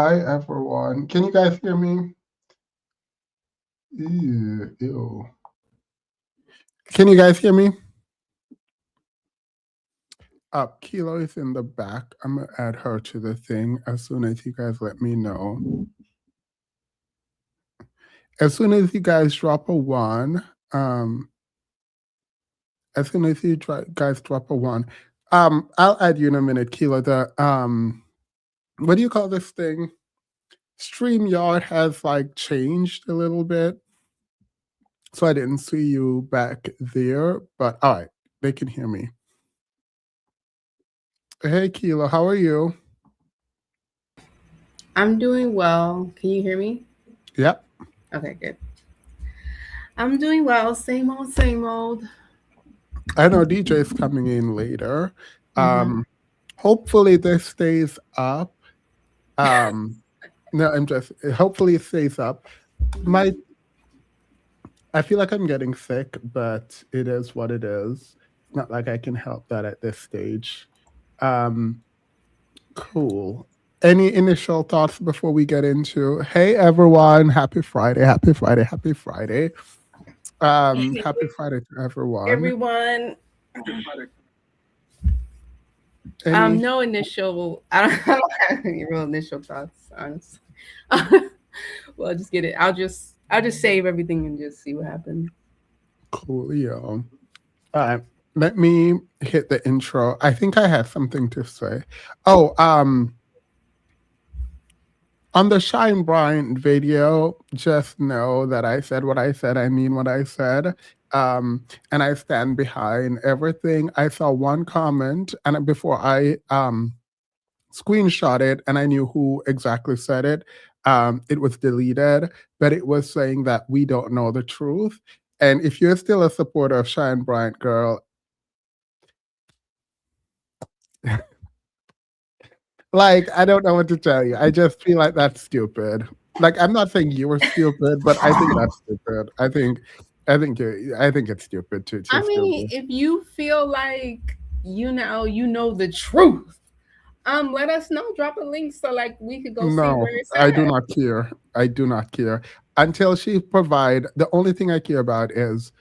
Hi everyone. Can you guys hear me? Ew, ew. Can you guys hear me? Kilo is in the back. I'm gonna add her to the thing as soon as you guys let me know. As soon as you guys drop a one, um, as soon as you guys drop a one, I'll add you in a minute, Kilo. What do you call this thing? StreamYard has like changed a little bit, so I didn't see you back there. But all right, they can hear me. Hey, Kilo, how are you? I'm doing well. Can you hear me? Yep. Okay, good. I'm doing well. Same old, same old. I know DJ is coming in later. Hmm. Um, hopefully this stays up. Um, no, I'm just hopefully it stays up. My I feel like I'm getting sick, but it is what it is. It's not like I can help that at this stage. Um, cool. Any initial thoughts before we get into hey everyone, happy Friday, happy Friday, happy Friday. Happy Friday to everyone. Everyone. Any No initial. I don't, I don't have any real initial thoughts, honestly. Well, just get it. I'll just save everything and just see what happens. coolio. All right. Let me hit the intro. I think I have something to say. Oh, on the Shine Bryant video, just know that I said what I said. I mean what I said. And I stand behind everything. I saw one comment, and before I screenshot it, and I knew who exactly said it. It was deleted, but it was saying that we don't know the truth. And if you're still a supporter of Shine Bryant Girl, like, I don't know what to tell you. I just feel like that's stupid. Like, I'm not saying you were stupid, but I think that's stupid. I think it's stupid to I still mean, be. if you feel like you know the truth, let us know. Drop a link so like we could go see No, where it's I do at. not care. I do not care. Until she provide, the only thing I care about is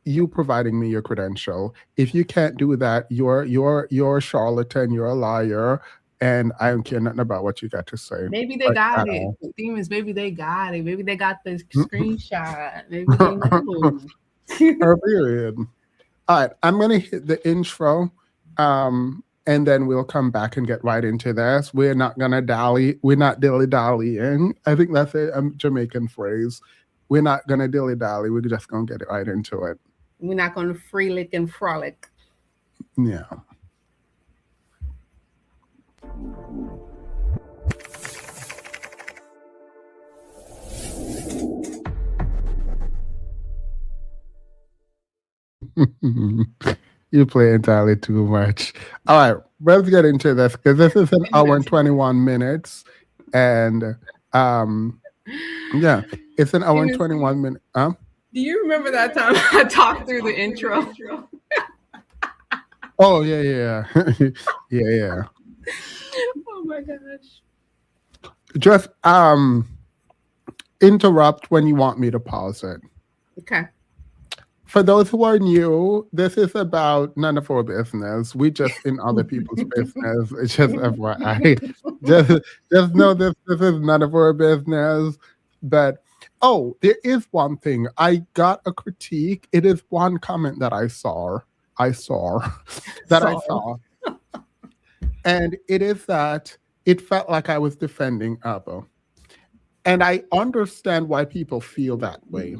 you providing me your credential. If you can't do that, you're a charlatan, you're a liar, and I don't care nothing about what you got to say. Maybe they Like got at it. all. The theme is maybe they got it. Maybe they got the screenshot. Maybe they know. Her period. All right, I'm gonna hit the intro, and then we'll come back and get right into this. We're not gonna dally. We're not dilly dallying. I think that's a Jamaican phrase. We're not gonna dilly dally. We're just gonna get right into it. We're not going to free lick and frolic. Yeah. You play entirely too much. All right, let's get into this because this is an hour and 21 minutes, and um, yeah, it's an hour and Venus, 21 minutes. do you remember that time I talked through the intro? Oh yeah, yeah, yeah, yeah, yeah. Oh my gosh. Just interrupt when you want me to pause it. Okay. For those who are new, this is about none of our business. We just in other people's business. It's just FYI. Just just know this is none of our business. But oh, there is one thing. I got a critique. It is one comment that I saw that I Sorry. saw. And it is that it felt like I was defending Abba. And I understand why people feel that way.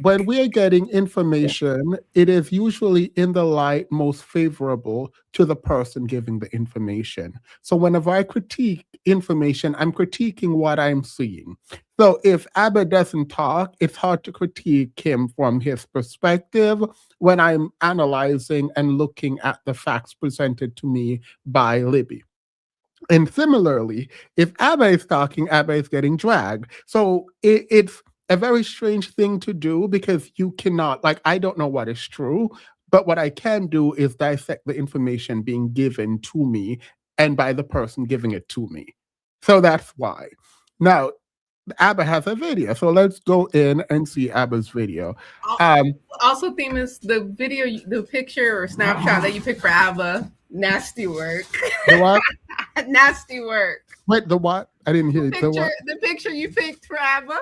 When we are getting information, it is usually in the light most favorable to the person giving the information. So whenever I critique information, I'm critiquing what I'm seeing. So if Abba doesn't talk, it's hard to critique him from his perspective when I'm analyzing and looking at the facts presented to me by Libby. And similarly, if Abba is talking, Abba is getting dragged. So it's a very strange thing to do because you cannot, like, I don't know what is true, but what I can do is dissect the information being given to me and by the person giving it to me. So that's why. Now, Abba has a video. So let's go in and see Abba's video. Um, Also, Themis, the video, the picture or snapshot that you picked for Abba, nasty work. the what? Nasty work. Wait, the what? I didn't hear it. The what? The picture you picked for Abba.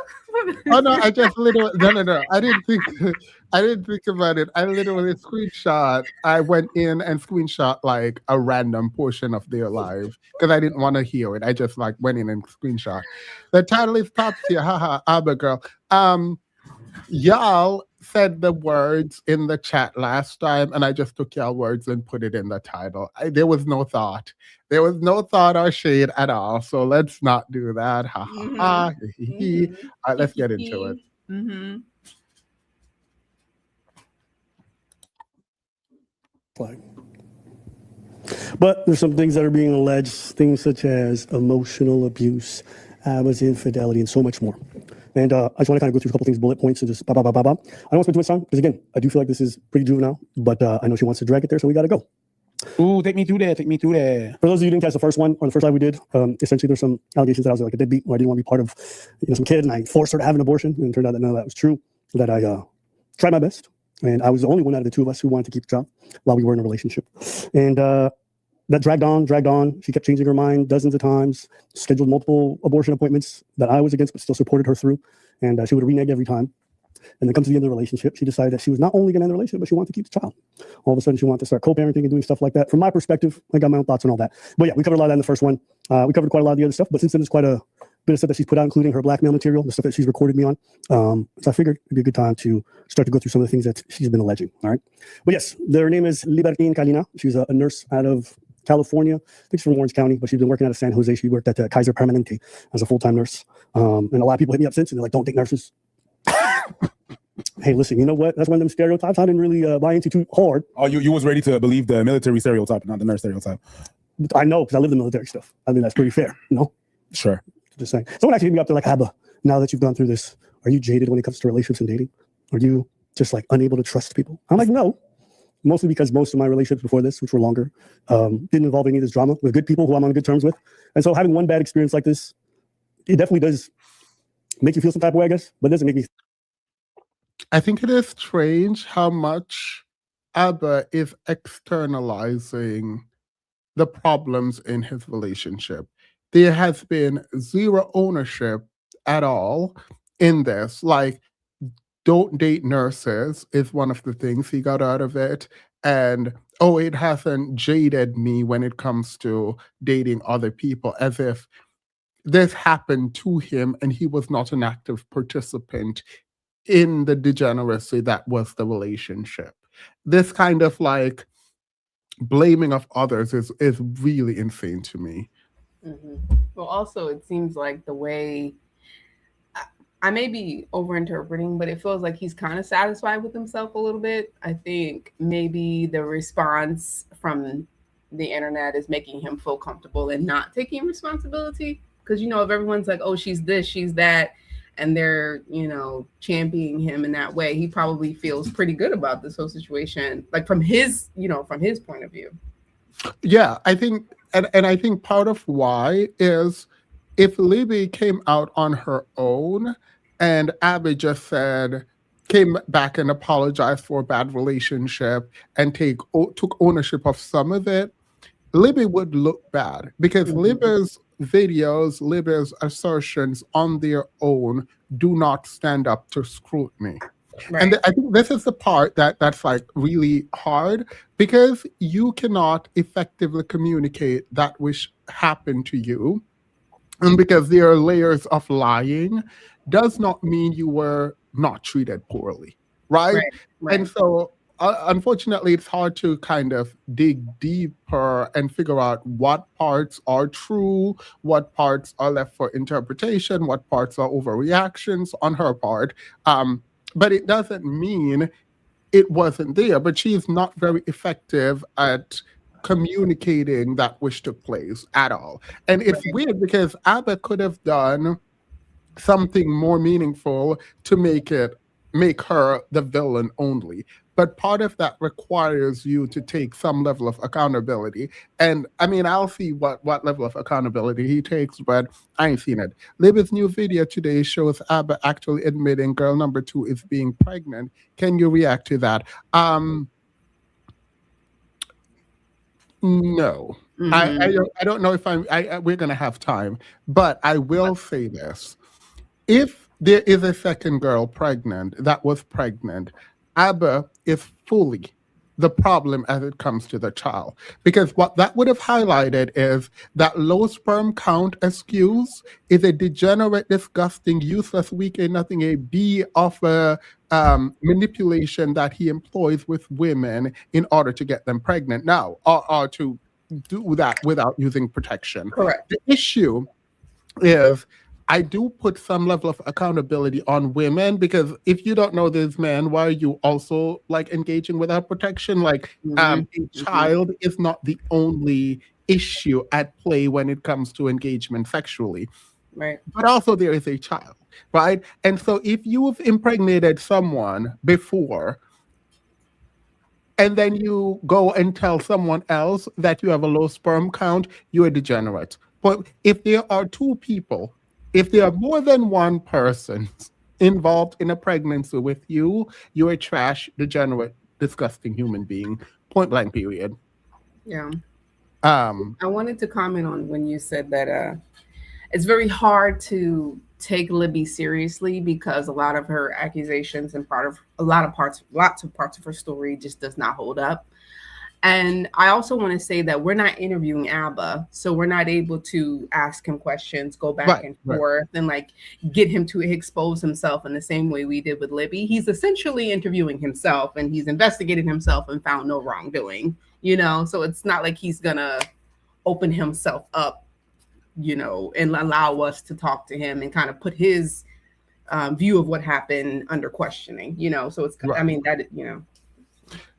Oh no, I just literally no. I didn't think about it. I literally screenshot. I went in and screenshot like a random portion of their live because I didn't want to hear it. I just like went in and screenshot. The title is top tier, haha, Abba girl. Y'all said the words in the chat last time, and I just took y'all words and put it in the title. There was no thought. There was no thought or shade at all. So let's not do that. Ha ha ha. All right, let's get into it. But there's some things that are being alleged, things such as emotional abuse, Abba's infidelity, and so much more. And I just want to kind of go through a couple things, bullet points, and just I don't want to spend too much time because again, I do feel like this is pretty juvenile, but I know she wants to drag it there, so we got to go. Ooh, take me through there. Take me through there. For those of you who didn't catch the first one or the first live we did, essentially there's some allegations that I was like a deadbeat, or I didn't want to be part of some kid, and I forced her to have an abortion, and it turned out that none of that was true. That I tried my best, and I was the only one out of the two of us who wanted to keep the child while we were in a relationship, and that dragged on. She kept changing her mind dozens of times, scheduled multiple abortion appointments that I was against, but still supported her through. And she would renege every time. And then comes to the end of the relationship, she decided that she was not only going to end the relationship, but she wanted to keep the child. All of a sudden, she wanted to start co-parenting and doing stuff like that. From my perspective, I got my own thoughts on all that. But yeah, we covered a lot of that in the first one. We covered quite a lot of the other stuff. But since then, there's quite a bit of stuff that she's put out, including her blackmail material, the stuff that she's recorded me on. So I figured it'd be a good time to start to go through some of the things that she's been alleging. All right. But yes, her name is Libertine Kalina. She's a nurse out of California. I think she's from Orange County, but she's been working out of San Jose. She worked at Kaiser Permanente as a full-time nurse. And a lot of people hit me up since, and they're like, don't date nurses. Hey, listen, you know what? That's one of them stereotypes I didn't really buy into too hard. Oh, you was ready to believe the military stereotype, not the nurse stereotype. I know, because I live the military stuff. I think that's pretty fair, you know? Sure. Just saying. Someone actually hit me up, they're like, Abba, now that you've gone through this, are you jaded when it comes to relationships and dating? Are you just like unable to trust people? I'm like, no. Mostly because most of my relationships before this, which were longer, didn't involve any of this drama with good people who I'm on good terms with. And so having one bad experience like this, it definitely does make you feel some type of way, I guess, but it doesn't make me. I think it is strange how much Abba is externalizing the problems in his relationship. There has been zero ownership at all in this. Like, don't date nurses is one of the things he got out of it. And, oh, it hasn't jaded me when it comes to dating other people, as if this happened to him and he was not an active participant in the degeneracy that was the relationship. This kind of like blaming of others is really insane to me. Well, also, it seems like the way I may be overinterpreting, but it feels like he's kind of satisfied with himself a little bit. I think maybe the response from the internet is making him feel comfortable and not taking responsibility. Because, if everyone's like, oh, she's this, she's that, and they're, championing him in that way, he probably feels pretty good about this whole situation, like from his point of view. Yeah, I think, and I think part of why is if Libby came out on her own and Abby just came back and apologized for a bad relationship and took ownership of some of it, Libby would look bad because Libby's videos, Libby's assertions on their own do not stand up to scrutiny. Right. And I think this is the part that's like really hard because you cannot effectively communicate that which happened to you. And because there are layers of lying does not mean you were not treated poorly, right? And so unfortunately, it's hard to kind of dig deeper and figure out what parts are true, what parts are left for interpretation, what parts are overreactions on her part. But it doesn't mean it wasn't there. But she's not very effective at communicating that which took place at all. And it's weird because Abba could have done something more meaningful to make her the villain only. but part of that requires you to take some level of accountability. And I mean, I'll see what level of accountability he takes, but I ain't seen it. Libby's new video today shows ABBA actually admitting girl number 2 is being pregnant. Can you react to that? No. I don't know if we're gonna have time, but I will say this. If there is a second girl that was pregnant, ABBA is fully the problem as it comes to the child. Because what that would have highlighted is that low sperm count excuse is a degenerate, disgusting, useless, weak, a nothing, a B of a manipulation that he employs with women in order to get them pregnant. Now, or to do that without using protection. Correct. The issue is I do put some level of accountability on women, because if you don't know this man, why are you also like engaging without protection? Like a child is not the only issue at play when it comes to engagement sexually. Right. But also there is a child, right? And so if you've impregnated someone before, and then you go and tell someone else that you have a low sperm count, you're a degenerate. But if there are two people, if there are more than one person involved in a pregnancy with you, you're a trash, degenerate, disgusting human being. Point blank, period. Yeah. I wanted to comment on when you said that it's very hard to take Libby seriously because a lot of her accusations and lots of parts of her story just does not hold up. And I also want to say that we're not interviewing ABBA, so we're not able to ask him questions, go back and forth, and like get him to expose himself in the same way we did with Libby. He's essentially interviewing himself, and he's investigated himself and found no wrongdoing, so it's not like he's gonna open himself up, and allow us to talk to him and kind of put his view of what happened under questioning, so it's, I mean, that,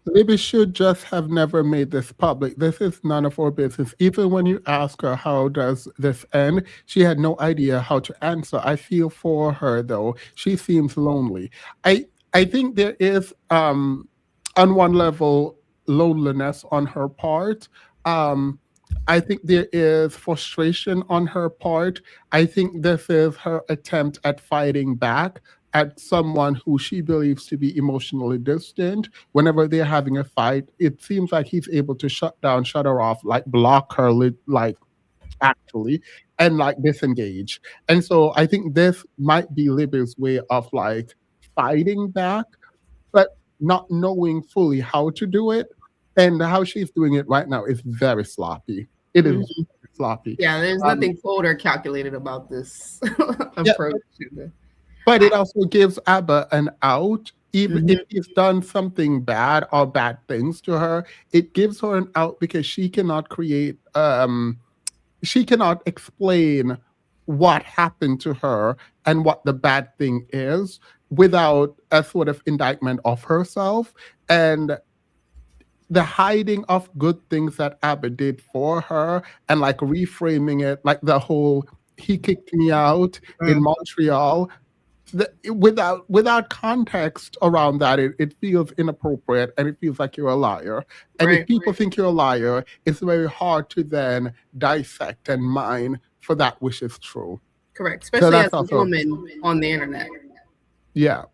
Libby should just have never made this public. This is none of our business. Even when you ask her how does this end, she had no idea how to answer. I feel for her though. She seems lonely. I think there is on one level loneliness on her part. I think there is frustration on her part. I think this is her attempt at fighting back at someone who she believes to be emotionally distant. Whenever they're having a fight, it seems like he's able to shut her off, like block her, like actually, and like disengage. And so I think this might be Libby's way of like fighting back, but not knowing fully how to do it. And how she's doing it right now is very sloppy. It is very sloppy. Yeah, there's nothing cold or calculated about this approach. Yeah. But it also gives ABBA an out. Even if he's done something bad or bad things to her, it gives her an out because she cannot she cannot explain what happened to her and what the bad thing is without a sort of indictment of herself. And the hiding of good things that ABBA did for her and like reframing it, like the whole, he kicked me out in Montreal, without context around that, it feels inappropriate and it feels like you're a liar. And if people think you're a liar, it's very hard to then dissect and mine for that which is true. Correct, especially as a woman on the internet. Yeah.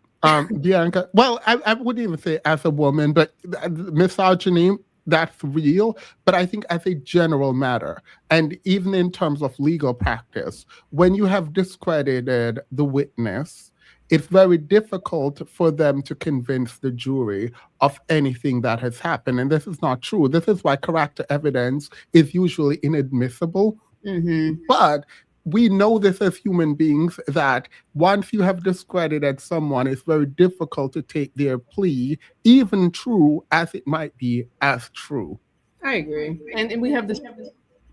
Bianca, well, I wouldn't even say as a woman, but misogyny, that's real. But I think as a general matter, and even in terms of legal practice, when you have discredited the witness, it's very difficult for them to convince the jury of anything that has happened. And this is not true. This is why character evidence is usually inadmissible. But we know this as human beings, that once you have discredited someone, it's very difficult to take their plea, even true as it might be, as true. I agree. And we have this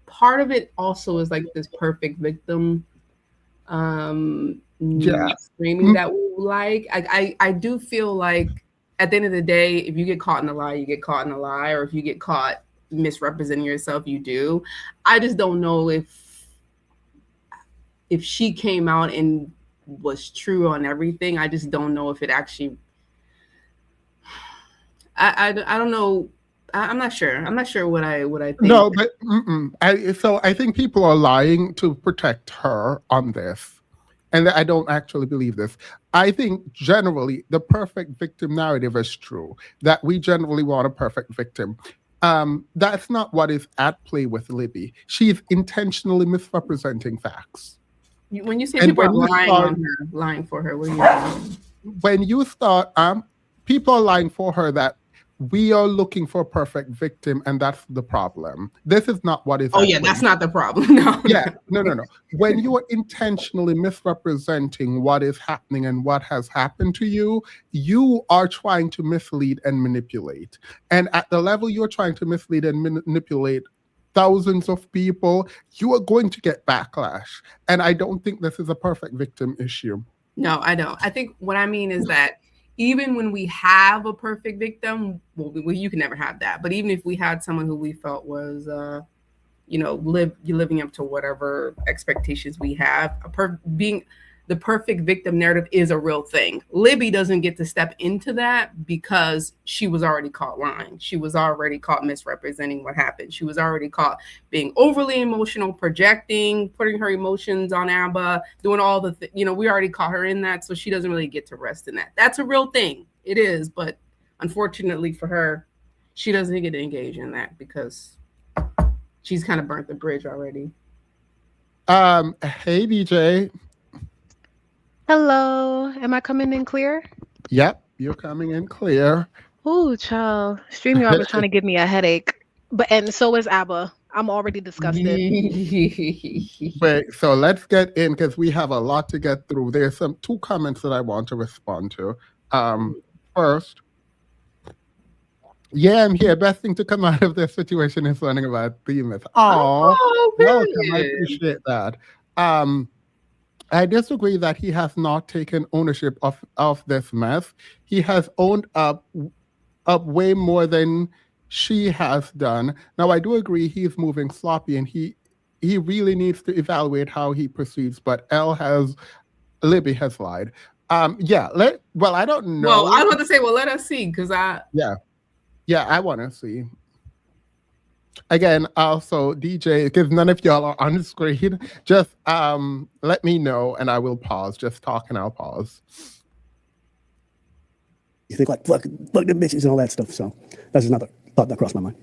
part of it also is like this perfect victim screaming that we like. I do feel like at the end of the day, if you get caught in a lie, you get caught in a lie, or if you get caught misrepresenting yourself, you do. I just don't know if she came out and was true on everything. I just don't know if it actually, I don't know. I'm not sure. I'm not sure what I think. No, but so I think people are lying to protect her on this. And I don't actually believe this. I think generally the perfect victim narrative is true, that we generally want a perfect victim. That's not what is at play with Libby. She's intentionally misrepresenting facts. When you say And people are when you lying start- on her, lying for her, what do you mean? When you start, people are lying for her that we are looking for a perfect victim, and that's the problem. This is not what is. Oh at yeah, play. that's not the problem. No. Yeah, no. When you are intentionally misrepresenting what is happening and what has happened to you, you are trying to mislead and manipulate. And at the level you're trying to mislead and manipulate thousands of people, you are going to get backlash. And I don't think this is a perfect victim issue. No, I don't. I think what I mean is that even when we have a perfect victim, well, you can never have that. But even if we had someone who we felt was, living up to whatever expectations we have, being the perfect victim narrative is a real thing. Libby doesn't get to step into that because she was already caught lying. She was already caught misrepresenting what happened. She was already caught being overly emotional, projecting, putting her emotions on Abba, doing all the, we already caught her in that. So she doesn't really get to rest in that. That's a real thing. It is. But unfortunately for her, she doesn't get to engage in that because she's kind of burnt the bridge already. Hey, DJ. Hello, am I coming in clear? Yep, you're coming in clear. Ooh, child. StreamYard was trying to give me a headache. And so is ABBA. I'm already disgusted. Wait, so let's get in because we have a lot to get through. There's two comments that I want to respond to. First, yeah, I'm here. Best thing to come out of this situation is learning about Themis. Oh, welcome. I appreciate that. I disagree that he has not taken ownership of this mess. He has owned up way more than she has done. Now, I do agree he's moving sloppy, and he really needs to evaluate how he proceeds. But Libby has lied. I don't know. Well, I was about to say, let us see, because I want to see. Again, also DJ, because none of y'all are on the screen, just let me know and I will pause. Just talk and I'll pause. You think like fuck the bitches and all that stuff. So that's just another thought that crossed my mind.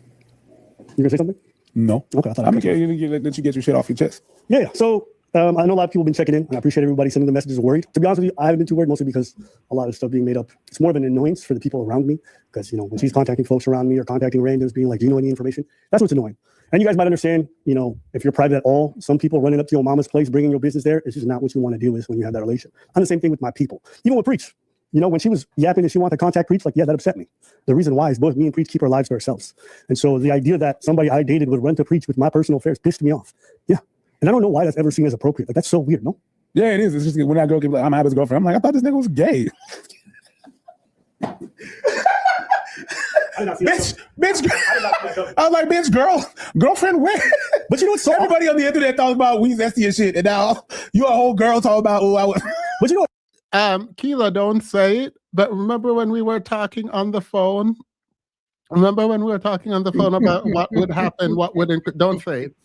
You gonna say something? No. Okay, I thought I'm gonna let you get your shit off your chest. Yeah. So I know a lot of people have been checking in, and I appreciate everybody sending the messages worried. To be honest with you, I haven't been too worried, mostly because a lot of stuff being made up. It's more of an annoyance for the people around me, because when she's contacting folks around me or contacting randoms, being like, "Do you know any information?" That's what's annoying. And you guys might understand, if you're private at all, some people running up to your mama's place, bringing your business there, is just not what you want to deal with when you have that relation. I'm the same thing with my people, even with Preach. When she was yapping that she wanted to contact Preach, that upset me. The reason why is both me and Preach keep our lives to ourselves. And so the idea that somebody I dated would run to Preach with my personal affairs pissed me off. Yeah. And I don't know why that's ever seen as appropriate. That's so weird, no? Yeah, it is. It's just when that girl gets like, I'm Abba's girlfriend. I'm like, I thought this nigga was gay. bitch. I was like, bitch, girlfriend, where? But you know what's so everybody on the internet talks about we zesty and shit, and now you a whole girl talking about But you know Keela, don't say it. But remember when we were talking on the phone? Remember when we were talking on the phone about what would happen, what wouldn't? Don't say it.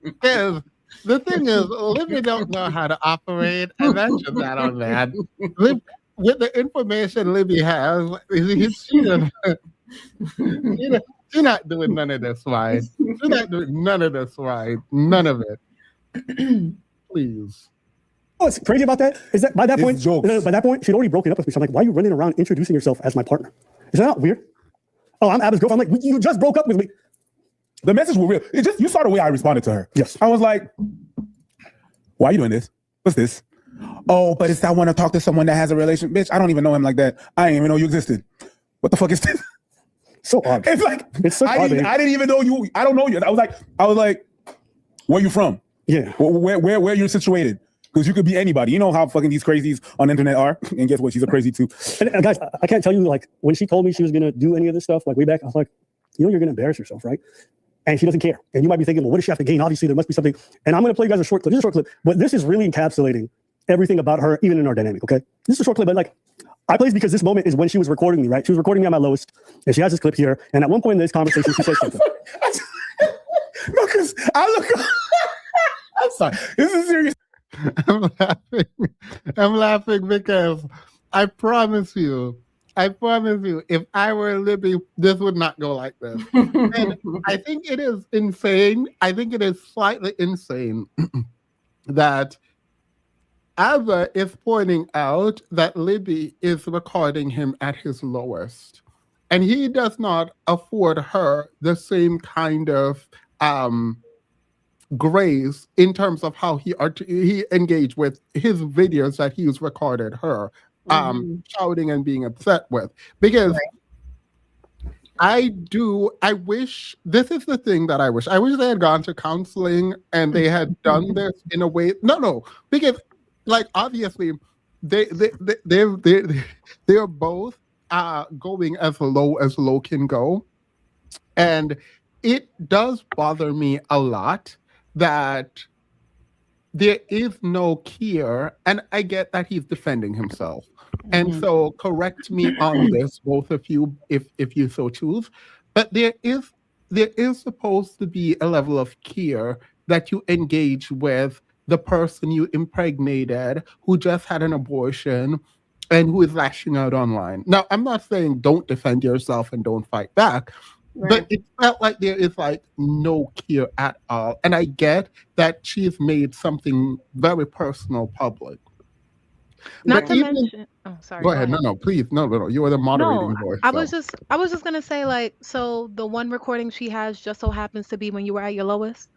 Because the thing is, Libby don't know how to operate, and that's just not on that. With the information Libby has, she's not doing none of this right. She's not doing none of this right. None of it. Please. what's crazy about that is that by that It's point, jokes. she'd already broken up with me. So I'm like, why are you running around introducing yourself as my partner? Is that not weird? Oh, I'm Abba's girlfriend. I'm like, you just broke up with me. The message was real. You saw the way I responded to her. Yes. I was like, why are you doing this? What's this? Oh, but it's I want to talk to someone that has a relation. Bitch, I don't even know him like that. I didn't even know you existed. What the fuck is this? So odd. It's like It's so odd. I didn't even know you. I don't know you. I was like, where you from? Yeah. Where you're situated? Because you could be anybody. You know how fucking these crazies on the internet are. And guess what? She's a crazy too. And guys, I can't tell you, like, when she told me she was going to do any of this stuff, like way back, I was like, you're going to embarrass yourself, right? And she doesn't care. And you might be thinking, well, what does she have to gain? Obviously, there must be something. And I'm going to play you guys a short clip. This is a short clip, but this is really encapsulating everything about her, even in our dynamic, okay? This is a short clip, but like, I play because this moment is when she was recording me, right? She was recording me at my lowest, and she has this clip here. And at one point in this conversation, she says something. No, because I look. I'm sorry. This is serious. I'm laughing. I'm laughing because I promise you, if I were Libby, this would not go like this. And I think it is insane. I think it is slightly insane that Ava is pointing out that Libby is recording him at his lowest. And he does not afford her the same kind of grace in terms of how he engaged with his videos that he's recorded her shouting and being upset with. Because I wish, this is the thing that I wish they had gone to counseling and they had done this in a way. No, because like obviously they're both going as low can go. And it does bother me a lot that there is no care, and I get that he's defending himself. And so correct me on this, both of you, if you so choose. But there is supposed to be a level of care that you engage with the person you impregnated who just had an abortion and who is lashing out online. Now, I'm not saying don't defend yourself and don't fight back, but it felt like there is like no care at all. And I get that she's made something very personal public. Not But to even- mention, oh, sorry. Go ahead. No, please. No. You are the moderating No, voice. I so. was just gonna say, like, so the one recording she has just so happens to be when you were at your lowest.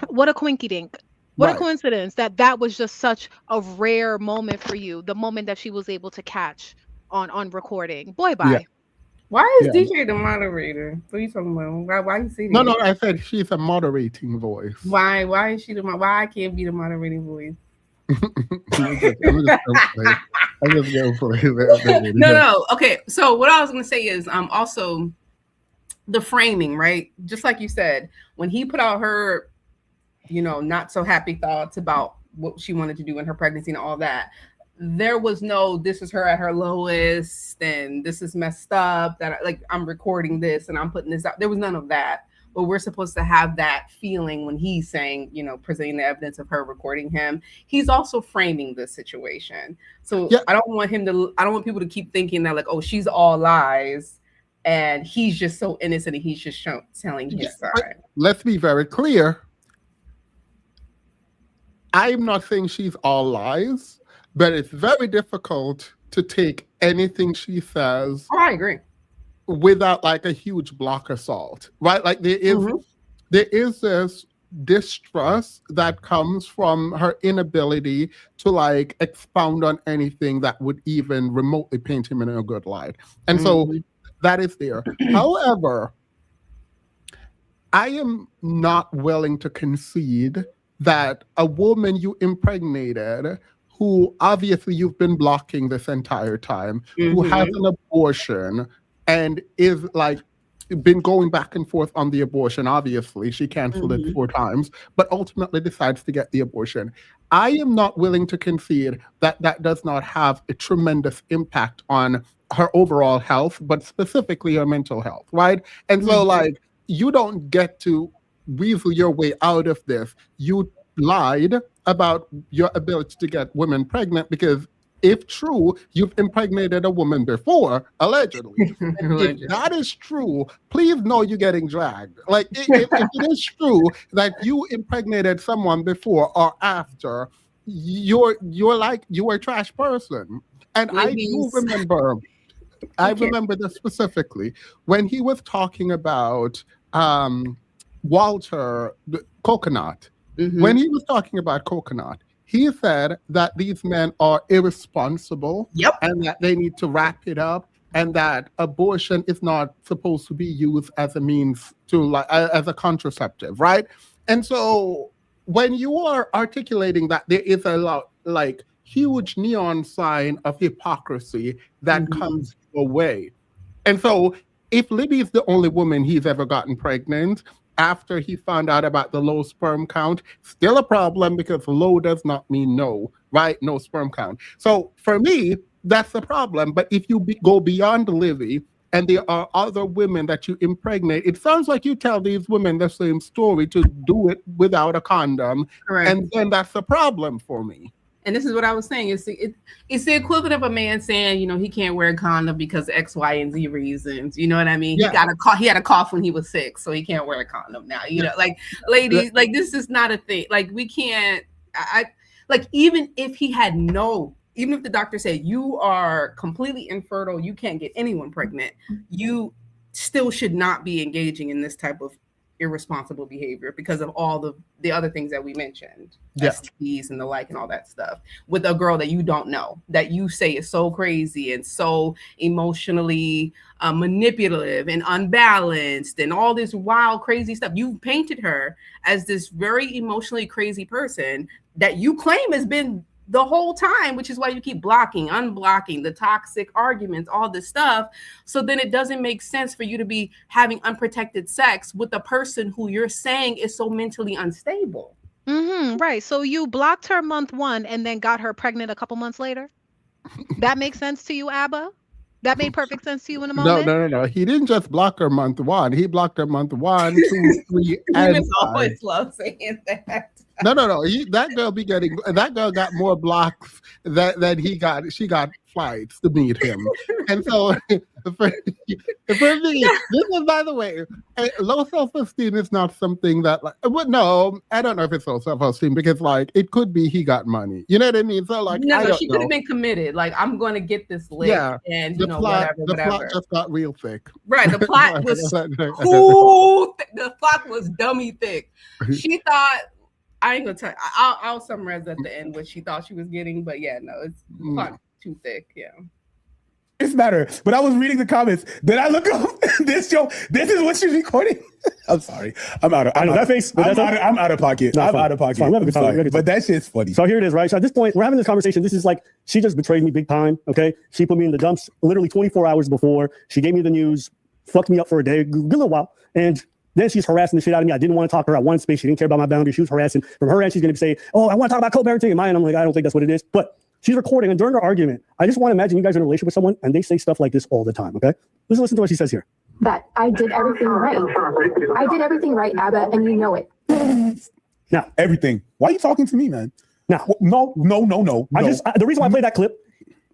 What a quinky dink. What Right. a coincidence that was just such a rare moment for you. The moment that she was able to catch on recording. Boy, bye. Yeah. Why is Yeah. DJ the moderator? What are you talking about? Why you say that? No, I said she's a moderating voice. Why is she why I can't be the moderating voice? I'm just gonna play. No. Okay, so what I was gonna say is also the framing, right? Just like you said, when he put out her, not so happy thoughts about what she wanted to do in her pregnancy and all that, there was no, this is her at her lowest and this is messed up, that I'm recording this and I'm putting this out. There was none of that. But we're supposed to have that feeling when he's saying, presenting the evidence of her recording him. He's also framing the situation. So Yeah. I don't want people to keep thinking that like, oh, she's all lies and he's just so innocent and he's just telling his side. Let's be very clear. I'm not saying she's all lies, but it's very difficult to take anything she says Oh, I agree. without like a huge block of salt, right? Like there is this distrust that comes from her inability to like expound on anything that would even remotely paint him in a good light. And so that is there. However, I am not willing to concede that a woman you impregnated, who obviously you've been blocking this entire time, who has an abortion and is like been going back and forth on the abortion. Obviously, she canceled it 4 times, but ultimately decides to get the abortion. I am not willing to concede that that does not have a tremendous impact on her overall health, but specifically her mental health, right? And so, like, you don't get to weasel your way out of this. You lied about your ability to get women pregnant because if true, you've impregnated a woman before, allegedly. If that is true, please know you're getting dragged. Like, if it is true that you impregnated someone before or after, you're a trash person. And Ladies. I remember this specifically when he was talking about Walter Coconut. When he was talking about Coconut, he said that these men are irresponsible and that they need to wrap it up and that abortion is not supposed to be used as a means to like as a contraceptive, right? And so when you are articulating that there is a lot like huge neon sign of hypocrisy that comes your way. And so if Libby is the only woman he's ever gotten pregnant after he found out about the low sperm count, still a problem because low does not mean no, right? No sperm count. So for me, that's the problem. But if you go beyond Livy, and there are other women that you impregnate, it sounds like you tell these women the same story to do it without a condom. Correct. And then that's the problem for me. And this is what I was saying. It's the equivalent of a man saying, you know, he can't wear a condom because X, Y, and Z reasons. You know what I mean? Yeah. He had a cough when he was 6, so he can't wear a condom now. You know, like, ladies, like, this is not a thing. Like, we can't. Like, even if the doctor said you are completely infertile, you can't get anyone pregnant, you still should not be engaging in this type of irresponsible behavior because of all the other things that we mentioned, Yeah. STDs and the like and all that stuff, with a girl that you don't know, that you say is so crazy and so emotionally manipulative and unbalanced and all this wild, crazy stuff. You painted her as this very emotionally crazy person that you claim has been the whole time, which is why you keep blocking, unblocking, the toxic arguments, all this stuff. So then it doesn't make sense for you to be having unprotected sex with a person who you're saying is so mentally unstable. Right. So you blocked her month 1 and then got her pregnant a couple months later. That makes sense to you, Abba? That made perfect sense to you in a moment? No. He didn't just block her month 1. He blocked her month 1, 2, 3, and Humans 5. always love saying that. No. That girl got more blocks than he got. She got flights to meet him. And so the first thing is, this is, by the way, low self-esteem is not something that, like, well, no, I don't know if it's low self-esteem, because, like, it could be he got money. You know what I mean? So, like, No, I don't she know. could have been committed. Like, I'm going to get this lick, Yeah. and The plot whatever. just got real thick. Right, the plot was the plot was dummy thick. She thought, I ain't gonna tell you, I'll summarize at the end what she thought she was getting, but yeah, no, it's plot too thick. Yeah. It's better. But I was reading the comments. Then I look up this show. This is what she's recording. I'm sorry. I'm out of pocket. No, I'm fine. out of pocket. Fine, we have a good time. I'm sorry. We have a good But that shit's funny. So here it is, right? So at this point, we're having this conversation. This is like, she just betrayed me big time, okay? She put me in the dumps literally 24 hours before. She gave me the news, fucked me up for a day, good little while. And then she's harassing the shit out of me. I didn't want to talk to her. I wanted space. She didn't care about my boundaries. She was harassing. From her end, she's going to be saying, oh, I want to talk about co-parenting. And mine, I'm like, I don't think that's what it is. But she's recording. And during her argument, I just want to imagine you guys are in a relationship with someone and they say stuff like this all the time, okay? Listen to what she says here. That I did everything right. I did everything right, Abba, and you know it. Now, Everything. Why are you talking to me, man? now, No. the reason why I played that clip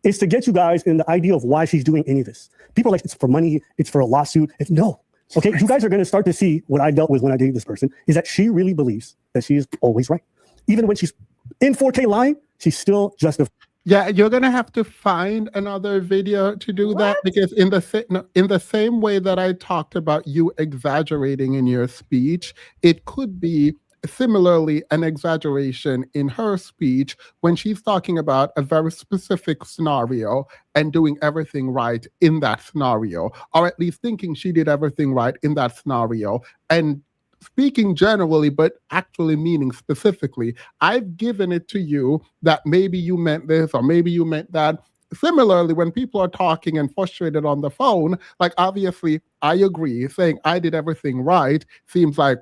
is to get you guys in the idea of why she's doing any of this. People are like, it's for money, it's for a lawsuit. No. Okay, you guys are going to start to see what I dealt with when I dated this person, is that she really believes that she is always right. Even when she's in 4K lying, she's still justified. Yeah, you're gonna have to find another video to do that, because in the same way that I talked about you exaggerating in your speech, it could be similarly an exaggeration in her speech when she's talking about a very specific scenario and doing everything right in that scenario, or at least thinking she did everything right in that scenario, and speaking generally, but actually meaning specifically. I've given it to you that maybe you meant this or maybe you meant that. Similarly, when people are talking and frustrated on the phone, like, obviously, I agree. Saying I did everything right seems like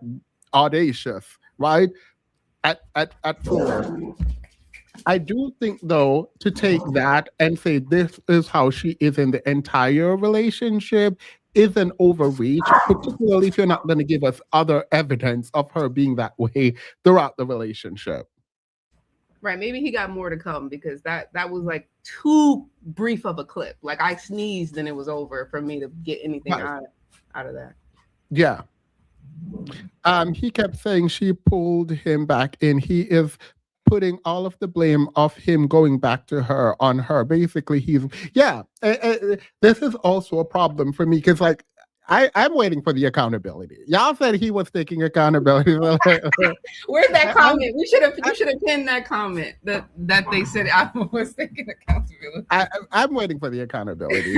audacious, right? At first. I do think, though, to take that and say this is how she is in the entire relationship is an overreach, particularly if you're not going to give us other evidence of her being that way throughout the relationship. Right, maybe he got more to come, because that was like too brief of a clip. Like, I sneezed and it was over for me to get anything out of that. Yeah. He kept saying she pulled him back in. He is putting all of the blame of him going back to her on her. Basically, this is also a problem for me, because, like, I'm waiting for the accountability. Y'all said he was taking accountability. Where's that comment? You should have pinned that comment that they said I was taking accountability. I'm waiting for the accountability.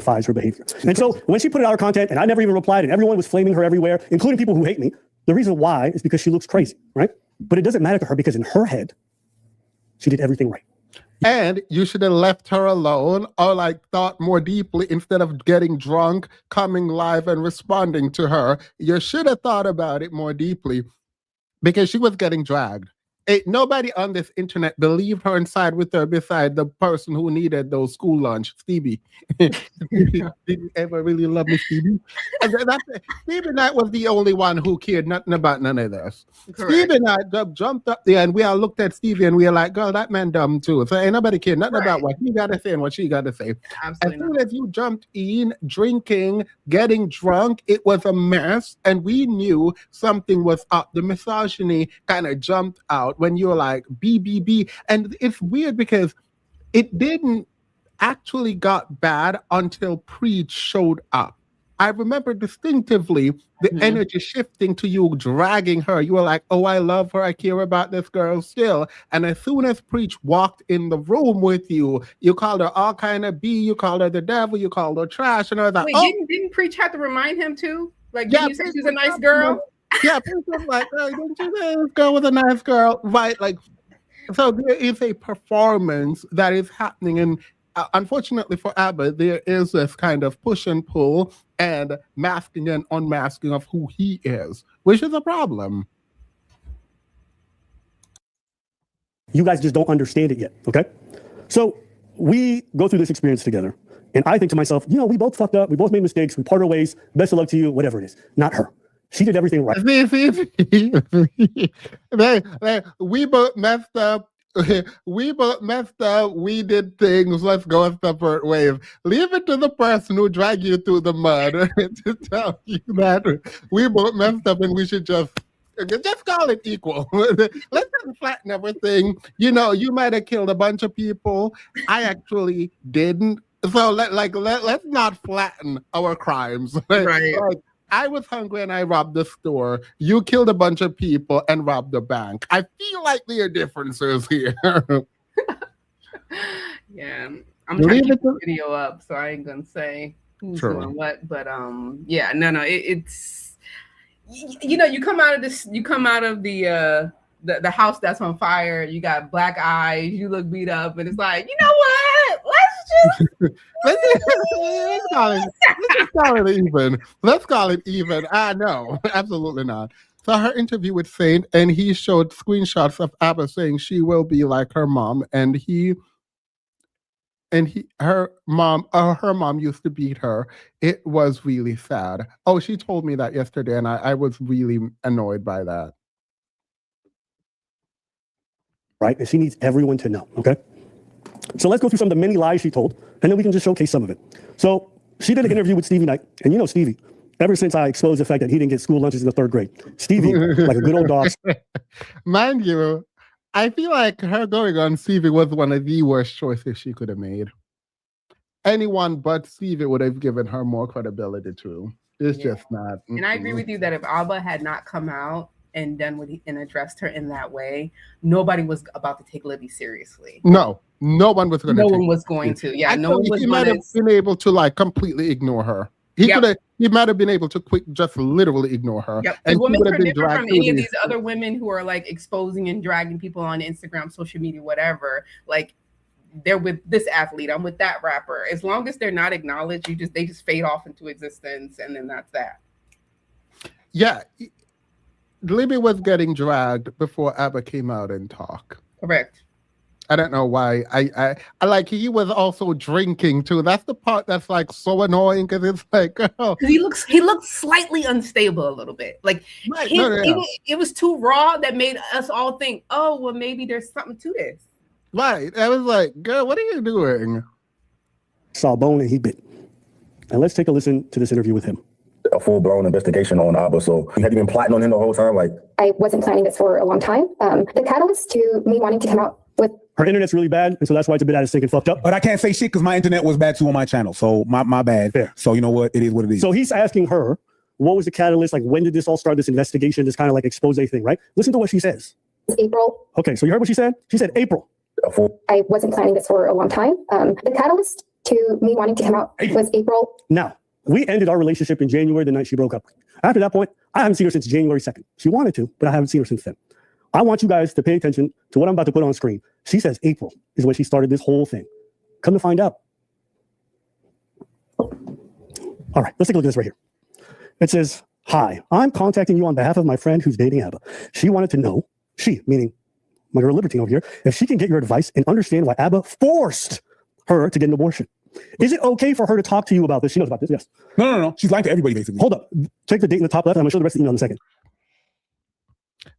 Her behavior. And so when she put out her content and I never even replied and everyone was flaming her everywhere, including people who hate me, the reason why is because she looks crazy, right? But it doesn't matter to her, because in her head, she did everything right. And you should have left her alone, or, like, thought more deeply instead of getting drunk, coming live and responding to her. You should have thought about it more deeply, because she was getting dragged. nobody on this internet believed her and sided with her beside the person who needed those school lunch, Stevie. Did you ever really love me, Stevie? And Stevie Knight was the only one who cared nothing about none of this. Correct. Stevie Knight jumped up there and we all looked at Stevie and we were like, girl, that man dumb too. So ain't nobody cared nothing about what he got to say and what she got to say. As Absolutely soon not. as you jumped in, drinking, getting drunk, it was a mess. And we knew something was up. The misogyny kind of jumped out when you were like, BBB. And it's weird because it didn't actually got bad until Preach showed up. I remember distinctively the Mhm. energy shifting to you dragging her. You were like, oh, I love her. I care about this girl still. And as soon as Preach walked in the room with you, you called her all kind of B. You called her the devil. You called her trash. And I was like, Wait, oh, didn't Preach have to remind him too? Like, yeah, didn't you say Preach she was a was nice girl? yeah, Preach was like, oh, didn't you say this girl was a nice girl? Right. Like, so there is a performance that is happening. And unfortunately for ABBA, there is this kind of push and pull and masking and unmasking of who he is, which is a problem. You guys just don't understand it yet, okay? So we go through this experience together, and I think to myself, you know, we both fucked up, we both made mistakes, we parted ways, best of luck to you, whatever it is. Not her. She did everything right. We both messed up. We both messed up. We did things. Let's go our separate ways. Leave it to the person who dragged you through the mud to tell you that we both messed up and we should just call it equal. Let's just flatten everything. You know, you might have killed a bunch of people. I actually didn't. So let's not flatten our crimes. Right. Like, I was hungry and I robbed the store. You killed a bunch of people and robbed the bank. I feel like there are differences here. Yeah, I'm trying Leave to it keep the to- video up, so I ain't gonna say who's True. doing what. But yeah, no, it's you know, you come out of this, you come out of the house that's on fire. You got black eyes. You look beat up, and it's like, you know what? Let's just Let's call it even. Let's call it even. No, absolutely not. So her interview with Saint, and he showed screenshots of ABBA saying she will be like her mom, and her mom used to beat her. It was really sad. Oh, she told me that yesterday, and I was really annoyed by that. Right? And she needs everyone to know, okay? So let's go through some of the many lies she told, and then we can just showcase some of it. So she did an interview with Stevie Knight, and you know Stevie, ever since I exposed the fact that he didn't get school lunches in the 3rd grade, Stevie, like a good old dog, Mind you, I feel like her going on Stevie was one of the worst choices she could have made. Anyone but Stevie would have given her more credibility to. It's Yeah. just not. And I agree with you that if ABBA had not come out and done what and addressed her in that way, nobody was about to take Libby seriously. No one was going to. No one was going to. Yeah, no one was He might going have to. been able to like completely ignore her. He might have been able to just literally ignore her. Yep. And The women she would are have been different dragged from any of through these other women who are like exposing and dragging people on Instagram, social media, whatever. Like, they're with this athlete, I'm with that rapper. As long as they're not acknowledged, they just fade off into existence, and then that's that. Yeah. Libby was getting dragged before ABBA came out and talked. Correct. I don't know why. I like, he was also drinking too. That's the part that's like so annoying because it's like, oh, He looks slightly unstable a little bit. Like right, it was too raw that made us all think, oh, well, maybe there's something to this. right. I was like, girl, what are you doing? saw a bone and he bit. And let's take a listen to this interview with him. A full-blown investigation on ABBA. So have you been plotting on him the whole time? Like, I wasn't planning this for a long time. The catalyst to me wanting to come out with Her internet's really bad, and so that's why it's a bit out of sync and fucked up. But I can't say shit because my internet was bad too on my channel. So my bad. Fair. So you know what? It is what it is. So he's asking her, what was the catalyst? Like, when did this all start, this investigation, this kind of like expose thing, right? Listen to what she says. April. Okay, so you heard what she said? She said April. I wasn't planning this for a long time. The catalyst to me wanting to come out was April. Now, we ended our relationship in January, the night she broke up. After that point, I haven't seen her since January 2nd. She wanted to, but I haven't seen her since then. I want you guys to pay attention to what I'm about to put on screen. She says April is when she started this whole thing. Come to find out. All right, let's take a look at this right here. It says, "Hi, I'm contacting you on behalf of my friend who's dating ABBA. She wanted to know," she, meaning my girl Libertine over here, if she can get your advice and understand why Abba forced her to get an abortion. Is it okay for her to talk to you about this? She knows about this, yes. No. She's lying to everybody, basically. Hold up. Check the date in the top left, and I'm going to show the rest of the email in a second.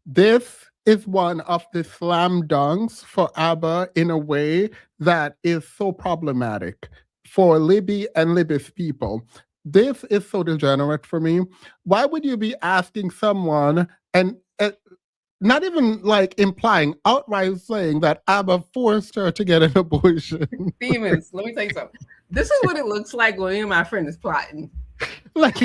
This is one of the slam dunks for Abba in a way that is so problematic for Libby and Libby's people. This is so degenerate for me. Why would you be asking someone and not even like implying, outright saying that Abba forced her to get an abortion? Demons, let me tell you something. This is what it looks like when me and my friend is plotting. Like,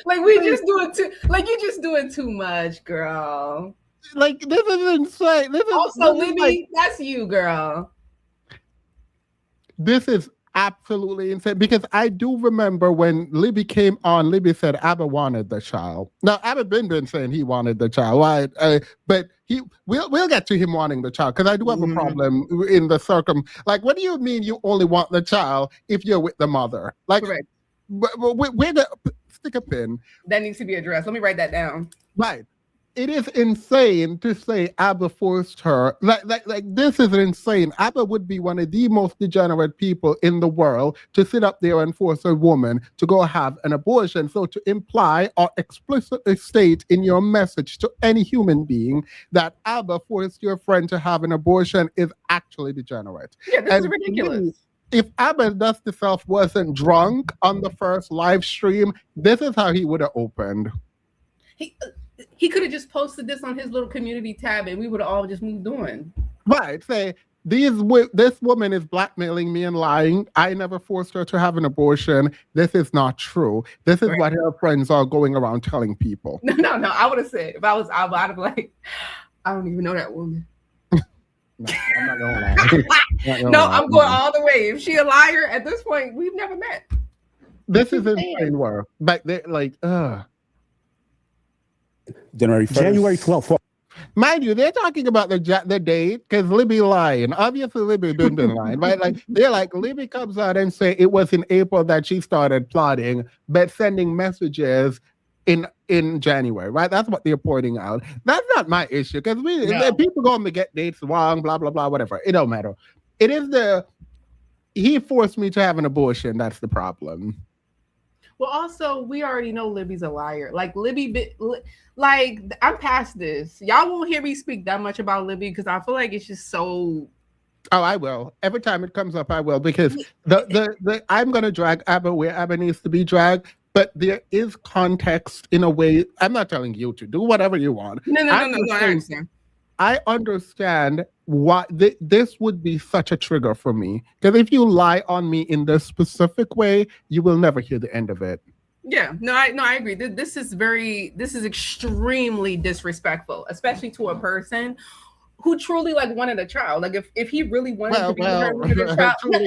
Like we just doing too, like you're just doing too much, girl. like this is insane. Also, this is Libby, like- that's you, girl. this is absolutely insane because I do remember when Libby came on, Libby said Abba wanted the child. Now Abba been saying he wanted the child, right? But we'll get to him wanting the child because I do have a problem in the like. What do you mean you only want the child if you're with the mother? Like, Correct. where the stick a pin? That needs to be addressed. Let me write that down. Right. It is insane to say Abba forced her. Like this is insane. Abba would be one of the most degenerate people in the world to sit up there and force a woman to go have an abortion. So to imply or explicitly state in your message to any human being that Abba forced your friend to have an abortion is actually degenerate. Yeah, this is And ridiculous. if Abba Dust himself wasn't drunk on the first live stream, this is how he would have opened. He could have just posted this on his little community tab and we would have all just moved on. Right. Say, this woman is blackmailing me and lying. I never forced her to have an abortion. This is not true. This is Right. what her friends are going around telling people. No. I would have said, if I was I'd have been like, I don't even know that woman. No, I'm not gonna lie. No, I'm going all the way. If she a liar at this point, we've never met. This is insane work. But they like, January 1st. January 12th. mind you, they're talking about the date because Libby lying. Obviously, Libby been lying, right? Like they're like Libby comes out and say it was in April that she started plotting, but sending messages in January, right? That's what they're pointing out. That's not my issue because people going to get dates wrong, blah blah blah, whatever. It don't matter. It is he forced me to have an abortion. That's the problem. Well, also, we already know Libby's a liar. Like Libby, like I'm past this. Y'all won't hear me speak that much about Libby because I feel like it's just so. Oh, I will. Every time it comes up, I will because the I'm gonna drag Abba where Abba needs to be dragged. But there is context in a way. I'm not telling you to do whatever you want. No. I understand. I understand why this would be such a trigger for me. Because if you lie on me in this specific way, you will never hear the end of it. Yeah, I agree. This is extremely disrespectful, especially to a person who truly like wanted a child. Like if he really wanted to be with her, wanted a child. No.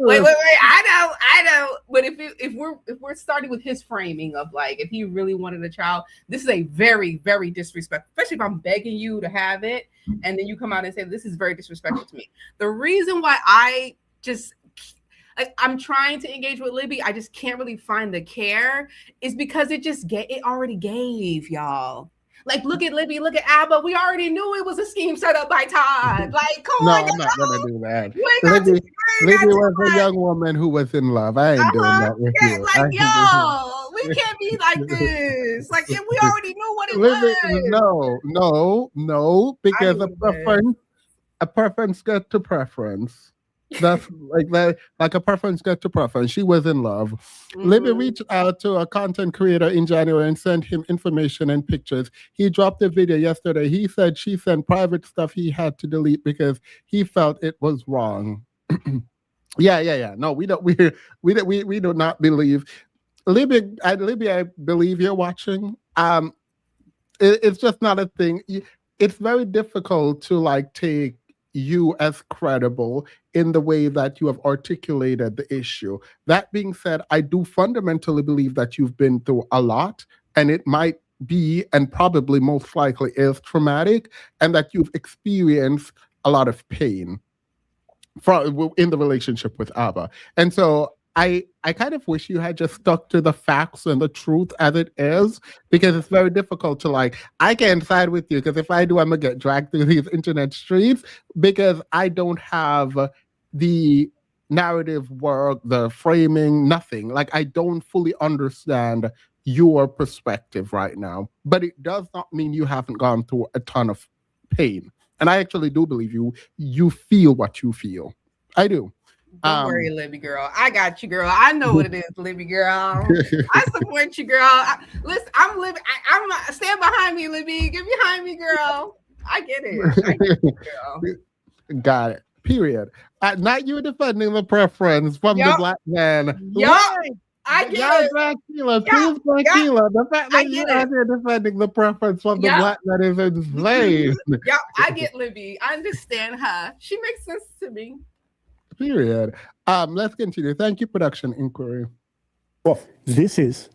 Wait. I know. But if we're starting with his framing of like if he really wanted a child, this is a very, very disrespectful, especially if I'm begging you to have it, and then you come out and say this is very disrespectful to me. The reason why I'm trying to engage with Libby, I just can't really find the care, is because it already gave, y'all. Like, look at Libby, look at Abba. We already knew it was a scheme set up by Todd. Like, come on. No, I'm not gonna do that. Libby was a young woman who was in love. I ain't doing that with you. Like, yo, we can't be like this. Like, if we already knew what it was. No, because a preference gets to preference. That's like a preference gets to preference. She was in love. Libby reached out to a content creator in January and sent him information and pictures. He dropped a video yesterday. He said she sent private stuff he had to delete because he felt it was wrong. Yeah. No, we do not believe. Libby, I believe you're watching. It's just not a thing. It's very difficult to like take you as credible in the way that you have articulated the issue. That being said, I do fundamentally believe that you've been through a lot, and it might be, and probably most likely is, traumatic, and that you've experienced a lot of pain in the relationship with Abba. And so I kind of wish you had just stuck to the facts and the truth as it is, because it's very difficult to like, I can't side with you because if I do, I'm gonna get dragged through these internet streets because I don't have the narrative work, the framing, nothing. Like I don't fully understand your perspective right now. But it does not mean you haven't gone through a ton of pain. And I actually do believe you feel what you feel. I do. Don't worry, Libby girl. I got you, girl. I know what it is, Libby girl. I support you, girl. Listen, I'm Libby. I'm stand behind me, Libby. Get behind me, girl. I get it, girl. Got it. Period. Not you defending the preference from the black man. I get it. Dracula, please, Dracula. The fact that you're out here defending the preference from the black man is insane. I get Libby. I understand her. She makes sense to me. Period. Let's continue. Thank you, production inquiry. Well, this is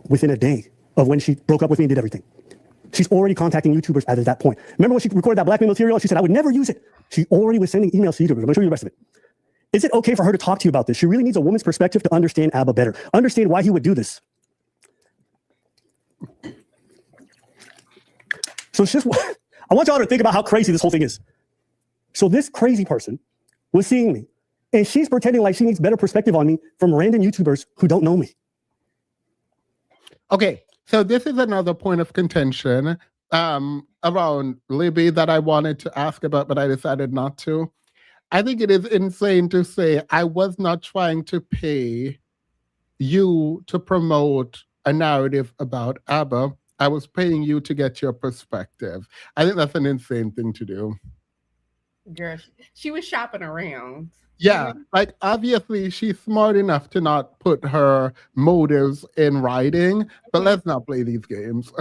within a day of when she broke up with me and did everything. She's already contacting YouTubers at that point. Remember when she recorded that blackmail material? She said, I would never use it. She already was sending emails to YouTubers. I'm going to show you the rest of it. Is it okay for her to talk to you about this? She really needs a woman's perspective to understand Abba better. Understand why he would do this. So it's just, I want y'all to think about how crazy this whole thing is. So this crazy person was seeing me, and she's pretending like she needs better perspective on me from random YouTubers who don't know me. Okay, so this is another point of contention around Libby that I wanted to ask about, but I decided not to. I think it is insane to say I was not trying to pay you to promote a narrative about ABBA. I was paying you to get your perspective. I think that's an insane thing to do. Girl, she was shopping around. Yeah, like obviously she's smart enough to not put her motives in writing, but let's not play these games.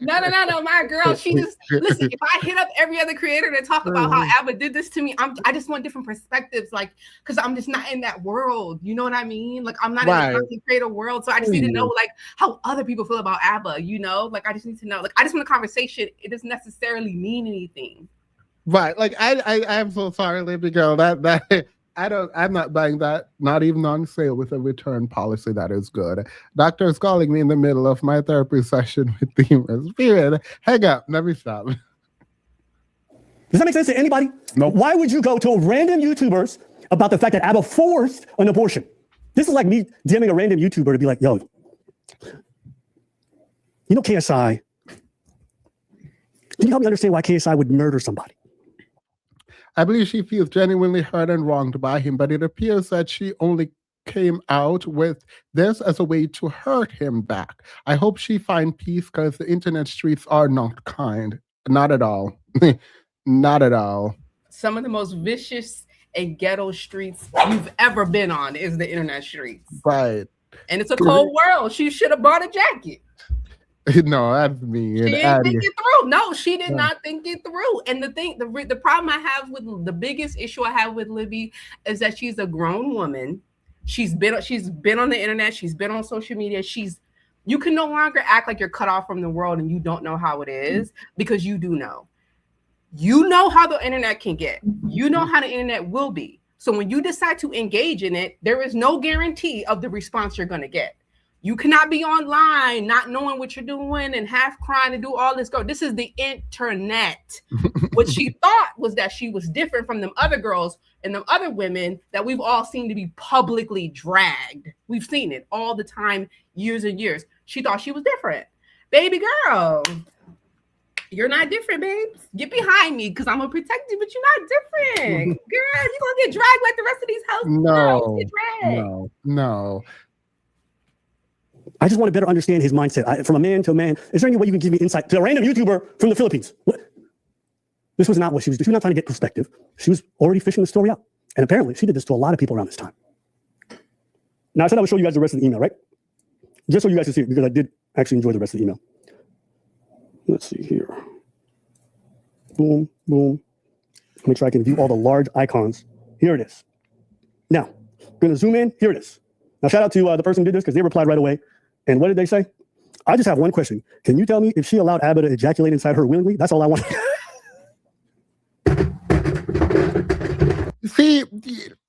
No, my girl. She just listen. If I hit up every other creator to talk about how Abba did this to me, I just want different perspectives, like because I'm just not in that world. You know what I mean? Like I'm not in the content creator world, so I just need to know like how other people feel about Abba. You know, like I just need to know. Like I just want a conversation. It doesn't necessarily mean anything. Right, like I'm so sorry, Libby girl. That I'm not buying that. Not even on sale with a return policy that is good. Doctor is calling me in the middle of my therapy session with Themis. Period. Hang up. Let me stop. Does that make sense to anybody? No. Why would you go to random YouTubers about the fact that Abba forced an abortion? This is like me DMing a random YouTuber to be like, yo, you know KSI? Can you help me understand why KSI would murder somebody? I believe she feels genuinely hurt and wronged by him, but it appears that she only came out with this as a way to hurt him back. I hope she finds peace because the internet streets are not kind. Not at all. Not at all. Some of the most vicious and ghetto streets you've ever been on is the internet streets. Right. And it's a cold world. She should have bought a jacket. No, that's me. She didn't think it through. No, she did not think it through. And the problem I have with the biggest issue I have with Libby is that she's a grown woman. She's been on the internet. She's been on social media. You can no longer act like you're cut off from the world and you don't know how it is, because you do know. You know how the internet can get. You know how the internet will be. So when you decide to engage in it, there is no guarantee of the response you're going to get. You cannot be online not knowing what you're doing and half crying and do all this. This is the internet. What she thought was that she was different from them other girls and them other women that we've all seen to be publicly dragged. We've seen it all the time, years and years. She thought she was different. Baby girl, you're not different, babes. Get behind me because I'm going to protect you, but you're not different. Girl, you're going to get dragged like the rest of these houses. No. I just want to better understand his mindset. From a man to a man, is there any way you can give me insight to a random YouTuber from the Philippines? What? This was not what she was doing. She was not trying to get perspective. She was already fishing the story out. And apparently she did this to a lot of people around this time. Now I said I would show you guys the rest of the email, right? Just so you guys can see it, because I did actually enjoy the rest of the email. Let's see here. Boom, boom. Make sure I can view all the large icons. Here it is. Now, I'm going to zoom in. Here it is. Now, shout out to the person who did this because they replied right away. And what did they say? I just have one question. Can you tell me if she allowed Abba to ejaculate inside her willingly? That's all I want. See,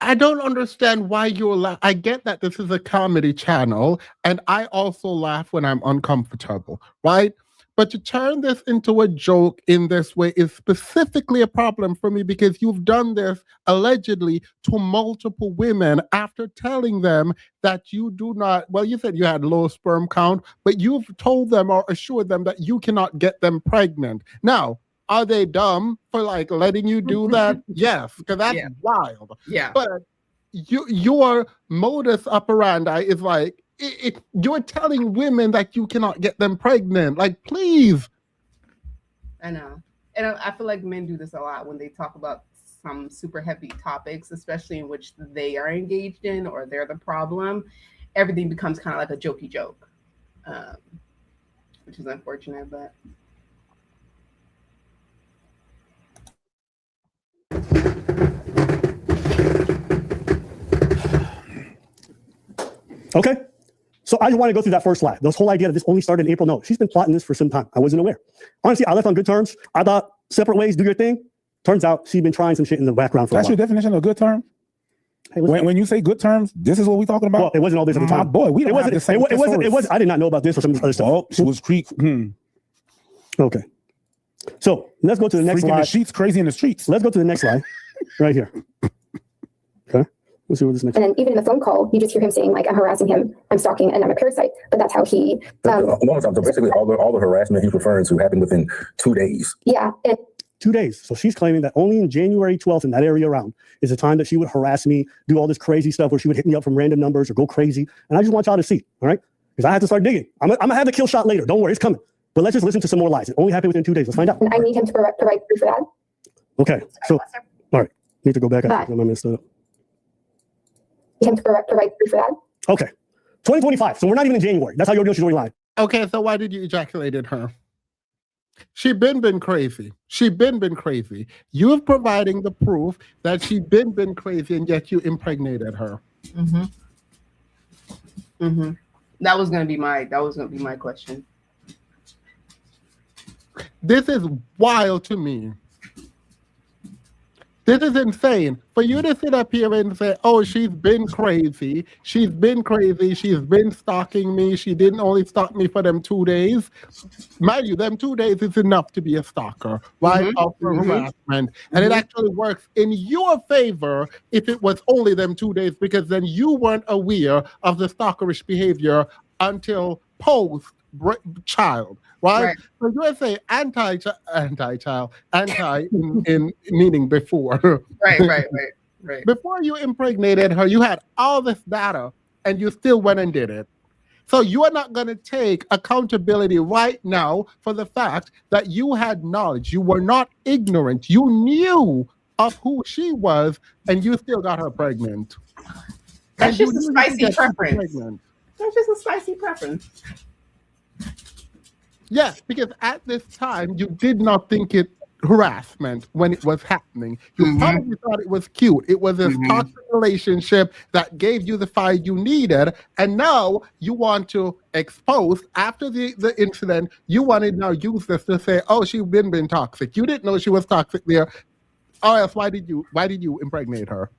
I don't understand why you're I get that this is a comedy channel, and I also laugh when I'm uncomfortable, right? But to turn this into a joke in this way is specifically a problem for me because you've done this allegedly to multiple women after telling them that you do not, well, you said you had low sperm count, but you've told them or assured them that you cannot get them pregnant. Now, are they dumb for like letting you do that? Yes, because that's Yeah. wild. Yeah. But your modus operandi is like you're telling women that you cannot get them pregnant. Like, please. I know. And I feel like men do this a lot when they talk about some super heavy topics, especially in which they are engaged in or they're the problem. Everything becomes kind of like a jokey joke, which is unfortunate, but. Okay. So I just want to go through that first lie. This whole idea that this only started in April. No, she's been plotting this for some time. I wasn't aware. Honestly, I left on good terms. I thought separate ways, do your thing. Turns out she'd been trying some shit in the background for That's a your while. definition of a good term? Hey, listen, When you say good terms, this is what we talking about? well, it wasn't all this at the My time. boy, we It don't have wasn't. the same It was. I did not know about this or some other stuff. Oh, she was Okay. So let's go to the next freaking lie. the sheets crazy in the streets. Let's go to the next lie, right here. Okay. Let's see what this next. And then even in the phone call, you just hear him saying like, I'm harassing him, I'm stalking, and I'm a parasite. But that's how he, One time, so basically all the harassment he's referring to happened within 2 days. yeah. And 2 days. So she's claiming that only in January 12th in that area around is the time that she would harass me, do all this crazy stuff where she would hit me up from random numbers or go crazy. And I just want y'all to see, all right? Because I have to start digging. I'm gonna have the kill shot later. Don't worry, it's coming. But let's just listen to some more lies. It only happened within 2 days. Let's find out. I need him to provide proof for that. Okay. So, all right. Need to go back. But- I messed up. Need him to provide proof for that. Okay. 2025. So we're not even in January. That's how you're doing. She's already lying. Okay, so why did you ejaculate in her? She been crazy. She been crazy. You're providing the proof that she been crazy, and yet you impregnated her. Mm-hmm. Mm-hmm. That was gonna be my question. This is wild to me. This is insane. For you to sit up here and say, oh, she's been crazy. She's been crazy. She's been stalking me. She didn't only stalk me for them 2 days. Mind you, them 2 days is enough to be a stalker, right? Mhm. Of harassment. And it actually works in your favor if it was only them 2 days, because then you weren't aware of the stalkerish behavior until post-child. Right? So you say anti in meaning before. Right. Before you impregnated her, you had all this data and you still went and did it. So you are not going to take accountability right now for the fact that you had knowledge. You were not ignorant. You knew of who she was and you still got her pregnant. That's And just a you knew spicy that she was preference. pregnant. That's just a spicy preference. Yeah, because at this time you did not think it harassment when it was happening. You probably thought it was cute. It was a toxic relationship that gave you the fire you needed, and now you want to expose after the incident. You want to now use this to say, "Oh, she's been toxic." You didn't know she was toxic there. Or else, why did you impregnate her?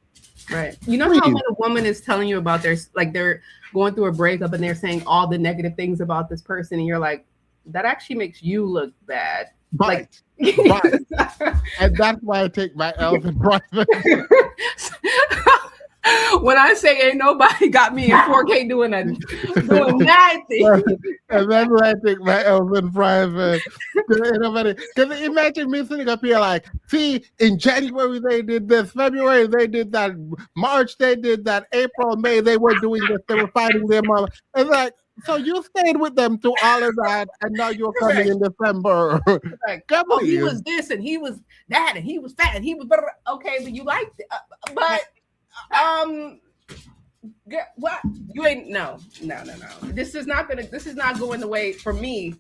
Right. You know how when a woman is telling you about they're going through a breakup and they're saying all the negative things about this person, and you're like, that actually makes you look bad. Right. Like, Right. And that's why I take my L's in private. when I say ain't nobody got me in 4K doing that thing. And that's why I take my L's in private. Because imagine me sitting up here like, see, in January they did this, February they did that, March they did that, April, May they were doing this, they were fighting their mama. It's like, so you stayed with them through all of that, and now you're coming in December. Like, Come oh, on. he was this and he was that and he was fat and he was better. Okay, but you liked it. But what you ain't no. This is not going the way for me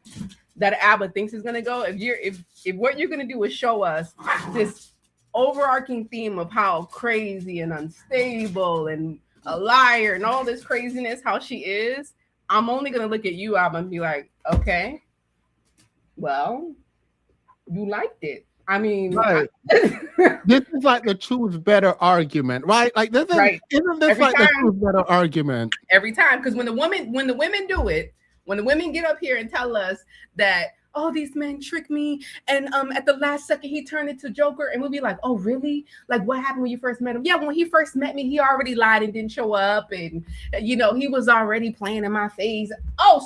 that Abba thinks is gonna go. If what you're gonna do is show us this overarching theme of how crazy and unstable and a liar and all this craziness, how she is, I'm only gonna look at you, Abba, and be like, okay, well, you liked it. I mean, Right. This is like the choose better argument, right? Like this is Right. isn't this Every like time. the choose better argument? every time, because when the women do it, when the women get up here and tell us that, oh, these men trick me, and at the last second he turned into Joker, and we'll be like, oh, really? Like, what happened when you first met him? Yeah, when he first met me, he already lied and didn't show up, and he was already playing in my face. Oh,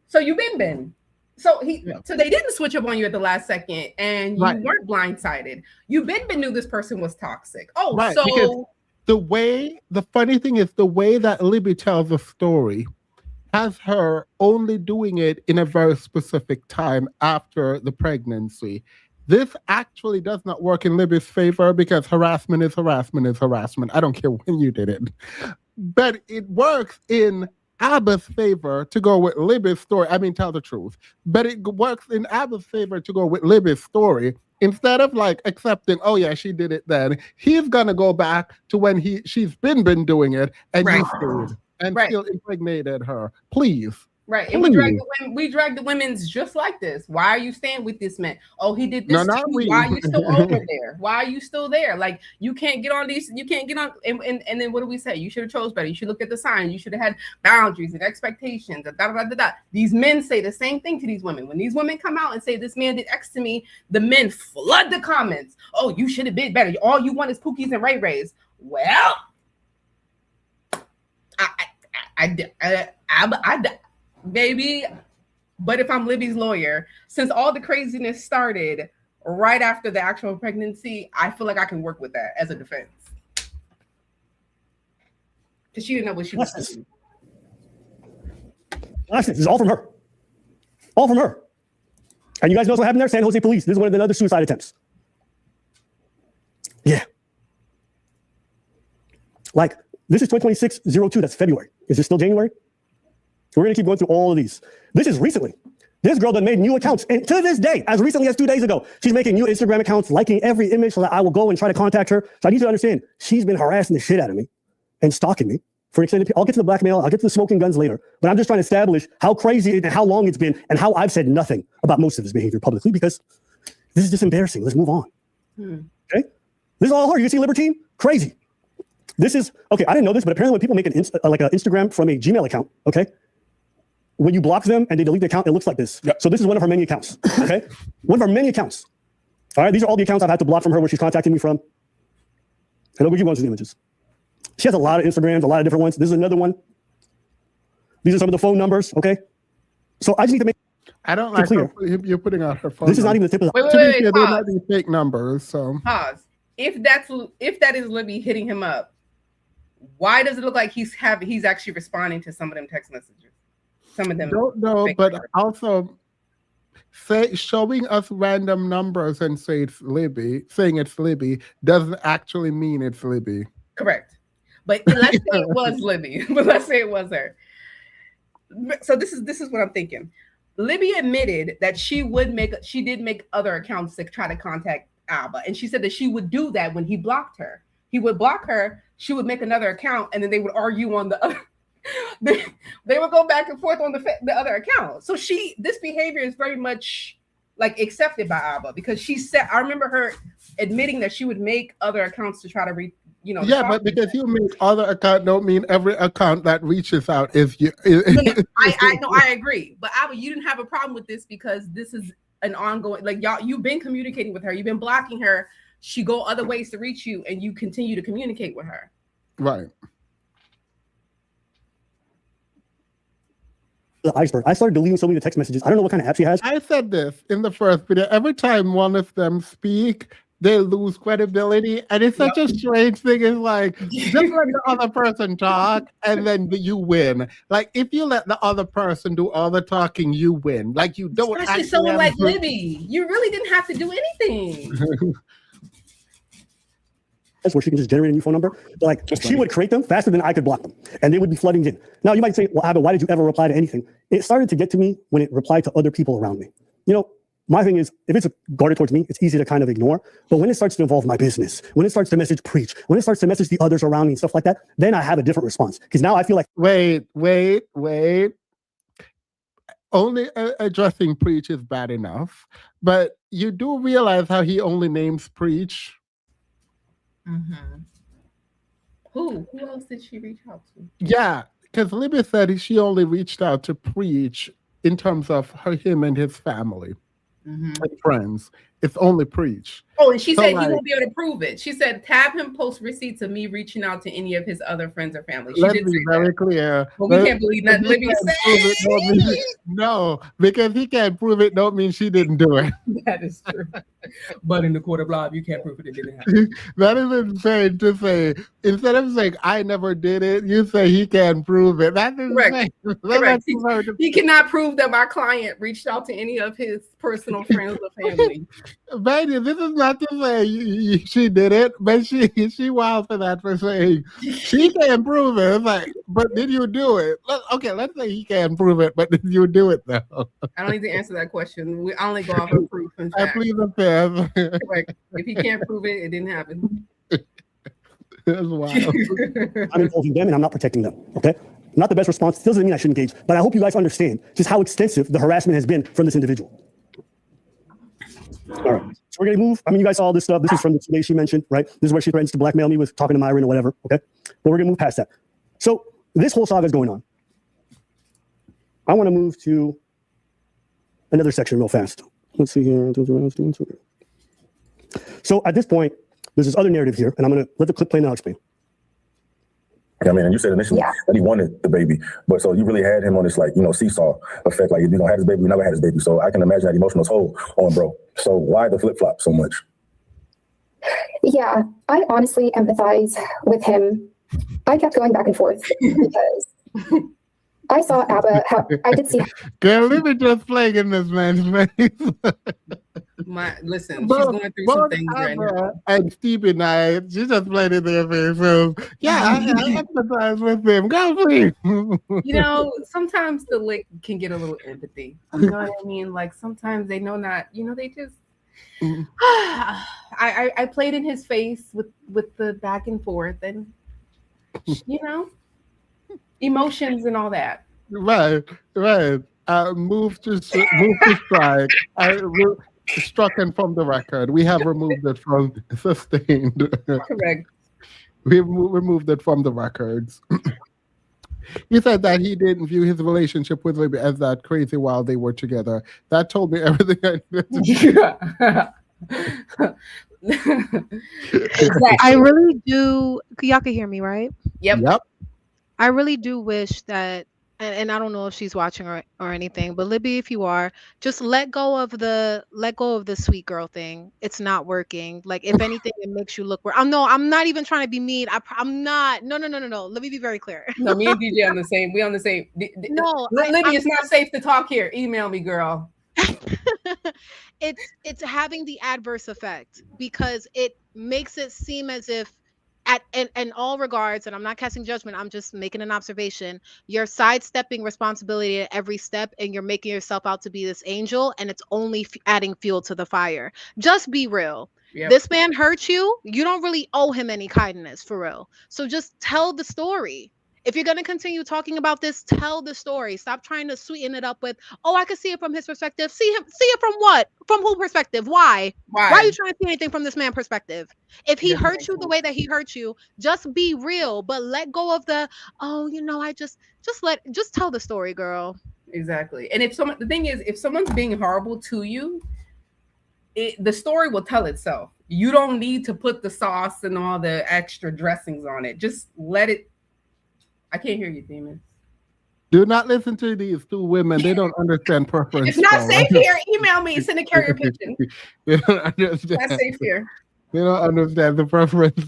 so you been. So so they didn't switch up on you at the last second, and you weren't blindsided. You been knew this person was toxic. Oh, Right, so because the funny thing is the way that Libby tells the story has her only doing it in a very specific time after the pregnancy. This actually does not work in Libby's favor because harassment is harassment is harassment. I don't care when you did it. But it works in Abba's favor to go with Libby's story. I mean, tell the truth. But it works in Abba's favor to go with Libby's story. Instead of like accepting, oh yeah, she did it then, he's gonna go back to when she's been doing it and you stayed and still impregnated her. Please. Right. And we drag the women's just like this. Why are you staying with this man? Oh, he did this. No, not we. Why are you still over there? Why are you still there? Like, you can't get on these, and then what do we say? You should have chose better. You should look at the signs. You should have had boundaries and expectations. These men say the same thing to these women. When these women come out and say this man did X to me, the men flood the comments. Oh, you should have been better. All you want is Pookies and Ray Rays. Well, baby, but if I'm Libby's lawyer, since all the craziness started right after the actual pregnancy, I feel like I can work with that as a defense. Because she didn't know what she was doing. This is all from her. All from her. And you guys know what happened there? San Jose police. This is one of the other suicide attempts. Yeah. Like, this is 2026-02. That's February. Is this still January? We're going to keep going through all of these. This is recently. This girl that made new accounts. And to this day, as recently as 2 days ago, she's making new Instagram accounts, liking every image so that I will go and try to contact her. So I need you to understand, she's been harassing the shit out of me and stalking me for an extended period. I'll get to the blackmail. I'll get to the smoking guns later. But I'm just trying to establish how crazy and how long it's been and how I've said nothing about most of this behavior publicly because this is just embarrassing. Let's move on. Okay? This is all her. You see Libertine? Crazy. This is, okay, I didn't know this, but apparently when people make an Instagram from a Gmail account, okay? When you block them and they delete the account, it looks like this. Yep. So this is one of her many accounts, okay? One of her many accounts. All right, these are all the accounts I've had to block from her where she's contacting me from. And we keep going through the images. She has a lot of Instagrams, a lot of different ones. This is another one. These are some of the phone numbers, okay? So I just need to make I don't like you're putting out her phone. This is not even the tip of the... Wait, they might be fake numbers, so... Pause. If that is Libby hitting him up, why does it look like he's actually responding to some of them text messages? Some of them don't know, but also showing us random numbers and saying it's Libby doesn't actually mean it's Libby. Correct. But let's say it was Libby. But let's say it was her. So this is what I'm thinking. Libby admitted that she did make other accounts to try to contact Abba, and she said that she would do that when he blocked her. He would block her, she would make another account, and then they would argue on the other. They would go back and forth on the other account. So this behavior is very much like accepted by Abba because she said, I remember her admitting that she would make other accounts to try to reach. Yeah, but because you make other account don't mean every account that reaches out is you. I agree, but Abba, you didn't have a problem with this because this is an ongoing. Like y'all, you've been communicating with her, you've been blocking her. She go other ways to reach you, and you continue to communicate with her. Right. The iceberg. I started deleting so many text messages. I don't know what kind of app she has. I said this in the first video. Every time one of them speak, they lose credibility, and it's such a strange thing. It's like just let the other person talk, and then you win. Like if you let the other person do all the talking, you win. Like you don't. Especially someone like Libby, you really didn't have to do anything. Where she can just generate a new phone number. But like she would create them faster than I could block them, and they would be flooding in. Now you might say, "Well, Abba, why did you ever reply to anything?" It started to get to me when it replied to other people around me. My thing is, if it's guarded towards me, it's easy to kind of ignore. But when it starts to involve my business, when it starts to message Preach, when it starts to message the others around me and stuff like that, then I have a different response. Because now I feel like, wait. only addressing Preach is bad enough, but you do realize how he only names Preach. Mm-hmm. Who else did she reach out to? Yeah, because Libby said she only reached out to Preach in terms of him and his family Mm-hmm. and friends. It's only Preach. Oh, and she So, said he like- won't be able to prove it. She said, tab him post receipts of me reaching out to any of his other friends or family. She Let's did be say very that. clear. But we Let- can't believe nothing he Libby can't prove it, don't mean- said. No, because he can't prove it, don't mean she didn't do it. That is true. But in the court of law, you can't prove it didn't happen. That is insane to say. Instead of saying I never did it, you say he can't prove it. That's Correct. insane. Correct. That's absurd. He cannot prove that my client reached out to any of his personal friends or family. Baby, this is not to say she did it, but she wild for that for saying she can't prove it. It's like, but did you do it? Let's say he can't prove it, but did you do it though? I don't need to answer that question. We only go off of proof and I fact. plead the fifth. Correct. If he can't prove it, it didn't happen. That's wild. I'm involving them and I'm not protecting them. Okay. Not the best response. Still doesn't mean I should engage, but I hope you guys understand just how extensive the harassment has been from this individual. All right. So we're going to move. I mean, you guys saw all this stuff. This is from the today she mentioned, right? This is where she threatens to blackmail me with talking to Myron or whatever. Okay. But we're going to move past that. So this whole saga is going on. I want to move to another section real fast. Let's see here. So at this point, there's this other narrative here, and I'm going to let the clip play and I'll explain. I mean, and you said initially Yeah. that he wanted the baby, but so you really had him on this, like, you know, seesaw effect. Like, if you're gonna have this baby, we never had this baby. So I can imagine that emotional toll on bro. So why the flip flop so much? Yeah, I honestly empathize with him. I kept going back and forth because I saw Abba. I did see. Girl, let me just playing in this man's face. Listen, she's Both- going through some both things right now. Abba and Stevie and I, she just played in their face. So, yeah, I empathize with him. Go, please. You know, sometimes the lick can get a little empathy. You know what I mean? Like sometimes they know not, you know, they just Mhm. I played in his face with the back and forth and you know, emotions and all that. Right. Move to strike. Struck him from the record. We have removed it from sustained. Correct. We've removed it from the records. He said that he didn't view his relationship with Libby as that crazy while they were together. That told me everything I needed to Exactly. I really do. Y'all can hear me, right? Yep. Yep. I really do wish that, and I don't know if she's watching or anything, but Libby, if you are, just let go of the sweet girl thing. It's not working. Like, if anything, it makes you look worse. I'm not even trying to be mean. I'm not. No. Let me be very clear. No, me and DJ on the same. We on the same. No, Libby, it's not safe to talk here. Email me, girl. it's having the adverse effect because it makes it seem as if in all regards, and I'm not casting judgment, I'm just making an observation, you're sidestepping responsibility at every step and you're making yourself out to be this angel, and it's only adding fuel to the fire. Just be real. Yep. This man hurt you. You don't really owe him any kindness, for real. So just tell the story. If you're going to continue talking about this, tell the story. Stop trying to sweeten it up with, oh, I can see it from his perspective. See it from what? From who perspective? Why? Why are you trying to see anything from this man's perspective? If he Doesn't hurt make you the sense. way that he hurt you, just be real, but let go of the, oh, you know, I just tell the story, girl. Exactly. And the thing is, if someone's being horrible to you, the story will tell itself. You don't need to put the sauce and all the extra dressings on it. Just let it. I can't hear you, Demon. Do not listen to these two women. They don't understand preference. It's not Paul. safe here. Email me. Send a carrier pigeon. They don't understand. Not safe here. They don't understand the preference.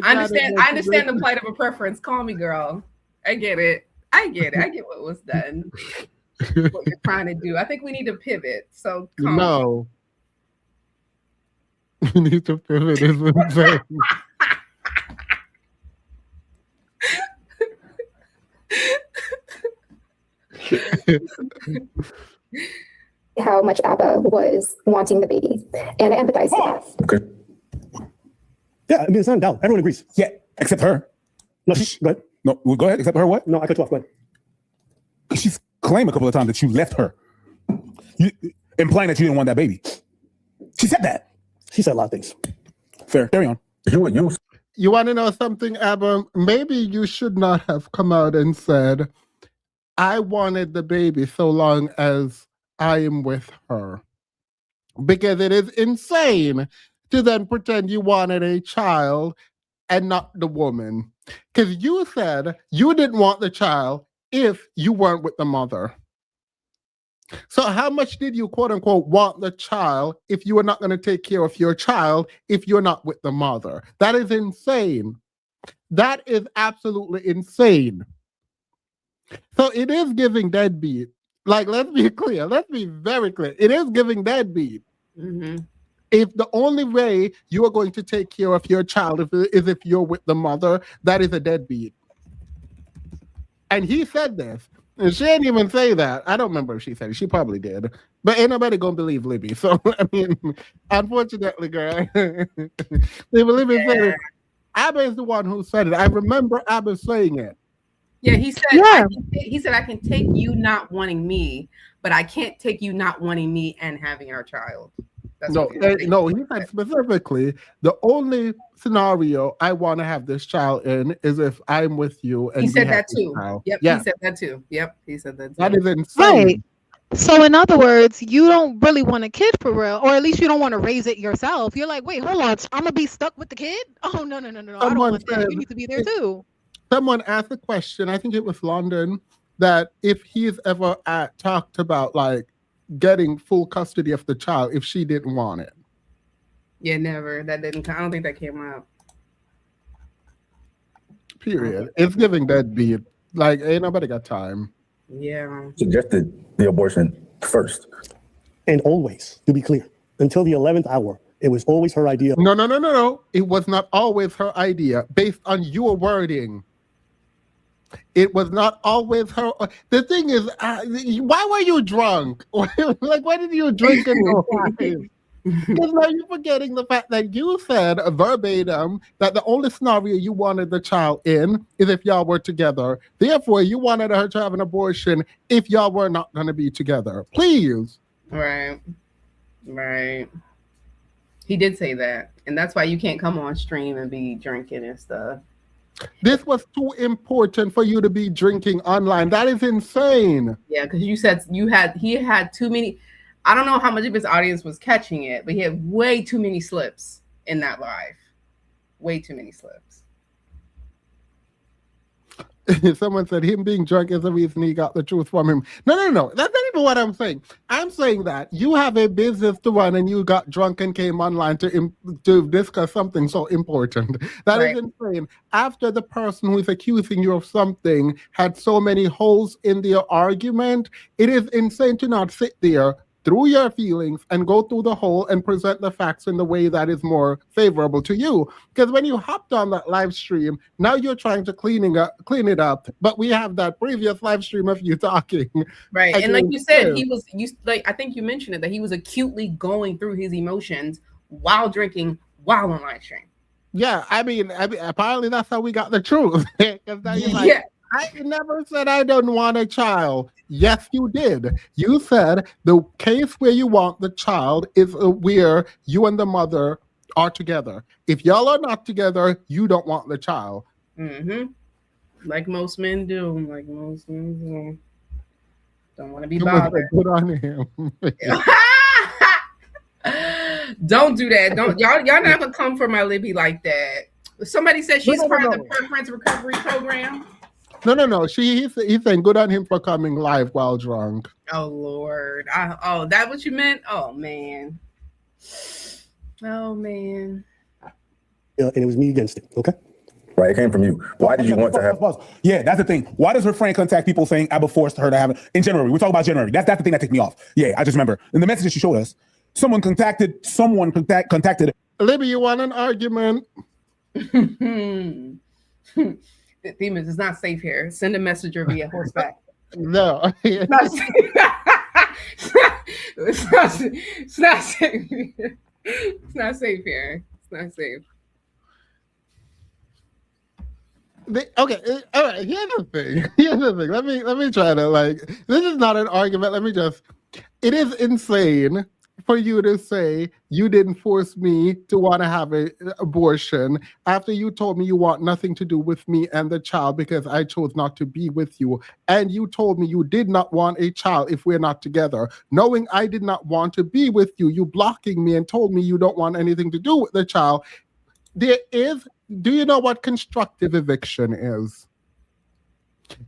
I understand the plight of a preference. Call me, girl. I get it. I get what was done. What you're trying to do. I think we need to pivot. So call me. No. We need to pivot. It's insane. How much Abba was wanting the baby, and I empathize with that. Okay. Yeah, I mean, it's not in doubt. Everyone agrees. Yeah, except her. No, go ahead. No, well, go ahead. Except her what? No, I cut you off. Go ahead. she's claimed a couple of times that you left her, implying that you didn't want that baby. She said that. She said a lot of things. Fair. Carry on. You want to know something, Abba? Maybe you should not have come out and said, I wanted the baby so long as I am with her. Because it is insane to then pretend you wanted a child and not the woman. Because you said you didn't want the child if you weren't with the mother. So how much did you, quote unquote, want the child if you were not going to take care of your child if you're not with the mother? That is insane. That is absolutely insane. So it is giving deadbeat. Like, let's be clear. Let's be very clear. It is giving deadbeat. Mm-hmm. If the only way you are going to take care of your child is if you're with the mother, that is a deadbeat. And he said this. And she didn't even say that. I don't remember if she said it. She probably did. But ain't nobody gonna believe Libby. So I mean, unfortunately, girl, Libby said it. Abba is the one who said it. I remember Abba saying it. Yeah, he said. Yeah. He said, "I can take you not wanting me, but I can't take you not wanting me and having our child." That's No, what he said. no, he said specifically the only scenario I want to have this child in is if I'm with you. And He we said have that this too. child. Yep, Yeah, he said that too. Yep, he said that too. that is insane. Right. So in other words, you don't really want a kid for real, or at least you don't want to raise it yourself. You're like, wait, hold on, I'm gonna be stuck with the kid? Oh no. I don't Someone want that. said- You need to be there too. Someone asked a question, I think it was London, that if he's ever talked about like getting full custody of the child if she didn't want it. Yeah, never. That didn't. I don't think that came up. Period. It's giving deadbeat. Like, ain't nobody got time. Yeah. Suggested the abortion first. And always, to be clear, until the 11th hour, it was always her idea. No. It was not always her idea based on your wording. It was not always her. The thing is, why were you drunk? Like, why did you drink in your life? Because now you're forgetting the fact that you said verbatim that the only scenario you wanted the child in is if y'all were together. Therefore, you wanted her to have an abortion if y'all were not going to be together. Please. Right. He did say that, and that's why you can't come on stream and be drinking and stuff. This was too important for you to be drinking online. That is insane. Yeah, because you said he had too many. I don't know how much of his audience was catching it, but he had way too many slips in that live. Way too many slips. Someone said him being drunk is the reason he got the truth from him. No. That's not even what I'm saying. I'm saying that you have a business to run and you got drunk and came online to discuss something so important. That is insane. After the person who is accusing you of something had so many holes in their argument, it is insane to not sit there through your feelings and go through the hole and present the facts in the way that is more favorable to you. Because when you hopped on that live stream, now you're trying to clean it up. But we have that previous live stream of you talking. Right. And Again, like you said, too. I think you mentioned it, that he was acutely going through his emotions while drinking, while on live stream. Yeah, I mean, apparently that's how we got the truth. Because now you're like, I never said I don't want a child. Yes, you did. You said the case where you want the child is where you and the mother are together. If y'all are not together, you don't want the child. Mm-hmm. Like most men do. Don't want to be bothered. Good on him. Don't do that. Don't y'all not gonna come for my Libby like that. Somebody said she's part of the Preference Recovery Program. No. He's saying good on him for coming live while drunk. Oh Lord. That what you meant? Oh man. And it was me against it. Okay. Right, it came from you. Why did you want to have? Yeah, that's the thing. Why does her friend contact people saying Abba forced her to have it in January? We're talking about January. That's the thing that ticked me off. Yeah, I just remember in the message that she showed us, someone contacted. Libby, you want an argument? Demons, it's not safe here. Send a messenger via horseback. No. It's not safe. It's not safe. It's not safe here. It's not safe. All right. Here's the thing. Here's the thing. Let me try to like. This is not an argument. Let me just. It is insane for you to say you didn't force me to want to have an abortion after you told me you want nothing to do with me and the child because I chose not to be with you. And you told me you did not want a child if we're not together. Knowing I did not want to be with you, you blocking me and told me you don't want anything to do with the child. Do you know what constructive eviction is?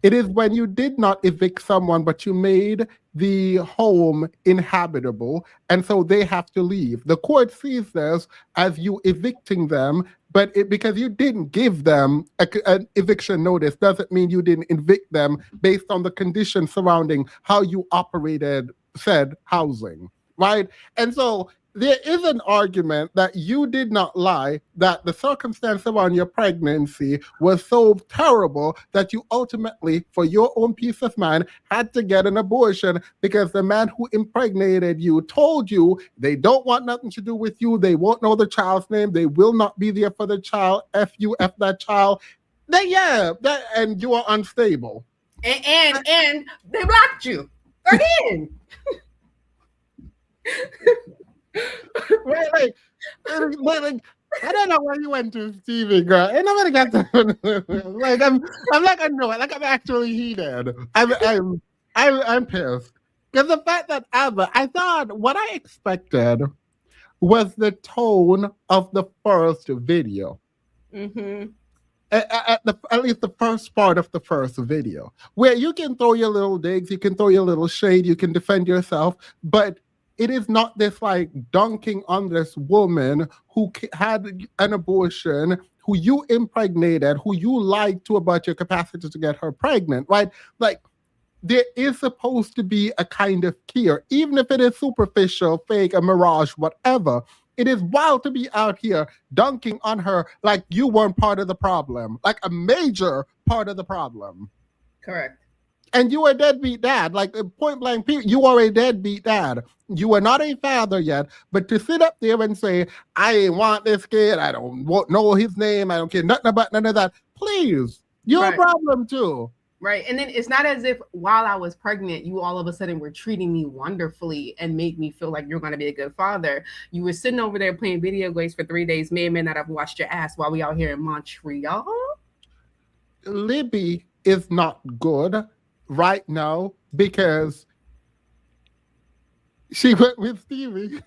It is when you did not evict someone, but you made the home inhabitable, and so they have to leave. The court sees this as you evicting them, but because you didn't give them an eviction notice doesn't mean you didn't evict them based on the conditions surrounding how you operated said housing, right? And so there is an argument that you did not lie, that the circumstance around your pregnancy was so terrible that you ultimately, for your own peace of mind, had to get an abortion because the man who impregnated you told you they don't want nothing to do with you, they won't know the child's name, they will not be there for the child, F you, F that child. And you are unstable. And they blocked you again. Like, I don't know where you went to, Stevie, girl. And I'm gonna get to like I'm like annoyed. Like I'm actually heated. I'm pissed because the fact that I thought what I expected was the tone of the first video. Mm-hmm. At least the first part of the first video, where you can throw your little digs, you can throw your little shade, you can defend yourself, but it is not this like dunking on this woman who had an abortion, who you impregnated, who you lied to about your capacity to get her pregnant, right? Like there is supposed to be a kind of care, even if it is superficial, fake, a mirage, whatever. It is wild to be out here dunking on her like you weren't part of the problem, like a major part of the problem. Correct. And you are a deadbeat dad, like point blank, you are a deadbeat dad. You are not a father yet, but to sit up there and say, I ain't want this kid, I don't know his name, I don't care nothing about none of that, please, you're a problem too. Right. And then it's not as if while I was pregnant, you all of a sudden were treating me wonderfully and made me feel like you're going to be a good father. You were sitting over there playing video games for 3 days, may or may not have watched your ass while we out here in Montreal. Libby is not good right now because she went with Stevie.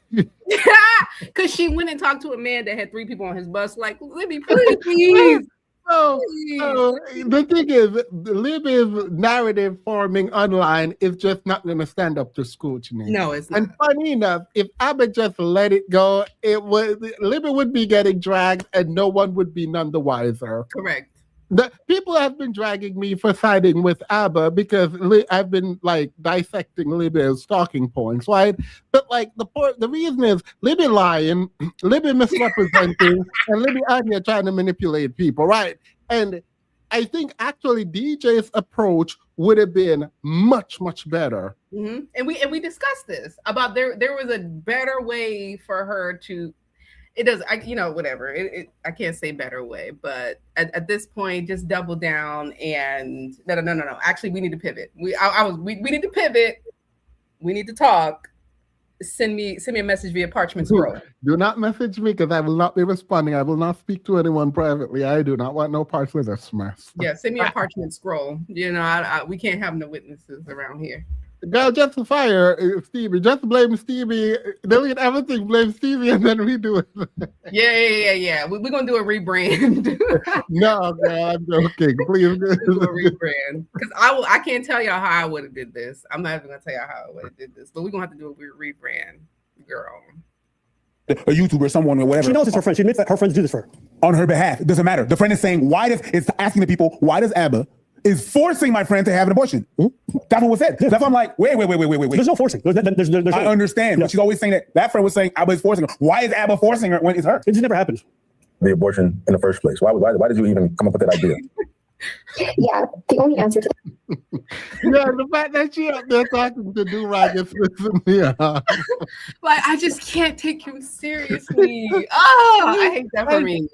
Because she went and talked to a man that had 3 people on his bus. Like, Libby, please. So the thing is, Libby's narrative forming online is just not going to stand up to scrutiny. No, it's not. And funny enough, if Abba just let it go, Libby would be getting dragged and no one would be none the wiser. Correct. The people have been dragging me for siding with Abba because I've been like dissecting Libby's talking points, right? But like the reason is Libby lying, Libby misrepresenting, and Libby out here trying to manipulate people, right? And I think actually DJ's approach would have been much, much better. Mm-hmm. And we discussed this about there was a better way for her to. It does, whatever. I can't say better way, but at this point, just double down and no. Actually, we need to pivot. We need to pivot. We need to talk. Send me a message via Parchment Scroll. Do not message me because I will not be responding. I will not speak to anyone privately. I do not want no parts with this mess. Yeah, send me a Parchment Scroll. We can't have no witnesses around here. Girl, just fire Stevie. Just blame Stevie. Delete everything. Blame Stevie, and then redo it. Yeah. We're gonna do a rebrand. No, girl, I'm joking. Please do a rebrand because I can't tell y'all how I would have did this. I'm not even gonna tell y'all how I would have did this, but we're gonna have to do a rebrand, girl. A YouTuber, someone or whatever. She knows it's her friend. She admits that her friends do this for her. On her behalf. It doesn't matter. The friend is saying, it's asking the people, why does Abba is forcing my friend to have an abortion? Mm-hmm. That's what was said. That's why I'm like, wait. There's no forcing. There's I understand, but she's always saying that friend was saying Abba is forcing her. Why is Abba forcing her when it's her? It just never happened. The abortion in the first place. Why did you even come up with that idea? Yeah, the only answer to yeah, the fact that she up there talking to Do-Rag is pissing me off. Like, I just can't take you seriously. Oh, I hate that for me.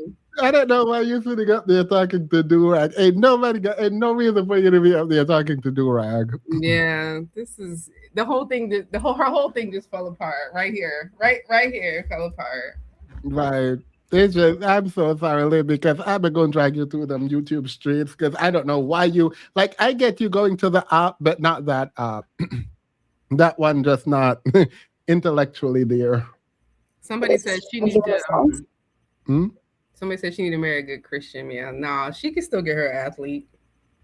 I don't know why you're sitting up there talking to Durag. Ain't no reason for you to be up there talking to Durag. Yeah, this is the whole thing. Her whole thing just fell apart right here, right here fell apart. Right. It's just, I'm so sorry, Lynn, because I've been going to drag you through them YouTube streets because I don't know why you like. I get you going to the app, but not that app. That one just not intellectually there. Somebody said she Is need there a to. response? Somebody said she need to marry a good Christian man. Nah, she can still get her athlete.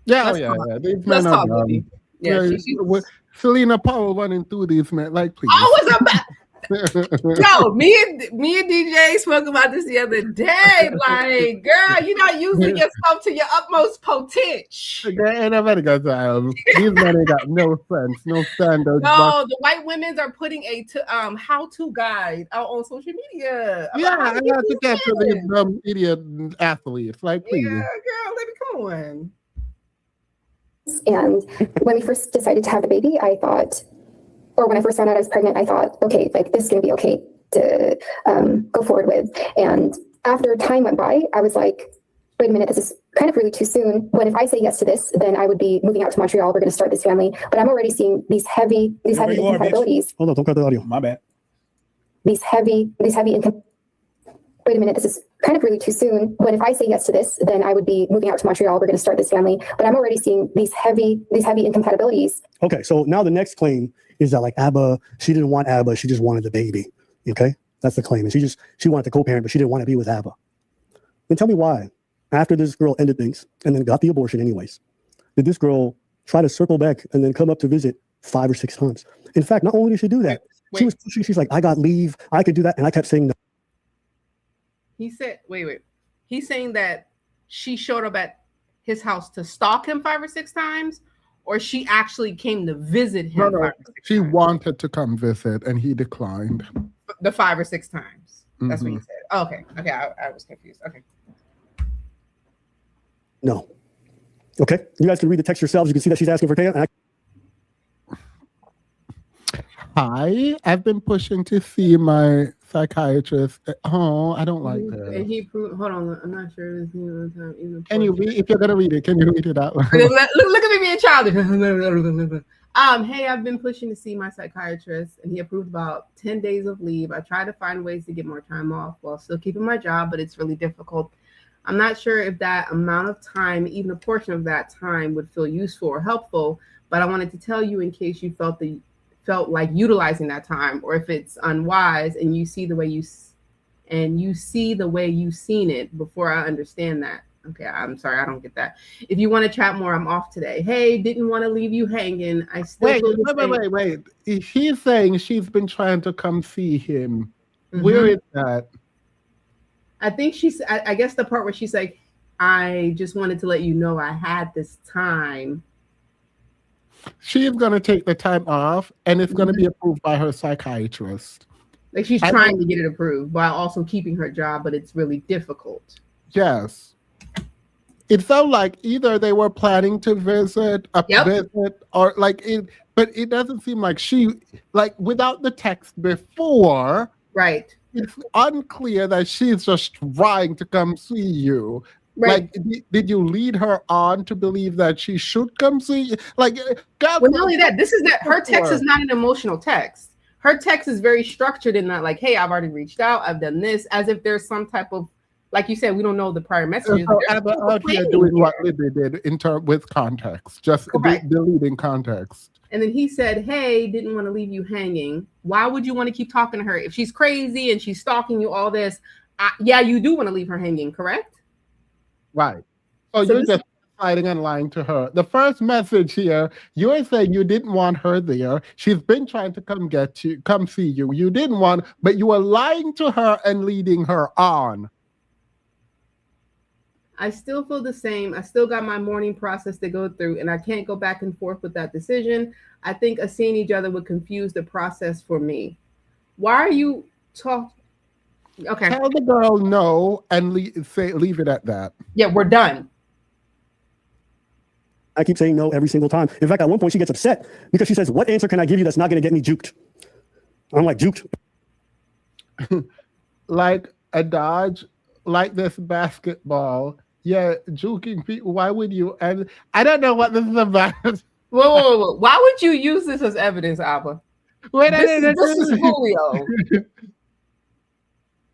Yeah, Let's yeah, talk. yeah. These Let's men are talk, dumb. baby. Yeah, Selena Powell running through these men, like please. Oh, it's about. Yo, me and DJ spoke about this the other day. Like, girl, you're not using yourself to your utmost potential. Ain't nobody got time. These men ain't got no sense, no standards. No, the white women's are putting a how-to guide out on social media. about Yeah, how I to get got to these catch these men. dumb idiot athletes. Like, please. Yeah, girl, let me come on. And when we first decided to have the baby, I thought, or when I first found out I was pregnant, I thought, okay, like this is going to be okay to go forward with. And after time went by, I was like, wait a minute, this is kind of really too soon. When if I say yes to this, then I would be moving out to Montreal. We're going to start this family. But I'm already seeing these heavy you are, bitch. incompatibilities. Hold on, don't cut the audio. My bad. These heavy wait a minute, this is kind of really too soon. When if I say yes to this, then I would be moving out to Montreal. We're going to start this family. But I'm already seeing these heavy incompatibilities. Okay, so now the next claim is that like Abba, she didn't want Abba, she just wanted the baby. Okay, that's the claim, and she wanted to co-parent, but she didn't want to be with Abba. Then tell me why, after this girl ended things and then got the abortion anyways, did this girl try to circle back and then come up to visit 5 or 6 times? In fact, not only did she do that, Wait. she was pushing. She's like, I got leave, I could do that, and I kept saying no. He said, wait. He's saying that she showed up at his house to stalk him 5 or 6 times, or she actually came to visit him. No. 5 or 6 She times? wanted to come visit, and he declined. The 5 or 6 times. That's what he Mhm. said. Oh, okay. I was confused. Okay. No. Okay, you guys can read the text yourselves. You can see that she's asking for Taya. And Hi, I've been pushing to see my psychiatrist. Oh, I don't like And that. he proved. Hold on, I'm not sure. This time even. Can you read? If you're gonna read it, can you read it out loud? Look at me being childish. Hey, I've been pushing to see my psychiatrist, and he approved about 10 days of leave. I try to find ways to get more time off while still keeping my job, but it's really difficult. I'm not sure if that amount of time, even a portion of that time, would feel useful or helpful. But I wanted to tell you in case you felt like utilizing that time, or if it's unwise and you see the way you've seen it before I understand that. Okay, I'm sorry, I don't get that. If you want to chat more, I'm off today. Hey, didn't want to leave you hanging. I still Wait, feel the same. wait. She's saying she's been trying to come see him. Mhm. Where is that? I think I guess the part where she's like, I just wanted to let you know I had this time. She's gonna take the time off, and it's gonna be approved by her psychiatrist. Like she's I trying don't- to get it approved while also keeping her job, but it's really difficult. Yes. It felt like either they were planning to visit, or like it, but it doesn't seem like she, like without the text before, Right. it's unclear that she's just trying to come see you. Right. Like, did you lead her on to believe that she should come see you? Like, God, Well, not only that, her text is not an emotional text. Her text is very structured in that, like, hey, I've already reached out, I've done this, as if there's some type of, like you said, we don't know the prior messages. So There's Abba people out here planning doing here. what Libby did with context, just Correct. deleting context. And then he said, hey, didn't want to leave you hanging. Why would you want to keep talking to her? If she's crazy and she's stalking you, all this, yeah, you do want to leave her hanging, correct? Right. So So you're this- just fighting and lying to her. The first message here, you're saying you didn't want her there. She's been trying to come see you. You didn't want, but you were lying to her and leading her on. I still feel the same. I still got my mourning process to go through, and I can't go back and forth with that decision. I think us seeing each other would confuse the process for me. Why are you talking? Okay. Tell the girl no and leave it at that. Yeah, we're done. I keep saying no every single time. In fact, at one point she gets upset because she says, what answer can I give you that's not going to get me juked? I'm like, juked? Like a Dodge, like this basketball. Yeah, juking people. Why would you? And I don't know what this is about. Whoa. Why would you use this as evidence, Abba? Wait, This is Julio.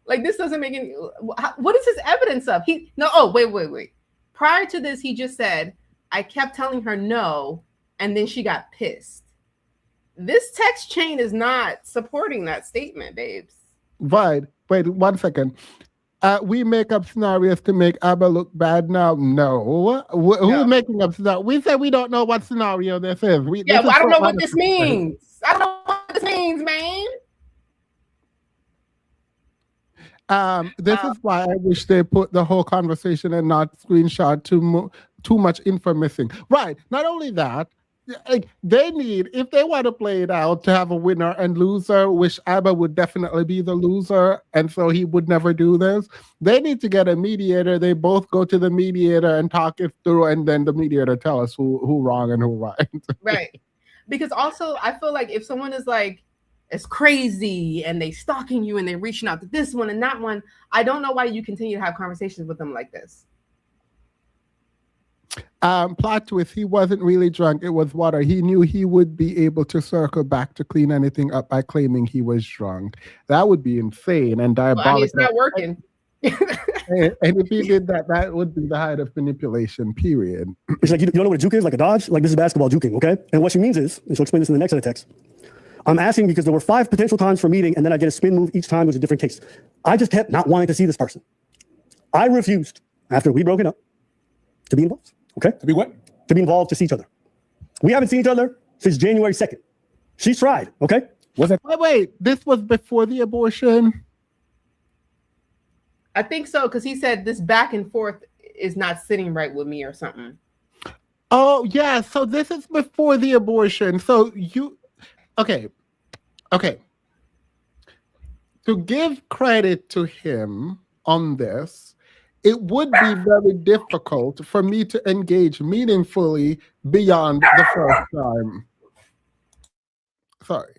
Like, this doesn't make any. What is his evidence of? Wait. Prior to this, he just said, I kept telling her no, and then she got pissed. This text chain is not supporting that statement, babes. Right. Wait 1 second. We make up scenarios to make Abba look bad now. No. Who's making up scenarios? We said we don't know what scenario this is. I don't know what this means. I don't know what this means, man. This is why I wish they put the whole conversation and not screenshot too much info missing. Right. Not only that, like, they need, if they want to play it out, to have a winner and loser, which Abba would definitely be the loser, and so he would never do this. They need to get a mediator. They both go to the mediator and talk it through, and then the mediator tell us who wrong and who right. Right. Because also, I feel like if someone is like, it's crazy and they stalking you and they reaching out to this one and that one, I don't know why you continue to have conversations with them like this. Plot twist, he wasn't really drunk. It was water. He knew he would be able to circle back to clean anything up by claiming he was drunk. That would be insane and diabolical. Well, I mean, it's not working. And if he did that, that would be the height of manipulation, period. It's like, you don't know what a juke is? Like a dodge? Like, this is basketball juking, okay? And what she means is, and she'll explain this in the next set of text, I'm asking because there were 5 potential times for meeting, and then I get a spin move each time. It was a different case. I just kept not wanting to see this person. I refused, after we broke it up, to be involved, okay? To be what? To be involved, to see each other. We haven't seen each other since January 2nd. She's tried, okay? Was that? Wait, this was before the abortion? I think so, because he said this back and forth is not sitting right with me or something. Oh, yeah. So this is before the abortion. So you, okay. To give credit to him on this, it would be very difficult for me to engage meaningfully beyond the first time. Sorry.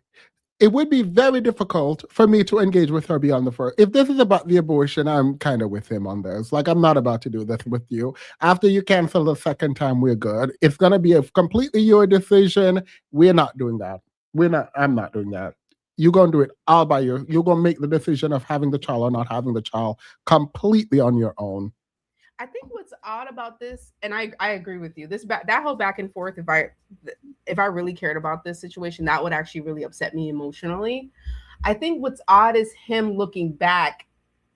It would be very difficult for me to engage with her beyond the first. If this is about the abortion, I'm kind of with him on this. Like, I'm not about to do this with you. After you cancel the second time, we're good. It's going to be a completely your decision. We're not doing that. I'm not doing that. You're going to do it all by you're going to make the decision of having the child or not having the child completely on your own. I think what's odd about this, and I agree with you, that whole back and forth, if I really cared about this situation, that would actually really upset me emotionally. I think what's odd is him looking back.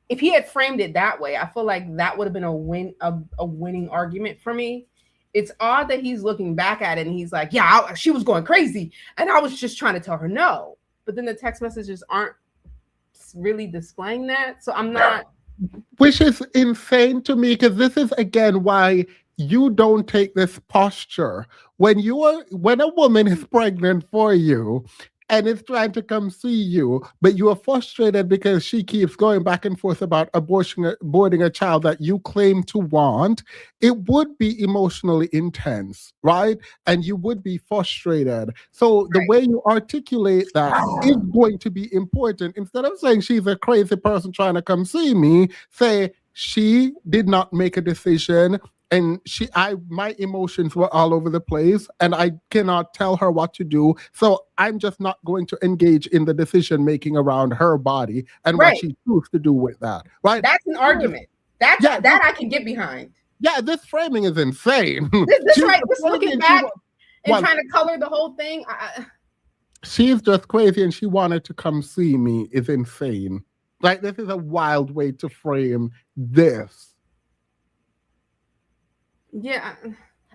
If he had framed it that way, I feel like that would have been a winning argument for me. It's odd that he's looking back at it and he's like, yeah, she was going crazy and I was just trying to tell her no. But then the text messages aren't really displaying that. So I'm not. Which is insane to me, because this is, again, why you don't take this posture. When a woman is pregnant for you and is trying to come see you, but you are frustrated because she keeps going back and forth about aborting a child that you claim to want, it would be emotionally intense, right? And you would be frustrated. So the way you articulate that is going to be important. Instead of saying she's a crazy person trying to come see me, say she did not make a decision. And my emotions were all over the place and I cannot tell her what to do. So I'm just not going to engage in the decision making around her body and what she chooses to do with that. Right? That's an argument. That I can get behind. Yeah, this framing is insane. This looking back and trying to color the whole thing. She's just crazy and she wanted to come see me is insane. Like, this is a wild way to frame this. Yeah.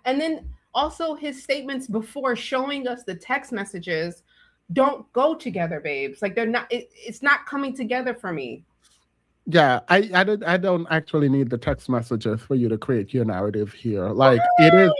And then also his statements before showing us the text messages don't go together, babes. Like, they're not, it's not coming together for me. Yeah, I don't actually need the text messages for you to create your narrative here. Like, it is.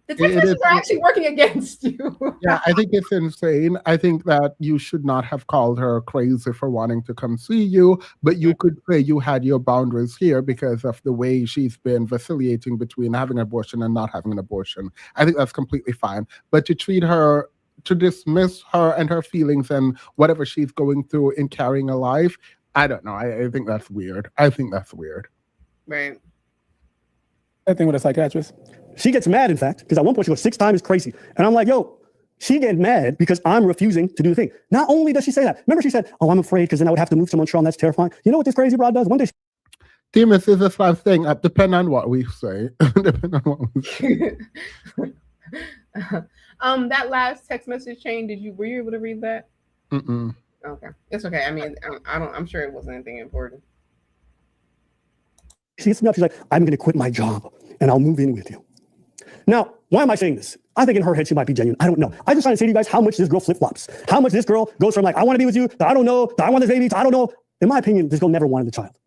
The text messages are actually working against you. Yeah, I think it's insane. I think that you should not have called her crazy for wanting to come see you, but you could say you had your boundaries here because of the way she's been vacillating between having an abortion and not having an abortion. I think that's completely fine. But to dismiss her and her feelings and whatever she's going through in carrying a life, I don't know. I think that's weird. I think that's weird. Right. That thing with a psychiatrist. She gets mad, in fact, because at one point she goes, 6 times crazy. And I'm like, yo, she gets mad because I'm refusing to do the thing. Not only does she say that, remember she said, oh, I'm afraid because then I would have to move to Montreal and that's terrifying. You know what this crazy broad does? One day Demas is a slight thing. Depend on what we say. Depend on what we say. That last text message chain, were you able to read that? Mm-mm. Okay. It's okay. I mean, I'm sure it wasn't anything important. she gets me up, she's like, I'm going to quit my job and I'll move in with you. Now, why am I saying this? I think in her head, she might be genuine. I don't know. I'm just trying to say to you guys how much this girl flip-flops. How much this girl goes from like, I want to be with you, to I don't know, to I want this baby, to I don't know. In my opinion, this girl never wanted the child.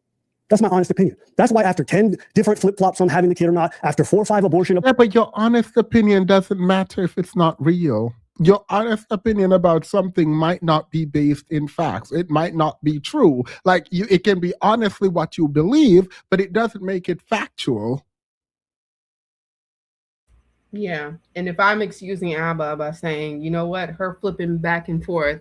That's my honest opinion. That's why after 10 different flip-flops on having the kid or not, after 4 or 5 abortions. Yeah, but your honest opinion doesn't matter if it's not real. Your honest opinion about something might not be based in facts. It might not be true. Like it can be honestly what you believe, but it doesn't make it factual. Yeah. And if I'm excusing Abba by saying, you know what, her flipping back and forth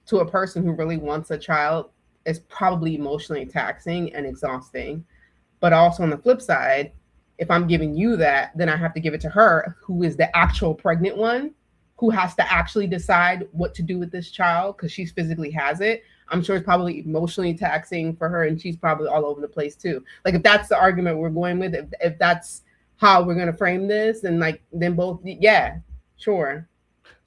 to a person who really wants a child is probably emotionally taxing and exhausting. But also on the flip side, if I'm giving you that, then I have to give it to her, who is the actual pregnant one, who has to actually decide what to do with this child because she physically has it. I'm sure it's probably emotionally taxing for her, and she's probably all over the place too. Like if that's the argument we're going with, if that's how we're going to frame this, and like then both, yeah, sure.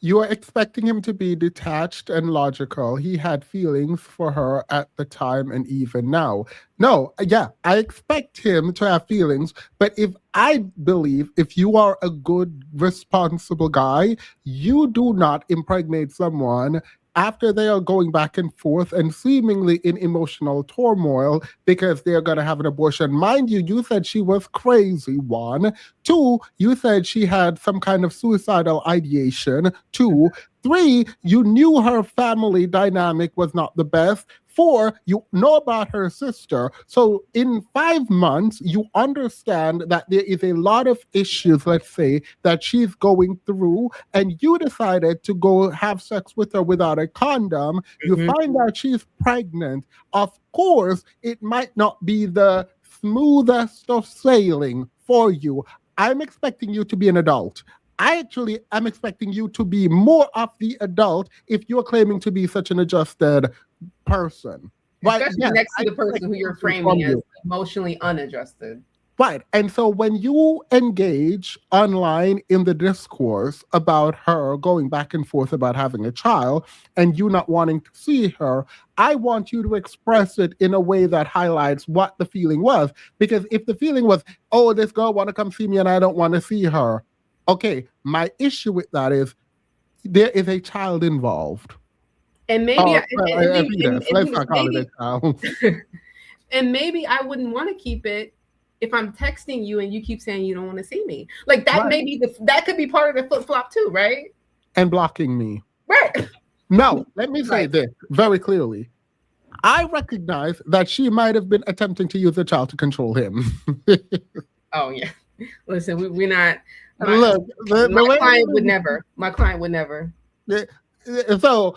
You are expecting him to be detached and logical. He had feelings for her at the time and even now. No, yeah, I expect him to have feelings, but I believe if you are a good, responsible guy, you do not impregnate someone after they are going back and forth and seemingly in emotional turmoil because they're going to have an abortion. Mind you, you said she was crazy, 1. 2, you said she had some kind of suicidal ideation. 2. 3, you knew her family dynamic was not the best. 4, you know about her sister. So in 5 months, you understand that there is a lot of issues, let's say, that she's going through, and you decided to go have sex with her without a condom. You find out she's pregnant. Of course, it might not be the smoothest of sailing for you. I'm expecting you to be an adult. I'm expecting you to be more of the adult if you're claiming to be such an adjusted person. Especially Yes, next to I the person expect who you're something framing from as you. emotionally unadjusted. Right. And so when you engage online in the discourse about her going back and forth about having a child and you not wanting to see her, I want you to express it in a way that highlights what the feeling was. Because if the feeling was, oh, this girl want to come see me and I don't want to see her. Okay, my issue with that is there is a child involved. And maybe, Let's not call it a child. And maybe I wouldn't want to keep it if I'm texting you and you keep saying you don't want to see me. Like that, Right. maybe that could be part of the flip flop too, right? And blocking me. Right. No, let me say Right. this very clearly. I recognize that she might have been attempting to use the child to control him. Oh yeah. Listen, we're not. Look, My client would never. My client would never. So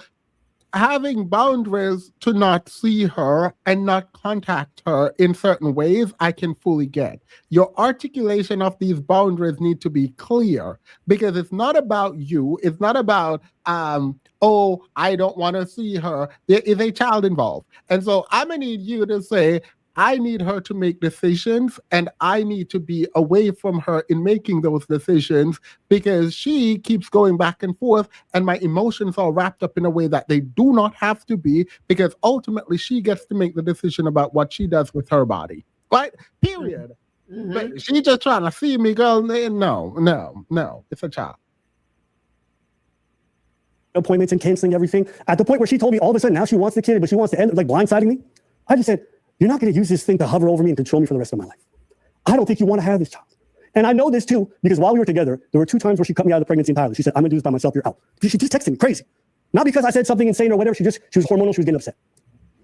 having boundaries to not see her and not contact her in certain ways, I can fully get. Your articulation of these boundaries need to be clear because it's not about you. It's not about, oh, I don't want to see her. There is a child involved. And so I'm going to need you to say, I need her to make decisions and I need to be away from her in making those decisions because she keeps going back and forth and my emotions are wrapped up in a way that they do not have to be because ultimately she gets to make the decision about what she does with her body. Right? Period. Mhm. But she just trying to see me, girl. No. It's a child. Appointments and canceling everything at the point where she told me all of a sudden now she wants the kid, but she wants to end like blindsiding me. I just said, you're not going to use this thing to hover over me and control me for the rest of my life. I don't think you want to have this child. And I know this too, because while we were together, there were 2 times where she cut me out of the pregnancy entirely. She said, I'm going to do this by myself. You're out. She just texted me crazy. Not because I said something insane or whatever. She was hormonal. She was getting upset.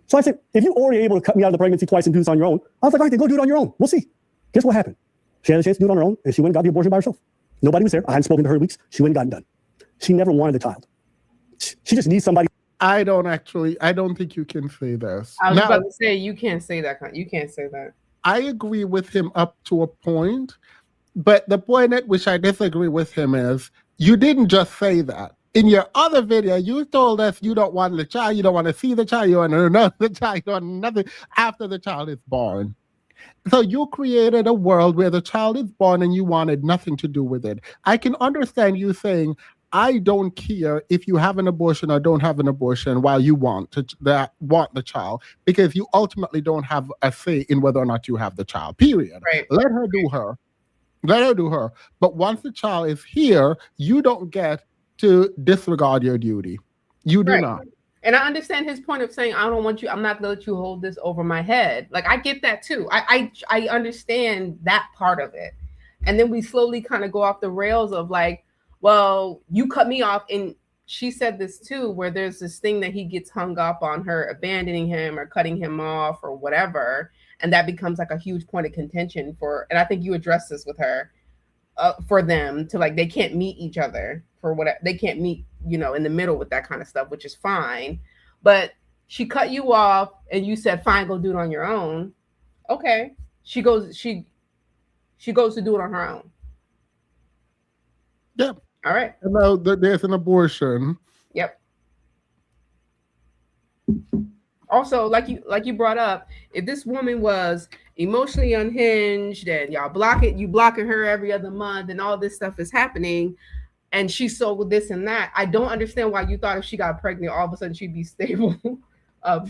So I said, if you already able to cut me out of the pregnancy twice and do this on your own, I was like, all right, then go do it on your own. We'll see. Guess what happened? She had a chance to do it on her own and she went and got the abortion by herself. Nobody was there. I hadn't spoken to her in weeks. She went and got it done. She never wanted the child. She just needs somebody. I don't think you can say this. I was Now, about to say you can't say that. You can't say that. I agree with him up to a point, but the point at which I disagree with him is you didn't just say that. In your other video, you told us you don't want the child, you don't want to see the child, you want to know the child, you want nothing after the child is born. So you created a world where the child is born and you wanted nothing to do with it. I can understand you saying, I don't care if you have an abortion or don't have an abortion while you want the child, because you ultimately don't have a say in whether or not you have the child. Period. Right. Let her do her. Let her do her. But once the child is here, you don't get to disregard your duty. You do Right. not. And I understand his point of saying, I don't want you, I'm not gonna let you hold this over my head. Like, I get that too. I understand that part of it. And then we slowly kind of go off the rails of like, well, you cut me off. And she said this too, where there's this thing that he gets hung up on her abandoning him or cutting him off or whatever. And that becomes like a huge point of contention and I think you addressed this with her, for them to like, they can't meet each other for whatever, they can't meet, in the middle with that kind of stuff, which is fine. But she cut you off and you said, fine, go do it on your own. Okay. She goes to do it on her own. Yeah. All right. And now there's an abortion. Yep. Also, like you brought up, if this woman was emotionally unhinged and you blocking her every other month and all this stuff is happening and she's so this and that, I don't understand why you thought if she got pregnant, all of a sudden she'd be stable.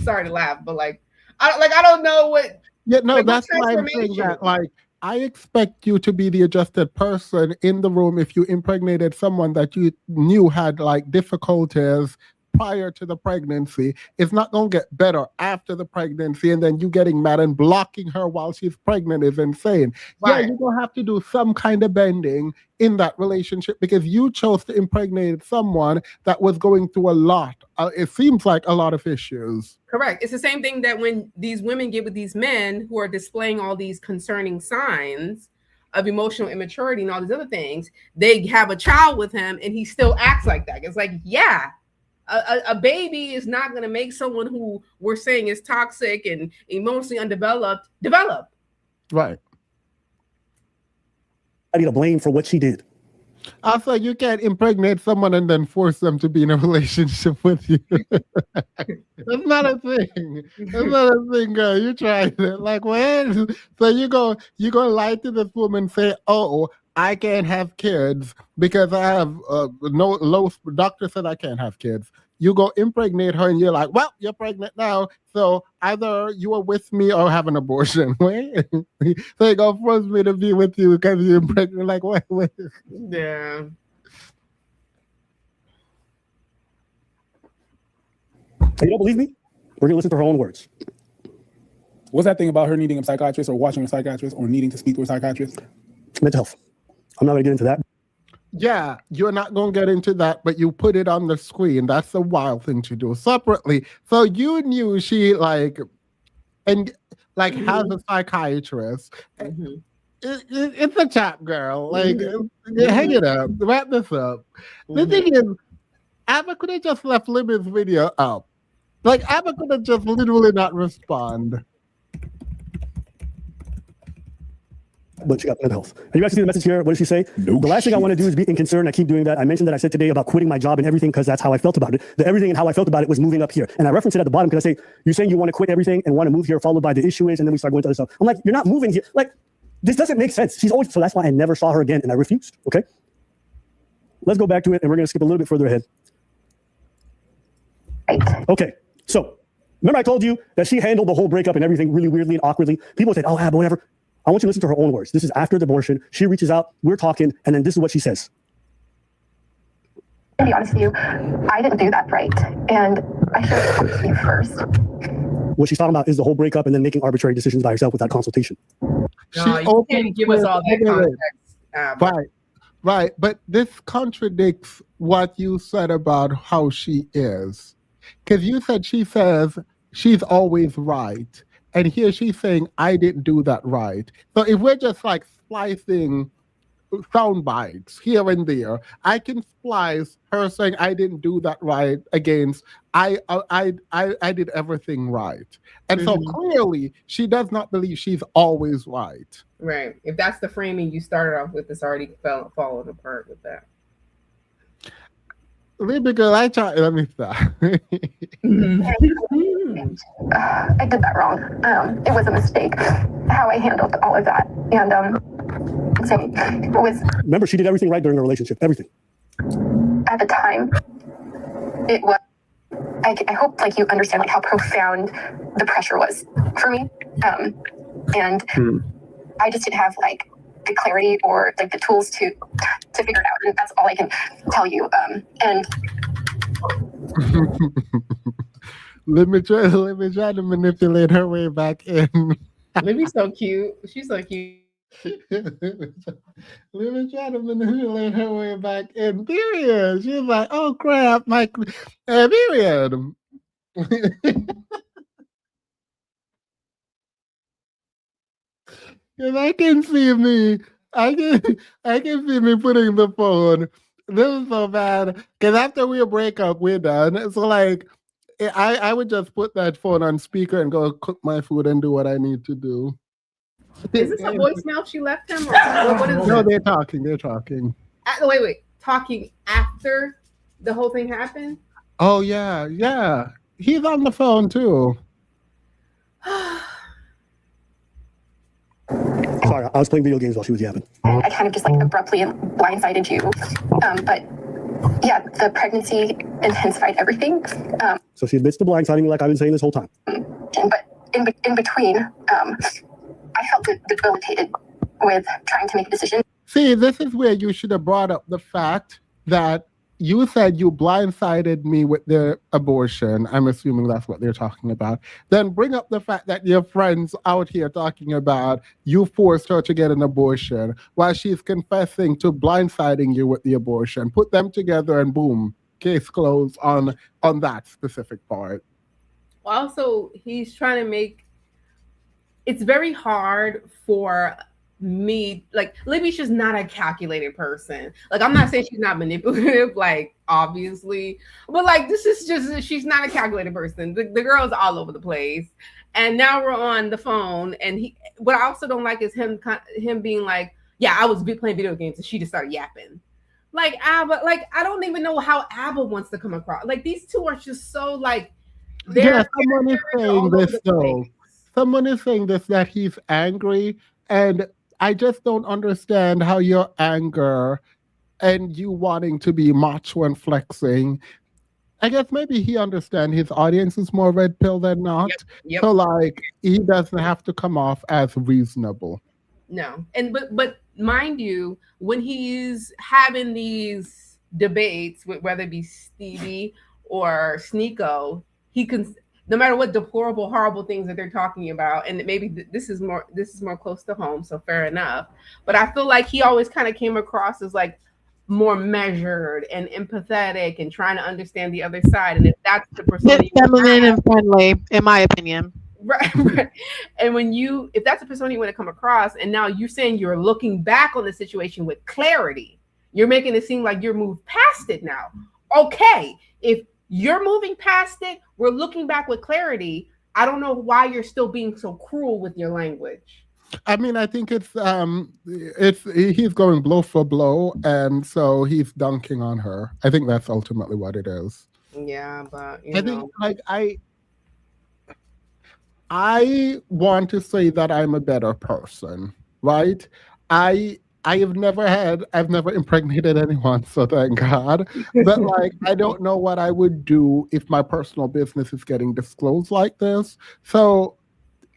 Sorry to laugh, but I don't know what. Yeah, no, like, that's why I'm saying that. Like, I expect you to be the adjusted person in the room if you impregnated someone that you knew had like difficulties prior to the pregnancy. It's not going to get better after the pregnancy, and then you getting mad and blocking her while she's pregnant is insane. Right. Yeah, you're going to have to do some kind of bending in that relationship because you chose to impregnate someone that was going through a lot. It seems like a lot of issues. Correct. It's the same thing that when these women get with these men who are displaying all these concerning signs of emotional immaturity and all these other things, they have a child with him and he still acts like that. It's like, yeah, a baby is not going to make someone who we're saying is toxic and emotionally undeveloped develop. Right. I need to blame for what she did. Also, you can't impregnate someone and then force them to be in a relationship with you. That's not a thing. That's not a thing, girl. You tried it. Like, what? So you go lie to this woman and say, oh, I can't have kids because I have doctor said I can't have kids. You go impregnate her and you're like, well, you're pregnant now. So either you are with me or have an abortion. Wait. So you go force me to be with you because you're pregnant. Like, wait. Yeah. You don't believe me? We're going to listen to her own words. What's that thing about her needing a psychiatrist or watching a psychiatrist or needing to speak to a psychiatrist? Mental health. I'm not going to get into that. Yeah, you're not going to get into that, but you put it on the screen. That's a wild thing to do separately. So you knew she has a psychiatrist. Mm-hmm. It's a chat, girl. Like, hang it up. Wrap this up. The thing is, Abba could have just left Libby's video up. Like, Abba could have just literally not respond. But she got mental health. And you guys see the message here? What does she say? No the last thing I shit. want to do is be inconcerned. I keep doing that. I mentioned that I said today about quitting my job and everything because that's how I felt about it. The everything and how I felt about it was moving up here. And I reference it at the bottom because I say, you're saying you want to quit everything and want to move here, followed by the issue is, and then we start going to other stuff. I'm like, you're not moving here. Like, this doesn't make sense. So that's why I never saw her again and I refused. Okay. Let's go back to it and we're going to skip a little bit further ahead. Okay. So remember I told you that she handled the whole breakup and everything really weirdly and awkwardly. People said, oh, Abba, whatever. I want you to listen to her own words. This is after the abortion. She reaches out, we're talking, and then this is what she says. To be honest with you, I didn't do that right. And I should have talked to you first. What she's talking about is the whole breakup and then making arbitrary decisions by herself without consultation. No, you can't give us all that context. Right. But this contradicts what you said about how she is. Because you said she says she's always right. And here she's saying, I didn't do that right. So if we're just like splicing sound bites here and there. I can splice her saying I didn't do that right against I did everything right. And so Mhm. clearly she does not believe she's always right. Right. If that's the framing you started off with, it's already falling apart with that. Libby girl, let me stop. I did that wrong. It was a mistake how I handled all of that. And so it was Remember, she did everything right during the relationship. Everything. at the time, it was, I hope like you understand like how profound the pressure was for me. And I just didn't have like the clarity or like the tools to figure it out. And that's all I can tell you. And let me try to manipulate her way back in. Libby's so cute. She's so cute. Let me try to manipulate her way back in. Period. She's like, oh crap, my period. If I can see me, I can see me putting the phone. This is so bad. Because after we break up, we're done. So like I would just put that phone on speaker and go cook my food and do what I need to do. Is this a voicemail she left him? Or what is No, this? they're talking. Wait. Talking after the whole thing happened? Oh yeah. He's on the phone too. Sorry, I was playing video games while she was yapping. I kind of just like abruptly blindsided you. But yeah, the pregnancy intensified everything. So she admits to blindsiding me like I've been saying this whole time. But in between, I felt debilitated with trying to make a decision. See, this is where you should have brought up the fact that you said you blindsided me with the abortion. I'm assuming that's what they're talking about. Then bring up the fact that your friends out here talking about you forced her to get an abortion while she's confessing to blindsiding you with the abortion. Put them together and boom, case closed on that specific part. Also, he's trying to make it's very hard for me, like Libby's just not a calculated person. Like I'm not saying she's not manipulative, like obviously, but like this is just she's not a calculated person. The girl's all over the place, and now we're on the phone. And what I also don't like is him being like, yeah, I was playing video games and she just started yapping. Like Abba, like I don't even know how Abba wants to come across. Like these two are just so like. Yeah, someone is saying this though. Someone is saying this that he's angry, and I just don't understand how your anger and you wanting to be macho and flexing. I guess maybe he understands his audience is more red pill than not. Yep. So like he doesn't have to come off as reasonable. No, and but mind you, when he's having these debates with whether it be Stevie or Sneeko, he can, no matter what deplorable, horrible things that they're talking about, and maybe this is more close to home, so fair enough. But I feel like he always kind of came across as like more measured and empathetic and trying to understand the other side. And if that's the persona, feminine and friendly, in my opinion. Right. And if that's a persona you want to come across, and now you're saying you're looking back on the situation with clarity, you're making it seem like you're moved past it now. Okay, if you're moving past it, we're looking back with clarity. I don't know why you're still being so cruel with your language. I mean, I think it's he's going blow for blow, and so he's dunking on her. I think that's ultimately what it is. Yeah, but I think like I want to say that I'm a better person, right? I've never impregnated anyone, so thank God. But like, I don't know what I would do if my personal business is getting disclosed like this. So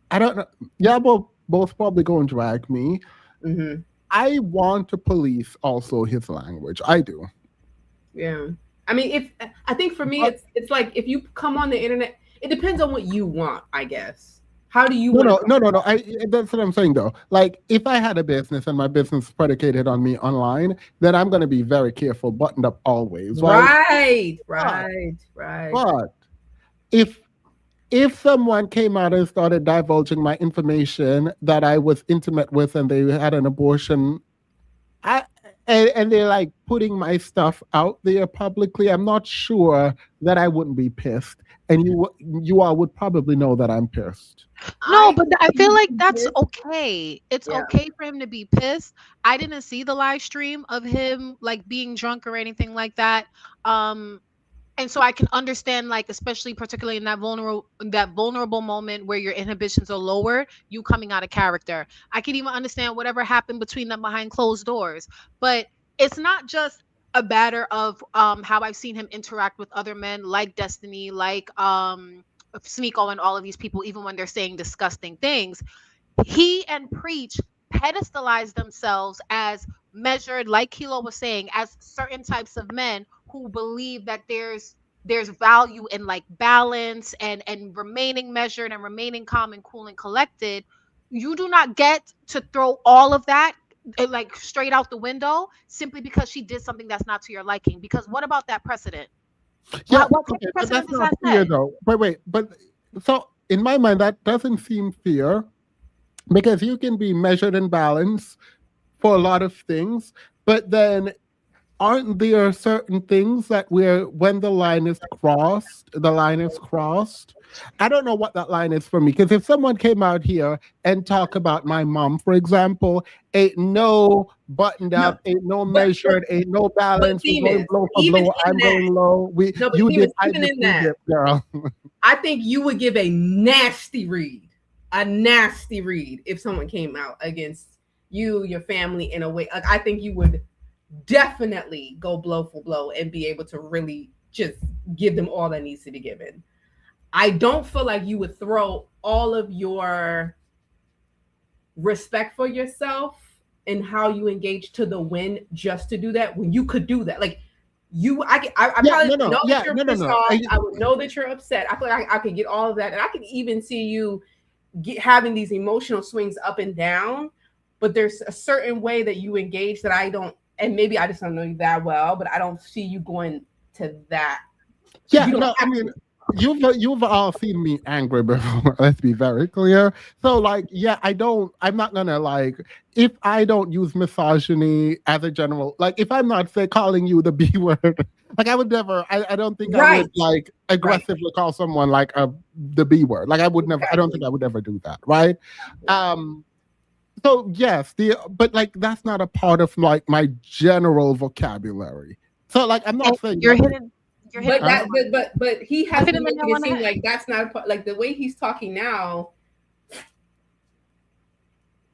I don't know. Yeah, both probably go and drag me. Mm-hmm. I want to police also his language. I do. Yeah. I mean, I think for me, it's like if you come on the internet, it depends on what you want, I guess. How do you No. That's what I'm saying though. Like if I had a business and my business is predicated on me online, then I'm going to be very careful, buttoned up always. Right. But if someone came out and started divulging my information that I was intimate with and they had an abortion, and they're like putting my stuff out there publicly, I'm not sure that I wouldn't be pissed. And you all would probably know that I'm pissed. No, but I feel like that's pissed. okay. It's Yeah. okay for him to be pissed. I didn't see the live stream of him like being drunk or anything like that. And so I can understand, like, especially particularly in that vulnerable moment where your inhibitions are lower, you coming out of character. I can even understand whatever happened between them behind closed doors. But it's not just a matter of how I've seen him interact with other men like Destiny, like Sneeko, and all of these people, even when they're saying disgusting things. He and Preach pedestalize themselves as measured, like Kilo was saying, as certain types of men who believe that there's value in like balance and remaining measured and remaining calm and cool and collected. You do not get to throw all of that like straight out the window simply because she did something that's not to your liking. Because what about that precedent? Yeah, What okay, but precedent that's does not that fair set? though. Wait, but so in my mind, that doesn't seem fair because you can be measured and balanced for a lot of things, but then aren't there certain things that when the line is crossed, I don't know what that line is for me. Because if someone came out here and talk about my mom, for example, ain't no buttoned up, ain't no measured, ain't no balance, we going Demons, blow for even blow, in I'm that- going low. No, but You Demons, did, I even did, in you that- did, girl. I think you would give a nasty read if someone came out against you, your family in a way. Like, I think you would definitely go blow for blow and be able to really just give them all that needs to be given. I don't feel like you would throw all of your respect for yourself and how you engage to the wind just to do that when you could do that. Like I probably know that you're pissed off. I would know that you're upset. I feel like I could get all of that, and I could even see you having these emotional swings up and down. But there's a certain way that you engage that I don't, and maybe I just don't know you that well, but I don't see you going to that. Yeah, no, I mean, you've all seen me angry before. Let's be very clear. So, like, yeah, I'm not gonna like if I don't use misogyny as a general, like if I'm not say calling you the B word, like I would never. I don't think I would like aggressively call someone like the B word. Like I would never. I don't think I would ever do that. Right. So yes, but like that's not a part of like my general vocabulary. So like I'm not saying You're hitting. But he has been making it seem head. like that's not a part, like the way he's talking now.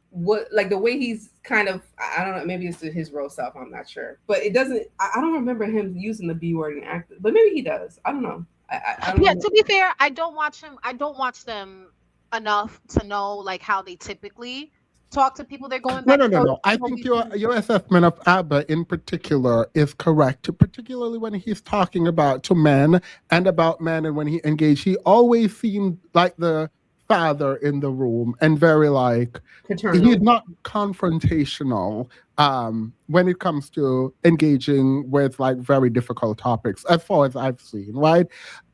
What like the way he's kind of, I don't know, maybe it's his real self, I'm not sure, but it doesn't, I don't remember him using the B word in act, but maybe he does. I don't know. I don't know. To be fair, I don't watch them enough to know like how they typically talk to people they're going back. No. I think your assessment of ABBA in particular is correct, particularly when he's talking about to men and about men, and when he engaged, he always seemed like the father in the room and very like paternal. He's not confrontational when it comes to engaging with like very difficult topics, as far as I've seen, right?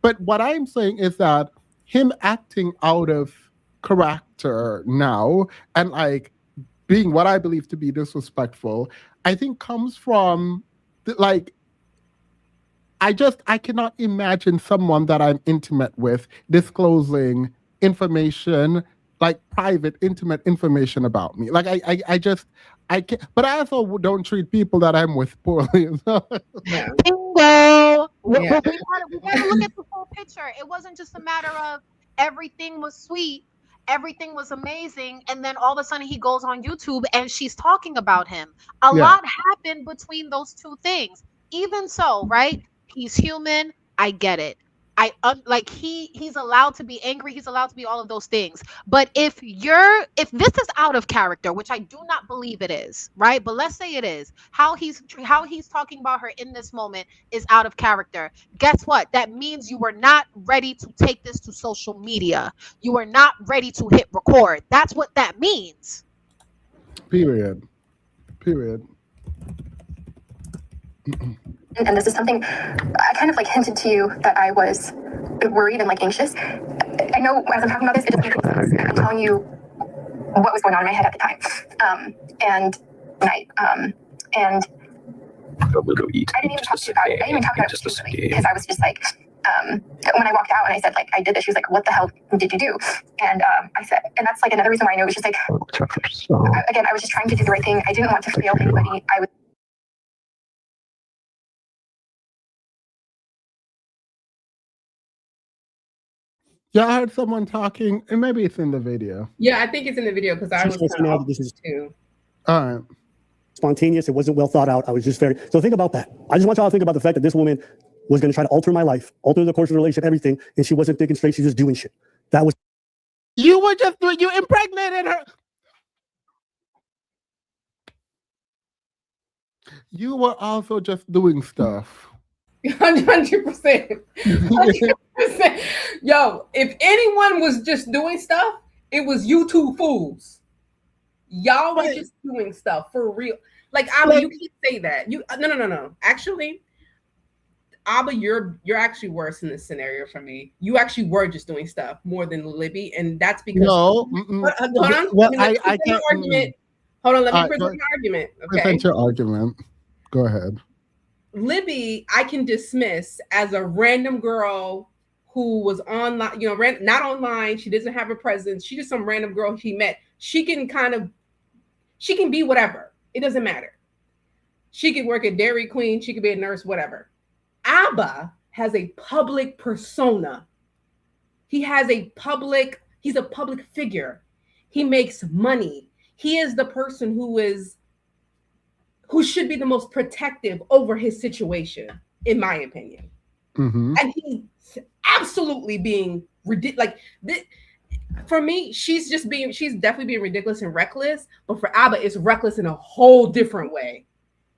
But what I'm saying is that him acting out of character now and like being what I believe to be disrespectful, I think comes from like I cannot imagine someone that I'm intimate with disclosing information, like private, intimate information about me. Like I can't, but I also don't treat people that I'm with poorly. Yeah. Bingo. We gotta look at the full picture. It wasn't just a matter of everything was sweet, everything was amazing, and then all of a sudden he goes on YouTube and she's talking about him. A lot happened between those two things. Even so, right? He's human. I get it. Like he's allowed to be angry, he's allowed to be all of those things. But if this is out of character, which I do not believe it is, right? But let's say it is, how he's talking about her in this moment is out of character. Guess what? That means you were not ready to take this to social media. You were not ready to hit record. That's what that means. Period. And this is something I kind of like hinted to you that I was worried and like anxious. I know as I'm talking about this, it doesn't make sense. I'm telling you what was going on in my head at the time. And We'll go eat. I didn't even talk to you about it. I didn't even talk about it too, because I was just like, when I walked out and I said, like, I did this, she was like, what the hell did you do? And I said, and that's like another reason why I know it was just like, again, I was just trying to do the right thing. I didn't want to fail anybody. I was. Yeah, I heard someone talking, and maybe it's in the video. Yeah, I think it's in the video because I She's was supposed to know kind that of this is too. All right. spontaneous. It wasn't well thought out. I was just very. So think about that. I just want y'all to think about the fact that this woman was going to try to alter my life, alter the course of the relationship, everything, and she wasn't thinking straight. She's just doing shit. That was. You were just doing, you impregnated her. You were also just doing stuff. 100%. 100%. Yo, if anyone was just doing stuff, it was you two fools. Y'all were just doing stuff for real. Like, Abba, you can't say that. You no. Actually, Abba, you're actually worse in this scenario for me. You actually were just doing stuff more than Libby, and that's because No. Hold on. Well, Let me I present my can't. argument. Hold on, let me All right, present my argument. Okay. Present your argument. Go ahead. Libby, I can dismiss as a random girl who was online, not online. She doesn't have a presence. She's just some random girl he met. She can be whatever. It doesn't matter. She could work at Dairy Queen. She could be a nurse, whatever. Abba has a public persona. He's a public figure. He makes money. He is the person who should be the most protective over his situation, in my opinion. Mm-hmm. And he's absolutely being ridiculous. Like, for me, she's definitely being ridiculous and reckless. But for Abba, it's reckless in a whole different way,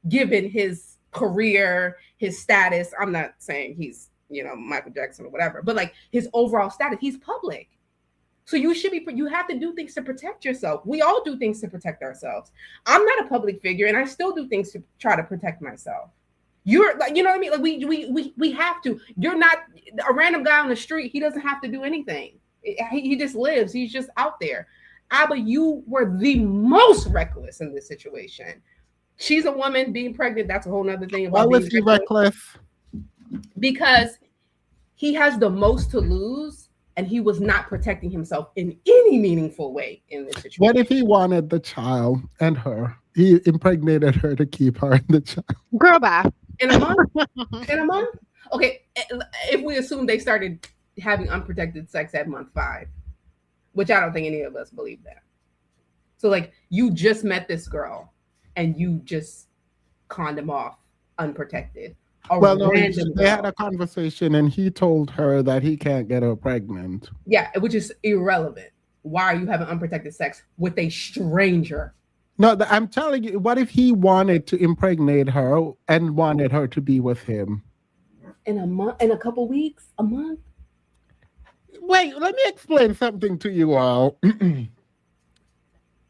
given his career, his status. I'm not saying he's, Michael Jackson or whatever, but like his overall status, he's public. So you have to do things to protect yourself. We all do things to protect ourselves. I'm not a public figure, and I still do things to try to protect myself. You're like, you know what I mean? Like we have to. You're not a random guy on the street. He doesn't have to do anything. He just lives. He's just out there. Abba, you were the most reckless in this situation. She's a woman being pregnant. That's a whole nother thing. Why was he reckless? Because he has the most to lose. And he was not protecting himself in any meaningful way in this situation. What if he wanted the child and her? He impregnated her to keep her and the child. Girl, bye. In a month? In a month? Okay, if we assume they started having unprotected sex at month 5, which I don't think any of us believe that. So, like, you just met this girl and you just condom off unprotected. Well, no, they had a conversation and he told her that he can't get her pregnant. Yeah, which is irrelevant. Why are you having unprotected sex with a stranger? No, I'm telling you, what if he wanted to impregnate her and wanted her to be with him? In a month, in a couple weeks, a month? Wait, let me explain something to you all.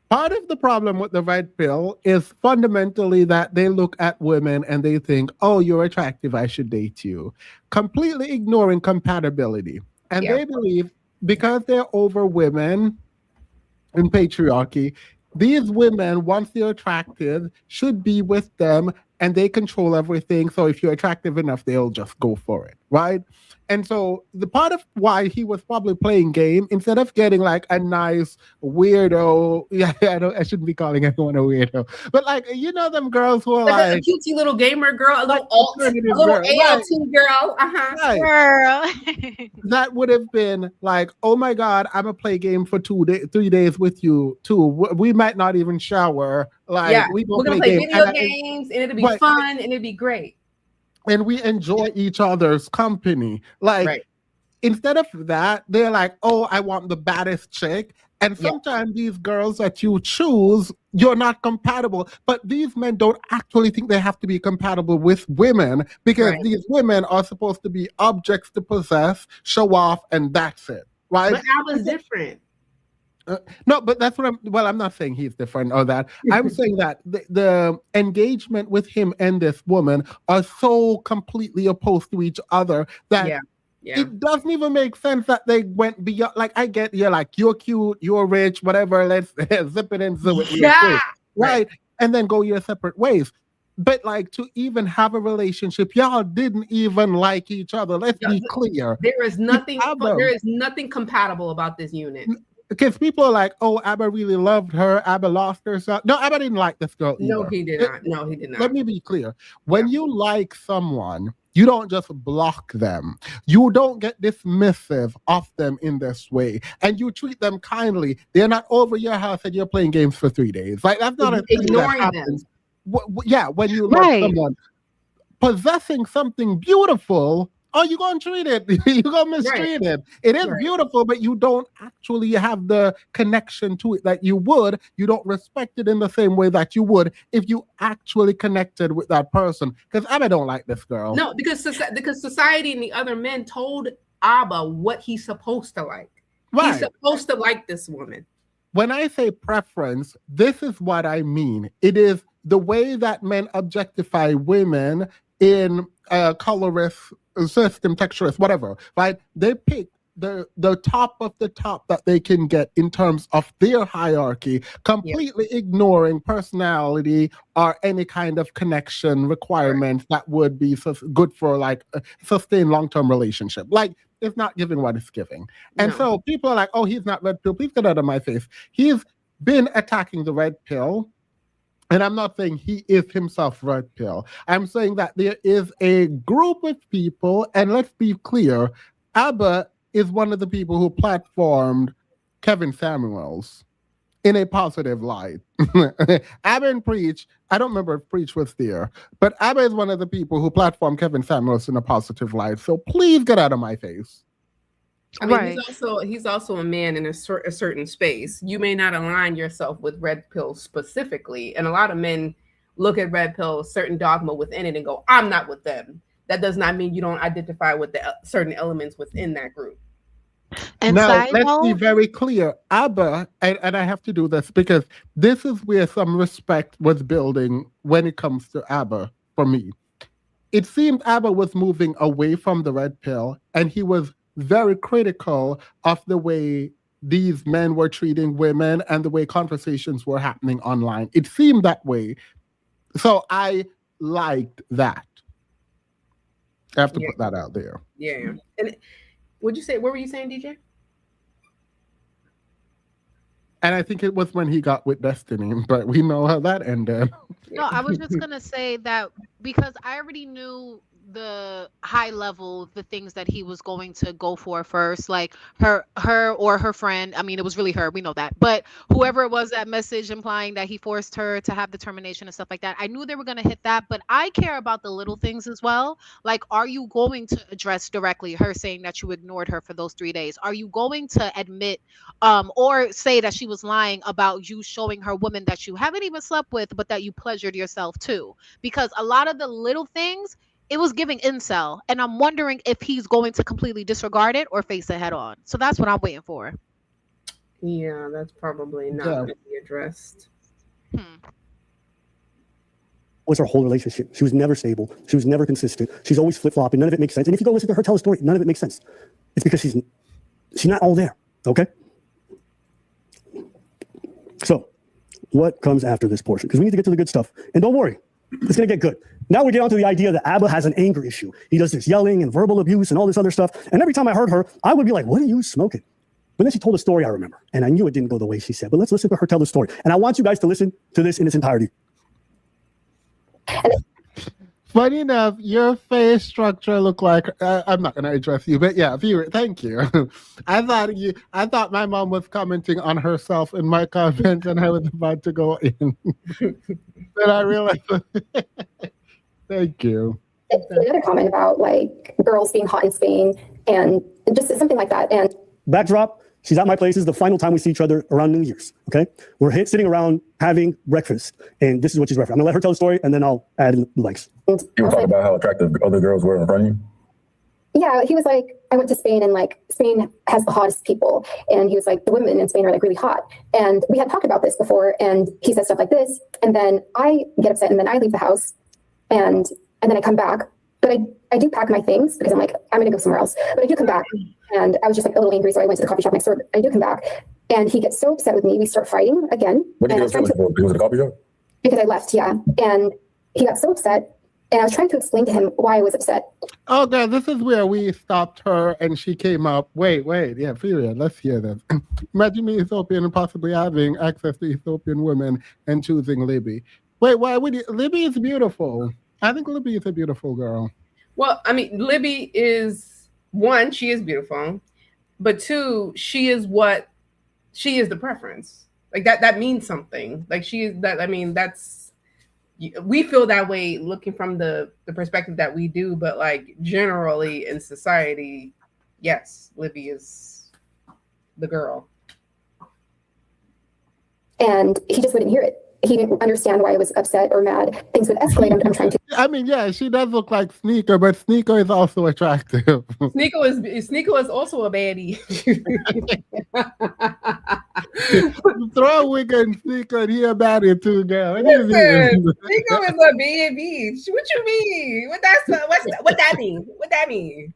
Part of the problem with the red pill is fundamentally that they look at women and they think, oh, you're attractive, I should date you. Completely ignoring compatibility. And they believe because they're over women in patriarchy, these women, once they're attractive, should be with them and they control everything. So if you're attractive enough, they'll just go for it, right? And so the part of why he was probably playing game, instead of getting like a nice weirdo, I shouldn't be calling anyone a weirdo, but like, them girls who are like a cutesy little gamer girl, a little ALT girl, right. Girl. That would have been like, oh my God, I'm gonna play game for 3 days with you too. We might not even shower. Like, we're gonna play video games and it'll be fun and it'll be great. And we enjoy each other's company. Like, instead of that, they're like, oh, I want the baddest chick. And sometimes these girls that you choose, you're not compatible. But these men don't actually think they have to be compatible with women because these women are supposed to be objects to possess, show off, and that's it. Right? But that was different. No, but that's what I'm not saying he's different or that. I'm saying that the engagement with him and this woman are so completely opposed to each other that it doesn't even make sense that they went beyond. Like, I get, like, you're cute, you're rich, whatever, let's zip it and zip it. Right. And then go your separate ways. But like to even have a relationship, y'all didn't even like each other. Let's be clear. There is nothing. Abba. There is nothing compatible about this unit. Because people are like, "Oh, Abba really loved her. Abba lost herself." No, Abba didn't like this girl either. No, he did not. No, he did not. Let me be clear. When you like someone, you don't just block them. You don't get dismissive of them in this way, and you treat them kindly. They're not over your house and you're playing games for 3 days. Like that's not a thing that Ignoring them. happens. Yeah, when you love Right. someone, possessing something beautiful, oh, you're gonna treat it. You're gonna mistreat it. It is Right. beautiful, but you don't actually have the connection to it that you would. You don't respect it in the same way that you would if you actually connected with that person. Because Abba don't like this girl. No, because society and the other men told Abba what he's supposed to like. Right. He's supposed to like this woman. When I say preference, this is what I mean. It is the way that men objectify women in colorist system, texturist, whatever, right? They pick the top of the top that they can get in terms of their hierarchy, completely ignoring personality or any kind of connection requirements that would be good for like a sustained long-term relationship. Like it's not giving what it's giving. And No. so people are like, oh, he's not red pill. Please get out of my face. He's been attacking the red pill. And I'm not saying he is himself red pill. I'm saying that there is a group of people, and let's be clear, Abba is one of the people who platformed Kevin Samuels in a positive light. Abba and Preach, I don't remember if Preach was there, but Abba is one of the people who platformed Kevin Samuels in a positive light. So please get out of my face. I mean, Right. he's also a man in a certain space. You may not align yourself with red pill specifically, and a lot of men look at red pill, certain dogma within it, and go, "I'm not with them." That does not mean you don't identify with the certain elements within that group. And Now, side let's be note, very clear. Abba, and I have to do this because this is where some respect was building when it comes to Abba for me. It seemed Abba was moving away from the red pill, and he was very critical of the way these men were treating women and the way conversations were happening online. It seemed that way. So I liked that. I have to put that out there. Yeah. And would you say, what were you saying, DJ? And I think it was when he got with Destiny, but we know how that ended. no, I was just gonna say that because I already knew the high level, the things that he was going to go for first, like her or her friend. I mean, it was really her, we know that, but whoever it was, that message implying that he forced her to have the termination and stuff like that, I knew they were going to hit that. But I care about the little things as well. Like, are you going to address directly her saying that you ignored her for those 3 days? Are you going to admit or say that she was lying about you showing her women that you haven't even slept with, but that you pleasured yourself too? Because a lot of the little things, it was giving incel, and I'm wondering if he's going to completely disregard it or face it head on. So that's what I'm waiting for. Yeah, that's probably not Yeah. going to be addressed. Was her whole relationship. She was never stable. She was never consistent. She's always flip-flopping. None of it makes sense. And if you go listen to her tell a story, none of it makes sense. It's because she's not all there. Okay? So, what comes after this portion? Because we need to get to the good stuff. And don't worry, it's going to get good. Now we get onto the idea that Abba has an anger issue. He does this yelling and verbal abuse and all this other stuff. And every time I heard her, I would be like, what are you smoking? But then she told a story I remember. And I knew it didn't go the way she said. But let's listen to her tell the story. And I want you guys to listen to this in its entirety. Funny enough, your face structure looked like I'm not going to address you, but yeah, viewer, thank you. I thought my mom was commenting on herself in my comments, and I was about to go in, but I realized. Thank you. Another comment about like girls being hot in Spain and just something like that. And Backdrop, she's at my place. This is the final time we see each other around New Year's. Okay? We're sitting around having breakfast. And this is what she's referencing. I'm going to let her tell the story, and then I'll add in the blanks. I You was were like, talking about how attractive other girls were in front of you. yeah, he was like, I went to Spain and like Spain has the hottest people. And he was like, the women in Spain are like really hot. And we had talked about this before. And he said stuff like this. And then I get upset and then I leave the house and then I come back. But I do pack my things because I'm like, I'm going to go somewhere else. But I do come back and I was just like a little angry. So I went to the coffee shop next door. I do come back and he gets so upset with me. We start fighting again. What did And you I was trying get for? Because of the coffee shop? because I left, yeah. And he got so upset, and I was trying to explain to him why I was upset. Okay, this is where we stopped her and she came up. Wait, yeah, period. Let's hear this. Imagine me Ethiopian and possibly having access to Ethiopian women and choosing Libby. Wait, why would you? Libby is beautiful. I think Libby is a beautiful girl. Well, I mean, Libby is one, she is beautiful, but two, she is the preference. Like that means something. Like she is that. I mean, we feel that way looking from the perspective that we do, but like generally in society, yes, Libby is the girl. And he just wouldn't hear it. He didn't understand why I was upset or mad. Things would escalate. I'm trying to. I mean, yeah, she does look like Sneaker, but Sneaker is also attractive. Sneaker is also a baddie. Throw a wig and Sneaker and he a baddie too, girl. Listen, Sneaker is a baby. What you mean? What that mean? What that mean?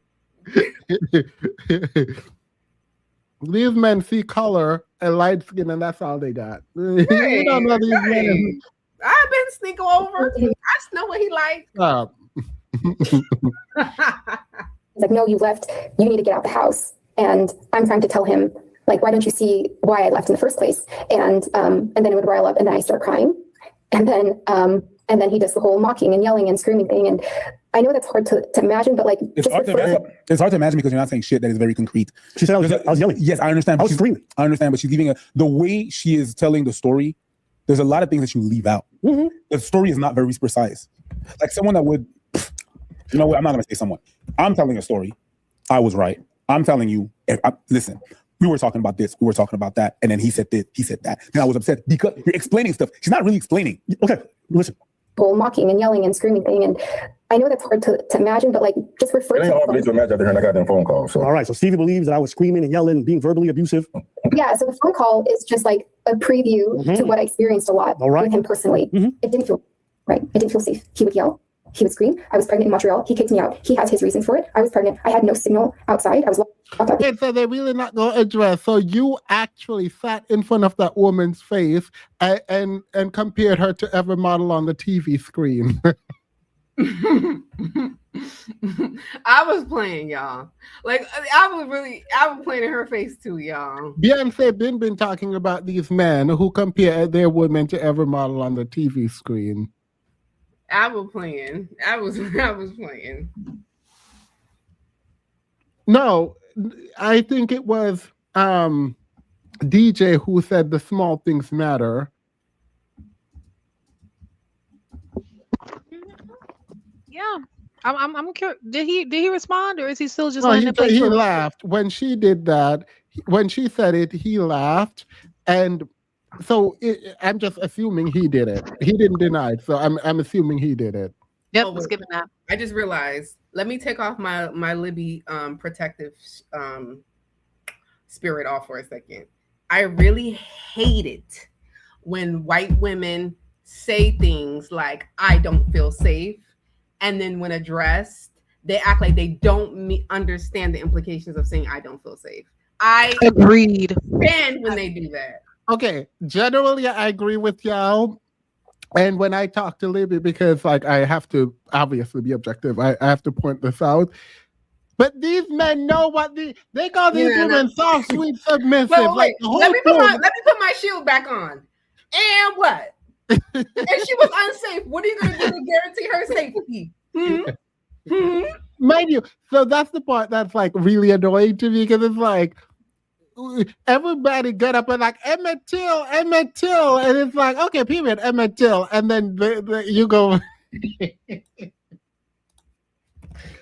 These men see color and light skin, and that's all they got. You don't know these men. I've been Sneaker over. I just know what he likes. He's like, no, you left. You need to get out the house. And I'm trying to tell him, like, why don't you see why I left in the first place? And then it would rile up, and then I start crying. And then he does the whole mocking and yelling and screaming thing. And I know that's hard to imagine, but like, it's hard to imagine because you're not saying shit that is very concrete. She said I was yelling. Yes, I understand. I was screaming. I understand, but she's leaving the way she is telling the story. There's a lot of things that you leave out. Mm-hmm. The story is not very precise. Like someone that would, you know what? I'm not gonna say someone. I'm telling a story. I was right. I'm telling you. Listen, we were talking about this. We were talking about that, and then he said this. He said that. Then I was upset because you're explaining stuff. She's not really explaining. Okay, listen. Whole mocking and yelling and screaming thing. And I know that's hard to imagine, but like, just refer It ain't hard for me to imagine after hearing I got that phone call. So all right, so Stevie believes that I was screaming and yelling and being verbally abusive. Yeah, so the phone call is just like a preview to what I experienced a lot with him personally. It didn't feel right. It didn't feel safe. He would yell. He would scream. I was pregnant in Montreal. He kicked me out. He has his reasons for it. I was pregnant. I had no signal outside. I was locked up. Okay, so they're really not going to address. So you actually sat in front of that woman's face and compared her to every model on the TV screen. I was playing, y'all. Like I was playing in her face too, y'all. Beyonce been talking about these men who compare their women to every model on the TV screen. I was playing. No, I think it was DJ who said the small things matter. Yeah, I'm curious. Did he respond, or is he still just No, letting it play? he through? laughed when she did that. When she said it, he laughed, and so I'm just assuming he did it. He didn't deny it, so I'm assuming he did it. Yep, let's give it that. I just realized. Let me take off my Libby protective spirit off for a second. I really hate it when white women say things like "I don't feel safe," and then when addressed, they act like they don't understand the implications of saying "I don't feel safe." I agreed. stand when they do that. Okay, generally I agree with y'all. And when I talk to Libby, because like I have to obviously be objective, I have to point this out. But these men know what they call these women soft, sweet, submissive. Wait. Let me put my shield back on. And what? If she was unsafe, what are you gonna do to guarantee her safety? Mind you, so that's the part that's like really annoying to me, because it's like everybody get up and like Emmett Till, and it's like, okay, period, Emmett Till, and then you go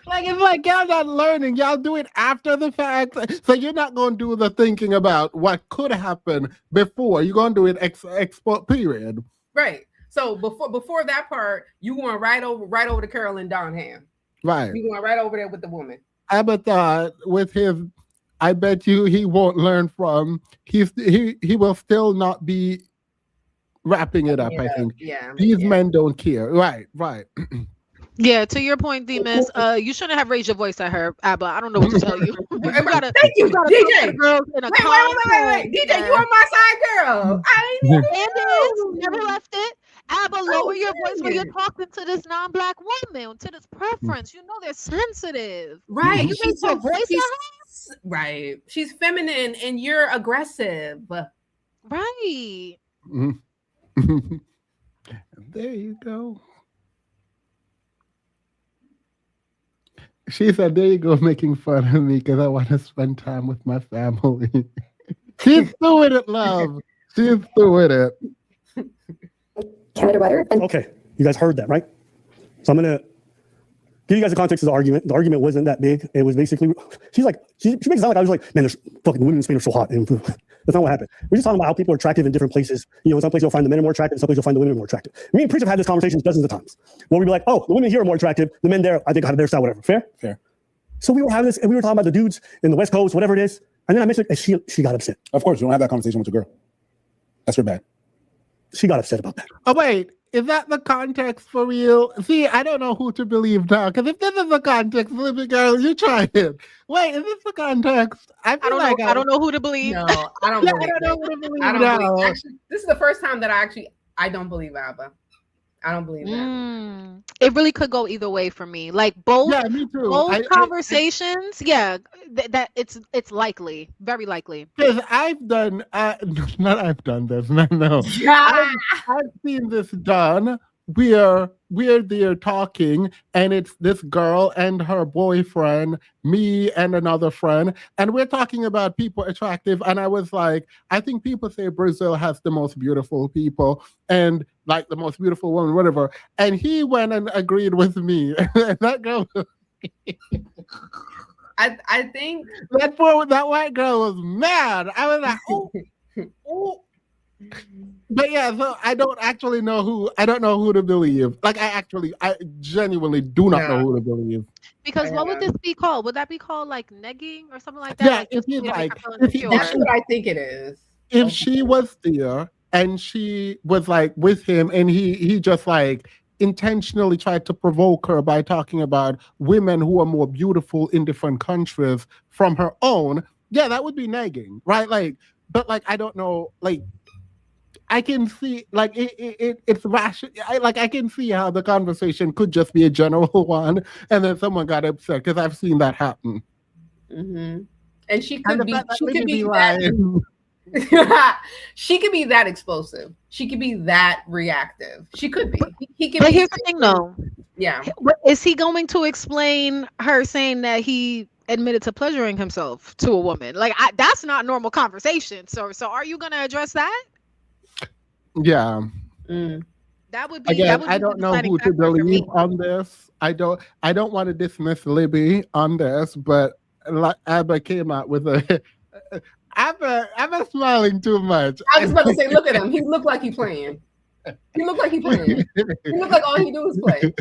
like, it's like y'all not learning, y'all do it after the fact, so you're not going to do the thinking about what could happen before. You're going to do it export period. Right. So before that part, you going right over to Carolyn Donham. Right. You going right over there with the woman. Abbott with his, I bet you he won't learn from. He will still not be wrapping it up. I think. Yeah. These men don't care. Right. Yeah, to your point, Demas, you shouldn't have raised your voice at her, Abba. I don't know what to tell you. Thank you, DJ. Girls in a wait. DJ, you on my side, girl. I ain't Candace never left it. Abba, lower your voice when you're saying. talking to this non-black woman, to this preference. You know they're sensitive. Right. You raise your voice at right. She's feminine and you're aggressive. Right. Mhm. There you go. She said, there you go, making fun of me because I want to spend time with my family. She's doing it, love. She's doing it. Canada weather. And Okay, you guys heard that, right? So I'm gonna give you guys the context of the argument. The argument wasn't that big. It was basically, she makes it sound like I was like, man, there's fucking women in Spain are so hot. And that's not what happened. We're just talking about how people are attractive in different places. You know, in some places you'll find the men are more attractive, in some places you'll find the women are more attractive. Me and Preach have had this conversation dozens of times where we'd be like, oh, the women here are more attractive, the men there, I think, have their style, whatever. Fair? Fair. So we were having this, and we were talking about the dudes in the West Coast, whatever it is. And then I mentioned, and she got upset. Of course, you don't have that conversation with your girl. That's your bad. She got upset about that. Oh, wait. Is that the context for real? See, I don't know who to believe now. Because if this is the context, Libby girl, you try it. Wait, is this the context? I don't know who to believe. No, I don't Yeah, believe I don't know it. who to believe I don't now. believe actually, this is the first time that I don't believe Abba. I don't believe that. It really could go either way for me. Like both Yeah, me too. both conversations, that it's likely, very likely. Because I've done, not I've done this, no. Yeah. I've seen this done where they're talking and it's this girl and her boyfriend, me and another friend, and we're talking about people attractive. And I was like, I think people say Brazil has the most beautiful people and like the most beautiful woman, whatever. And he went and agreed with me. That girl, I think that white girl was mad. I was like, oh. But yeah, so I don't know who to believe. Like I genuinely do not know who to believe. Because what would Yeah. this be called? Would that be called like negging or something like that? Yeah, Like, if just he's being like, feeling if he- insecure? that's what I think it is. If she was there and she was like with him and he just like intentionally tried to provoke her by talking about women who are more beautiful in different countries from her own, yeah, that would be negging, right? Like, but like I don't know, like I can see like it's rational. I can see how the conversation could just be a general one, and then someone got upset because I've seen that happen. Mm-hmm. And she And could the be fact that she we could could be lying. that she could be that explosive. She could be that reactive. She could be. He could But be. here's the thing though. Yeah. Is he going to explain her saying that he admitted to pleasuring himself to a woman? Like that's not normal conversation. So are you going to address that? Yeah. Mm. That would be. Again, that would be I the don't know deciding who to factor for me. believe on this. I don't want to dismiss Libby on this, but like Abba came out with a Abba smiling too much. I was about to say, look at him. He looked like he playing. He looked like he playing. He looked like all he do is play.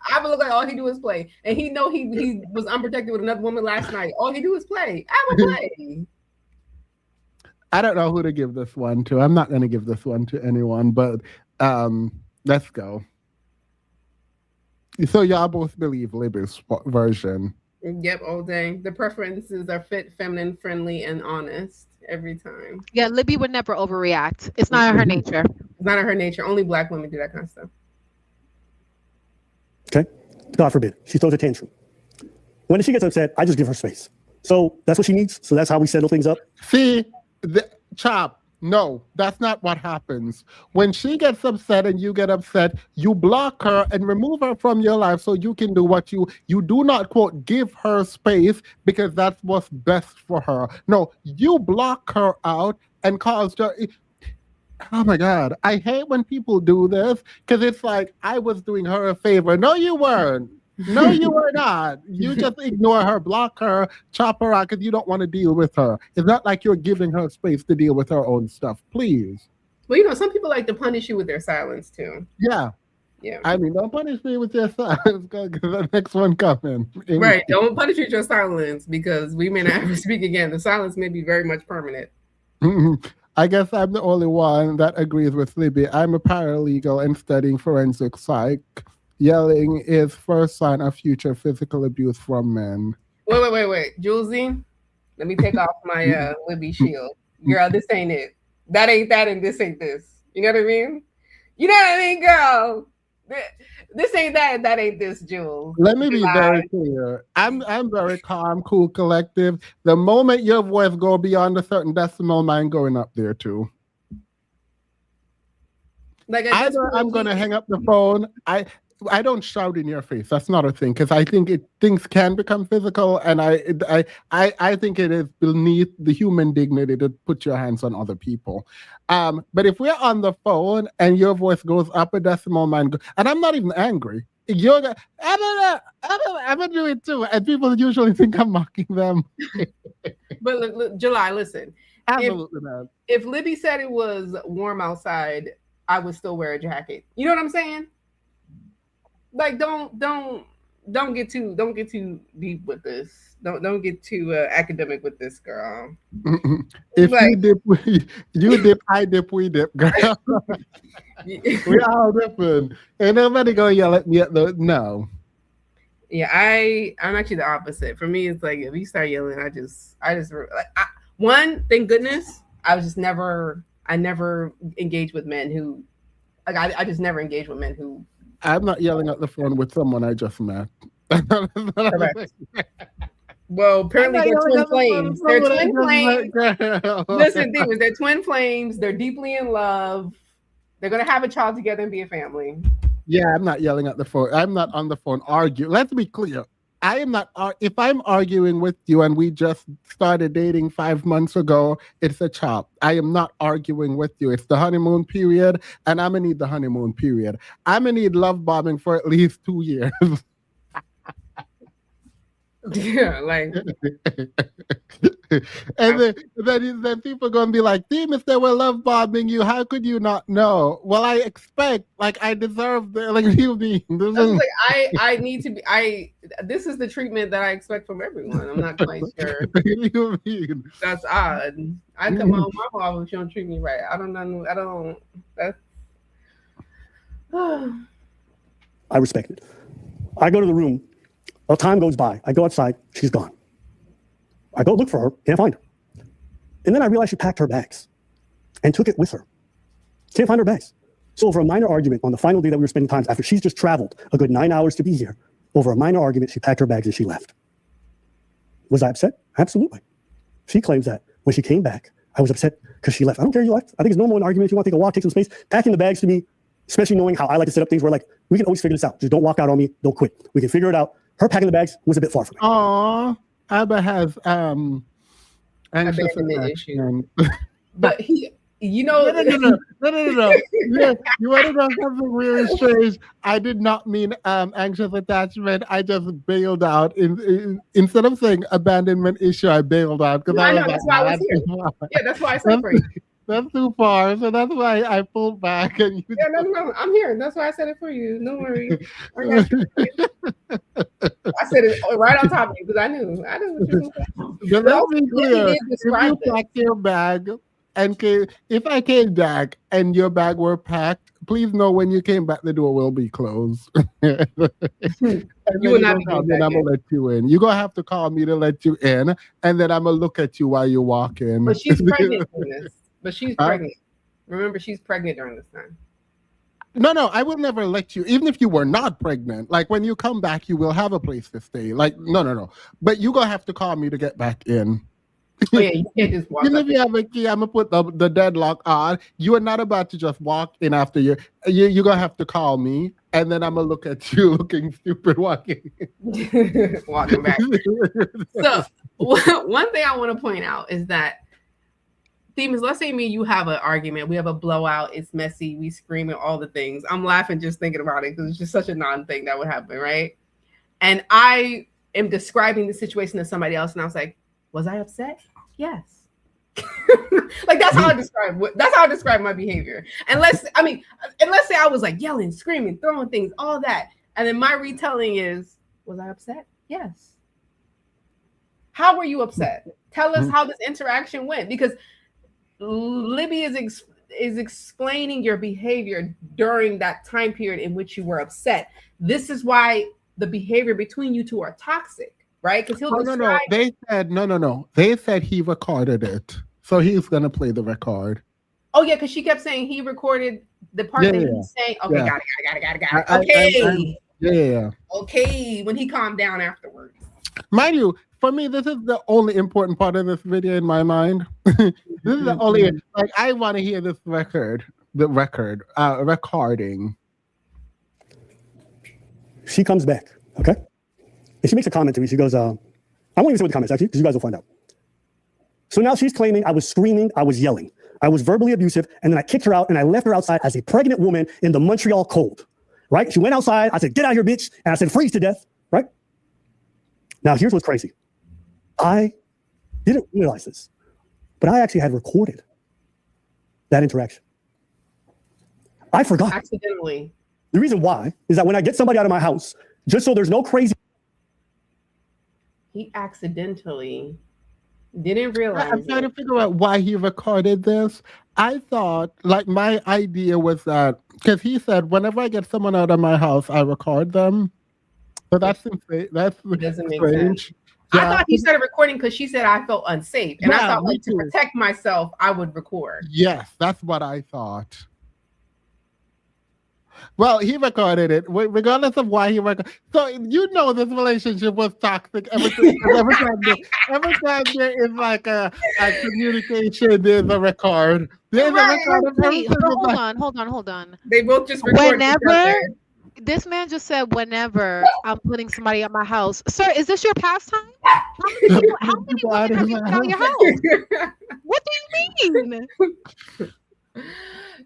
I would look like all he do is play, and he know he was unprotected with another woman last night. All he do is play. I would play. I don't know who to give this one to. I'm not going to give this one to anyone, but let's go. So y'all both believe Libby's version. Yep, all day. The preferences are fit, feminine, friendly, and honest every time. Yeah, Libby would never overreact. It's not in her nature. It's not in her nature. Only black women do that kind of stuff. Okay? God forbid. She throws a tantrum. When she gets upset, I just give her space. So that's what she needs. So that's how we settle things up. See, Chop, no, that's not what happens. When she gets upset and you get upset, you block her and remove her from your life so you can do what you do not, quote, give her space because that's what's best for her. No, you block her out and cause her. Oh my God, I hate when people do this because it's like I was doing her a favor. No, you weren't. No, you were not. You just ignore her, block her, chop her out because you don't want to deal with her. It's not like you're giving her space to deal with her own stuff. Please. Well, some people like to punish you with their silence too. Yeah. Yeah. I mean, don't punish me with your silence because the next one coming. Right. Don't punish you with your silence because we may not ever speak again. The silence may be very much permanent. I guess I'm the only one that agrees with Libby. I'm a paralegal and studying forensic psych. Yelling is first sign of future physical abuse from men. Wait. Julesy, let me take off my Libby shield. Girl, this ain't it. That ain't that and this ain't this. You know what I mean? You know what I mean, girl? This ain't that. That ain't this, Jules. Let me be very clear. I'm very calm, cool, collective. The moment your voice go beyond a certain decimal, mine going up there too. Like Either I'm gonna hang up the phone. I don't shout in your face. That's not a thing because I think things can become physical, and I think it is beneath the human dignity to put your hands on other people. But if we're on the phone and your voice goes up a decimal, mine and I'm not even angry. You're gonna, I'm gonna do it too, and people usually think I'm mocking them. But look, July, listen. Absolutely not. If Libby said it was warm outside, I would still wear a jacket. You know what I'm saying? Like, don't get too deep with this. Don't get too academic with this, girl. If like, you dip, I dip, we dip, girl. We all different. Ain't nobody gonna yell at me at the no. Yeah, I'm actually the opposite. For me, it's like if you start yelling, I just thank goodness, I never engage with men who like I just never engage with men who. I'm not yelling at the phone with someone I just met. Correct. Well, apparently they're twin flames. They're twin flames. Listen, Demons, they're twin flames. They're deeply in love. They're gonna have a child together and be a family. Yeah, I'm not yelling at the phone. I'm not on the phone arguing. Let's be clear. I am not. If I'm arguing with you and we just started dating 5 months ago, it's a chop. I am not arguing with you. It's the honeymoon period, and I'm gonna need the honeymoon period. I'm gonna need love bombing for at least 2 years. Yeah, like. And then people are gonna be like, "Team, if they were love bombing you, how could you not know?" Well, I expect, like, I deserve the, like, you mean. Like, I need to be. This is the treatment that I expect from everyone. I'm not quite sure. You mean? That's odd. I come home my mom if you don't treat me right. I don't know. I don't. That's. I respect it. I go to the room. Well, time goes by. I go outside. She's gone. I go look for her. Can't find her. And then I realized she packed her bags and took it with her. Can't find her bags. So over a minor argument on the final day that we were spending time after she's just traveled a good 9 hours to be here, over a minor argument, she packed her bags and she left. Was I upset? Absolutely. She claims that when she came back, I was upset because she left. I don't care you left. I think it's normal in arguments. You want to take a walk, take some space. Packing the bags to me, especially knowing how I like to set up things where, like, we can always figure this out. Just don't walk out on me. Don't quit. We can figure it out. Her packing the bags was a bit far from me. Aww. Abba has anxious abandonment issues. attachment. But he, you know, No. Yeah, you want to know something really strange? I did not mean anxious attachment. I just bailed out. Instead of saying abandonment issue, I bailed out because I know, that's why I was here. Yeah, that's why I said for you. That's too far, so that's why I pulled back. And you No, I'm here. That's why I said it for you. No worries. I got you. I said it right on top of you because I knew what you were going to say. But let's be clear. If you pack your bag, and if I came back and your bag were packed, please know when you came back, the door will be closed. You will not be coming back. I'm gonna let you in. You're gonna have to call me to let you in, and then I'm gonna look at you while you walk in. But she's pregnant in this. But she's pregnant. Remember, she's pregnant during this time. No, I will never let you, even if you were not pregnant. Like, when you come back, you will have a place to stay. Like, no. But you're going to have to call me to get back in. Oh, yeah, you can't just walk Even if you have a key, I'm going to put the deadlock on. You are not about to just walk in after you're going to have to call me. And then I'm going to look at you looking stupid walking. Walking back. So, one thing I want to point out is that Demons, let's say me and you have an argument. We have a blowout. It's messy. We scream and all the things. I'm laughing just thinking about it because it's just such a non-thing that would happen, right? And I am describing the situation to somebody else, and I was like, "Was I upset? Yes." Like that's how I describe my behavior. And let's say I was like yelling, screaming, throwing things, all that, and then my retelling is, "Was I upset? Yes." How were you upset? Tell us how this interaction went, because Libby is explaining your behavior during that time period in which you were upset. This is why the behavior between you two are toxic, right? Because he'll describe. No. They said no. They said he recorded it, so he's gonna play the record. Oh yeah, because she kept saying he recorded the part Yeah, that yeah, he's saying. Okay, yeah. got it. I- Okay, Yeah. okay. When he calmed down afterwards. Mind you, for me, this is the only important part of this video in my mind. This is the only, like, I want to hear this recording. She comes back, okay? And she makes a comment to me. She goes, I won't even say what the comments actually, because you guys will find out. So now she's claiming I was screaming, I was yelling, I was verbally abusive, and then I kicked her out and I left her outside as a pregnant woman in the Montreal cold, right? She went outside, I said, get out here, bitch, and I said, freeze to death, right? Now, here's what's crazy. I didn't realize this, but I actually had recorded that interaction. I forgot. Accidentally. The reason why is that when I get somebody out of my house, just so there's no crazy. He accidentally didn't realize. I'm trying to figure out why he recorded this. I thought, like, my idea was that, because he said, whenever I get someone out of my house, I record them. So that's Doesn't make strange. sense. I thought he started recording because she said I felt unsafe, and I Yeah, thought, me like, to too. protect myself, I would record. Yes, that's what I thought. Well, he recorded it, regardless of why he recorded. So you know this relationship was toxic every time there is like a communication, there's a record. There's Right. a record. Wait, hold on. They both just recorded Whenever each other. this man just said, whenever I'm putting somebody at my house, sir, is this your pastime? How many People women out of have you my put out your house? What do you mean?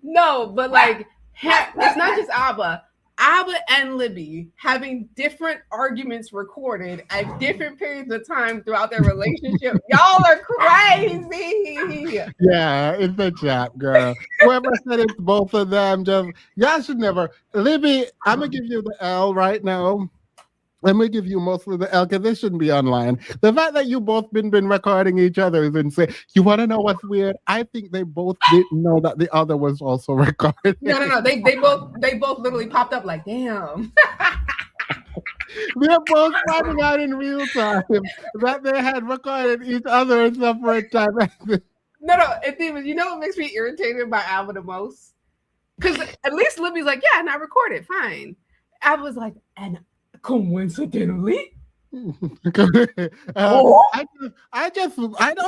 No, but like it's not just Abba. Abba and Libby having different arguments recorded at different periods of time throughout their relationship. Y'all are crazy. Yeah, it's a chat, girl. Whoever said it's both of them, y'all should never. Libby, I'm gonna give you the L right now. Let me give you mostly the L because this shouldn't be online. The fact that you both been recording each other is insane. You want to know what's weird? I think they both didn't know that the other was also recording. No. They both literally popped up like, damn. They're both finding out in real time that they had recorded each other in separate time. No. And Demons, you know what makes me irritated by Alba the most? Because at least Libby's like, yeah, and I recorded, fine. Alba's like, and coincidentally. I don't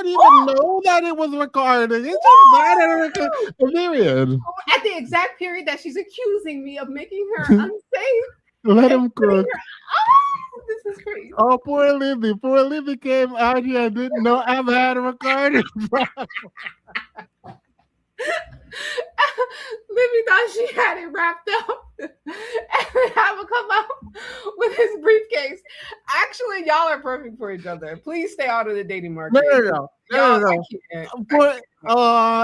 even know that it was recorded. It's just bad at a period. At the exact period that she's accusing me of making her unsafe. Let him cook. Oh, this is crazy. Oh, poor Libby. Poor Libby came out here and didn't know I've had a recording. Libby thought she had it wrapped up and then I would come out with his briefcase. Actually, y'all are perfect for each other. Please stay out of the dating market. No. I can't. Poor,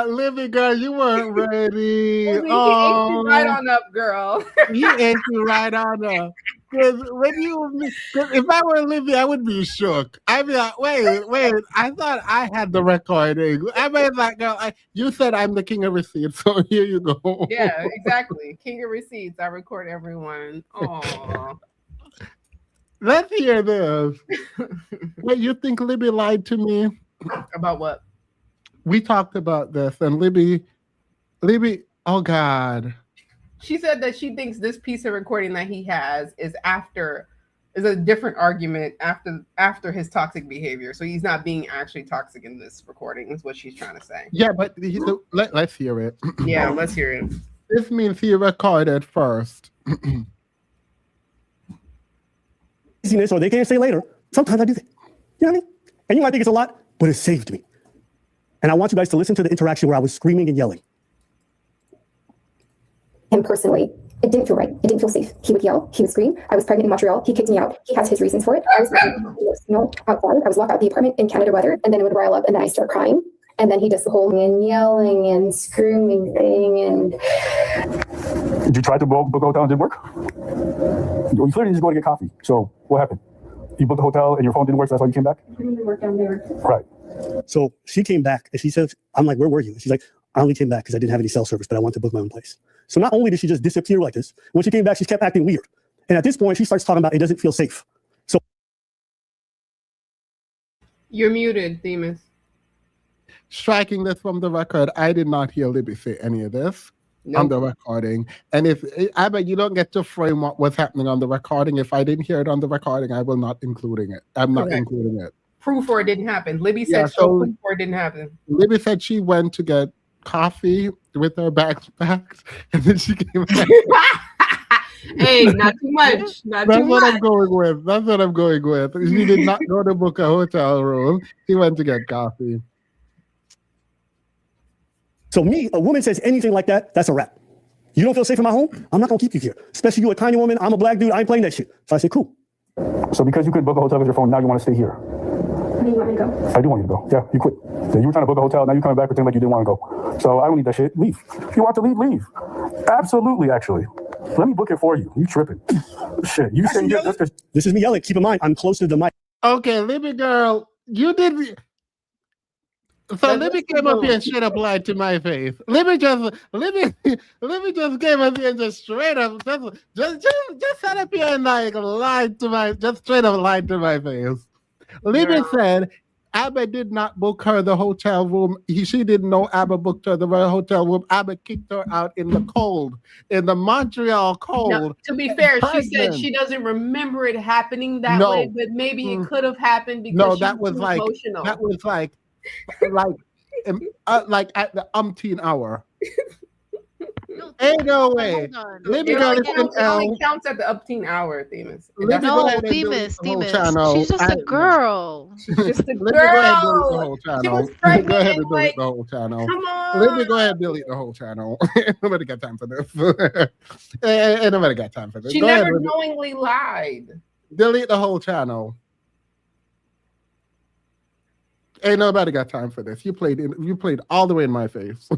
Libby, girl, you weren't ready. Libby, he ate you right on up, girl. He ate you right on up. Because if I were Libby, I would be shook. I'd be like, wait, I thought I had the recording. I mean, like, girl, you said I'm the king of receipts, so here you go. Yeah, exactly. King of receipts. I record everyone. Oh. Let's hear this. Wait, you think Libby lied to me? About what? We talked about this, and Libby, oh God. She said that she thinks this piece of recording that he has is a different argument after his toxic behavior. So he's not being actually toxic in this recording, is what she's trying to say. Yeah, but let's hear it. Yeah, let's hear it. This means he recorded first. Or they can't say later. Sometimes I do that. You know what I mean? And you might think it's a lot, but it saved me. And I want you guys to listen to the interaction where I was screaming and yelling. Him personally, it didn't feel right. It didn't feel safe. He would yell. He would scream. I was pregnant in Montreal. He kicked me out. He has his reasons for it. I was outside. I was locked out of the apartment in Canada weather, and then it would rile up, and then I start crying. And then he does the whole and yelling and screaming thing. And Did you try to book a hotel and it didn't work? You clearly just go to get coffee. So what happened? You booked the hotel and your phone didn't work, so that's why you came back? work down there. Right. So she came back and she said, I'm like, where were you? And she's like, I only came back because I didn't have any cell service, but I wanted to book my own place. So not only did she just disappear like this, when she came back, she kept acting weird. And at this point, she starts talking about it doesn't feel safe. So You're muted, Themis. striking this from the record, I did not hear Libby say any of this Nope. on the recording. And if I bet you don't get to frame what was happening on the recording. If I didn't hear it on the recording, I will not including it. I'm not Correct. including it. Proof or it didn't happen. Libby Yeah, said so- proof or it didn't happen. Libby said she went to get coffee with her bags packed, and then she came back. Hey, not too much. Not That's too what much. I'm going with. That's what I'm going with. She did not go to book a hotel room. She went to get coffee. So me, a woman says anything like that, that's a wrap. You don't feel safe in my home? I'm not gonna keep you here. Especially you, a tiny woman. I'm a black dude. I ain't playing that shit. So I said, cool. So because you couldn't book a hotel with your phone, now you want to stay here? Do you want me to go? I do want you to go. Yeah, you quit. Yeah, you were trying to book a hotel. Now you're coming back pretending like you didn't want to go. So I don't need that shit. Leave. If you want to leave, leave. Absolutely, actually. Let me book it for you. You tripping. Shit. You saying this is me yelling. Keep in mind, I'm close to the mic. Okay, Libby girl, you did. So Let Libby us came up go. here and straight up lied to my face. Libby just came up here and just straight up just sat up here and like lied to my just straight up lied to my face. Libby Girl. said Abba did not book her the hotel room. She didn't know Abba booked her the hotel room. Abba kicked her out in the cold, in the Montreal cold. Now, to be fair, she said Pregnant. she doesn't remember it happening that No. way, but maybe it could have happened because No, she that was too like emotional. that was like at the umpteen hour. Ain't no way. Hold on. Libby It girl only, is counts, it only L. counts at the upteen hour, Themis. Libby That's go No, ahead and delete Themis, the whole Themis. channel. She's just a girl. she's just a Libby, go ahead and delete the girl. whole She channel. was Go pregnant ahead and and delete like, the whole channel. come on. Libby, go ahead and delete the whole channel. Nobody got time for this. Ain't nobody got time for this. She Go ahead never and knowingly lied. delete the whole channel. Ain't nobody got time for this. You played all the way in my face.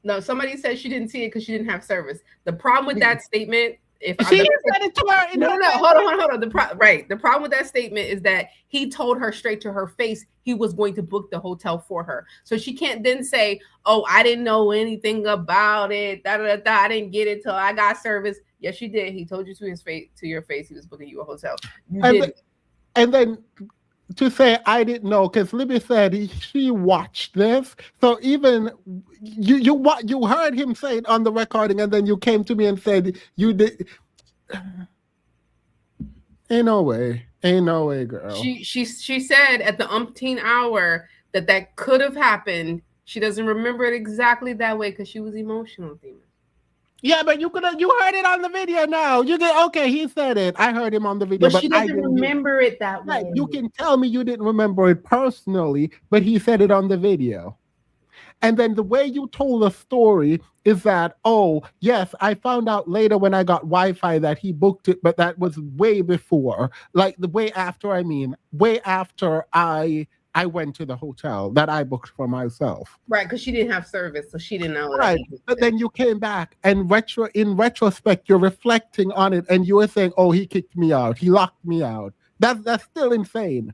No, somebody said she didn't see it because she didn't have service. The problem with that statement, if She said it to her. no, hold on. The problem with that statement is that he told her straight to her face he was going to book the hotel for her. So she can't then say, "Oh, I didn't know anything about it. I didn't get it till I got service." Yes, she did. He told you to your face he was booking you a hotel. You did. And then to say I didn't know, because Libby said she watched this. So even you heard him say it on the recording, and then you came to me and said you did. Ain't no way, girl. She said at the umpteen hour that could have happened. She doesn't remember it exactly that way because she was emotional. Yeah, but you heard it on the video now. You get okay. He said it. I heard him on the video, But she I doesn't didn't hear- remember it that way. Right, you can tell me you didn't remember it personally, but he said it on the video. And then the way you told the story is that, oh, yes, I found out later when I got Wi-Fi that he booked it, but that was way before, like way after I went to the hotel that I booked for myself. Right, because she didn't have service, so she didn't know. that Right, he booked but it. then you came back and in retrospect, you're reflecting on it and you were saying, oh, he kicked me out. He locked me out. That's still insane.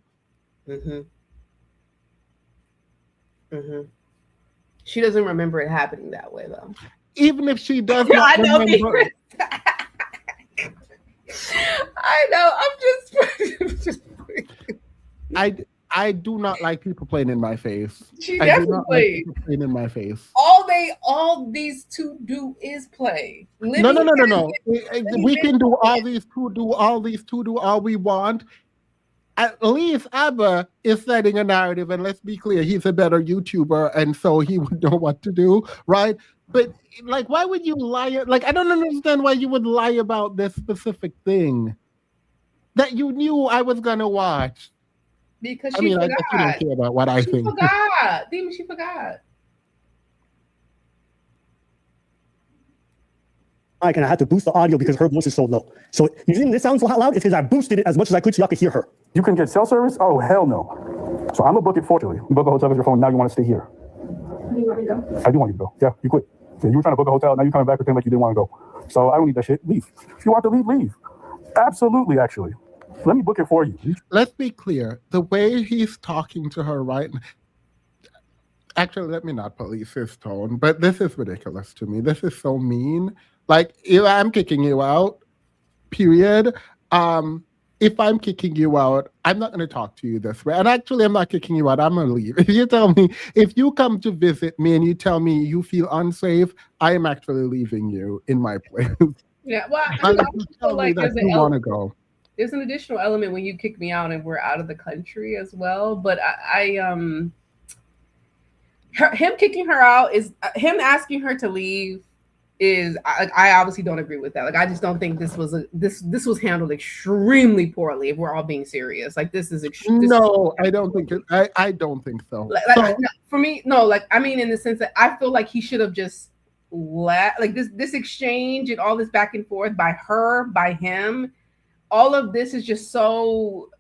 She doesn't remember it happening that way, though. Even if she does Yeah, not I know. remember, I know. I'm just. I do not like people playing in my face. She I do not like definitely. people playing in my face. All these two do is play. No. Libby We can do all these two, do all we want. At least Abba is setting a narrative, and let's be clear, he's a better YouTuber, and so he would know what to do, right? But like, why would you lie? Like, I don't understand why you would lie about this specific thing that you knew I was gonna watch. Because I she mean, I forgot. guess you don't care about what I She think. forgot. Demon, she forgot. mic and I had to boost the audio because her voice is so low. So you think this sounds loud? It's because I boosted it as much as I could so y'all could hear her. You can get cell service? Oh, hell no. So I'm gonna book it for you. You book a hotel with your phone, now you want to stay here. Do you want me to go? I do want you to go. Yeah, you quit. Yeah, you were trying to book a hotel, now you're coming back pretending like you didn't want to go. So I don't need that shit. Leave. If you want to leave, leave. Absolutely, actually. Let me book it for you. Let's be clear. The way he's talking to her right now, actually, let me not police his tone, but this is ridiculous to me. This is so mean. Like, I'm kicking you out, period. if I'm kicking you out, I'm not going to talk to you this way. And actually, I'm not kicking you out. I'm going to leave. If you tell me, if you come to visit me and you tell me you feel unsafe, I am actually leaving you in my place. Yeah, well, I Unless also you feel tell me like that you want to go. there's an additional element when you kick me out and we're out of the country as well. But him kicking her out is him asking her to leave. I obviously don't agree with that. Like, I just don't think this was handled extremely poorly. If we're all being serious, like no, I don't think it. I don't think so. No, for me, no. Like, I mean, in the sense that I feel like he should have just let like this exchange and all this back and forth by her, by him. All of this is just so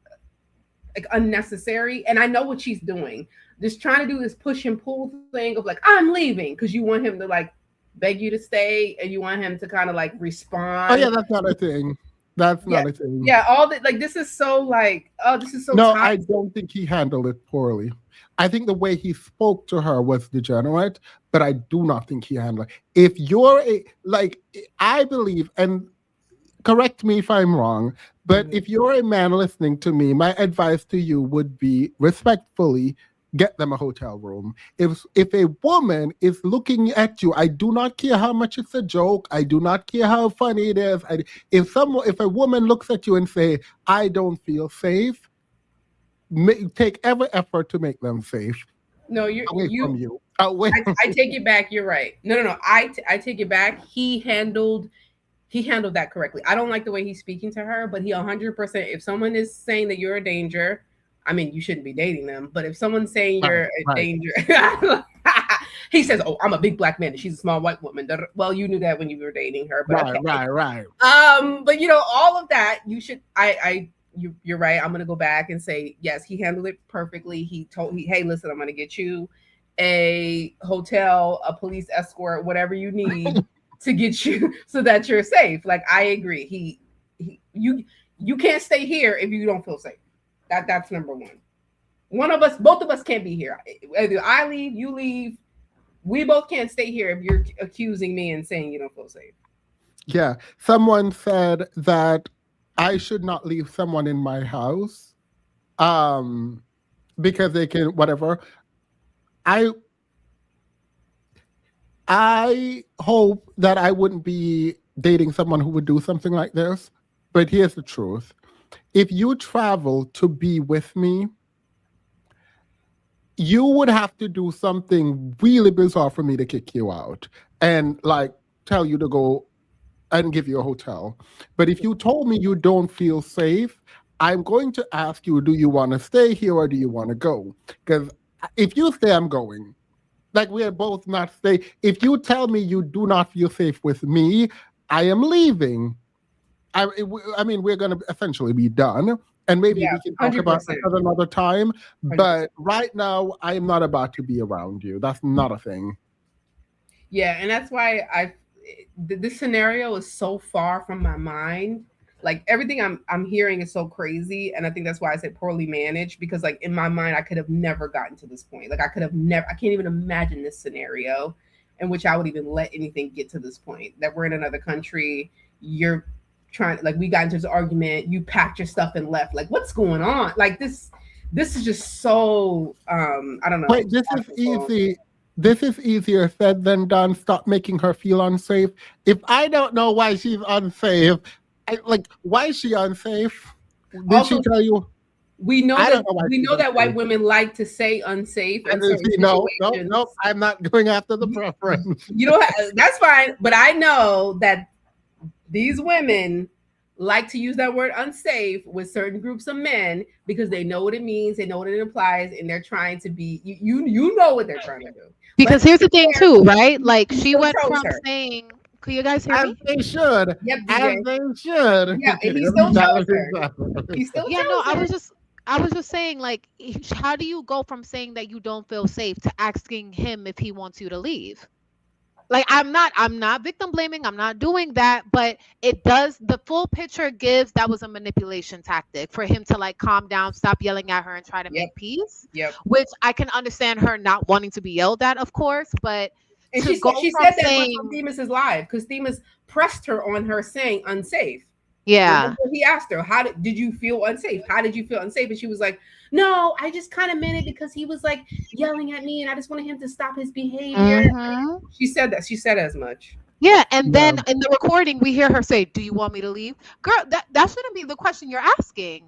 like unnecessary. And I know what she's doing. Just trying to do this push and pull thing of like, I'm leaving, because you want him to like beg you to stay and you want him to kind of like respond. Oh yeah, that's not a thing. That's not a thing. Yeah, all that, like, this is so like, oh, this is so no, toxic. I don't think he handled it poorly. I think the way he spoke to her was degenerate, but I do not think he handled it. If you're I believe, and correct me if I'm wrong, but if you're a man listening to me, my advice to you would be respectfully, get them a hotel room. If a woman is looking at you, I do not care how much it's a joke. I do not care how funny it is. If a woman looks at you and say, I don't feel safe, take every effort to make them safe. No, from you. Away. I take it back. You're right. No. I take it back. He handled that correctly. I don't like the way he's speaking to her, but he 100%. If someone is saying that you're a danger, I mean, you shouldn't be dating them. But if someone's saying you're a danger, he says, "Oh, I'm a big black man and she's a small white woman." Well, you knew that when you were dating her, but right. But all of that, you should. You're right. I'm gonna go back and say yes. He handled it perfectly. Hey, listen, I'm gonna get you a hotel, a police escort, whatever you need to get you so that you're safe. Like, I agree. You can't stay here if you don't feel safe. That's number one. Both of us can't be here. Either I leave, you leave. We both can't stay here if you're accusing me and saying you don't feel safe. Yeah. Someone said that I should not leave someone in my house because they can whatever. I hope that I wouldn't be dating someone who would do something like this. But here's the truth. If you travel to be with me, you would have to do something really bizarre for me to kick you out and like tell you to go and give you a hotel. But if you told me you don't feel safe, I'm going to ask you, do you want to stay here or do you want to go? Because if you say I'm going, like we are both not stay. If you tell me you do not feel safe with me, I am leaving. I mean, we're going to essentially be done. And maybe we can talk 100%. About this at another time. 100%. But right now, I'm not about to be around you. That's not a thing. Yeah, and that's why this scenario is so far from my mind. Like, everything I'm hearing is so crazy, and I think that's why I said poorly managed, because like in my mind I could have never gotten to this point. Like, I can't even imagine this scenario in which I would even let anything get to this point. That we're in another country, you're trying, like, we got into this argument, you packed your stuff and left. Like, what's going on? Like, this is just so I don't know. Wait, this is easy. This is easier said than done. Stop making her feel unsafe. If I don't know why she's unsafe, why is she unsafe? Did also, she tell you? We know that white women like to say unsafe. No, I'm not going after the preference. That's fine. But I know that these women like to use that word unsafe with certain groups of men because they know what it means, they know what it implies, and they're trying to be. You know what they're trying to do. Because here's the thing too, right? Like, she went from saying. Can you guys hear me? As they should. Yep, as they should. Yeah, and he still chose her. He still chose her. I was just saying, like, how do you go from saying that you don't feel safe to asking him if he wants you to leave? Like, I'm not victim blaming. I'm not doing that, but it does. The full picture gives that was a manipulation tactic for him to like calm down, stop yelling at her, and try to make peace. Yep. Which I can understand her not wanting to be yelled at, of course, but. And she said that on Themis' live because Themis pressed her on her saying unsafe. Yeah. Remember, he asked her, "How did you feel unsafe? How did you feel unsafe?" And she was like, "No, I just kind of meant it because he was like yelling at me, and I just wanted him to stop his behavior." Mhm. She said that. She said as much. Yeah, and then Yeah. in the recording we hear her say, "Do you want me to leave?" Girl, that shouldn't be the question you're asking.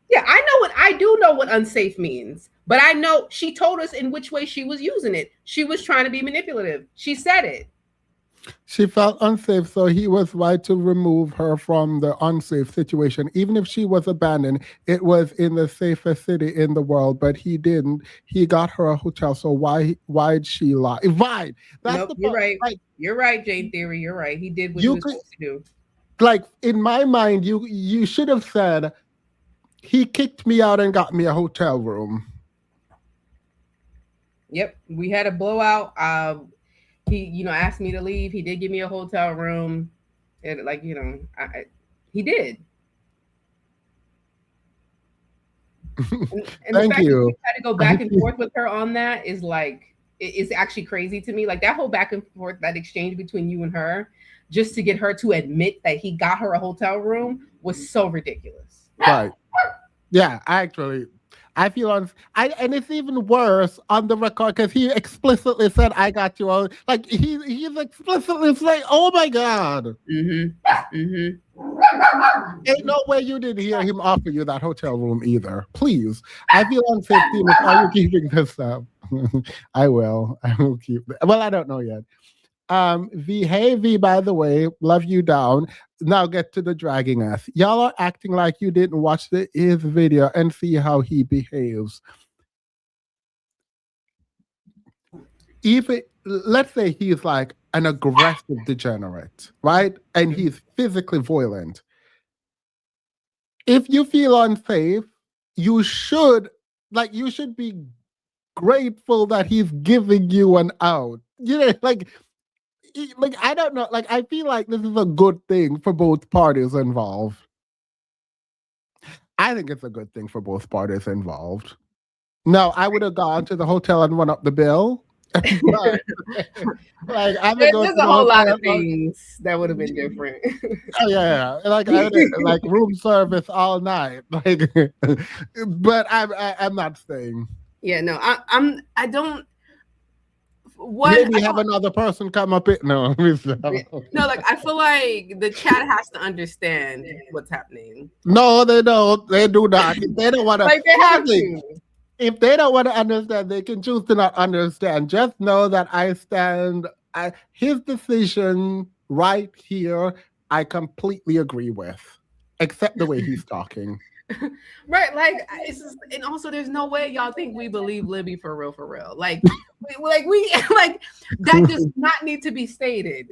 Yeah, I do know what unsafe means, but I know she told us in which way she was using it. She was trying to be manipulative. She said it. She felt unsafe, so he was right to remove her from the unsafe situation. Even if she was abandoned, it was in the safest city in the world, but he didn't. He got her a hotel, so why'd she lie? Why? That's Nope, the you're part. right. Like, You're right, Jane Theory. You're right. He did what he you was could, supposed to do. like, in my mind, you should have said, he kicked me out and got me a hotel room. Yep, we had a blowout. He asked me to leave. He did give me a hotel room. And he did. And the Thank fact that you. we had to go back and forth with her on that is like it's actually crazy to me. Like that whole back and forth, that exchange between you and her, just to get her to admit that he got her a hotel room was so ridiculous. Right. Yeah, I feel and it's even worse on the record because he explicitly said, "I got you all." Like he's explicitly saying, "Oh my God." Mm-hmm. Mm-hmm. Ain't no way you didn't hear him offer you that hotel room either. Please. I feel unsafe. Are you keeping this up? I will keep it. Well, I don't know yet. Hey V, by the way, love you down. Now get to the dragging us. Y'all are acting like you didn't watch his video and see how he behaves. Even let's say he's like an aggressive degenerate, right? And he's physically violent. If you feel unsafe, you should be grateful that he's giving you an out. Like I don't know. Like I feel like this is a good thing for both parties involved. I think it's a good thing for both parties involved. No, I would have gone to the hotel and run up the bill. But, like I would go to There's the a whole lot hotel of things that would have been different. Oh, yeah, like like room service all night. Like, but I'm not staying. Yeah, no, I don't. One, Maybe have another person come up it. No, no, like I feel like the chat has to understand what's happening. no, they don't. They do not. If they don't want to. Like they have to. If they don't want to understand, they can choose to not understand. Just know that I stand. His decision right here, I completely agree with, except the way he's talking. Right, like it's just, and also there's no way y'all think we believe Libby for real. Like we like that does not need to be stated.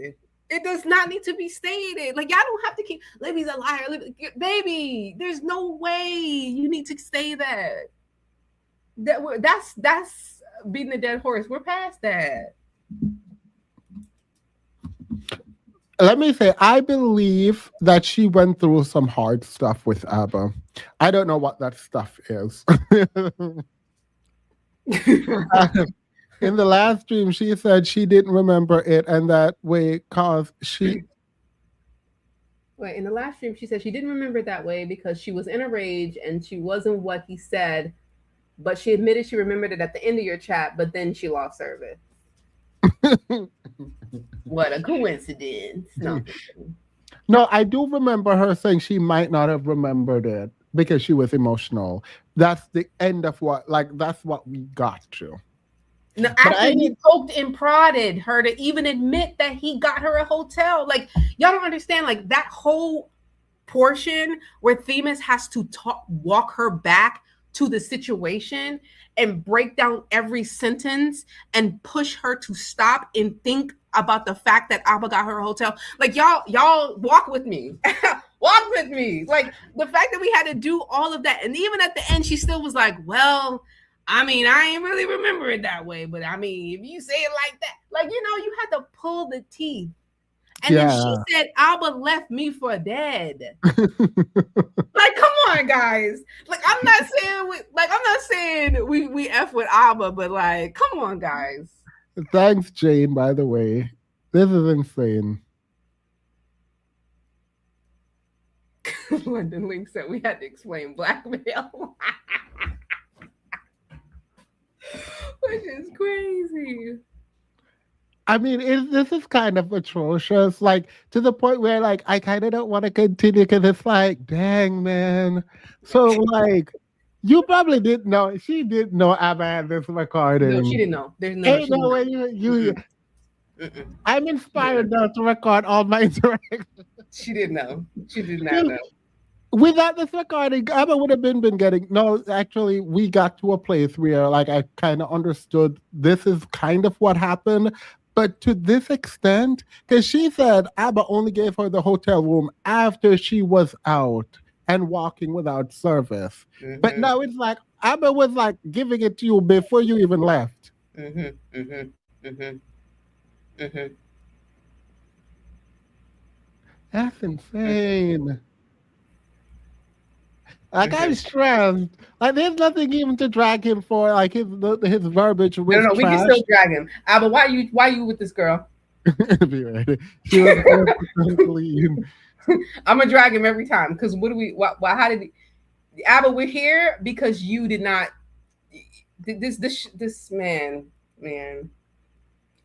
It does not need to be stated. Like y'all don't have to keep Libby's a liar, baby. There's no way you need to say that. That's beating the dead horse. We're past that. Let me say, I believe that she went through some hard stuff with ABBA. I don't know what that stuff is. In the last stream, she said she didn't remember it, and that way, Wait, in the last stream, she said she didn't remember it that way because she was in a rage and she wasn't what he said, but she admitted she remembered it at the end of your chat, but then she lost service. What a coincidence. No, I do remember her saying she might not have remembered it because she was emotional. That's the end of that's what we got to. No, actually, he poked and prodded her to even admit that he got her a hotel. Like, y'all don't understand, like, that whole portion where Themis has to walk her back to the situation and break down every sentence and push her to stop and think about the fact that ABBA got her a hotel. Like, y'all walk with me. Walk with me. Like, the fact that we had to do all of that. And even at the end, she still was like, well, I mean, I ain't really remember it that way. But I mean, if you say it like that, like, you had to pull the teeth. And then she said, ABBA left me for dead. Like, come on, guys. Like, I'm not saying we F with ABBA, but like, come on, guys. Thanks, Jane, by the way. This is insane. London Link said we had to explain blackmail. Which is crazy. I mean, this is kind of atrocious, like to the point where, like, I kind of don't want to continue because it's like, dang, man. So, like, you probably didn't know. She didn't know Abba had this recording. No, she didn't know. There's no. Ain't no way you. I'm inspired now to record all my interactions. She didn't know. She did not know. Without this recording, Abba would have been getting. No, actually, we got to a place where, like, I kind of understood this is kind of what happened. But to this extent, because she said Abba only gave her the hotel room after she was out and walking without service. Mm-hmm. But now it's like Abba was like giving it to you before you even left. Mm-hmm. Mm-hmm. Mm-hmm. Mm-hmm. That's insane. Like, I'm stressed. Like, there's nothing even to drag him for. Like, his verbiage was No, we can trash. still drag him. Abba, why you with this girl? Be ready. She was clean. I'm gonna drag him every time. Because why how did he, Abba, we're here because you did not this man.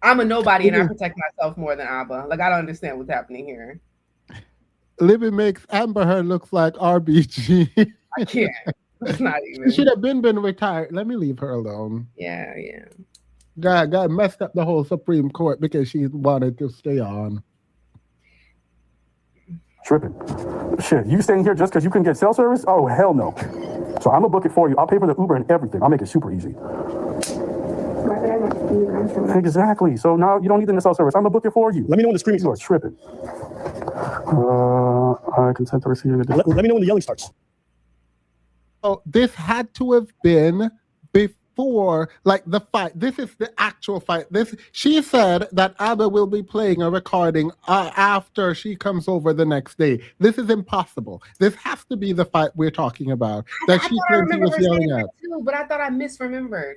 I'm a nobody and I protect myself more than Abba. Like, I don't understand what's happening here. Libby makes Amber Heard looks like RBG. I can't. It's not even. She should have been retired. Let me leave her alone. Yeah. God messed up the whole Supreme Court because she wanted to stay on. Tripping. Shit, you staying here just because you couldn't get cell service? Oh, hell no. So I'm going to book it for you. I'll pay for the Uber and everything. I'll make it super easy. Why would I want to be around someone? Exactly. So now you don't need the cell service. I'm going to book it for you. Let me know when the screaming starts. Tripping. I consent to receiving it. Let me know when the yelling starts. Oh, this had to have been before, like, the fight. This is the actual fight. She said that Abba will be playing a recording after she comes over the next day. This is impossible. This has to be the fight we're talking about. That she claims he was yelling at. Too, but I thought I misremembered.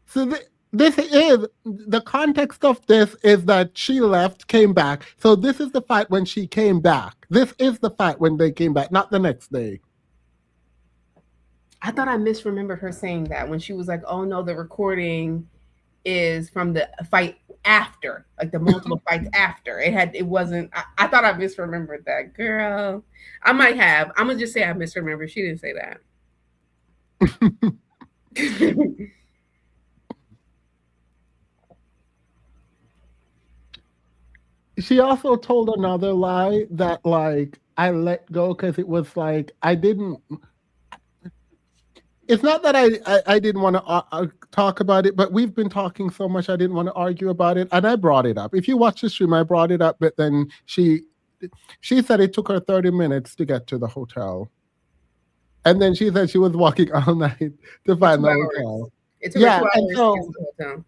So this is the context of this is that she left, came back. So this is the fight when she came back. This is the fight when they came back, not the next day. I thought I misremembered her saying that when she was like, "Oh no, the recording is from the fight after, like the multiple fights after." It wasn't. I thought I misremembered that, girl. I might have. I'm gonna just say I misremembered. She didn't say that. She also told another lie that, like, I let go because it was like I didn't. It's not that I didn't want to talk about it, but we've been talking so much I didn't want to argue about it, and I brought it up. If you watch the stream, I brought it up, but then she said it took her 30 minutes to get to the hotel, and then she said she was walking all night to find the hotel. It took her 2 hours to get to the hotel.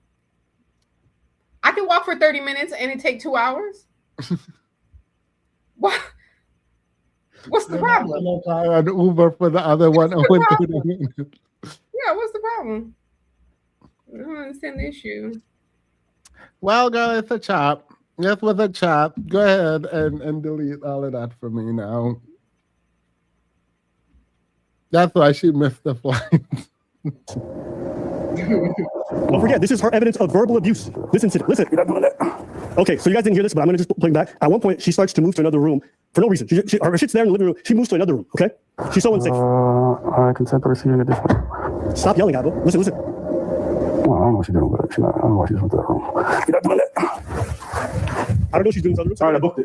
I can walk for 30 minutes and it take 2 hours. What? What's the problem? An Uber for the other one. Yeah, what's the problem? I don't understand the issue. Well, girl, it's a chop. This was a chop. Go ahead and delete all of that for me now. That's why she missed the flight. Don't forget, this is her evidence of verbal abuse. Listen. You're not doing that. Okay, so you guys didn't hear this, but I'm going to just play back. At one point, she starts to move to another room for no reason. Her shit's there in the living room. She moves to another room, okay? She's so unsafe. I consent to receiving it this way. Stop yelling, Abba. Listen. Well, I don't know what she's doing, but I don't know why she's in that room. You're not doing that. I don't know what she's doing in the other room. All right, I booked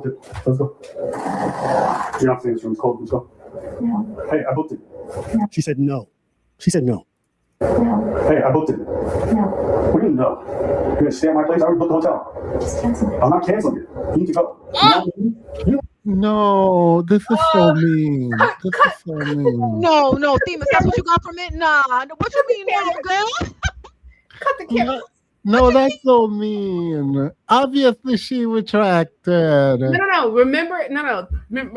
it. Let's go. You're not saying this room is cold. Let's go. No. Hey, I booked it. No. She said no. No. Hey, I booked it. No. What do you mean no? You're going to stay at my place? I already booked the hotel. Just cancel it. I'm not canceling it. You need to go. No, this is so mean. This is so mean. No, Themis, that's what you got from it? Nah, what you mean, no, girl? Cut the camera. No, that's so mean. Obviously, she retracted. No. Remember,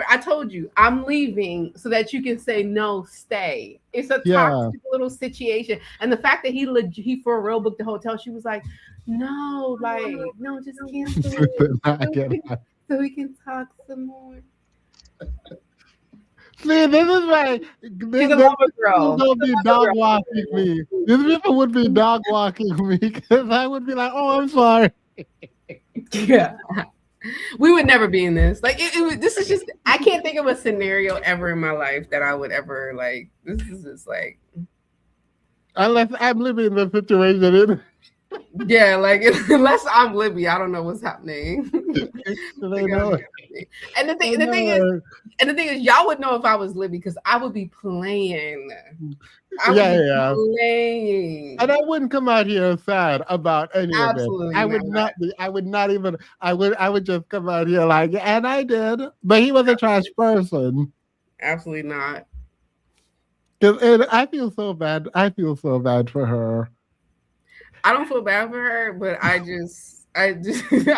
I told you I'm leaving so that you can say no, stay. It's a toxic little situation, and the fact that he for real booked the hotel, she was like, no, just cancel it. so we can talk some more. See, this is why She's a lover girl. People be dog walking me. These people would be dog walking me because I would be like, "Oh, I'm sorry." Yeah. We would never be in this. Like, this is just, I can't think of a scenario ever in my life that I would ever, like, this is just like, Unless I'm living in the situation. yeah, like, unless I'm Libby, I don't know what's happening. They know. And the thing is, y'all would know if I was Libby because I would be playing. Playing. And I wouldn't come out here sad about any Absolutely of it. I would not be. I would not even. I would just come out here like, and I did. But he was a trash person. Absolutely not. And I feel so bad. I feel so bad for her. I don't feel bad for her, but I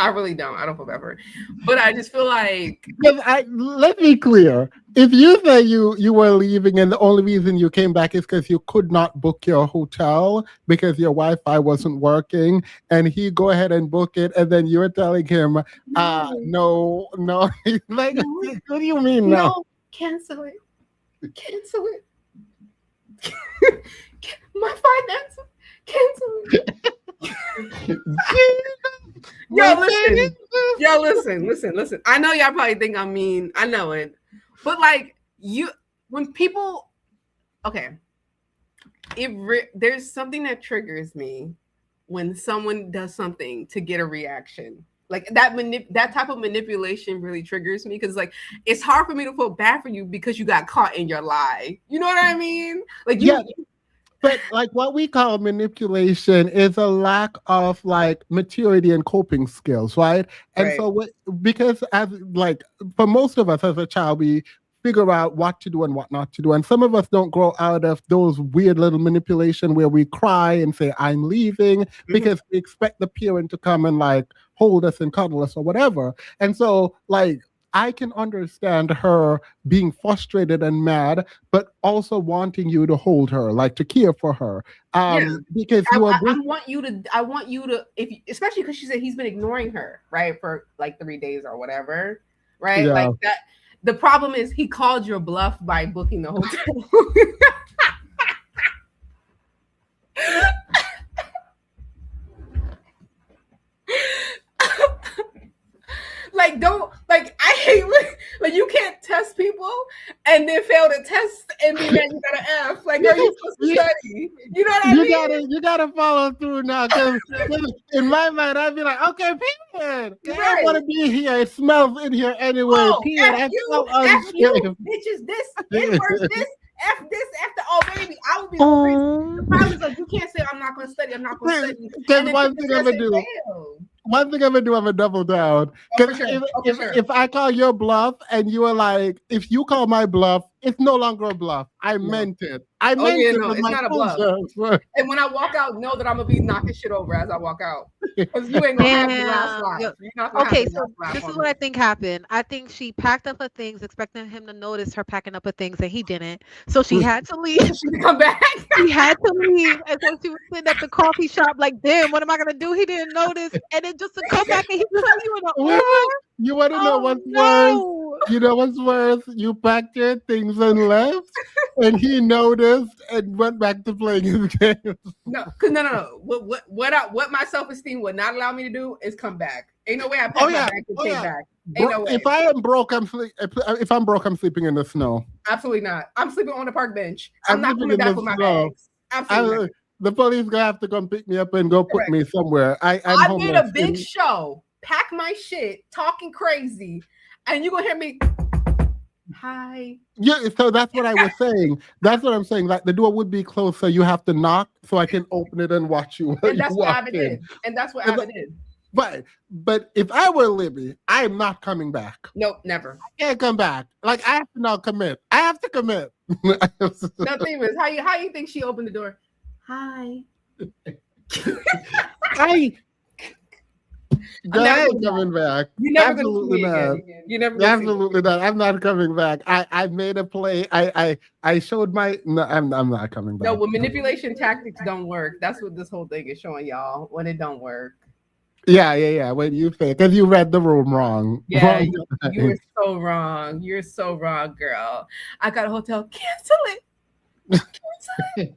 really don't. I don't feel bad for her. But I just feel like, let's be clear. If you say you were leaving and the only reason you came back is because you could not book your hotel because your Wi-Fi wasn't working, and he go ahead and book it, and then you're telling him, no. He's like, what do you mean no? No, cancel it. Cancel it. My finances. Cancel it. Listen. I know y'all probably think I'm mean. I know it. But like when people, okay, there's something that triggers me when someone does something to get a reaction. Like that type of manipulation really triggers me because like it's hard for me to feel bad for you because you got caught in your lie. You know what I mean? Like yeah. But like what we call manipulation is a lack of like maturity and coping skills, right? And so because as like for most of us as a child, we figure out what to do and what not to do. And some of us don't grow out of those weird little manipulation where we cry and say, I'm leaving, because we expect the parent to come and like hold us and cuddle us or whatever. And so like I can understand her being frustrated and mad, but also wanting you to hold her, like to care for her. Because I want you to, especially because she said he's been ignoring her, right, for like 3 days or whatever, right? Yeah. Like that. The problem is he called your bluff by booking the hotel. I hate like you can't test people and then fail to test and be mad you got an F. Like, are you supposed to study? You know what I mean? You gotta follow through now, because in my mind I'd be like, okay, period. I don't want to be here. It smells in here anyway. Period. F you, bitches. This, N-word, this. F this, F the baby. I would be crazy. The problem is like you can't say I'm not going to study. I'm not going to study. Because one thing I'm gonna do, I'm gonna double down. Because if I call your bluff and you are like, if you call my bluff, it's no longer a bluff. I meant it. I meant it. No, it's not a bluff. And when I walk out, know that I'm gonna be knocking shit over as I walk out. Because you ain't gonna have the last laugh. Okay, so this is what I think happened. I think she packed up her things, expecting him to notice her packing up her things, and he didn't. So she had to leave. She come back. She had to leave, and so she was sitting at the coffee shop, like, "Damn, what am I gonna do?" He didn't notice, and then just to come back and he tell you in the Uber. You want to know what's worse? You know what's worse? You packed your things and left, and he noticed and went back to playing his game. No. What my self-esteem would not allow me to do is come back. Ain't no way I pack my bag and take back. Ain't no way. If I am broke, if I'm broke, I'm sleeping in the snow. Absolutely not. I'm sleeping on the park bench. I'm not coming back with my bags. Absolutely. The police gonna have to come pick me up and go put me somewhere. I did a big show, pack my shit, talking crazy, and you gonna hear me. Hi. Yeah, so that's what I was saying. That's what I'm saying. Like the door would be closed, so you have to knock so I can open it and watch you. And that's what Abba did. And that's what Abba did. But if I were Libby, I am not coming back. Nope, never. I can't come back. Like I have to now commit. I have to commit. Nothing is. How you think she opened the door? Hi. I'm coming back. You never Absolutely not. You never. Absolutely not. I'm not coming back. I made a play. I showed my. No, I'm not coming back. No, when manipulation tactics don't work, that's what this whole thing is showing y'all. When it don't work. Yeah. When you say, because you read the room wrong. Yeah, Wrong you were so wrong. You're so wrong, girl. I got a hotel. Cancel it.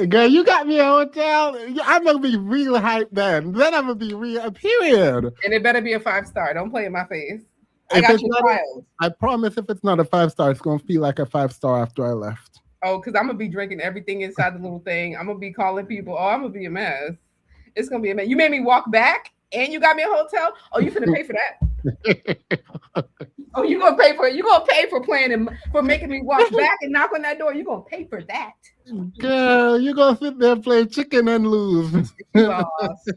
Girl, you got me a hotel. I'm gonna be real hyped then. Then I'm gonna be real. Period. And it better be a 5-star. Don't play in my face. I If got it's you not filed. I promise, if it's not a 5-star, it's gonna feel like a 5-star after I left. Oh, because I'm gonna be drinking everything inside the little thing. I'm gonna be calling people. Oh, I'm gonna be a mess. It's gonna be a mess. You made me walk back, and you got me a hotel. Oh, you finna pay for that. Oh, you gonna pay for it. You gonna pay for playing and for making me walk back and knock on that door. You gonna pay for that. Girl, you gonna sit there and play chicken and lose. She lost.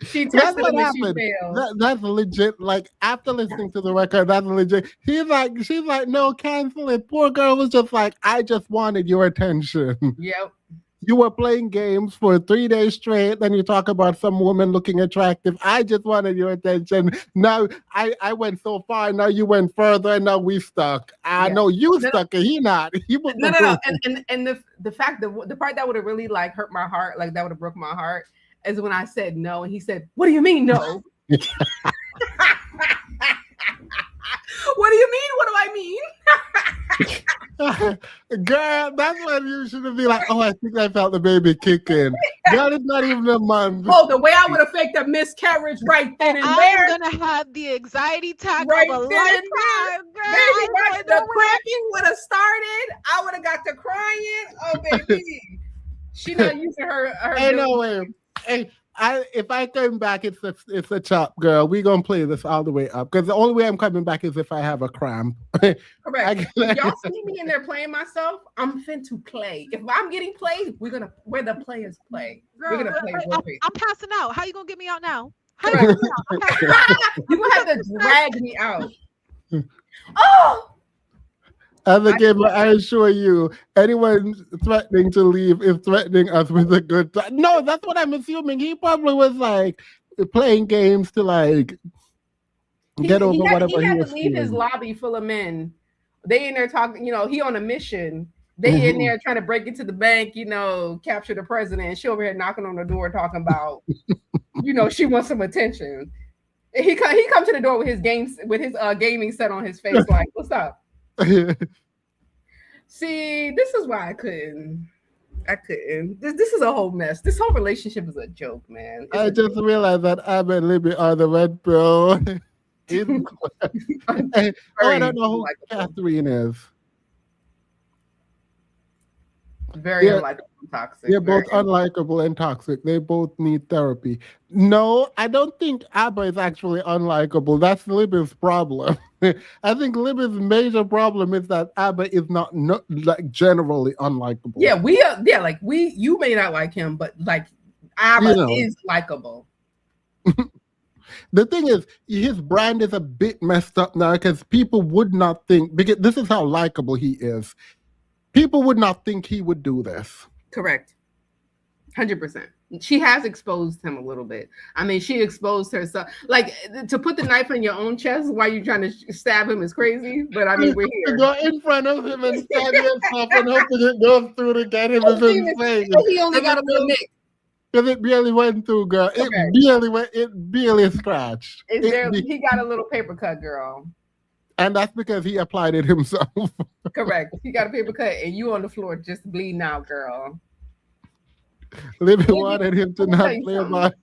She That's tested what him and she happened. failed. That's legit. Like, after listening to the record, that's legit. She's like, no, cancel it. Poor girl was just like, I just wanted your attention. Yep. You were playing games for 3 days straight. Then you talk about some woman looking attractive. I just wanted your attention. Now I went so far. Now you went further, and now we stuck. I know you stuck, and he not. He was No. And the fact that the part that would have really like hurt my heart, like that would have broke my heart, is when I said no, and he said, "What do you mean no?" What do you mean? What do I mean? Girl, that's when you should be like, oh, I think I felt the baby kick in. Girl, it's not even a month. Oh, the way I would have faked a miscarriage right then and there. I'm gonna have the anxiety attack Right of a then and lifetime, girl. Baby, I right, know the cramping would have started. I would have got to crying. Oh, baby. She not using her Anyway, hey, if I come back, it's a chop, girl. We gonna play this all the way up, because the only way I'm coming back is if I have a cramp. Correct. Y'all see me in there playing myself? I'm fin to play. If I'm getting played, where the players play. Girl, We're gonna play. I'm passing out. How you gonna get me out now? How you gonna get me out? I'm passing out. You're gonna have to drag me out. Oh, As a gamer, I assure you, anyone threatening to leave is threatening us with a good time. No, that's what I'm assuming. He probably was like playing games to like get over whatever he had was to leave his feeling. lobby full of men. They in there talking, he on a mission. They in there trying to break into the bank, capture the president. She over here knocking on the door talking about, she wants some attention. And he come to the door with his gaming set on his face, like, what's up? See, this is why I couldn't. This is a whole mess. This whole relationship is a joke, man. I just realized that Abba and Libby are the red pill. I don't know who Catherine is. Very unlikable, toxic. They're both unlikable and toxic. They both need therapy. No, I don't think Abba is actually unlikable. That's Libby's problem. I think Libby's major problem is that Abba is not like generally unlikable. Yeah, you may not like him, but like Abba is likable. The thing is, his brand is a bit messed up now, because people would not think, because this is how likable he is. People would not think he would do this. Correct. 100%. She has exposed him a little bit. I mean, she exposed herself. Like, to put the knife in your own chest while you're trying to stab him is crazy. But I mean, we're here. To go in front of him and stab yourself and hoping it goes through to get him is insane. He only got a little nick. Because it barely went through, girl. It barely scratched. He got a little paper cut, girl. And that's because he applied it himself. Correct. He got a paper cut, and you on the floor just bleeding out, girl. Libby wanted him to not play about.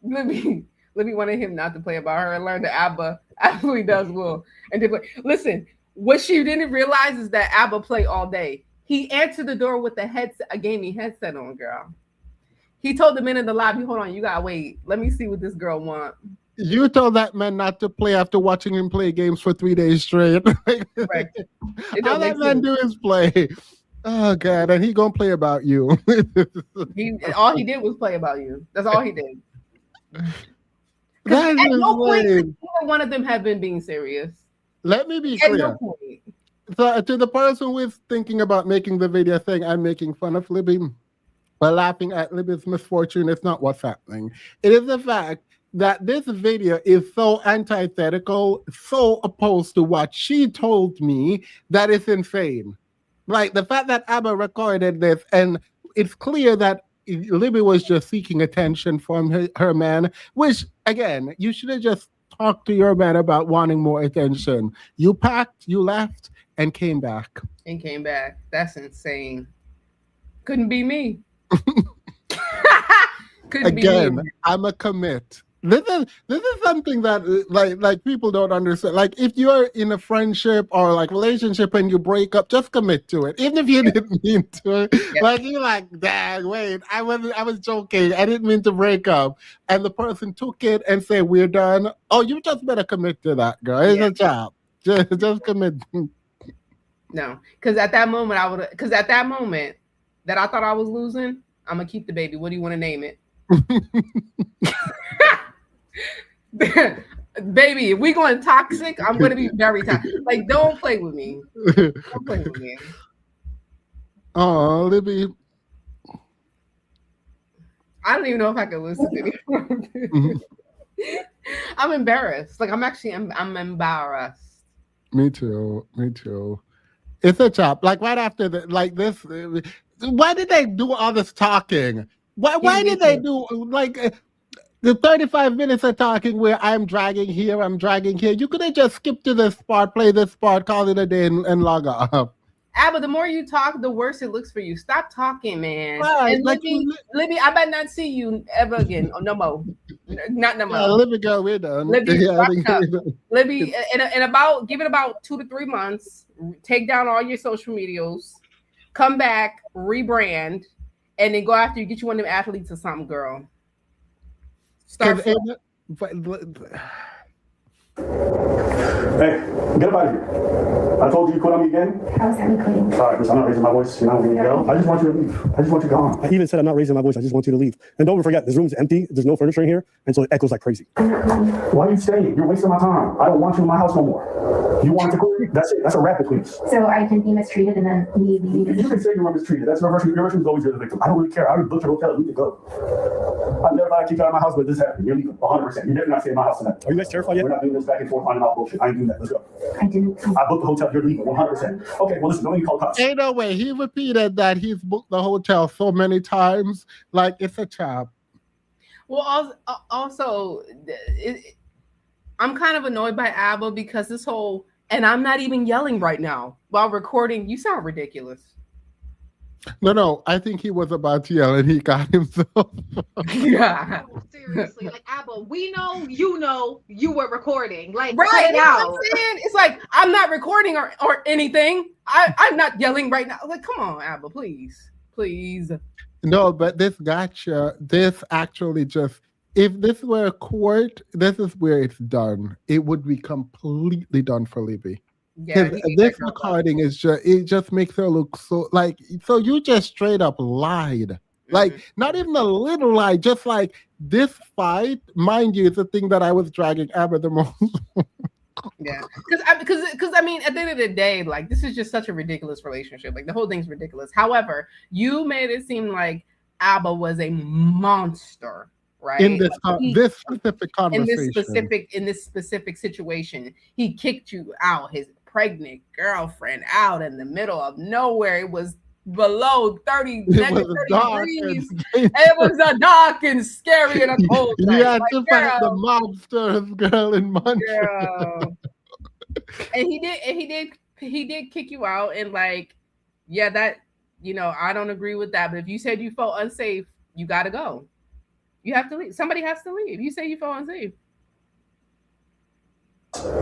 Libby wanted him not to play about her and learn that Abba absolutely does will. And listen, what she didn't realize is that Abba play all day. He answered the door with a gaming headset on, girl. He told the men in the lobby, "Hold on, you gotta wait. Let me see what this girl want." You told that man not to play after watching him play games for 3 days straight. Right. How that man do his play? Oh God, and he gonna play about you. All he did was play about you. That's all he did. That at no point is could either one of them have been being serious. Let me be At clear. no point. So, to the person who is thinking about making the video saying I'm making fun of Libby, but laughing at Libby's misfortune, it's not what's happening. It is the fact that this video is so antithetical, so opposed to what she told me, that it's insane. Like, the fact that Abba recorded this, and it's clear that Libby was just seeking attention from her man, which again, you should have just talked to your man about wanting more attention. You packed, you left, and came back. And came back. That's insane. Couldn't be me. Couldn't Again, be me. I'm a commit. This is something that like people don't understand. Like if you're in a friendship or like relationship and you break up, just commit to it. Even if you didn't mean to. Yeah. Like you're like, dang, wait, I was joking. I didn't mean to break up. And the person took it and said, we're done. Oh, you just better commit to that, girl. It's Yeah. a job. Just commit. No, because at that moment that I thought I was losing, I'm gonna keep the baby. What do you want to name it? Baby, if we going toxic, I'm gonna be very toxic. Like, don't play with me. Don't play with me. Oh, Libby. I don't even know if I can listen to it. I'm embarrassed. Like, I'm embarrassed. Me too. It's a chop. Like right after this. Why did they do all this talking? Why did they do the 35 minutes of talking where I'm dragging here? You could have just skipped to this part, play this part, call it a day, and log off. But the more you talk, the worse it looks for you. Stop talking, man. Right, And Libby, I better not see you ever again. Oh, no more. Not no more. Libby, girl, we're done. Libby, Yeah, I think wrap we're done. Libby, give it about 2 to 3 months. Take down all your social medias. Come back, rebrand, and then go after you. Get you one of them athletes or something, girl. Start. Hey, get up out of here. I told you you quit on me again. How's that clean? All right, listen, I'm not raising my voice. You're not going to yell. I just want you to leave. I just want you gone. I even said I'm not raising my voice. I just want you to leave. And don't forget, this room's empty. There's no furniture in here. And so it echoes like crazy. Why are you staying? You're wasting my time. I don't want you in my house no more. You want to quit? That's it. That's a wrap between us. So I can be mistreated and then me leaving. You can say you were mistreated. That's your version. Your version is always you're the victim. I don't really care. I already booked your hotel. You can go. I never thought I'd kick you out of my house, but this happened. You're leaving 100%. You're definitely not staying in my house tonight. Are you guys terrified yet? We're not doing this back and forth finding out bullshit. I ain't doing that. Let's go. I didn't. I booked the hotel. You're leaving 100%. Okay, well, listen, don't even call the cops. Ain't no way. He repeated that he's booked the hotel so many times. Like it's a chop. Well, also, I'm kind of annoyed by Abba because this whole, and I'm not even yelling right now while recording. You sound ridiculous. No. I think he was about to yell and he got himself. Yeah. No, seriously, like Abba, we know you were recording. Like, Right. cut it You know out. what I'm saying? It's like I'm not recording or anything. I'm not yelling right now. Like, come on, Abba, please. No, but this gotcha. This actually just, if this were a court, this is where it's done. It would be completely done for Libby. Yeah. Because this recording is just, it just makes her look so like, so you just straight up lied. Like, not even a little lie, just like this fight, mind you, is the thing that I was dragging Abba the most. Yeah, because I mean, at the end of the day, like, this is just such a ridiculous relationship. Like, the whole thing's ridiculous. However, you made it seem like Abba was a monster, right? In this specific conversation. In this specific situation, he kicked you out, his pregnant girlfriend, out in the middle of nowhere. It was below 30 degrees. It was a dark and scary and a cold night. You had Like, to fight the mobsters, girl, in Montreal. girl. And he did kick you out, and like, yeah, that, you know, I don't agree with that. But if you said you felt unsafe, you got to go. You have to leave. Somebody has to leave. You say you felt unsafe.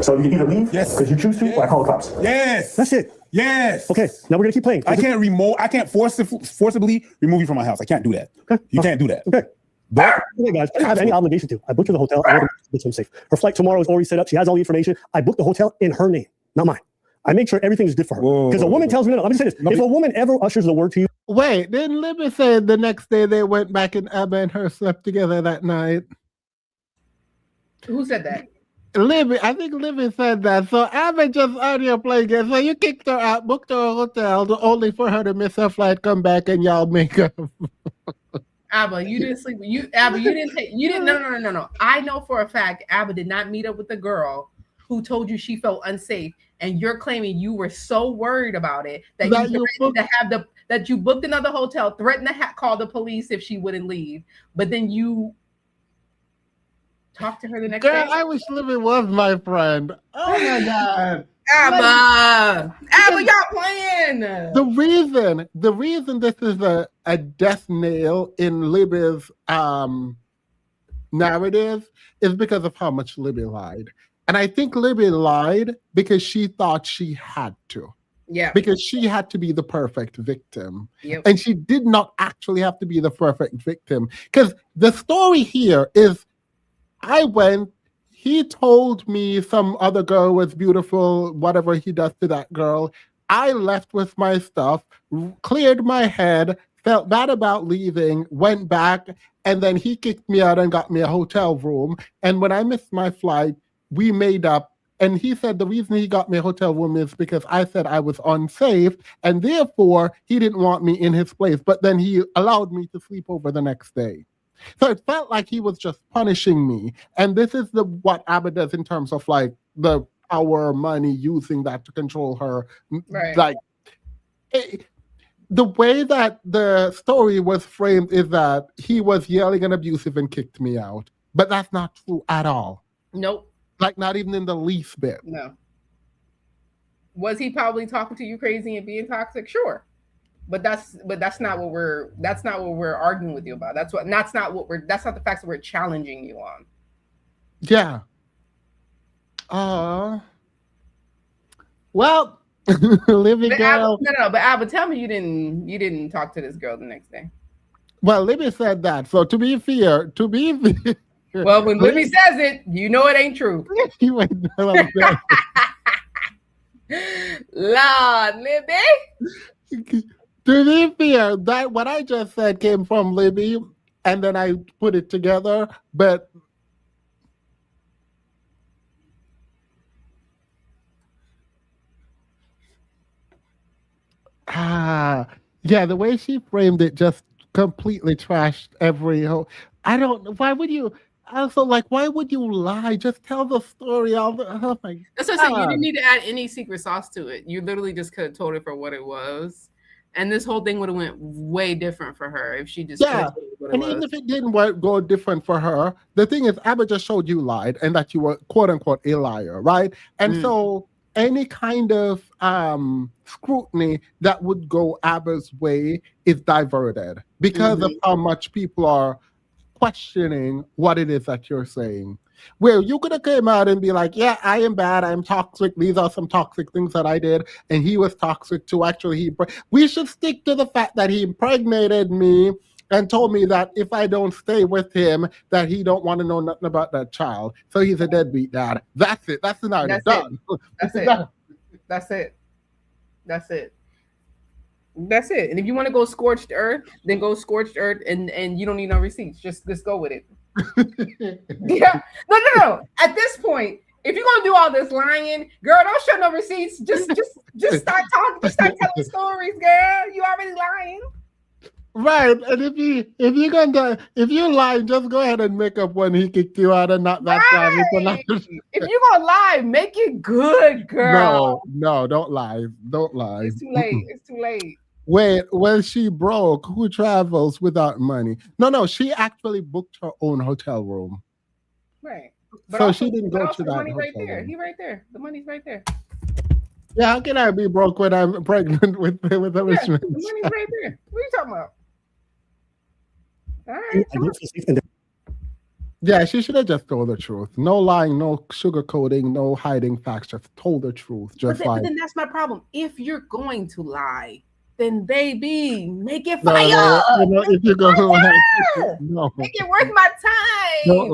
So you can either leave, Yes. because you choose to, or I call the cops. Yes. That's it. Yes. Okay, now we're gonna keep playing. I can't forcibly remove you from my house. I can't do that. Okay. You can't do that. Okay. But okay, guys, I don't have any obligation to. I booked her the hotel. I want to make swim safe. Her flight tomorrow is already set up. She has all the information. I booked the hotel in her name, not mine. I make sure everything is good for her. Because a woman tells me, no, I'm just saying this. If a woman ever ushers the word to you, Wait, didn't Libby say the next day they went back and Abba and her slept together that night? Who said that? Libby, I think Libby said that. So Abba just out here playing games. So you kicked her out, booked her a hotel, only for her to miss her flight, come back, and y'all make up. Abba, you didn't sleep. You didn't. No. I know for a fact Abba did not meet up with the girl who told you she felt unsafe, and you're claiming you were so worried about it that you threatened to have that you booked another hotel, threatened to call the police if she wouldn't leave, but then you talked to her the next Girl, day. I wish Libby was my friend. Oh my God. Abba, y'all playing. The reason this is a death nail in Libby's narrative is because of how much Libby lied. And I think Libby lied because she thought she had to. Yeah. Because she had to be the perfect victim. Yep. And she did not actually have to be the perfect victim. Because the story here is he told me some other girl was beautiful, whatever he does to that girl. I left with my stuff, cleared my head, felt bad about leaving, went back, and then he kicked me out and got me a hotel room. And when I missed my flight, we made up. And he said the reason he got me a hotel room is because I said I was unsafe, and therefore he didn't want me in his place. But then he allowed me to sleep over the next day. So it felt like he was just punishing me. And this is what Abba does in terms of like the power, money, using that to control her. Right. Like the way that the story was framed is that he was yelling and abusive and kicked me out. But that's not true at all. Nope. Like not even in the least bit. No. Was he probably talking to you crazy and being toxic? Sure. But that's not what we're arguing with you about. That's not the facts that we're challenging you on. Yeah. Well, Libby girl. But Abba, tell me you didn't talk to this girl the next day. Well, Libby said that. So to be fair, well, when Libby says it, you know it ain't true. Lord, Libby. To be fair, that what I just said came from Libby, and then I put it together. But yeah, the way she framed it just completely trashed every whole. I don't know. Why would you? Also, like, why would you lie? Just tell the story. Oh my That's what I'm saying. You didn't need to add any secret sauce to it. You literally just could have told it for what it was. And this whole thing would have went way different for her if she just and even if it didn't go different for her, the thing is, Abba just showed you lied and that you were quote unquote a liar, right? And so any kind of scrutiny that would go Abba's way is diverted because of how much people are questioning what it is that you're saying. Where you could have came out and be like, yeah, I am bad, I'm toxic, these are some toxic things that I did, and he was toxic too. Actually, we should stick to the fact that he impregnated me and told me that if I don't stay with him, that he don't want to know nothing about that child. So he's a deadbeat dad. That's it. That's the narrative. Done. That's it. That's it. That's it. That's it. And if you want to go scorched earth, then go scorched earth, and you don't need no receipts. Just go with it. Yeah. No. At this point, if you're gonna do all this lying, girl, don't show no receipts. Just start talking. Just start telling stories, girl. You already lying. Right. And if you're lying, just go ahead and make up when he kicked you out and not that time. If you're gonna lie, make it good, girl. No, don't lie. Don't lie. It's too late. It's too late. Wait, when she broke, who travels without money? No, she actually booked her own hotel room. Right. But so she didn't go to that money hotel right there. room. He right there. The money's right there. Yeah, how can I be broke when I'm pregnant with a rich man? The money's right there. What are you talking about? All right. Yeah, she should have just told the truth. No lying, no sugarcoating, no hiding facts. Just told the truth. But then that's my problem. If you're going to lie, then baby, make it fire. If you're going to lie, make it worth my time. Don't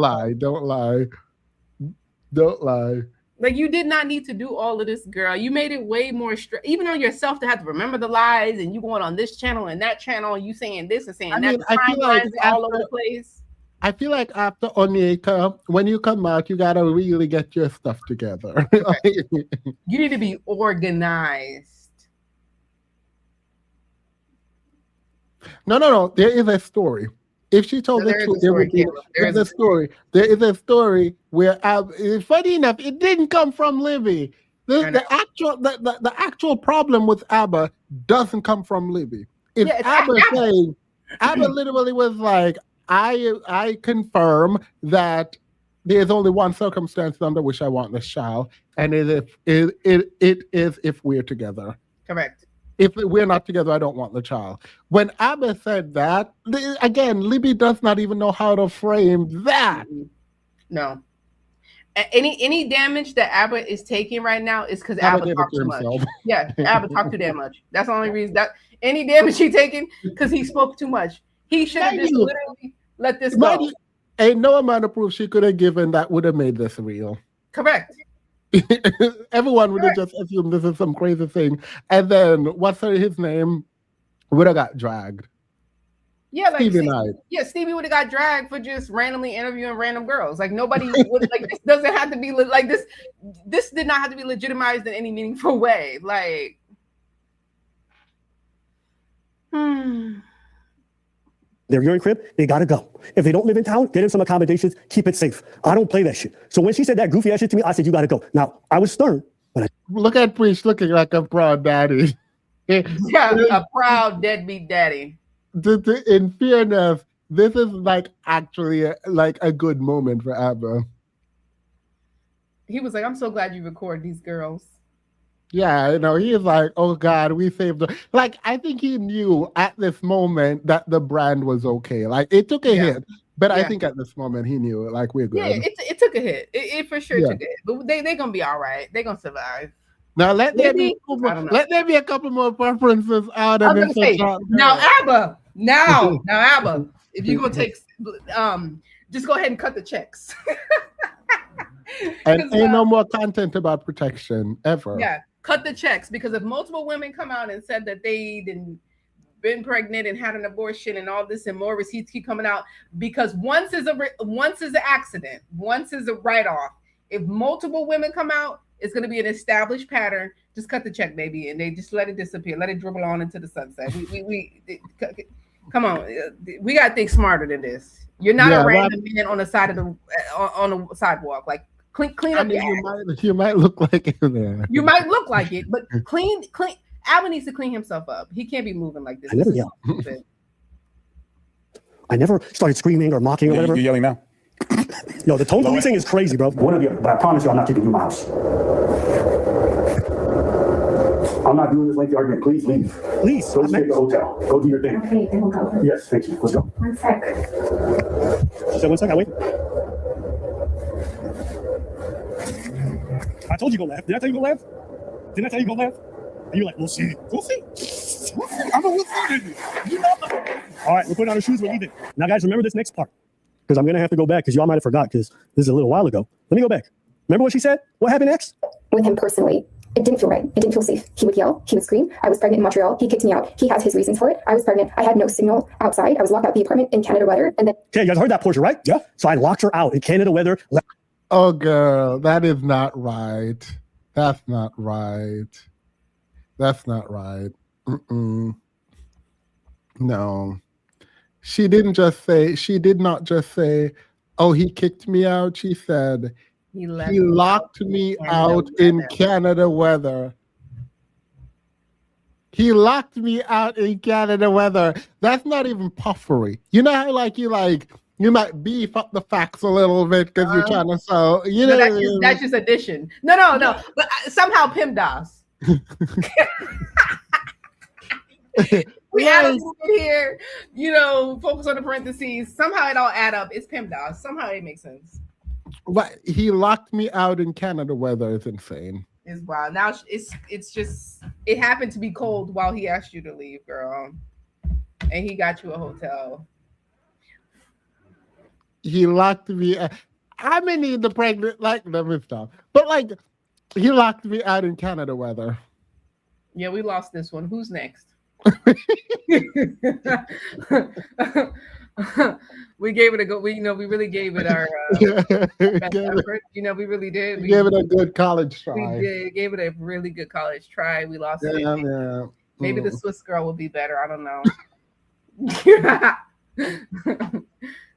lie. Like, you did not need to do all of this, girl. You made it way more even on yourself to have to remember the lies, and you going on this channel and that channel, and you saying this and saying that. I feel like all over the place. I feel like after Onyeka, when you come out, you gotta really get your stuff together. You need to be organized. No. There is a story. If she told the truth, there is a story. There is a story where, funny enough, it didn't come from Libby. The actual problem with Abba doesn't come from Libby. If Yeah, it's Abba saying, Abba literally was like, I confirm that there's only one circumstance under which I want this child, and it is if we're together. correct. If we're not together, I don't want the child. When Abba said that, again, Libby does not even know how to frame that. No. Any damage that Abba is taking right now is because Abba gave it talked to too much. himself. Yeah, Abba talked too damn much. That's the only reason that any damage he taking because he spoke too much. He should have Thank just you. literally let this Mind go. you, ain't no amount of proof she could have given that would have made this real. Correct. Everyone would have just assumed this is some crazy thing. And then what's his name? Would have got dragged. Yeah, like Stevie Knight. yeah, Stevie would have got dragged for just randomly interviewing random girls. Like nobody would like this doesn't have to be like this. This did not have to be legitimized in any meaningful way. Like, They're in crib, they gotta go. If they don't live in town, get them some accommodations, keep it safe. I don't play that shit. So when she said that goofy ass shit to me, I said, you gotta go. Now, I was stern, but I Look at Preach looking like a proud daddy. yeah, a proud deadbeat daddy. In fairness, this is like actually a good moment for Abba. He was like, I'm so glad you record these girls. Yeah, you know, he's like, oh God, we saved her. Like, I think he knew at this moment that the brand was okay. Like, it took a hit, but I think at this moment he knew, like, we're good. Yeah, it took a hit. It for sure took a hit. But they're gonna be all right. They're gonna survive. Now let there be a couple more preferences out I and was gonna say, now Abba, now Abba, if you're gonna take just go ahead and cut the checks. and ain't no more content about protection ever. Yeah, cut the checks, because if multiple women come out and said that they didn't been pregnant and had an abortion and all this and more receipts keep coming out, because once is an accident, once is a write-off. If multiple women come out, it's going to be an established pattern. Just cut the check, baby, and they just let it disappear, let it dribble on into the sunset. Come on, we got to think smarter than this. You're not a random man on the side of on the sidewalk. Like clean up your ass. You might look like it there. You might look like it, but clean. Alvin needs to clean himself up. He can't be moving like this. I never started screaming or mocking or whatever. You're yelling now. No, the tone policing is crazy, bro. One of you, but I promise you, I'm not taking you to my house. I'm not doing this lengthy argument. Please leave. Please. Go stay at the hotel. Go do your thing. Okay, then we'll go. Yes, thank you. Let's go. 1 sec. She said 1 sec. I wait. I told you go laugh. Did I tell you go laugh? Didn't I tell you go laugh? And you're like, we'll see. We'll see. I'm a we'll see. You know. All right, we're putting on our shoes. We're leaving. Now, guys, remember this next part, because I'm going to have to go back because y'all might have forgot because this is a little while ago. Let me go back. Remember what she said? What happened next? With him personally, it didn't feel right. It didn't feel safe. He would yell. He would scream. I was pregnant in Montreal. He kicked me out. He has his reasons for it. I was pregnant. I had no signal outside. I was locked out the apartment in Canada weather. And then Okay, you guys heard that portion, right? Yeah. So I locked her out in Canada weather. Oh, girl, that is not right. That's not right. That's not right. No. She did not just say, oh, he kicked me out. She said, he locked me out in Canada weather. He locked me out in Canada weather. That's not even puffery. You know how you might beef up the facts a little bit because you're trying to sell. You know, that's just addition. No. But somehow PEMDAS. We add a little bit here, focus on the parentheses. Somehow it all add up. It's PEMDAS. Somehow it makes sense. But he locked me out in Canada weather is insane. It's wild. Now it's just, it happened to be cold while he asked you to leave, girl. And he got you a hotel. He locked me out. I mean, the pregnant, let me stop. But he locked me out in Canada weather. Yeah, we lost this one. Who's next? We gave it a go. We really gave it our best effort. We really did. We gave it a good college try. We did. Gave it a really good college try. We lost it. Yeah. Maybe the Swiss girl will be better. I don't know.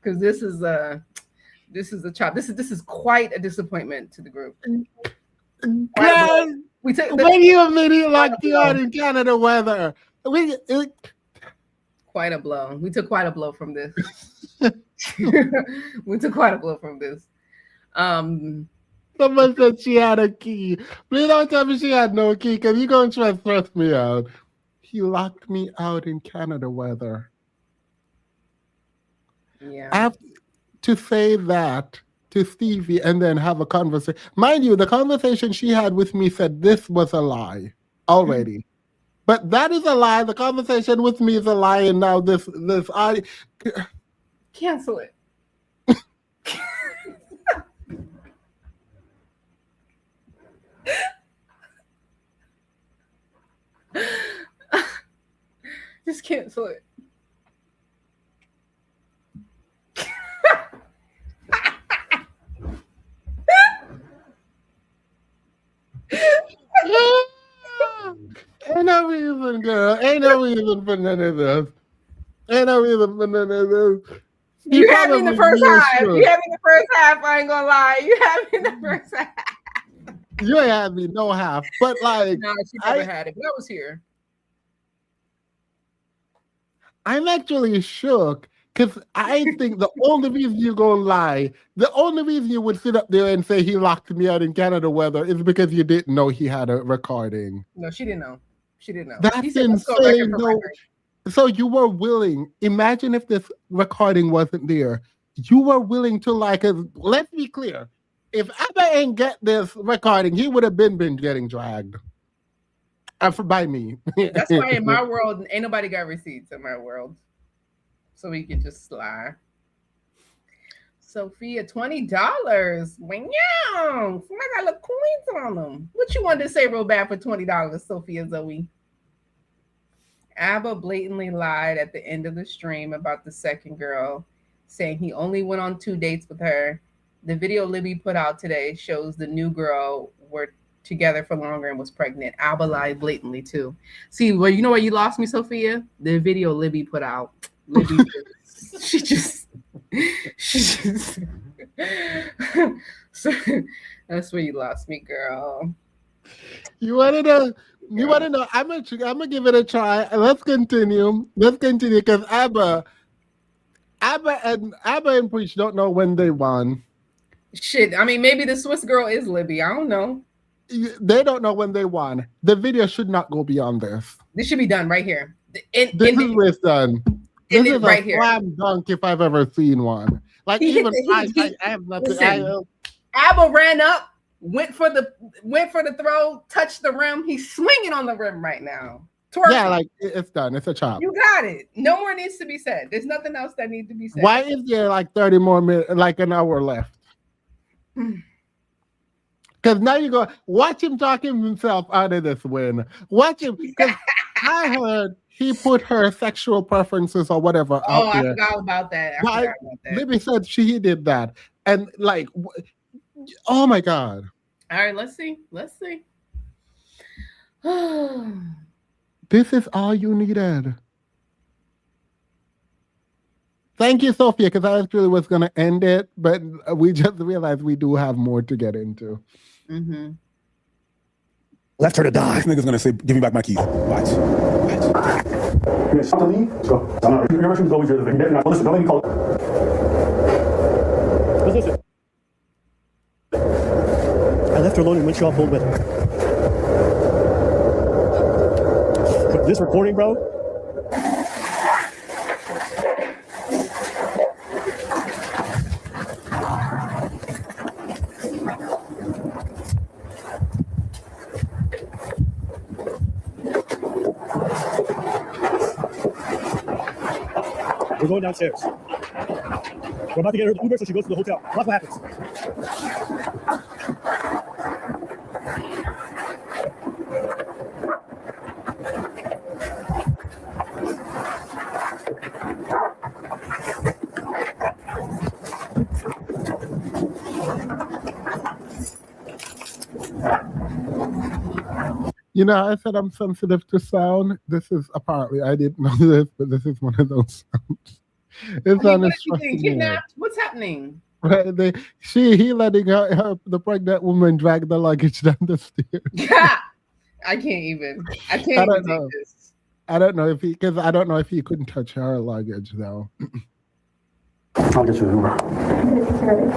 Because this is a chop. This is quite a disappointment to the group. When you immediately locked you out in Canada weather, quite a blow. We took quite a blow from this. We took quite a blow from this. Someone said she had a key. Please don't tell me she had no key, because you're going to try to stress me out. He locked me out in Canada weather. Yeah. I have to say that to Stevie and then have a conversation. Mind you, the conversation she had with me said this was a lie already. But that is a lie. The conversation with me is a lie, and now this I Cancel it. Just cancel it. Ain't no reason, girl. Ain't no reason for none of this. Ain't no reason for none of this. He You had me in the probably first half. should. You had me in the first half. I ain't gonna lie. You had me in the first half. You ain't had me no half. But like, No, she never had it. But I was here. I'm actually shook because I think the only reason you're gonna lie, the only reason you would sit up there and say he locked me out in Canada weather is because you didn't know he had a recording. No, she didn't know. She didn't know. That's He said, "Let's go record insane. for No. record." So you were willing. Imagine if this recording wasn't there. You were willing to like. Let's be clear. If Abba ain't get this recording, he would have been getting dragged. By me. That's why in my world, ain't nobody got receipts in my world. So we could just slide. Sophia, $20. Wow. Somebody got little coins on them. What you wanted to say real bad for $20, Sophia Zoe? Abba blatantly lied at the end of the stream about the second girl, saying he only went on 2 dates with her. The video Libby put out today shows the new girl were together for longer and was pregnant. Abba lied blatantly too. See, well, you know where you lost me, Sophia? The video Libby put out. Libby, she just so that's where you lost me, girl. You want to know? You want to know? I'm gonna give it a try. Let's continue. Because Abba and Preach don't know when they won. Shit, I mean, maybe the Swiss girl is Libby. I don't know. They don't know when they won. The video should not go beyond this. This should be done right here. This is where it's done. This is right a here. slam dunk if I've ever seen one. Like He hit even the- I have nothing. Listen. Abba ran up, went for the throw, touched the rim. He's swinging on the rim right now. Twerking. Yeah, like it's done. It's a chop. You got it. No more needs to be said. There's nothing else that needs to be said. Why is there like 30 more minutes, like an hour left? Because now you go watch him talking himself out of this win. Watch him. Because I heard he put her sexual preferences or whatever Oh, out I there. forgot about that. I Why- forgot about that. Libby said she did that, and like, oh my god. All right, let's see. Let's see. This is all you needed. Thank you, Sophia, because I actually was going to end it, but we just realized we do have more to get into. Mm-hmm. Left her to die. This nigga's gonna say, "Give me back my keys." Watch. Let's go. I'm not. Your version's always your thing. Listen, don't let me call it. Listen. I left her alone in Montreal cold weather. But this recording, bro. We're going downstairs. We're about to get her the Uber so she goes to the hotel. Watch what happens. You know, I said I'm sensitive to sound. This is apparently, I didn't know this, but this is one of those sounds. It's What on are his you getting kidnapped? What's happening? Right, he letting the pregnant woman drag the luggage down the stairs. I can't even. I can't I don't even know. take this. I don't know if he couldn't touch her luggage though. I'll get you an Uber.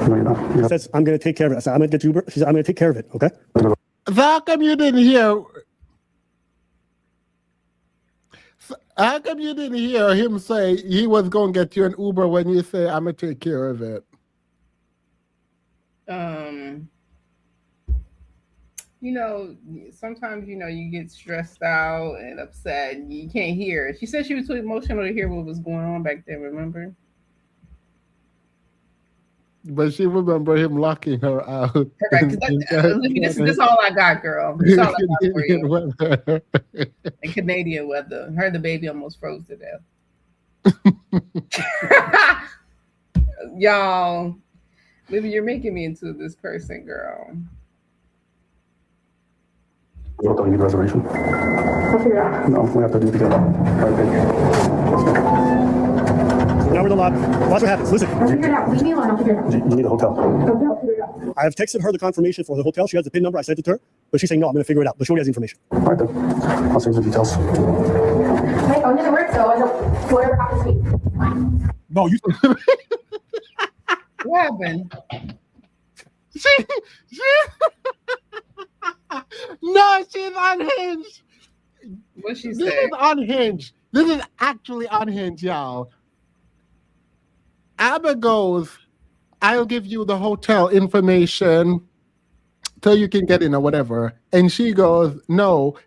No, you're not. He says, I'm going to take care of it. I said, I'm going to get you Uber. She said, I'm going to take care of it. Okay. So how come you didn't hear? How come you didn't hear him say he was going to get you an Uber when you say I'm gonna take care of it? You know, sometimes you get stressed out and upset and you can't hear. She said she was too emotional to hear what was going on back then, remember? But she remember him locking her out. Correct. This is all I got, girl. This is all I got for you. And Canadian weather. Her and the baby almost froze to death. Y'all, Libby, you're making me into this person, girl. You don't need a reservation. I'll figure it out. No, we have to do it together. Now we're in the lot. Watch what happens. Listen. I'll figure it out. Leave me alone. I'll figure it out. You need a hotel. Okay, I'll figure it out. I have texted her the confirmation for the hotel. She has the PIN number. I sent it to her, but she's saying no. I'm going to figure it out. But she already has the information. All right then. I'll send you the details. My phone doesn't work, so I don't. Whatever happens to me. No, you. What happened? No, she's unhinged. What she This said? is unhinged. This is actually unhinged, y'all. Abba goes, I'll give you the hotel information so you can get in or whatever. And she goes, no,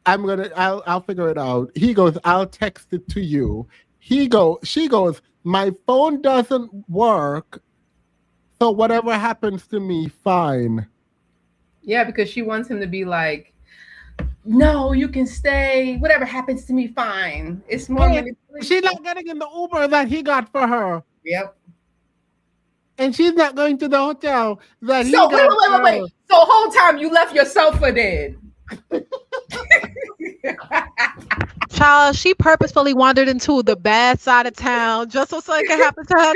I'll figure it out. He goes, I'll text it to you. She goes, my phone doesn't work. So whatever happens to me, fine. Yeah, because she wants him to be like, no, you can stay. Whatever happens to me, fine. It's more Hey, manipulation. she's not getting in the Uber that he got for her. Yep. And she's not going to the hotel that he So got for her. wait. So whole time you left yourself for dead. Child, she purposefully wandered into the bad side of town just so something could happen to her.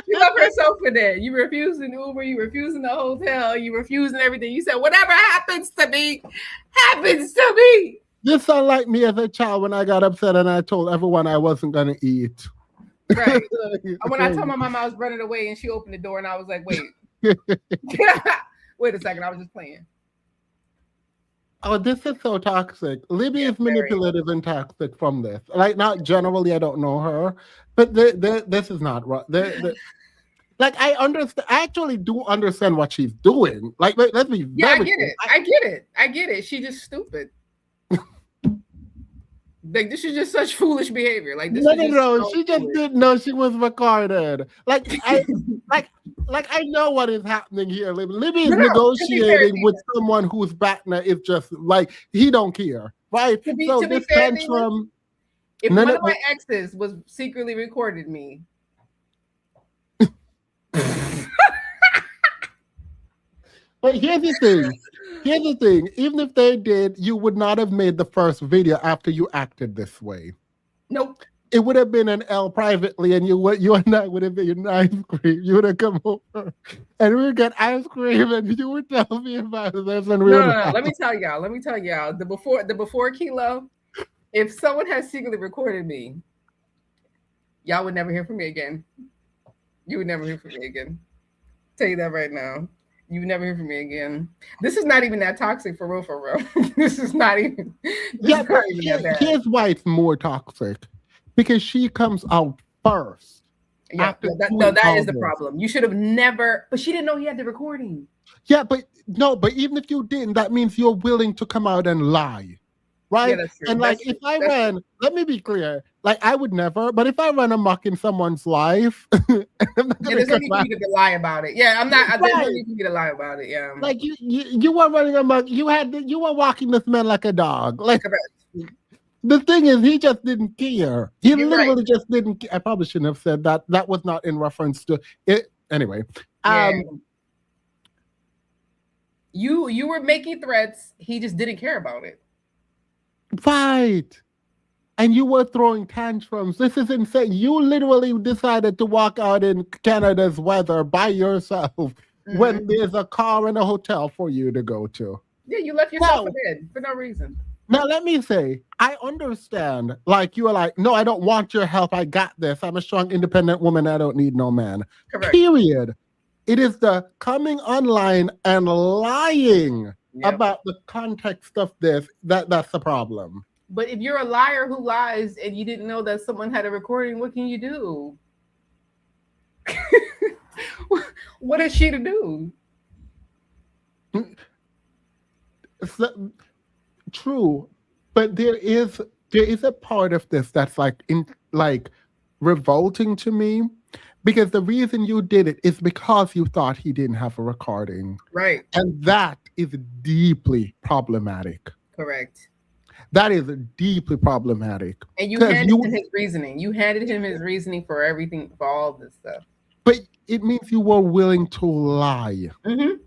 You left herself for dead. You refused an Uber. You refused in the hotel. You refused and everything. You said, whatever happens to me, happens to me. This sound like me as a child when I got upset and I told everyone I wasn't going to eat. Right. When I told my mom I was running away and she opened the door and I was like, wait. Wait a second. I was just playing. Oh, this is so toxic. Libby Yeah, is very. manipulative and toxic from this. Like, not generally, I don't know her, but this is not right. Like, I understand. I actually do understand what she's doing. Like, let's be Yeah, I very get clear. it. I get it. She's just stupid. Like, this is just such foolish behavior. Like, this No, is no, just no. so She just foolish. didn't know she was recorded. Like I know what is happening here. Libby is No, to be fair, negotiating with someone whose partner is just like he don't care, right? To be so fair, this tantrum. If No, one no, of my exes was secretly recorded me, But here's the thing. Here's the thing. Even if they did, you would not have made the first video after you acted this way. nope. It would have been an L privately, and you and I would have been ice cream. You would have come over, and we would get ice cream, and you would tell me about this, and we No, would. no. Let me tell y'all. The before Kilo, if someone has secretly recorded me, y'all would never hear from me again. You would never hear from me again. Tell you that right now. You would never hear from me again. This is not even that toxic for real. This is not even. Yeah, but here's why it's more toxic, because she comes out first. Yeah, after that doing all is the this. problem. You should have never. But she didn't know he had the recording. Yeah, but even if you didn't, that means you're willing to come out and lie, right? Yeah, that's true. And like, That's if I true. That's ran, let me be clear, like I would never, but if I run amok in someone's life, I'm not Yeah, gonna there's no come need for out. you to lie about it. Yeah, I'm not. There's no Right. need for you to lie about it. Yeah. Like you were running amok. You were walking this man like a dog. Like Correct. the thing is, he just didn't care. He You're literally right. just didn't. I probably shouldn't have said that. That was not in reference to it. Anyway, Yeah. You were making threats. He just didn't care about it. right. And you were throwing tantrums. This is insane. You literally decided to walk out in Canada's weather by yourself when Mhm. there's a car and a hotel for you to go to. Yeah, you left yourself No. for dead for no reason. Now, let me say, I understand. Like, you are like, no, I don't want your help. I got this. I'm a strong, independent woman. I don't need no man. Correct. Period. It is the coming online and lying Yep. about the context of this that's the problem. But if you're a liar who lies and you didn't know that someone had a recording, what can you do? What is she to do? So, true, but there is a part of this that's like revolting to me, because the reason you did it is because you thought he didn't have a recording, Right. and that is deeply problematic. Correct. That is deeply problematic. And you 'Cause handed you- him his reasoning. You handed him his reasoning for everything, for all this stuff. But it means you were willing to lie Mm-hmm.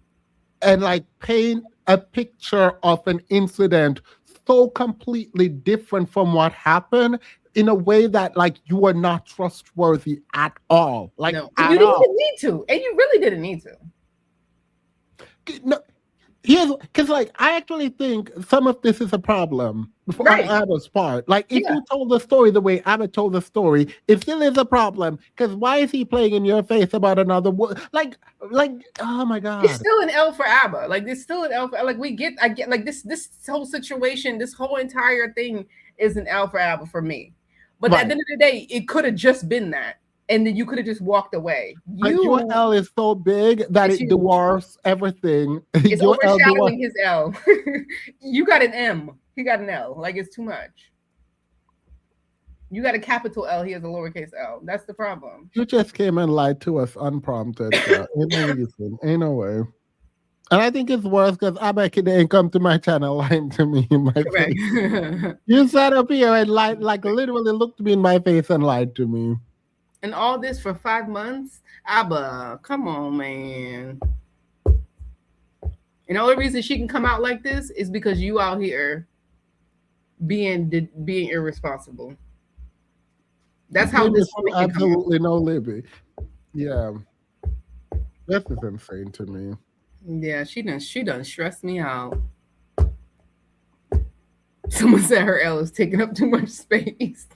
and like paint a picture of an incident so completely different from what happened in a way that like you are not trustworthy at all. Like No, at you didn't all. even need to, and you really didn't need to. No, here's because like I actually think some of this is a problem on Right. Abba's part. Like if Yeah. you told the story the way Abba told the story, it still is a problem. Because why is he playing in your face about another like oh my god. It's still an L for ABBA. Like it's still an L for like I get like this whole situation, this whole entire thing is an L for ABBA for me. But Right. at the end of the day, it could have just been that, and then you could have just walked away. But your L is so big that It's it huge. dwarfs everything. It's Your L overshadowing dwarfs- his L. You got an M. He got an L. Like it's too much. You got a capital L. He has a lowercase L. That's the problem. You just came and lied to us unprompted. Ain't no reason. Ain't no way. And I think it's worse because Abba ain't come to my channel lying to me in my Correct. face. You sat up here and lied, like literally looked me in my face and lied to me. And all this for 5 months? ABBA, come on, man. And the only reason she can come out like this is because you out here being irresponsible. That's how this woman can come out. Absolutely no Libby. Yeah. This is insane to me. Yeah, she done stressed me out. Someone said her L is taking up too much space.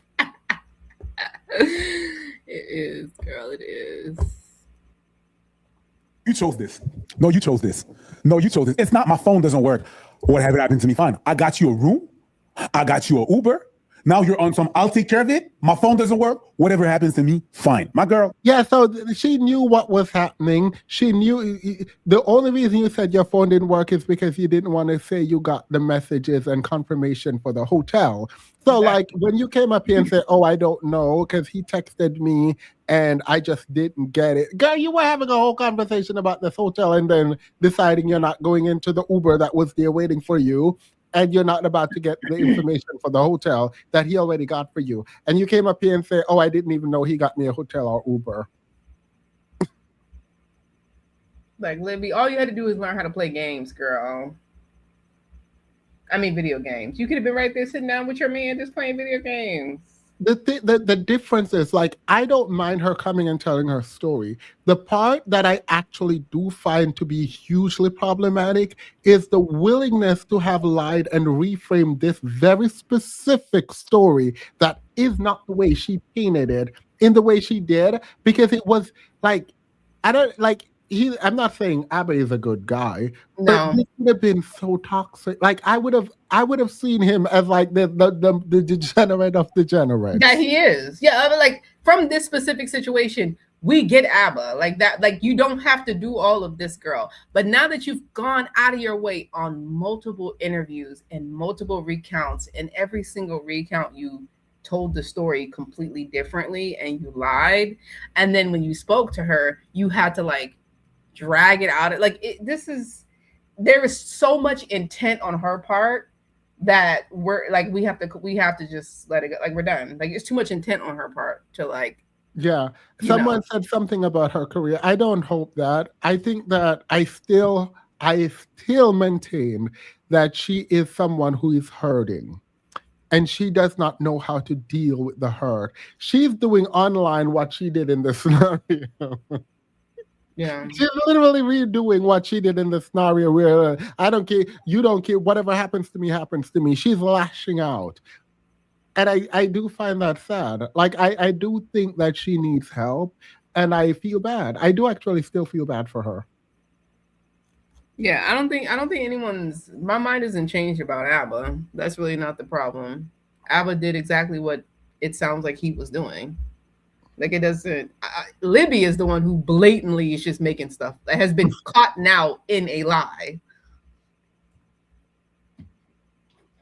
It is, girl, it is. You chose this. No, you chose this. No, you chose this. It's not my phone doesn't work. Whatever happened to me, fine. I got you a room. I got you an Uber. Now you're on some, I'll take care of it. My phone doesn't work. Whatever happens to me, fine. My girl. Yeah, so she knew what was happening. She knew the only reason you said your phone didn't work is because you didn't want to say you got the messages and confirmation for the hotel. So, like, when you came up here and said, oh, I don't know, because he texted me and I just didn't get it. Girl, you were having a whole conversation about this hotel and then deciding you're not going into the Uber that was there waiting for you. And you're not about to get the information for the hotel that he already got for you. And you came up here and say, oh, I didn't even know he got me a hotel or Uber. Like, Libby, all you had to do is learn how to play games, girl. I mean, video games. You could have been right there sitting down with your man just playing video games. The difference is, like, I don't mind her coming and telling her story. The part that I actually do find to be hugely problematic is the willingness to have lied and reframed this very specific story that is not the way she painted it in the way she did, because it was like, I don't like. I'm not saying Abba is a good guy, No. but he would have been so toxic. Like I would have seen him as like the degenerate of degenerates. That he is. Yeah, I mean, like from this specific situation, we get ABBA like that. Like you don't have to do all of this, girl. But now that you've gone out of your way on multiple interviews and multiple recounts, and every single recount you told the story completely differently and you lied, and then when you spoke to her, you had to like drag it out. Like there is so much intent on her part that we have to just let it go. Like we're done. Like it's too much intent on her part to like. Yeah. You Someone know. said something about her career. I don't hope that. I think that I still maintain that she is someone who is hurting. And she does not know how to deal with the hurt. She's doing online what she did in the scenario. Yeah. She's literally redoing what she did in the scenario where I don't care, you don't care, whatever happens to me happens to me. She's lashing out. And I do find that sad. Like I do think that she needs help, and I feel bad. I do actually still feel bad for her. Yeah, I don't think anyone's my mind isn't changed about ABBA. That's really not the problem. ABBA did exactly what it sounds like he was doing. Like it doesn't. Libby is the one who blatantly is just making stuff that has been caught now in a lie.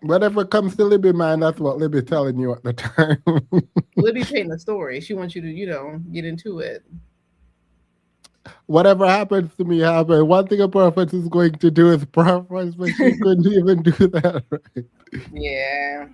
Whatever comes to Libby, man, that's what Libby telling you at the time. Libby painting the story. She wants you to, get into it. Whatever happens to me happened. One thing a prophet is going to do is preference, but she couldn't even do that. Right? Yeah.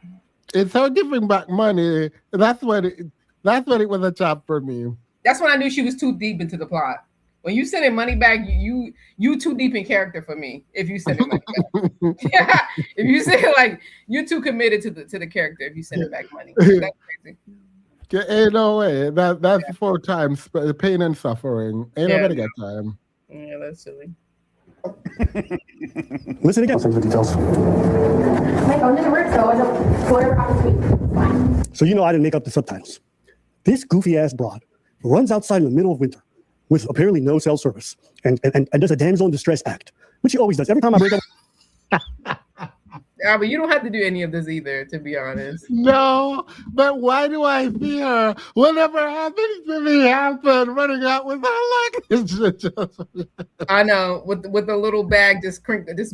It's her giving back money. That's when it was a job for me. That's when I knew she was too deep into the plot. When you sending money back, you too deep in character for me. If you send it money back, yeah. If you say like you're too committed to the character, if you send it back money, that's crazy. Ain't no way. That's 4 times pain and suffering. Ain't nobody got time. Yeah, that's silly. Listen again. Some of the details. My phone didn't work, so whatever happens to me, fine. So I didn't make up the subtitles. This goofy ass broad runs outside in the middle of winter with apparently no cell service and does a damsel in distress act, which he always does. Every time I break up. Yeah, but you don't have to do any of this either, to be honest. No, but why do I see her? Whatever happens to me happen running out with her luggage. I know, with the little bag just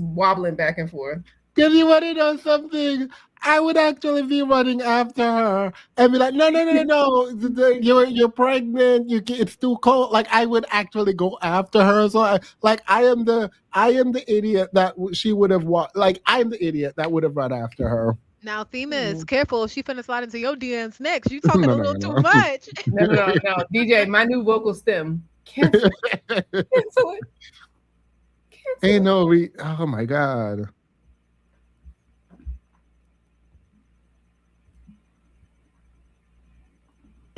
wobbling back and forth. Because you want to know something? I would actually be running after her and be like, no, you're pregnant. It's too cold. Like I would actually go after her. So I am the idiot that she would have like I'm the idiot that would have run after her. Now, Themis, careful. She finna slide into your DMs next. You talking a little too much. No. DJ, my new vocal stem. Cancel it. Cancel it. Ain't no oh my God.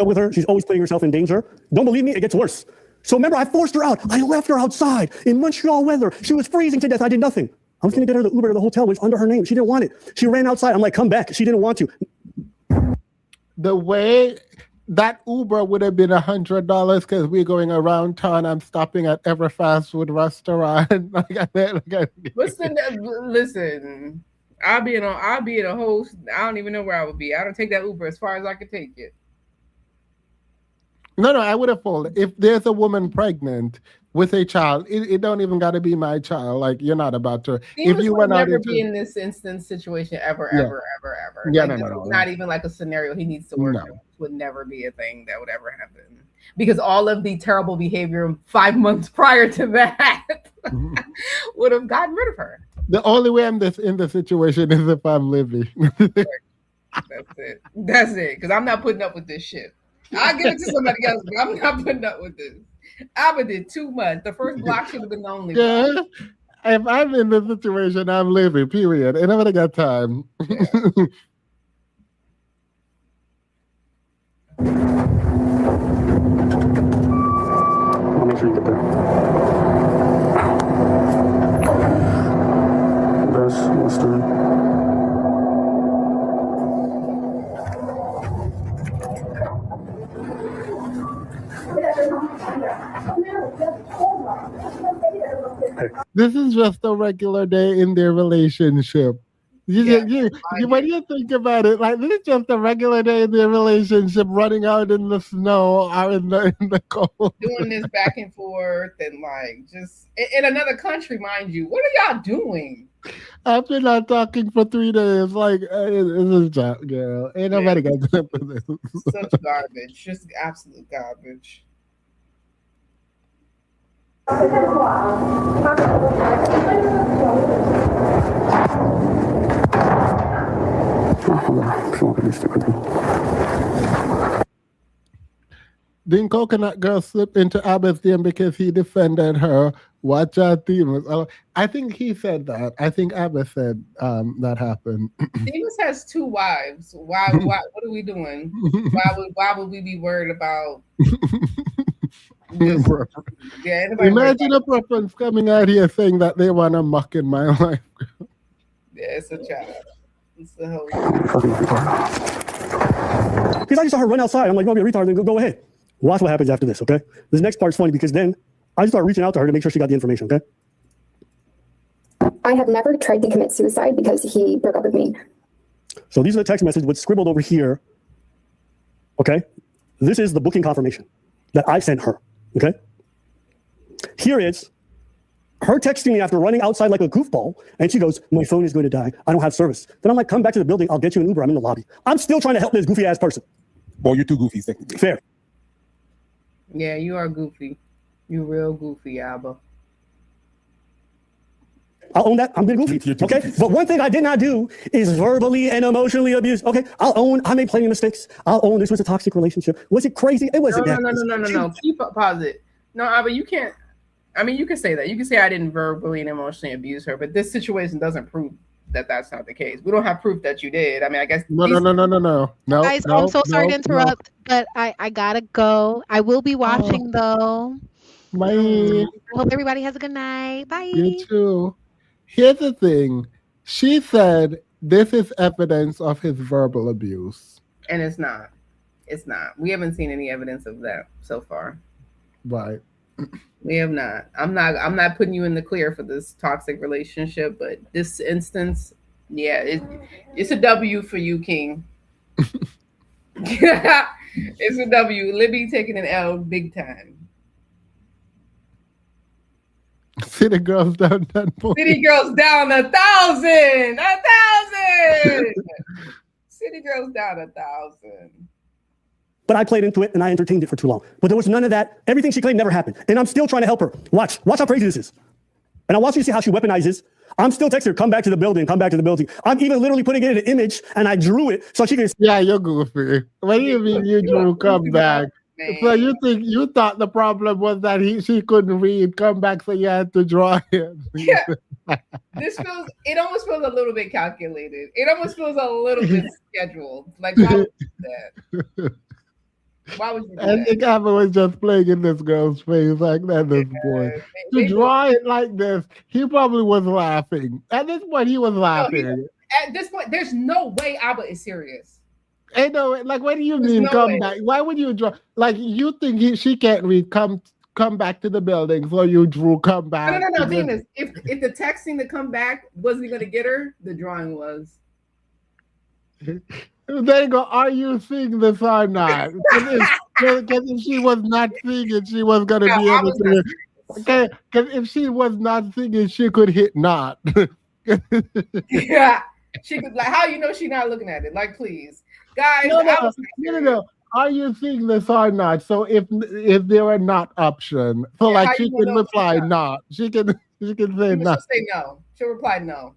With her, she's always putting herself in danger. Don't believe me? It gets worse. So remember, I forced her out. I left her outside in Montreal weather. She was freezing to death. I did nothing. I was going to get her the Uber to the hotel, which under her name. She didn't want it. She ran outside. I'm like, come back. She didn't want to. The way that Uber would have been $100 because we're going around town. I'm stopping at every fast food restaurant. Listen? I'll be a host. I don't even know where I would be. I don't take that Uber as far as I could take it. No, I would have folded. If there's a woman pregnant with a child, it don't even got to be my child. Like you're not about to. If you went out, never be in this instance situation ever. Yeah, like, no. Not even like a scenario he needs to work. No. Would never be a thing that would ever happen because all of the terrible behavior 5 months prior to that would have gotten rid of her. The only way I'm in this situation is if I'm living. That's it. Because I'm not putting up with this shit. I'll give it to somebody else, but I'm not putting up with this. Abba did too much. The first block should have been the only block. If I'm in this situation, I'm living, period. And I haven't got time. I'll make sure you get there. Best Western. This is just a regular day in their relationship. When you think about it, like this is just a regular day in their relationship, running out in the snow or in the cold, doing this back and forth, and like just in another country, mind you. What are y'all doing? After not talking for 3 days, like it's a job, girl. Ain't nobody got time for this. Such garbage, just absolute garbage. Didn't Coconut Girl slip into Abba's DM because he defended her? Watch out, Themis. I think he said that. I think Abba said that happened. Themis has 2 wives. Why? What are we doing? Why would we be worried about Yeah, anybody Imagine a preference coming out here saying that they want to muck in my life. Yeah, it's a child. It's the whole. Because I just saw her run outside. I'm like, don't be a retard, then go ahead. Watch what happens after this, okay? This next part's funny because then I just start reaching out to her to make sure she got the information, okay? I have never tried to commit suicide because he broke up with me. So these are the text messages what's scribbled over here, okay? This is the booking confirmation that I sent her, okay? Here is her texting me after running outside like a goofball, and she goes, my phone is going to die. I don't have service. Then I'm like, come back to the building. I'll get you an Uber. I'm in the lobby. I'm still trying to help this goofy ass person. Well, you're too goofy. Technically. Fair. Yeah, you are goofy. You real goofy, Alba. I'll own that. I'm being goofy. Okay. But one thing I did not do is verbally and emotionally abuse. Okay. I'll own I made plenty of mistakes. I'll own this was a toxic relationship. Was it crazy? It wasn't. No. Keep up, pause it. No, Alba, you can't. I mean, you can say that. You can say I didn't verbally and emotionally abuse her, but this situation doesn't prove that that's not the case. We don't have proof that you did. I mean, I guess. No. Guys, I'm so sorry to interrupt, but I gotta go. I will be watching though. Bye. I hope everybody has a good night. Bye. You too. Here's the thing. She said this is evidence of his verbal abuse. And it's not. It's not. We haven't seen any evidence of that so far. Right. We have not. I'm not putting you in the clear for this toxic relationship, but this instance, yeah, it's a W for you, King. It's a W. Libby taking an L big time. City girls down that point. City girls down 1,000. 1,000. City girls down 1,000. But I played into it and I entertained it for too long. But there was none of that. Everything she claimed never happened. And I'm still trying to help her. Watch how crazy this is. And I want you to see how she weaponizes. I'm still texting her, come back to the building, come back to the building. I'm even literally putting it in an image and I drew it so she can. Yeah, you're goofy. What do you mean you drew come back? So you think you thought the problem was that she couldn't read come back, so you had to draw it. Yeah. It almost feels a little bit calculated. It almost feels a little bit scheduled. Like, why would you do that? Why would you do that? I think Abba was just playing in this girl's face like that. This boy. To draw it like this, he probably was laughing. At this point, he was laughing. At this point, there's no way Abba is serious. I know, like, what do you mean come back? Why would you draw? Like, you think she can't read come back to the building, so you drew come back. No. The thing is, if the texting to come back wasn't going to get her, the drawing was. There you go. Are you seeing this or not? Because if she was not seeing it, she was going to be able to. Okay, because if she was not seeing it, she could hit not. Yeah, she could. Like, how you know she's not looking at it? Like, please, guys. No. Are you seeing this or not? So if there are not option, so like she can reply not. She can say not. She'll say no. She'll reply no.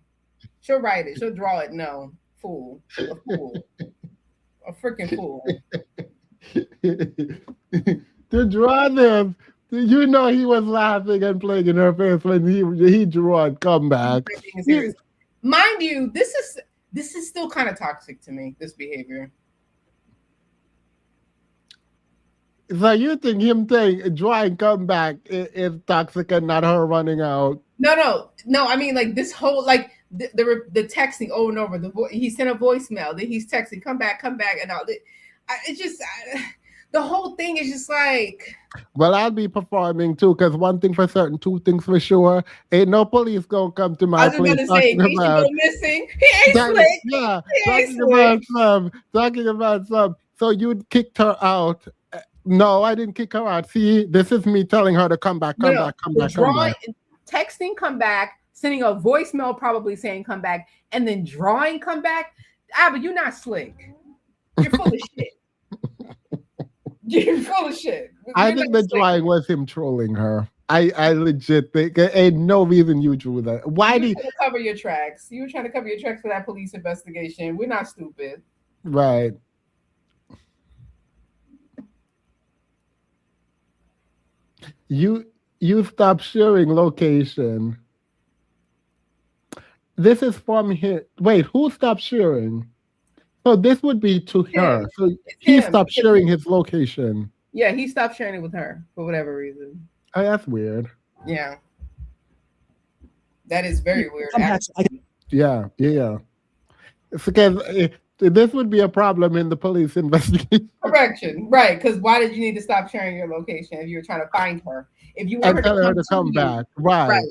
She'll write it. She'll draw it no. Fool. A fool. A freaking fool. To draw them, you know he was laughing and playing in her face when he drew a comeback. Mind you, this is still kind of toxic to me, this behavior. So you think him drawing comeback is toxic and not her running out? No. I mean, like this whole the texting over and over. He sent a voicemail. Then he's texting, come back, and all. It's just the whole thing is just like. Well, I'll be performing too, because one thing for certain, two things for sure. Ain't no police gonna come to my place talking about missing. He ain't slick. Yeah, talking about some. So you kicked her out. No, I didn't kick her out. See, this is me telling her to come back. Texting, come back, sending a voicemail probably saying come back, and then drawing come back. But you're not slick. You're full of shit. You're full of shit. I think the drawing was him trolling her. I legit think ain't no reason you drew that. Why did you cover your tracks? You were trying to cover your tracks for that police investigation. We're not stupid. Right. You stop sharing location. This is from here. Wait, who stopped sharing? So this would be to her. So he stopped sharing his location. Yeah, he stopped sharing it with her for whatever reason. Oh, that's weird. Yeah. That is very weird. Sometimes I Yeah. It's because this would be a problem in the police investigation. Correction. Right. Because why did you need to stop sharing your location if you were trying to find her? If you want And tell her to come you, back. Right. Right.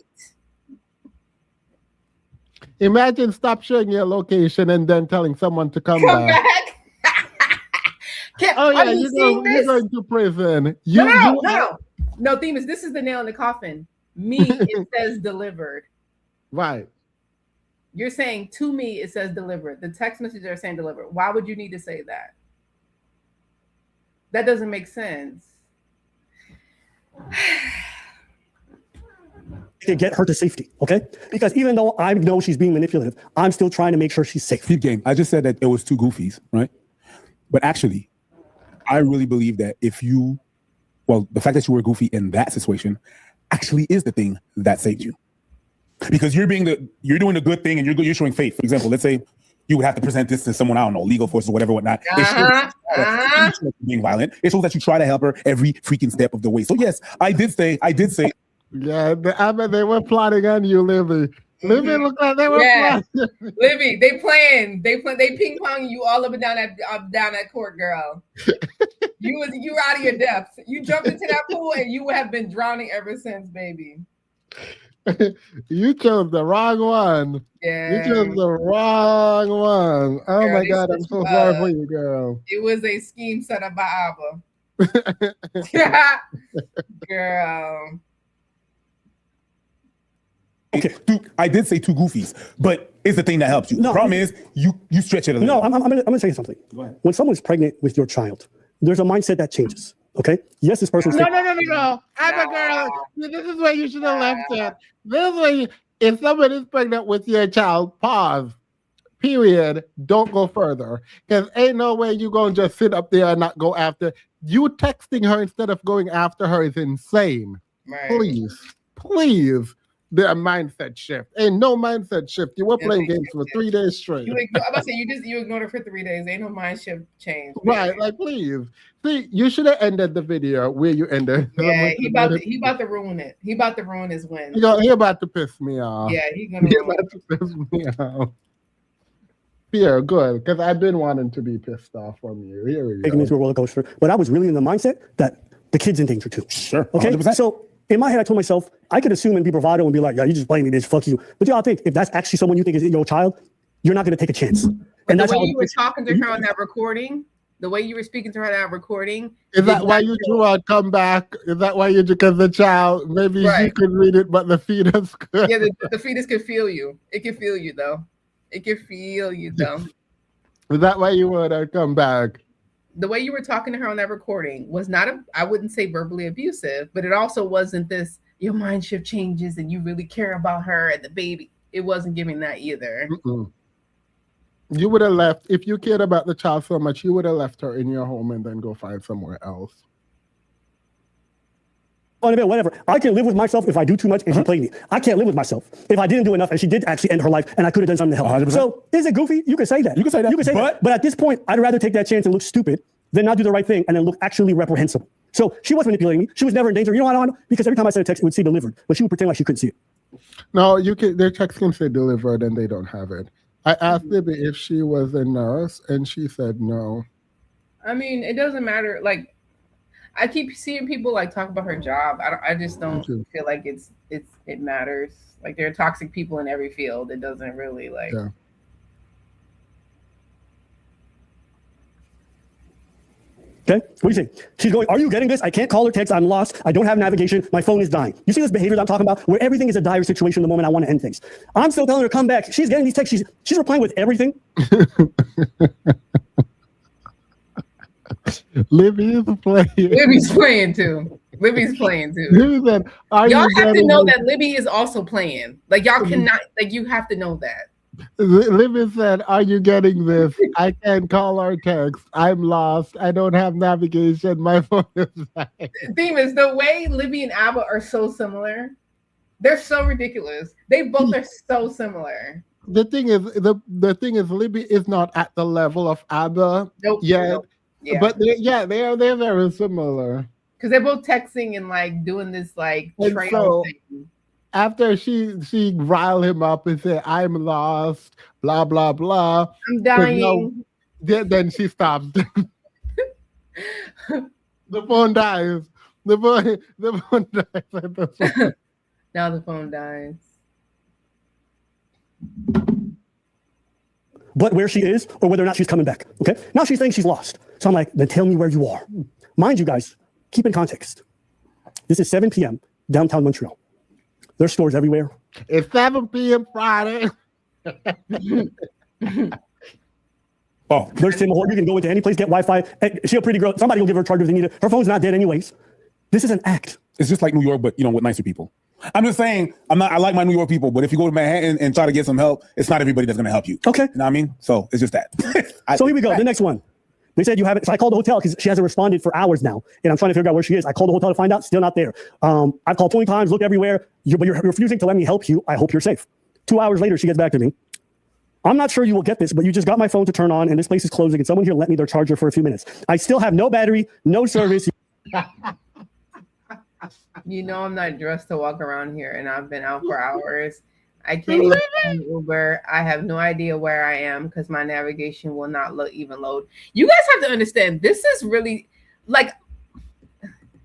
Imagine stop sharing your location and then telling someone to come Come back. back. Oh Are yeah, you you're seeing this? going to prison. No, Themis, this is the nail in the coffin. Me, it says delivered. Right. You're saying to me, it says delivered. The text messages are saying delivered. Why would you need to say that? That doesn't make sense. to get her to safety, okay? Because even though I know she's being manipulative, I'm still trying to make sure she's safe. Feed game. I just said that it was two goofies, right? But actually, I really believe that the fact that you were goofy in that situation actually is the thing that saved you. Because you're doing the good thing and you're showing faith. For example, let's say you would have to present this to someone, I don't know, legal forces or whatnot. It shows that you're being violent. It shows that you try to help her every freaking step of the way. So yes, I did say. Yeah, they were plotting on you, Libby. Libby looked like they were plotting. Libby, they ping pong you all up and down that court, girl. You were out of your depth. You jumped into that pool and you have been drowning ever since, baby. You chose the wrong one. Yeah. You chose the wrong one. Oh Girl, my God, I'm so sorry for you, girl. It was a scheme set up by Abba. Girl. Okay, I did say two goofies, but it's the thing that helps you. No. The problem is you stretch it a little. No, I'm gonna tell you something. Go ahead. When someone's pregnant with your child, there's a mindset that changes. Okay. Yes, this person's No. I'm a girl. This is where you should have left it. This way, if someone is pregnant with your child, pause. Period. Don't go further. Because ain't no way you gonna just sit up there and not go after. You texting her instead of going after her is insane. Right. Please. The mindset shift. Ain't no mindset shift. You were playing games for 3 days straight. I'm about to say you ignored her for 3 days. Ain't no mind shift change. Right, like please. See, you should have ended the video where you ended. Yeah, he about to ruin it. He about to ruin his win. He about to piss me off. Yeah, he about to piss me off. Yeah, good. Because I've been wanting to be pissed off from you. Here we go. taking me to a roller coaster. But I was really in the mindset that the kid's in danger too. Sure. Okay. 100%. So in my head, I told myself I could assume and be bravado and be like, "Yeah, you just playing me, bitch. Fuck you." But y'all think if that's actually someone you think is your child, you're not going to take a chance. But that's the way how you were talking to her on that recording, the way you were speaking to her on that recording. Is that why you drew a comeback? Is that why you because the child maybe she could read it, but the fetus could? Yeah, the fetus could feel you. It can feel you though. It can feel you though. Is that why you want to come back? The way you were talking to her on that recording was not I wouldn't say verbally abusive, but it also wasn't this your mind shift changes and you really care about her and the baby. It wasn't giving that either. Mm-mm. You would have left if you cared about the child so much. You would have left her in your home and then go find somewhere else. Whatever. I can live with myself if I do too much and she played me. I can't live with myself if I didn't do enough and she did actually end her life and I could have done something to help. 100%. So is it goofy? You can say that. You can say that. But at this point, I'd rather take that chance and look stupid than not do the right thing and then look actually reprehensible. So she was manipulating me. She was never in danger. You know what I know? Because every time I sent a text, it would say delivered, but she would pretend like she couldn't see it. No, you can. Their text can say delivered and they don't have it. I asked Libby if she was a nurse and she said no. I mean, it doesn't matter. Like, I keep seeing people like talk about her job. I just don't feel like it matters. Like there are toxic people in every field. It doesn't really like. Yeah. Okay, what do you think? She's going, are you getting this? I can't call or text. I'm lost. I don't have navigation. My phone is dying. You see this behavior that I'm talking about where everything is a dire situation the moment I want to end things. I'm still telling her to come back. She's getting these texts. She's replying with everything. Libby is playing. Libby's playing too. Libby said, y'all have to know that Libby is also playing. Like y'all cannot, like you have to know that. Libby said, are you getting this? I can't call or text. I'm lost. I don't have navigation. My phone is dying. Themis, the way Libby and Abba are so similar, they're so ridiculous. They both are so similar. The thing is, Libby is not at the level of Abba yet. Nope. Yeah, But they're very similar. because they're both texting and like doing this like And trail so- thing. After she rile him up and say, "I'm lost," blah blah blah. I'm dying. Then she stops. The phone dies. The phone dies. At the phone. Now the phone dies. But where she is or whether or not she's coming back. Okay. Now she's saying she's lost. So I'm like, then tell me where you are. Mind you guys, keep in context. This is 7 p.m. downtown Montreal. There's stores everywhere. It's 7 p.m. Friday. Oh, There's Tim Hortons. You can go into any place, get Wi-Fi. She's a pretty girl. Somebody will give her a charger if they need it. Her phone's not dead anyways. This is an act. it's just like New York, but with nicer people. I'm just saying, I like my New York people, but if you go to Manhattan and try to get some help, it's not everybody that's going to help you. Okay. You know what I mean? So it's just that. So here we go. The next one. They said you have it. So I called the hotel because she hasn't responded for hours now. And I'm trying to figure out where she is. I called the hotel to find out. Still not there. I've called 20 times, looked everywhere. But you're refusing to let me help you. I hope you're safe. 2 hours later, she gets back to me. I'm not sure you will get this, but you just got my phone to turn on and this place is closing and someone here lent me their charger for a few minutes. I still have no battery, no service. You know I'm not dressed to walk around here, and I've been out for hours. I can't even find Uber. I have no idea where I am because my navigation will not even load. You guys have to understand, this is really like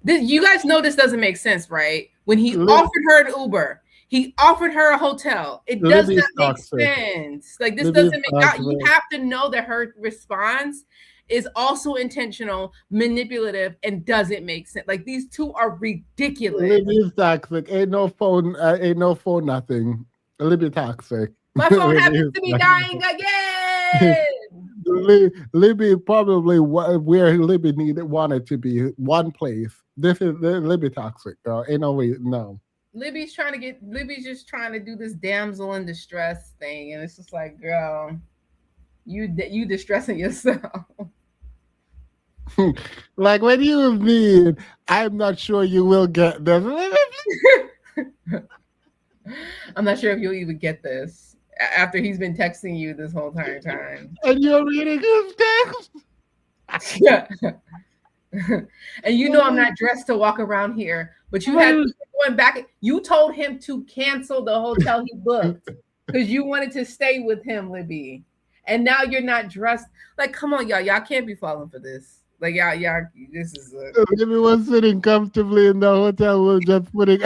this. You guys know this doesn't make sense, right? When he offered her an Uber, he offered her a hotel. It does not make sense. Like this doesn't make. You have to know that her response is also intentional, manipulative, and doesn't make sense. Like these two are ridiculous. Libby's toxic. Ain't no phone, nothing. Libby toxic. My phone happens to be dying again. Libby probably where Libby wanted to be, one place. This is Libby toxic, girl. Ain't no way, no. Libby's just trying to do this damsel in distress thing, and it's just like, girl, you distressing yourself. Like when you mean, I'm not sure you will get this. I'm not sure if you'll even get this after he's been texting you this whole entire time. And you're reading his text. Yeah. And you know I'm not dressed to walk around here, but you had going back. You told him to cancel the hotel he booked because you wanted to stay with him, Libby. And now you're not dressed. Like, come on, y'all. Y'all can't be falling for this. Like, y'all, this is Libby was sitting comfortably in the hotel room, just putting.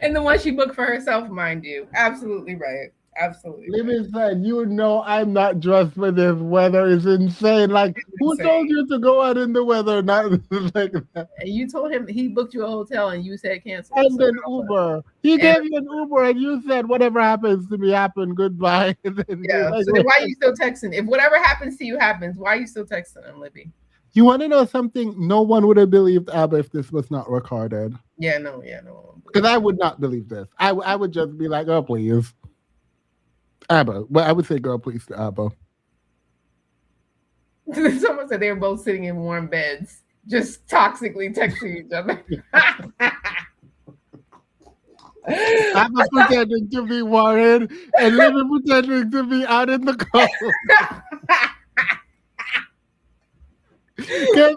And the one she booked for herself, mind you. Absolutely right. Absolutely. Libby said, I'm not dressed for this weather. It's insane. Like, who told you to go out in the weather? Not like that. And you told him he booked you a hotel and you said cancel. And then Uber. He gave you an Uber and you said, whatever happens to me, happen. Goodbye. Yeah. So then why are you still texting? If whatever happens to you happens, why are you still texting him, Libby? You want to know something? No one would have believed Abba if this was not recorded. Yeah, no. Because I would not believe this. I would just be like, oh, please. Abba. Well, I would say, girl, please to Abba. Someone said they were both sitting in warm beds, just toxically texting each other. Abba pretending to be worried and Libby pretending to be out in the cold. Because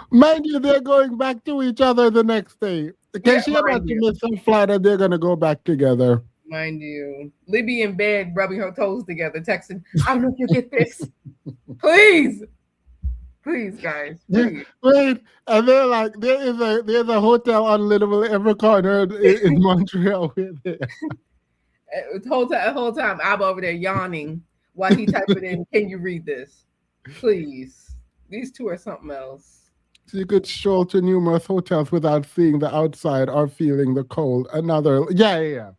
mind you, they're going back to each other the next day. Because she about to miss some flight and they're going to go back together. Mind you, Libby in bed rubbing her toes together, texting, I don't know if you get this. Please, guys. Please. Wait, and they're like, there's a hotel on literally every corner in Montreal. The whole time, I'm over there yawning while he typing in, can you read this? Please. These two are something else. You could stroll to numerous hotels without seeing the outside or feeling the cold. Yeah.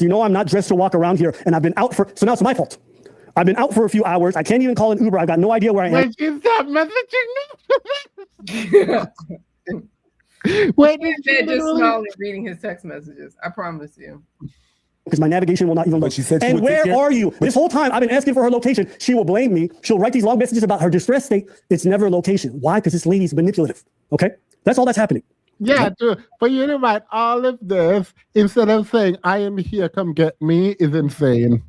You know I'm not dressed to walk around here, and I've been out so now it's my fault. I've been out for a few hours. I can't even call an Uber. I've got no idea where I am. Wait, you stop messaging me? Wait, they're just smiling, reading his text messages. I promise you. Because my navigation will not even load. But she said, and where are you? This whole time I've been asking for her location. She will blame me. She'll write these long messages about her distress state. It's never a location. Why? Because this lady's manipulative. Okay, that's all that's happening. Yeah, for you to write all of this instead of saying, I am here, come get me, is insane.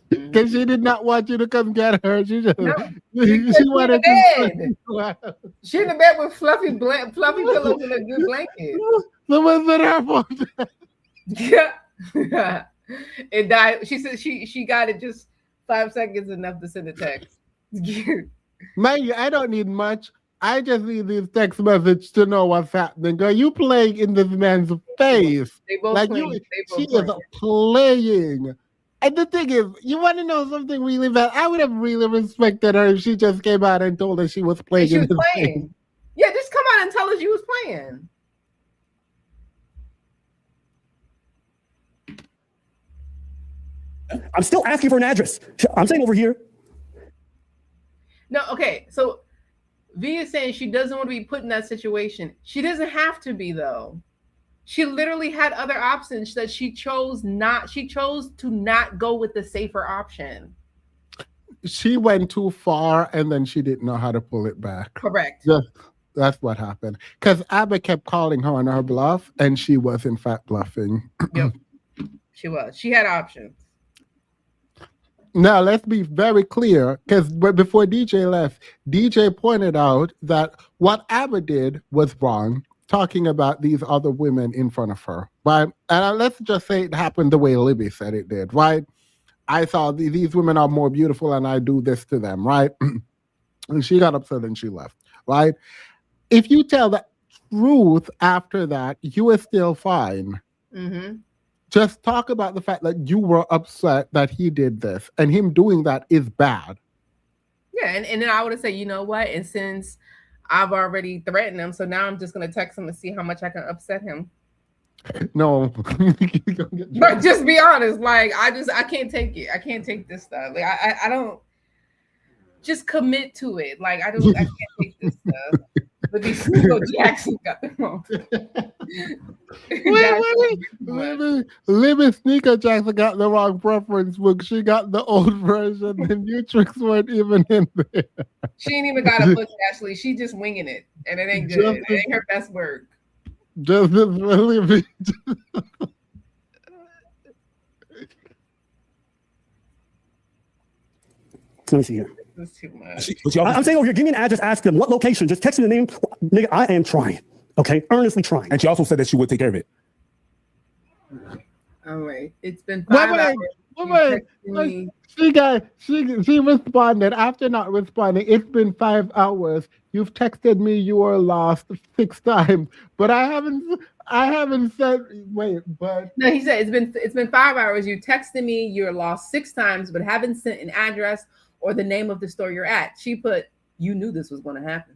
Because she did not want you to come get her. She just No, she wanted bed. to. She in the bed with fluffy pillows and a good blanket. So was it her fault? Yeah. It died. She said she got it just 5 seconds enough to send a text. Mind you, I don't need much. I just need this text message to know what's happening. Girl, you playing in this man's face. They both Like playing. you, They both she playing. is playing. And the thing is, you want to know something really bad? I would have really respected her if she just came out and told us she was playing. She in was his playing. face. Yeah, just come out and tell us you was playing. I'm still asking for an address. I'm saying over here. No, okay. So V is saying she doesn't want to be put in that situation. She doesn't have to be though. She literally had other options that she chose not. She chose to not go with the safer option. She went too far and then she didn't know how to pull it back. Correct. Just, that's what happened. Because Abba kept calling her on her bluff and she was in fact bluffing. Yep. She was. She had options. Now, let's be very clear, because before DJ left, DJ pointed out that what Abba did was wrong, talking about these other women in front of her, right? And let's just say it happened the way Libby said it did, right? I thought these women are more beautiful and I do this to them, right? And she got upset and she left, right? If you tell the truth after that, you are still fine. Mm-hmm. Just talk about the fact that you were upset that he did this, and him doing that is bad. Yeah, and then I would have said, you know what? And since I've already threatened him, so now I'm just gonna text him and see how much I can upset him. No, But just be honest, like I can't take it. I can't take this stuff. Like I don't just commit to it. Like I can't take this stuff. But these Sneeko Jackson got them wrong. Libby Sneeko Jackson got the wrong preference book. She got the old version. The new tricks weren't even in there. She ain't even got a book, Ashley. She just winging it, and it ain't good. It ain't her best work. Just for Libby. Let me see here. This is too much. I'm saying over here, give me an address, ask them what location, just text me the name. Nigga, I am trying. Okay, earnestly trying. And she also said that she would take care of it. All right, it's been 5 hours. Wait. She responded after not responding. It's been 5 hours. You've texted me you were lost 6 times, but I haven't said. Wait, but No, he said it's been 5 hours. You texted me you're lost 6 times, but haven't sent an address or the name of the store you're at. She put, you knew this was going to happen.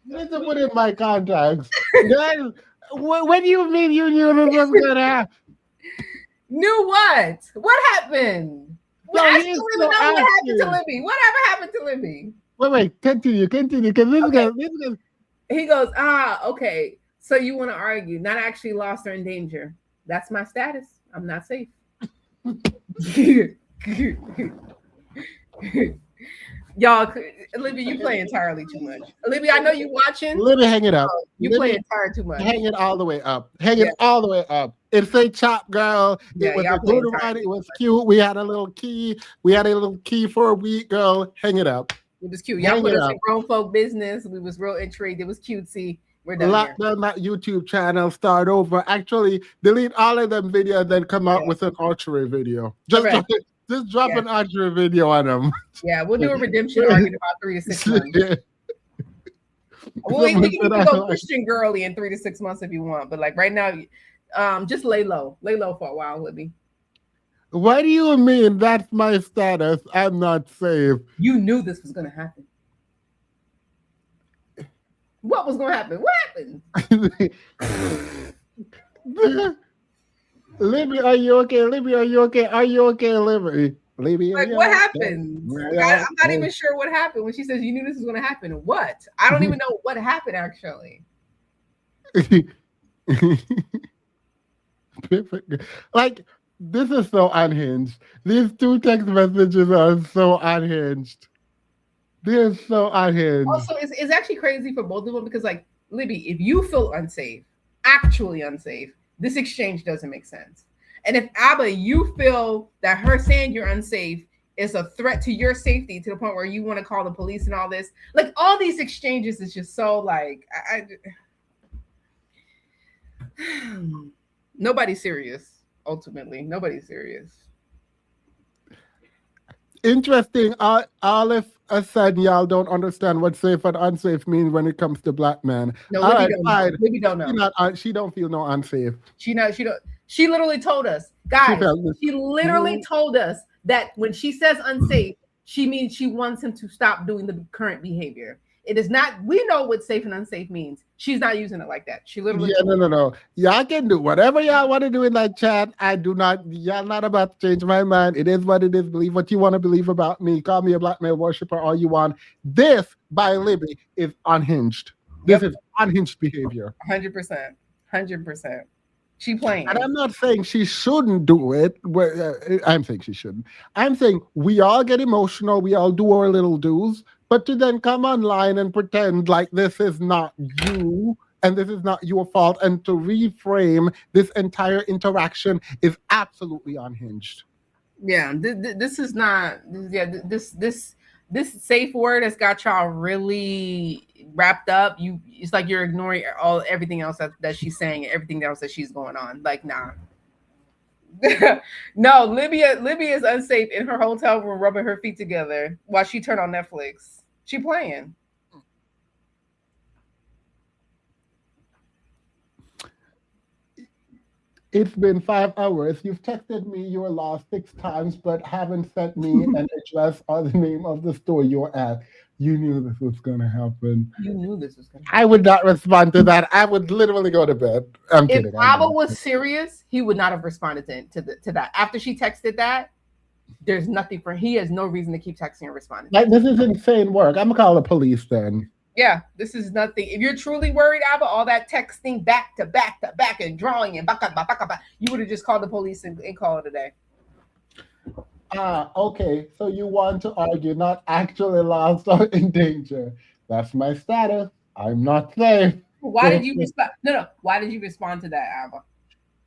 Need to put in my contacts. What do you mean you knew this was going to happen? Knew what? What happened? No, I he's still still even know what happened to asking. Libby. Whatever happened to Libby? Wait, continue, because this Okay. guy. He goes, okay. So you want to argue, not actually lost or in danger. That's my status. I'm not safe. Y'all, Libby, you play entirely too much. Libby, I know you watching. Libby, hang it up. You play entirely too much. Hang it all the way up. Hang it all the way up. It's a chop, girl. Yeah, It was y'all a play good entirely one. It was cute. We had a little key. We had a little key for a week, girl. Hang it up. It was cute. Y'all Hang put it us up. in grown folk business. We was real intrigued. It was cutesy. We're done Lock here. down that YouTube channel. Start over. Actually, delete all of them videos. Then come out with an archery video. Correct. Just drop an archery video on them. Yeah, we'll do a redemption arc in about 3 to 6 months. Well, we can even go Christian girly in 3 to 6 months if you want, but like right now, just lay low for a while, Libby. What do you mean? That's my status. I'm not safe. You knew this was gonna happen. What was gonna happen? What happened? Libby, are you okay? Libby, are you okay? Are you okay, Libby? Libby, Like what happened? I'm not even sure what happened when she says you knew this was gonna happen. What? I don't even know what happened actually. Like, this is so unhinged. These 2 text messages are so unhinged. They're so unhinged. Also, it's actually crazy for both of them because like Libby, if you feel unsafe, actually unsafe, this exchange doesn't make sense. And if Abba, you feel that her saying you're unsafe is a threat to your safety to the point where you want to call the police and all this, like all these exchanges is just so like, nobody's serious. Ultimately, nobody's serious. Interesting. Aleph said y'all don't understand what safe and unsafe means when it comes to black men. No, All Libby right, don't fine. know. Libby don't know. She don't feel no unsafe. She don't. She literally told us, guys. She literally told us that when she says unsafe, she means she wants him to stop doing the current behavior. It is not. We know what safe and unsafe means. She's not using it like that. She literally. Yeah, no. Y'all can do whatever y'all want to do in that chat. I do not. Y'all not about to change my mind. It is what it is. Believe what you want to believe about me. Call me a black male worshiper all you want. This by Libby is unhinged. This is unhinged behavior. 100%. 100%. She playing. And I'm not saying she shouldn't do it. I'm saying she shouldn't. I'm saying we all get emotional. We all do our little do's. But to then come online and pretend like this is not you and this is not your fault and to reframe this entire interaction is absolutely unhinged. Yeah, this is not. Yeah, this safe word has got y'all really wrapped up. It's like you're ignoring everything else that she's saying, everything else that she's going on. Like, nah. No, Libby is unsafe in her hotel room, rubbing her feet together while she turned on Netflix. She playing. It's been 5 hours. You've texted me your lost 6 times, but haven't sent me an address or the name of the store you're at. You knew this was going to happen. You knew this was going to happen. I would not respond to that. I would literally go to bed. I'm kidding. If Abba was serious, he would not have responded to that. After she texted that, there's nothing for he has no reason to keep texting and responding. Like, this is insane work. I'm gonna call the police then. Yeah, this is nothing. If you're truly worried, Abba, all that texting back to back and drawing and back, you would have just called the police and called it a day. Okay. So you want to argue not actually lost or in danger. That's my status. I'm not safe. Why did you respond? No. Why did you respond to that, Abba?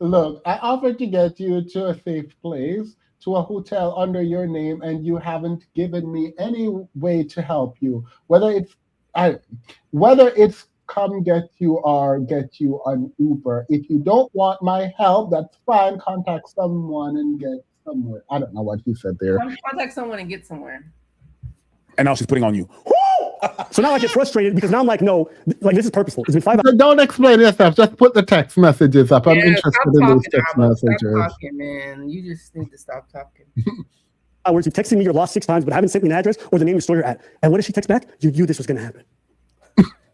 Look, I offered to get you to a safe place, to a hotel under your name, and you haven't given me any way to help you. Whether it's come get you or get you an Uber. If you don't want my help, that's fine. Contact someone and get somewhere. I don't know what he said there. Contact someone and get somewhere. And now she's putting on you. So now I get frustrated because now I'm like, no, like this is purposeful. It's been 5 hours. Don't explain yourself. Just put the text messages up. I'm interested in those text messages. Stop talking, man. You just need to stop talking. Hours, you texted me your lost 6 times, but haven't sent me an address or the name of the store you're at. And what did she text back? You knew this was going to happen.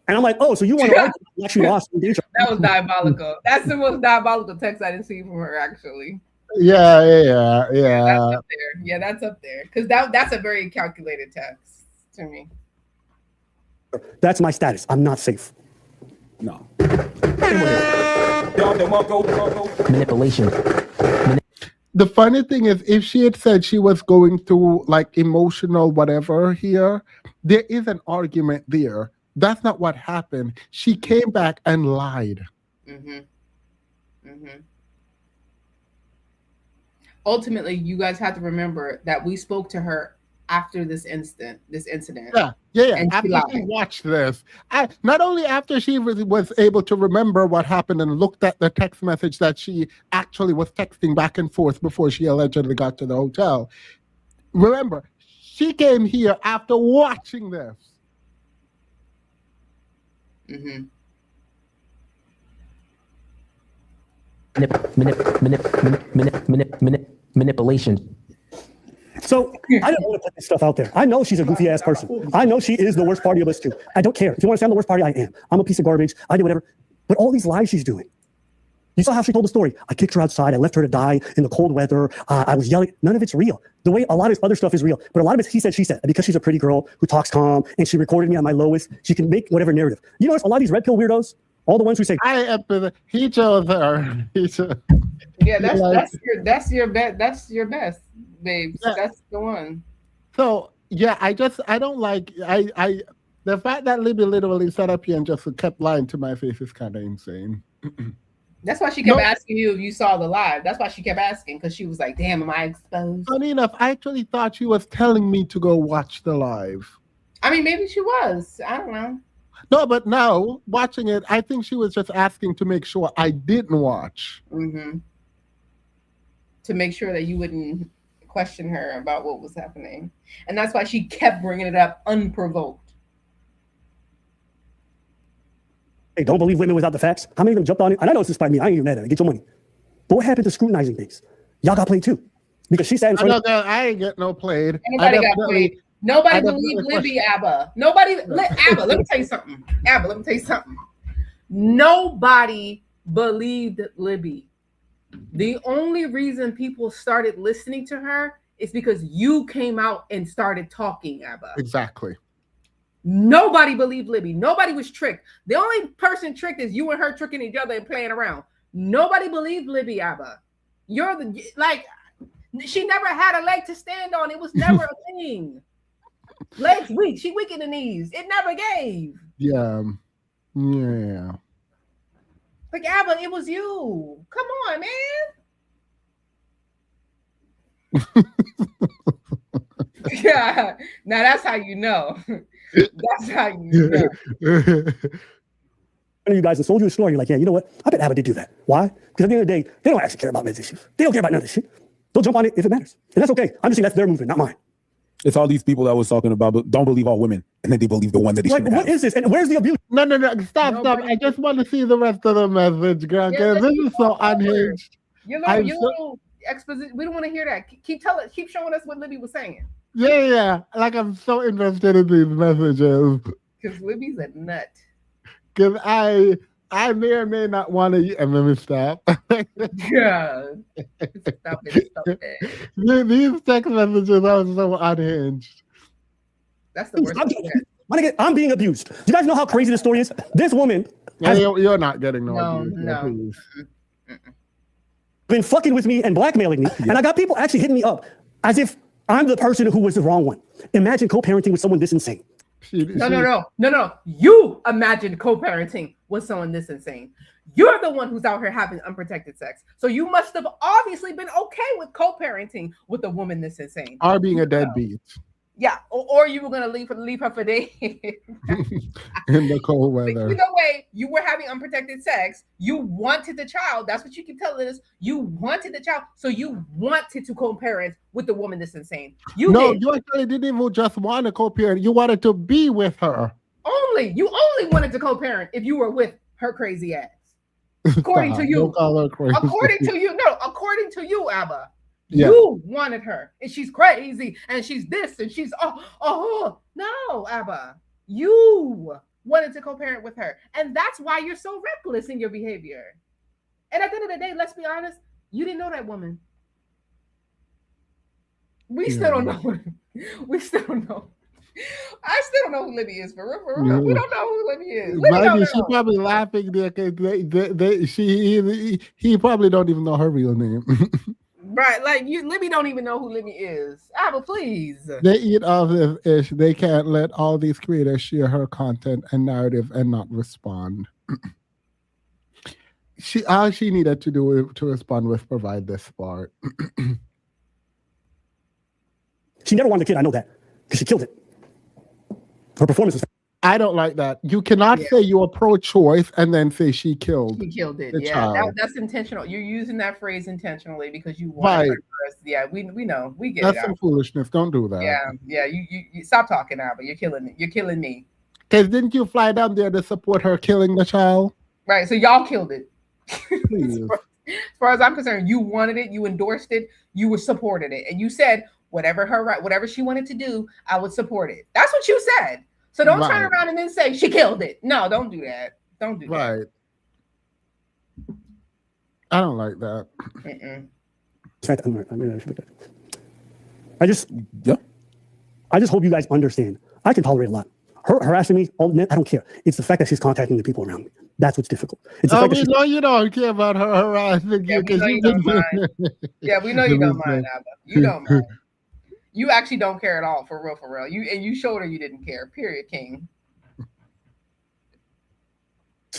And I'm like, oh, so you want to argue you actually lost in danger? That was diabolical. That's the most diabolical text I didn't see from her, actually. Yeah. That's up there. Yeah, that's up there. Because that's a very calculated text to me. That's my status. I'm not safe. No. Manipulation. The funny thing is, if she had said she was going through like emotional whatever here, there is an argument there. That's not what happened. She came back and lied. Ultimately, you guys have to remember that we spoke to her after this incident. Yeah. And After she watched this, not only after she was able to remember what happened and looked at the text message that she actually was texting back and forth before she allegedly got to the hotel. Remember, she came here after watching this. Manipulation. So I don't want to put this stuff out there. I know she's a goofy ass person. I know she is the worst party of us too. I don't care. If you want to say I'm the worst party, I am. I'm a piece of garbage. I do whatever. But all these lies she's doing. You saw how she told the story. I kicked her outside. I left her to die in the cold weather. I was yelling. None of it's real. The way a lot of other stuff is real. But a lot of it's he said, she said. Because she's a pretty girl who talks calm and she recorded me at my lowest, she can make whatever narrative. You notice a lot of these red pill weirdos, all the ones who say, he chose her. Yeah, that's your best, babe. Yeah. That's the one. So yeah, I don't like The fact that Libby literally sat up here and just kept lying to my face is kind of insane. That's why she kept No. asking you if you saw the live. That's why she kept asking, because she was like, damn, am I exposed? Funny enough, I actually thought she was telling me to go watch the live. I mean, maybe she was. I don't know. No, but now watching it, I think she was just asking to make sure I didn't watch. Mm-hmm. To make sure that you wouldn't question her about what was happening. And that's why she kept bringing it up unprovoked. Hey, don't believe women without the facts. How many of them jumped on it? And I know it's despite me. I ain't even mad at it. Get your money. But what happened to scrutinizing things? Y'all got played too. Because she sat in front of I ain't get no played. Nobody I got definitely- played. Nobody I definitely believed question- Libby, Abba. Abba, let me tell you something. Abba, let me tell you something. Nobody believed Libby. The only reason people started listening to her is because you came out and started talking, Abba. Exactly. Nobody believed Libby. Nobody was tricked. The only person tricked is you and her tricking each other and playing around. Nobody believed Libby, Abba. You're the, like, she never had a leg to stand on. It was never a thing. Legs weak. She weak in the knees. It never gave. Yeah. Yeah. Like, Abba, it was you. Come on, man. Yeah. Now that's how you know. That's how you know. you guys and sold you a story. You're like, yeah, you know what? I bet Abba did do that. Why? Because at the end of the day, they don't actually care about men's issues. They don't care about none of this shit. They'll jump on it if it matters. And that's okay. I'm just saying that's their movement, not mine. It's all these people that was talking about, but don't believe all women, and then they believe the one that they Like, shouldn't what have. is this? And where's the abuse? No, stop. Nobody- I just want to see the rest of the message, girl. Yeah, Because let's this is go so forward. unhinged. Your I'm little, so- little exposition. We don't want to hear that. Keep showing us what Libby was saying. Yeah. Like, I'm so invested in these messages. Because Libby's a nut. Because I may or may not want to. And let me stop. Yeah. Stop it. These text messages are so unhinged. That's the worst. I'm, thing. my nigga, I'm being abused. Do you guys know how crazy this story is? This woman Yeah, has you're not getting no No, abuse. no. Please. been fucking with me and blackmailing me. And I got people actually hitting me up as if I'm the person who was the wrong one. Imagine co-parenting with someone this insane. No. You imagined co-parenting with someone this insane. You're the one who's out here having unprotected sex. So you must have obviously been okay with co-parenting with a woman this insane. Are being a deadbeat Yeah, or you were gonna leave her for days. in the cold weather. Either way, you were having unprotected sex. You wanted the child. That's what you keep telling us. You wanted the child, so you wanted to co-parent with the woman that's insane. You did. You actually didn't even just want to co-parent. You wanted to be with her. You only wanted to co-parent if you were with her crazy ass. According to you. Don't call her crazy. According to you, Abba. Yeah. You wanted her, and she's crazy, and she's this, and she's no, Abba. You wanted to co-parent with her, and that's why you're so reckless in your behavior. And at the end of the day, let's be honest, you didn't know that woman. We still don't know. We still don't know. I still don't know who Libby is, for real. We don't know who Libby is. Libby Mind don't you, she know. probably laughing there because he probably don't even know her real name. Right, like Libby don't even know who Libby is. Abba, please. They eat off this ish. They can't let all these creators share her content and narrative and not respond. All she needed to do to respond was provide this part. She never wanted a kid. I know that because she killed it. Her performance was. I don't like that. You cannot say you are pro-choice and then say she killed. He killed it. the Yeah, child. that's intentional. You're using that phrase intentionally because you want her first. Yeah, we know. We get That's it. some Abba. foolishness. Don't do that. Yeah. You stop talking, Abba. You're killing me. Because didn't you fly down there to support her killing the child? Right. So y'all killed it. Please. As far as I'm concerned, you wanted it, you endorsed it, you supported it, and you said whatever she wanted to do, I would support it. That's what you said. So don't turn Right. around and then say she killed it. No, don't do that. Don't do that. Right. I don't like that. Mm-mm. I just hope you guys understand. I can tolerate a lot. Her harassing me, I don't care. It's the fact that she's contacting the people around me. That's what's difficult. It's the fact that We she's know you don't care about her harassing Yeah, you we because know you you don't been mind. Yeah, we know you don't mind, Abba. You don't mind. You actually don't care at all, for real. You showed her you didn't care. Period, King.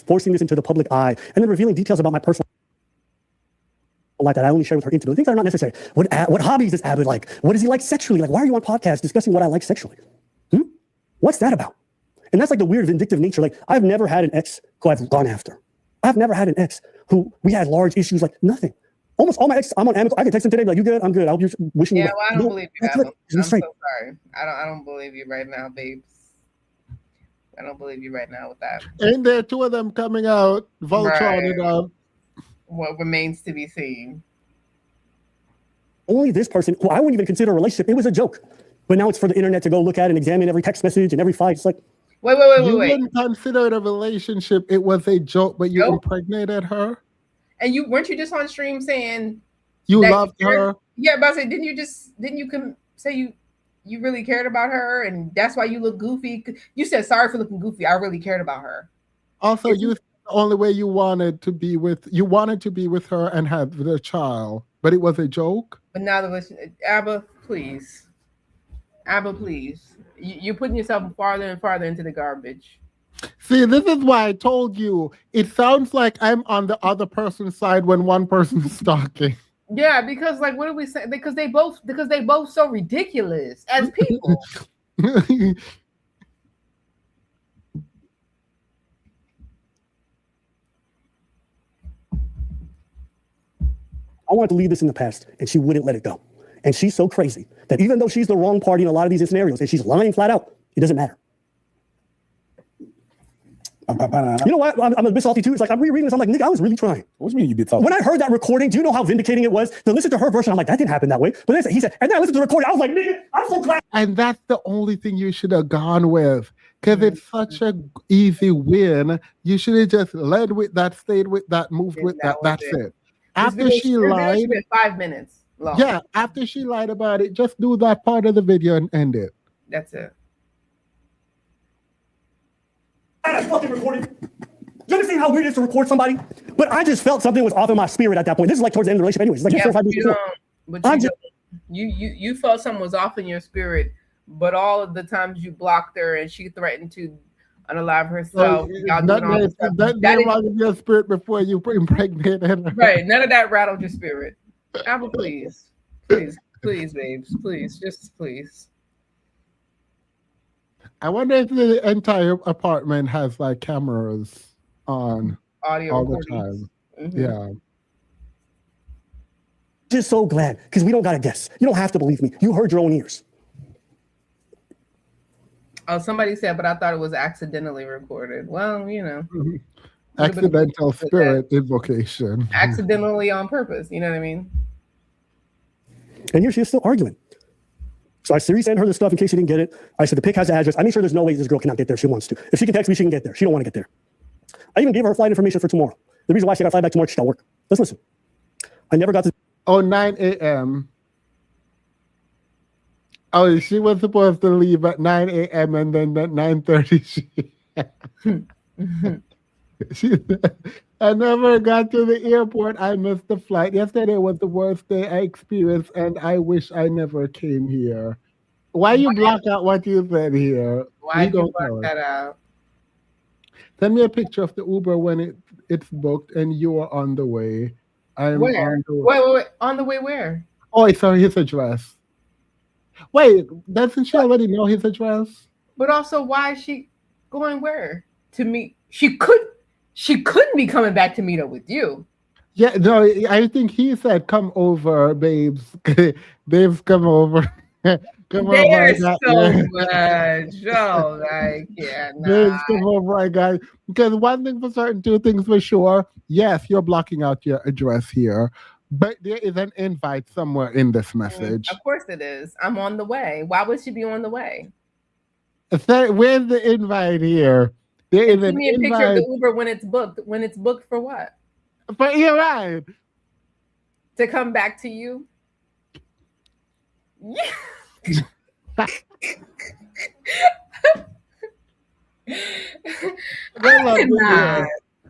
forcing this into the public eye and then revealing details about my personal life that I only share with her intimately, things that are not necessary. What hobbies does Abbott like? What does he like sexually? Like, why are you on podcasts discussing what I like sexually? What's that about? And that's like the weird vindictive nature. Like, I've never had an ex who I've gone after. I've never had an ex who we had large issues, like nothing. Almost all my exes, I'm on amicable. I can text them today, be like, you good? I'm good. I'll be wishing you Yeah, well, I don't no, believe you, that's Abba. it. I'm I'm straight. so sorry. I don't believe you right now, babes. I don't believe you right now with that. Ain't there two of them coming out? Voltron it up. What remains to be seen. Only this person, who I wouldn't even consider a relationship, it was a joke. But now it's for the internet to go look at and examine every text message and every fight. It's like, Wait. You wouldn't consider it a relationship. It was a joke, but you impregnated her. And weren't you just on stream saying You that loved cared? her. Yeah, but I said, didn't you say you really cared about her, and that's why you look goofy? You said sorry for looking goofy. I really cared about her. Also, you said the only way you wanted to be with her and have the child, but it was a joke. But now Abba, please. You're putting yourself farther and farther into the garbage. See, this is why I told you. It sounds like I'm on the other person's side when one person's talking. Yeah, because like, what do we say? Because they both so ridiculous as people. I wanted to leave this in the past, and she wouldn't let it go. And she's so crazy that even though she's the wrong party in a lot of these scenarios, and she's lying flat out, it doesn't matter. You know what? I'm a bit salty too. It's like I'm rereading this. I'm like, nigga, I was really trying. What do you mean you bit salty? When I heard that recording, do you know how vindicating it was to listen to her version? I'm like, that didn't happen that way. But then he said, and then I listened to the recording. I was like, nigga, I'm so glad. And that's the only thing you should have gone with, because it's such a easy win. You should have just led with that, stayed with that, moved with that. That's it. After she lied, 5 minutes long. yeah, after she lied about it, just do that part of the video and end it. That's it. That fucking recording. You understand how weird it is to record somebody? But I just felt something was off in my spirit at that point. This is like towards the end of the relationship, anyways. It's like 4 or 5 minutes before. You felt something was off in your spirit, but all of the times you blocked her and she threatened to unalive herself. That rattled your spirit before you impregnated her. Right. None of that rattled your spirit. Apple, please, babes, please, just please. I wonder if the entire apartment has like cameras on Audio all the recordings. time. Mhm. Yeah. Just so glad, because we don't got to guess. You don't have to believe me. You heard your own ears. Oh, somebody said, but I thought it was accidentally recorded. Well, you know. Accidental spirit invocation. Accidentally on purpose. You know what I mean? And here she is still arguing. So I sent her the stuff in case she didn't get it. I said, the pic has the address. I made sure there's no way this girl cannot get there. She wants to. If she can text me, she can get there. She don't want to get there. I even gave her flight information for tomorrow. The reason why she got to fly back tomorrow, she got work. Let's listen. I never got to. Oh, 9 a.m. Oh, she was supposed to leave at 9 a.m. and then at 9:30 she I never got to the airport. I missed the flight. Yesterday was the worst day I experienced, and I wish I never came here. Why you block out what you said here? Why did you block that out? Send me a picture of the Uber when it's booked and you are on the way. I'm Where? on the way. Wait. On the way where? Oh, sorry, his address. Wait, doesn't she already know his address? But also, why is she going where? To meet? She couldn't be coming back to meet up with you. Yeah, no, I think he said, "Come over, babes." Babes, come over. Come There's over. so much. Oh, like, yeah, Babes, nah. come over, I got. Because one thing for certain, two things for sure. Yes, you're blocking out your address here, but there is an invite somewhere in this message. Of course it is. I'm on the way. Why would she be on the way? So, where's the invite here? There is Give an me a picture of invite. the Uber when it's booked. When it's booked for what? But you're right. To come back to you? Yeah.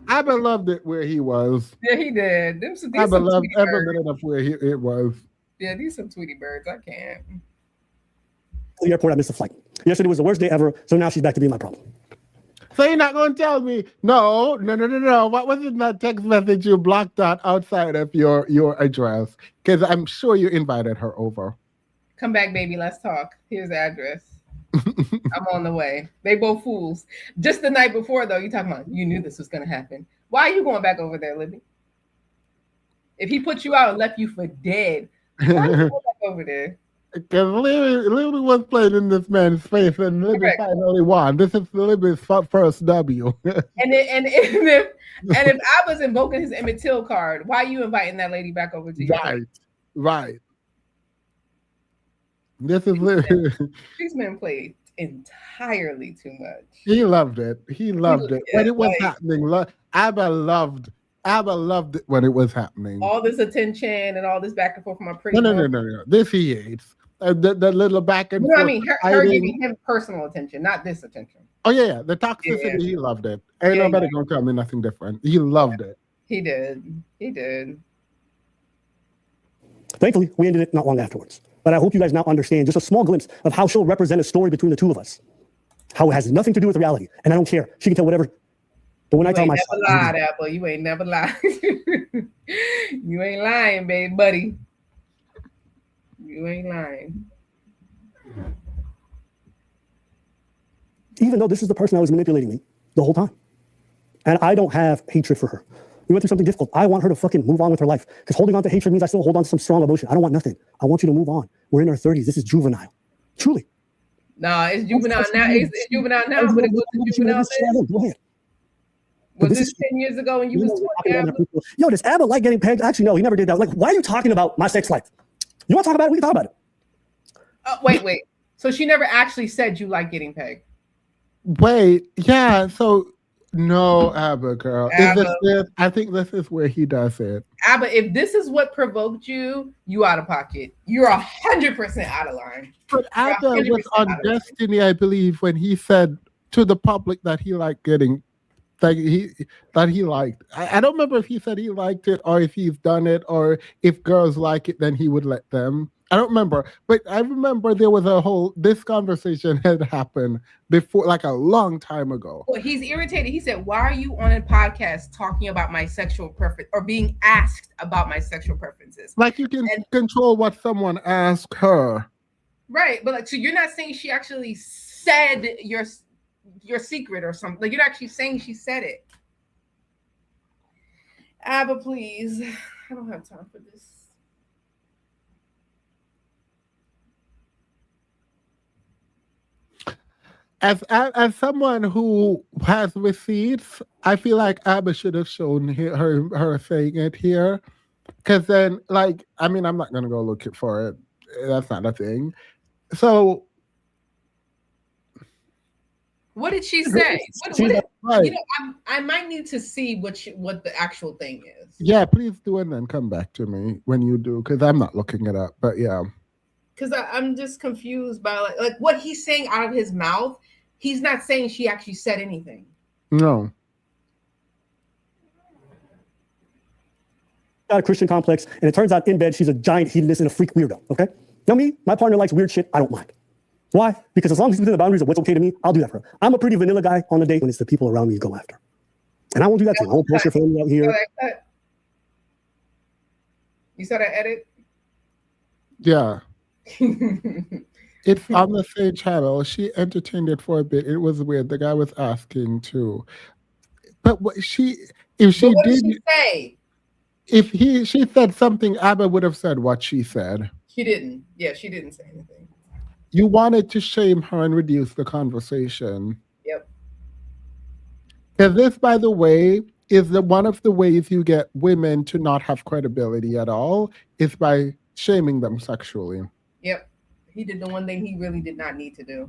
I loved it where he was. Yeah, he did. These I some loved Tweety every birds. minute of where it was. Yeah, these some Tweety birds. I can't. The airport, I missed the flight. Yesterday was the worst day ever, so now she's back to being my problem. So you're not going to tell me, no. What was in that text message you blocked out outside of your address? Because I'm sure you invited her over. Come back, baby. Let's talk. Here's the address. I'm on the way. They both fools. Just the night before, though, you talking about you knew this was going to happen. Why are you going back over there, Libby? If he put you out and left you for dead, why are you going back over there? Because Libby was playing in this man's face, and Libby Correct. finally won. This is Libby's first W. And if I was invoking his Emmett Till card, why are you inviting that lady back over to you? Right. This is Libby. These men played entirely too much. He loved it. He loved it when it was like- happening. Abba loved it when it was happening. All this attention and all this back and forth from a pretty No. This he hates. The little back and You know forth. what I mean? Her hiding. giving him personal attention, not this attention. Oh yeah. The toxicity. Yeah. He loved it. Ain't Yeah, nobody gonna tell me nothing different. He loved it. He did. Thankfully, we ended it not long afterwards. But I hope you guys now understand just a small glimpse of how she'll represent a story between the two of us. How it has nothing to do with reality. And I don't care. She can tell whatever. But when I You tell ain't my never lied, Apple. You ain't never lied. You ain't lying, baby, buddy. You ain't lying. even though this is the person that was manipulating me the whole time. And I don't have hatred for her. We went through something difficult. I want her to fucking move on with her life. Because holding on to hatred means I still hold on to some strong emotion. I don't want nothing. I want you to move on. We're in our 30s. This is juvenile. Truly. No, it's juvenile now. It's juvenile now, but it was juvenile then. Go ahead. Was this 10 years ago when you was 20? Abba? Yo, does Abba like getting pegged? Actually, no, he never did that. Like, why are you talking about my sex life? You want to talk about it? We can talk about it. Wait. So she never actually said you like getting pegged? Wait, yeah, so no, Abba, girl. Abba. I think this is where he does it. Abba, if this is what provoked you, you out of pocket. You're 100% out of line. But Abba was 100% on out of line. Destiny, I believe, when he said to the public that he liked getting that he liked. I don't remember if he said he liked it or if he's done it or if girls like it, then he would let them. I don't remember, but I remember there was this conversation had happened before, like a long time ago. Well, he's irritated. He said, "Why are you on a podcast talking about my sexual preference or being asked about my sexual preferences?" Like you can control what someone asks her. Right, but like, so you're not saying she actually said your secret or something. Like you're actually saying she said it. Abba, please. I don't have time for this. As someone who has receipts, I feel like Abba should have shown her saying it here, because then, like, I mean, I'm not gonna go look for it. That's not a thing. So, What did she say? right. You know, I might need to see what the actual thing is. Yeah, please do, and then come back to me when you do, because I'm not looking it up. But yeah, Because I'm just confused by like what he's saying out of his mouth. He's not saying she actually said anything. no. Got a Christian complex, and it turns out in bed she's a giant hedonist and a freak weirdo. Okay, now me, my partner likes weird shit. I don't mind. Why? Because as long as it's within the boundaries of what's okay to me, I'll do that for her. I'm a pretty vanilla guy on the date when it's the people around me you go after, and I won't do that to you. I won't post your family out here. You saw that edit? Yeah, it's on the same channel. She entertained it for a bit. It was weird. The guy was asking too, but if But she what did did, she say? if she said something, Abba would have said what she said. She didn't. Yeah, she didn't say anything. You wanted to shame her and reduce the conversation. Yep. Because this, by the way, is one of the ways you get women to not have credibility at all, is by shaming them sexually. Yep. He did the one thing he really did not need to do.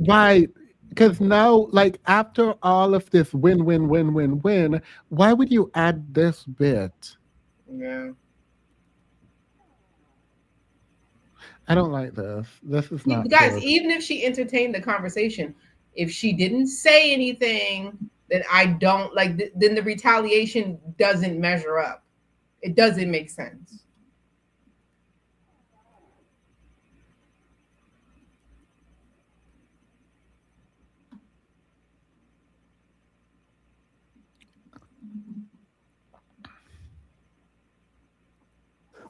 Right. Because now, like, after all of this win, why would you add this bit? Yeah. I don't like this. This is not Guys, good. even if she entertained the conversation, if she didn't say anything, then I don't like. Then the retaliation doesn't measure up. It doesn't make sense.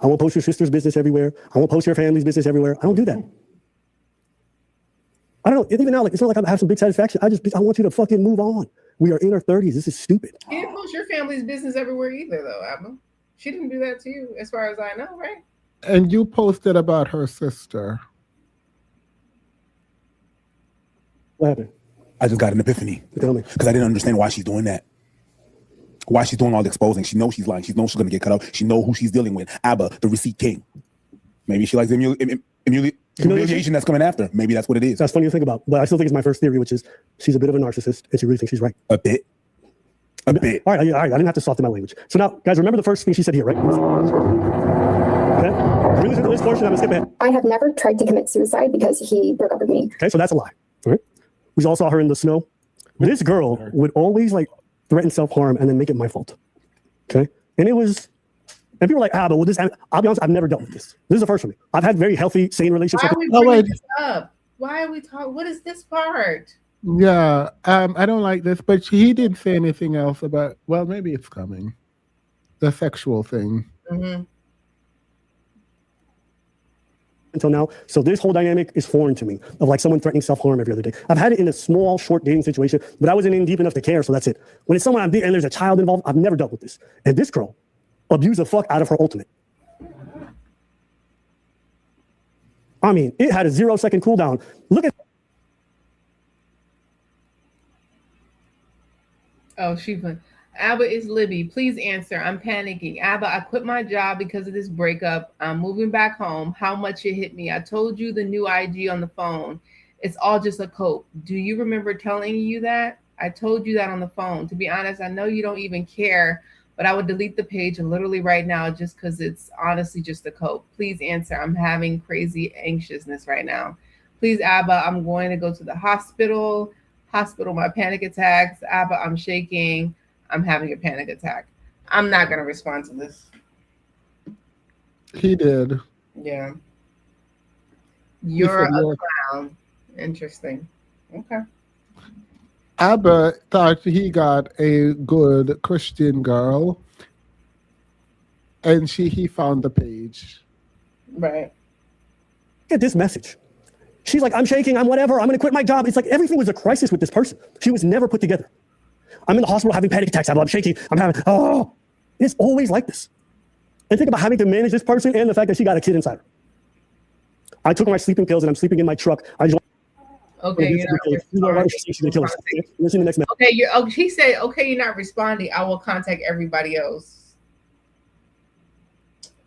I won't post your sister's business everywhere. I won't post your family's business everywhere. I don't do that. I don't know. Even now, like, it's not like I have some big satisfaction. I want you to fucking move on. We are in our 30s. This is stupid. You didn't post your family's business everywhere either, though, Abba. She didn't do that to you, as far as I know, right? And you posted about her sister. What happened? I just got an epiphany Tell me. because I didn't understand why she's doing that. Why she's doing all the exposing. She knows she's lying. She knows she's going to get cut off. She knows who she's dealing with. Abba, the receipt king. Maybe she likes the humiliation that's coming after. Maybe that's what it is. That's funny to think about. But I still think it's my first theory, which is she's a bit of a narcissist and she really thinks she's right. A bit. A bit. All right. I didn't have to soften my language. So now, guys, remember the first thing she said here, right? Okay. We're going to this portion. I'm going to skip ahead. I have never tried to commit suicide because he broke up with me. Okay. So that's a lie. All right. We all saw her in the snow. This girl would always like threaten self-harm and then make it my fault. Okay. And it was, and people were like, but with this, I'll be honest, I've never dealt with this. This is the first for me. I've had very healthy, sane relationships. Why are we bringing this up? Why are we talking? What is this part? Yeah, I don't like this, but he didn't say anything else about, well, maybe it's coming. The sexual thing. Mm-hmm. Until now. So this whole dynamic is foreign to me of like someone threatening self-harm every other day. I've had it in a small, short dating situation, but I wasn't in deep enough to care. So that's it. When it's someone I'm dating and there's a child involved, I've never dealt with this. And this girl abused the fuck out of her ultimate. I mean, it had a 0-second cooldown. Look at. Oh, Abba is Libby. Please answer. I'm panicking. Abba, I quit my job because of this breakup. I'm moving back home. How much it hit me? I told you the new IG on the phone. It's all just a cope. Do you remember telling you that? I told you that on the phone. To be honest, I know you don't even care, but I would delete the page literally right now just because it's honestly just a cope. Please answer. I'm having crazy anxiousness right now. Please, Abba, I'm going to go to the hospital. My panic attacks. Abba, I'm shaking. I'm having a panic attack. I'm not going to respond to this. He did. Yeah. You're said a clown. Interesting. Okay. Abba thought he got a good Christian girl, and he found the page. Right. Look at this message. She's like, I'm shaking, I'm whatever, I'm going to quit my job. It's like everything was a crisis with this person. She was never put together. I'm in the hospital having panic attacks. I'm shaking. It's always like this. And think about having to manage this person and the fact that she got a kid inside her. I took my sleeping pills and I'm sleeping in my truck. Okay, you're not responding. Listen to the next message. Okay, he said, okay, you're not responding. I will contact everybody else.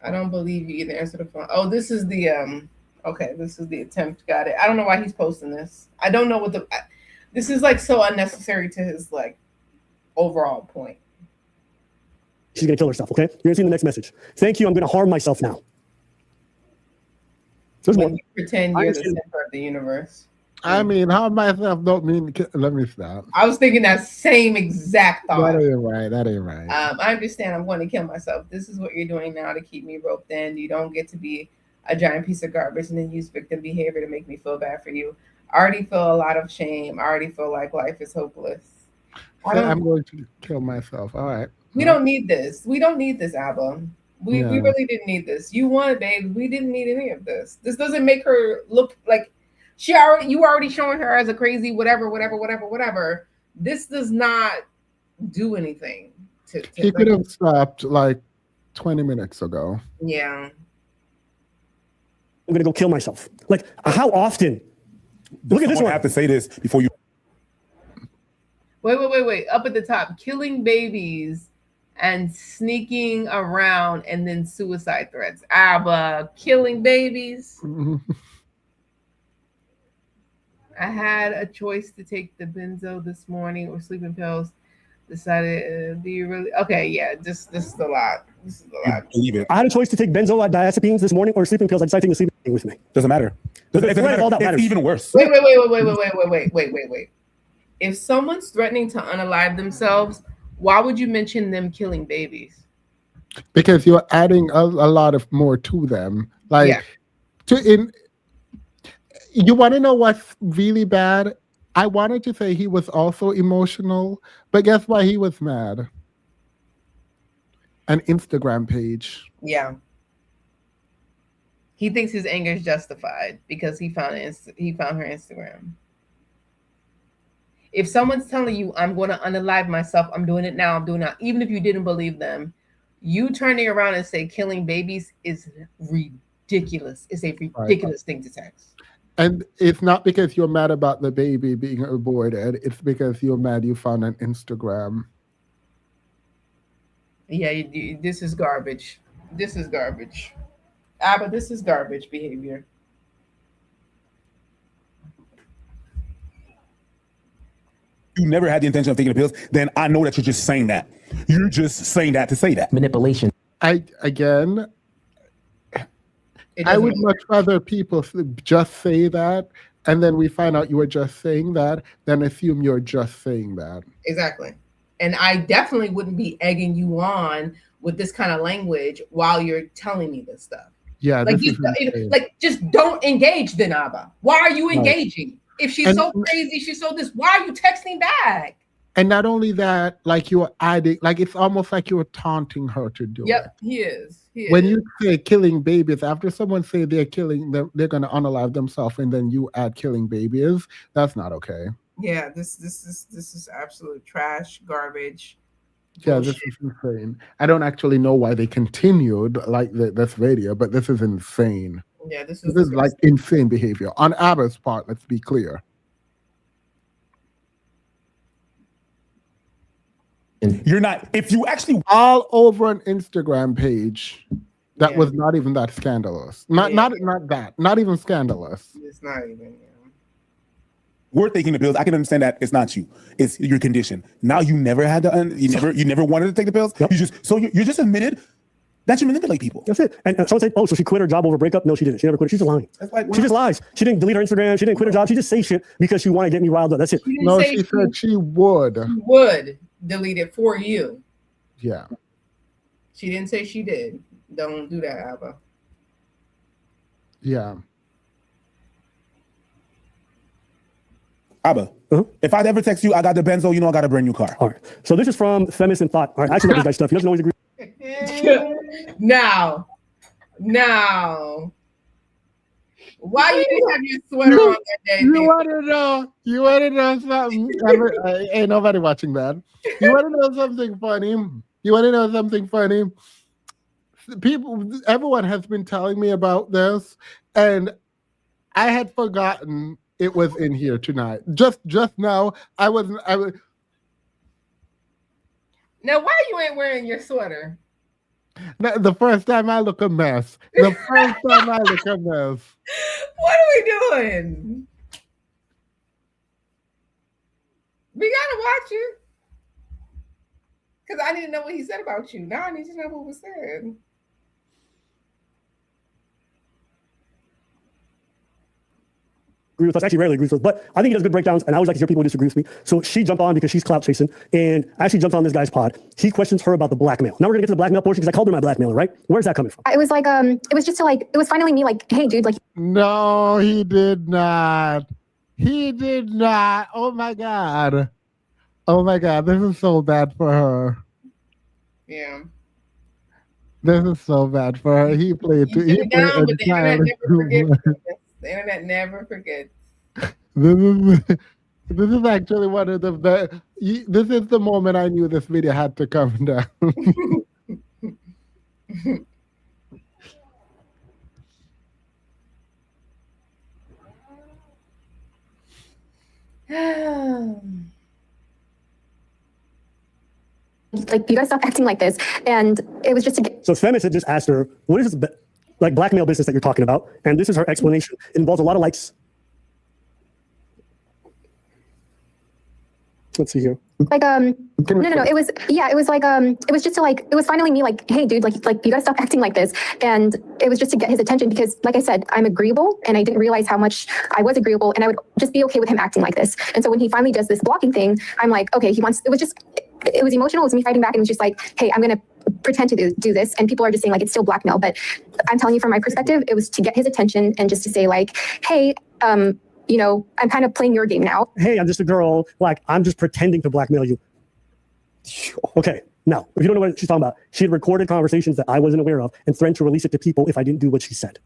I don't believe you either. Answer the phone. Oh, this is the okay, this is the attempt. Got it. I don't know why he's posting this. I don't know what this is like so unnecessary to his like overall point. She's gonna kill herself, okay? You're gonna see the next message. Thank you, I'm gonna harm myself now. There's When one. you pretend you're the center of the universe. I mean, how myself don't mean, let me stop. I was thinking that same exact thought. That ain't right. That ain't right. I understand I'm going to kill myself. This is what you're doing now to keep me roped in. You don't get to be a giant piece of garbage and then use victim behavior to make me feel bad for you. I already feel a lot of shame. I already feel like life is hopeless. I'm going to kill myself. All right. We don't need this. We don't need this, Abba. We really didn't need this. You won, babe. We didn't need any of this. This doesn't make her look like you already showing her as a crazy whatever. This does not do anything. He could have stopped like 20 minutes ago. Yeah. I'm gonna go kill myself. Like, how often? Look at this one. I have to say this before you. Wait. Up at the top, killing babies and sneaking around and then suicide threats. Abba, killing babies. I had a choice to take the benzo this morning or sleeping pills. Decided, do you really? Okay, yeah, this is a lot. This is a lot. Believe it. I had a choice to take benzodiazepines this morning or sleeping pills. I decided to take the sleeping thing with me. Doesn't matter. All that matters. It's even worse. Wait. If someone's threatening to unalive themselves, why would you mention them killing babies? Because you're adding a lot of more to them. Like, you want to know what's really bad? I wanted to say he was also emotional, but guess why he was mad? An Instagram page. Yeah. He thinks his anger is justified because he found her Instagram. If someone's telling you, I'm going to unalive myself, I'm doing it now, I'm doing it, even if you didn't believe them, you turning around and say killing babies is ridiculous. It's a ridiculous thing to text. And it's not because you're mad about the baby being aborted. It's because you're mad you found an Instagram. Yeah, this is garbage. This is garbage. Abba, this is garbage behavior. You never had the intention of taking the pills, then I know that you're just saying that. You're just saying that to say that. Manipulation. I would much rather people just say that, and then we find out you were just saying that, than assume you're just saying that. Exactly. And I definitely wouldn't be egging you on with this kind of language while you're telling me this stuff. Yeah, like, just don't engage then, Abba. Why are you engaging? If she's so crazy, she's so this, why are you texting back? And not only that, like you're adding, like it's almost like you're taunting her to do it. Yep, he is. When you say killing babies, after someone say they're killing them, they're going to unalive themselves, and then you add killing babies, that's not okay. Yeah, this is absolute trash, garbage. Yeah, this is insane. I don't actually know why they continued like this video, but this is insane. Yeah, this is like insane behavior on Abba's part. Let's be clear. You're not. If you actually all over an Instagram page, that was not even that scandalous. Not that. Not even scandalous. It's not even. We're taking the pills. I can understand that it's not you. It's your condition. Now you never had to. You never wanted to take the pills. Yep. You just admitted that you manipulate people. That's it. And someone said, "Oh, so she quit her job over a breakup?" No, she didn't. She never quit. She's just lying. She just lies. She didn't delete her Instagram. She didn't quit her job. She just say shit because she wanted to get me riled up. That's it. No, she said she would. She would delete it for you. Yeah. She didn't say she did. Don't do that, Abba. Yeah. Abba, if I'd ever text you, I got the Benzo, you know I got a brand new car. All right. So this is from Feminist in Thought. All right. I actually love this guy's stuff. He doesn't always agree. Now. Why you didn't have your sweater on that day? You want to know something? Ain't nobody watching that. You want to know something funny? Everyone has been telling me about this, and I had forgotten it was in here tonight. Just now, I was. Now, why you ain't wearing your sweater? The first time I look a mess. What are we doing? We gotta watch you. Because I didn't know what he said about you. Now I need to know what was said. Agree with us. Actually, rarely agrees with us, but I think he does good breakdowns, and I always like to hear people who disagree with me. So she jumped on because she's clout chasing, and actually jumped on this guy's pod. He questions her about the blackmail. Now we're gonna get to the blackmail portion because I called her my blackmailer, right? Where's that coming from? It was like, it was just to like, it was finally me like, hey, dude, like. No, he did not. Oh my God. This is so bad for her. Yeah. This is so bad for her. He played too. The internet never forgets. This is actually one of the best. This is the moment I knew this video had to come down. Like, you guys stop acting like this. And it was just to get. So Feminist had just asked her, what is this like blackmail business that you're talking about? And this is her explanation. It involves a lot of likes. Let's see here. Like, no. It was like, it was just to like, it was finally me like, hey, dude, like you guys stop acting like this. And it was just to get his attention because, like I said, I'm agreeable, and I didn't realize how much I was agreeable, and I would just be okay with him acting like this. And so when he finally does this blocking thing, I'm like, okay, it was emotional. It was me fighting back, and it was just like, hey, I'm going to pretend to do this. And people are just saying like, it's still blackmail. But I'm telling you from my perspective, it was to get his attention and just to say like, hey, you know, I'm kind of playing your game now. Hey, I'm just a girl. Like, I'm just pretending to blackmail you. Okay. Now, if you don't know what she's talking about, she had recorded conversations that I wasn't aware of and threatened to release it to people if I didn't do what she said.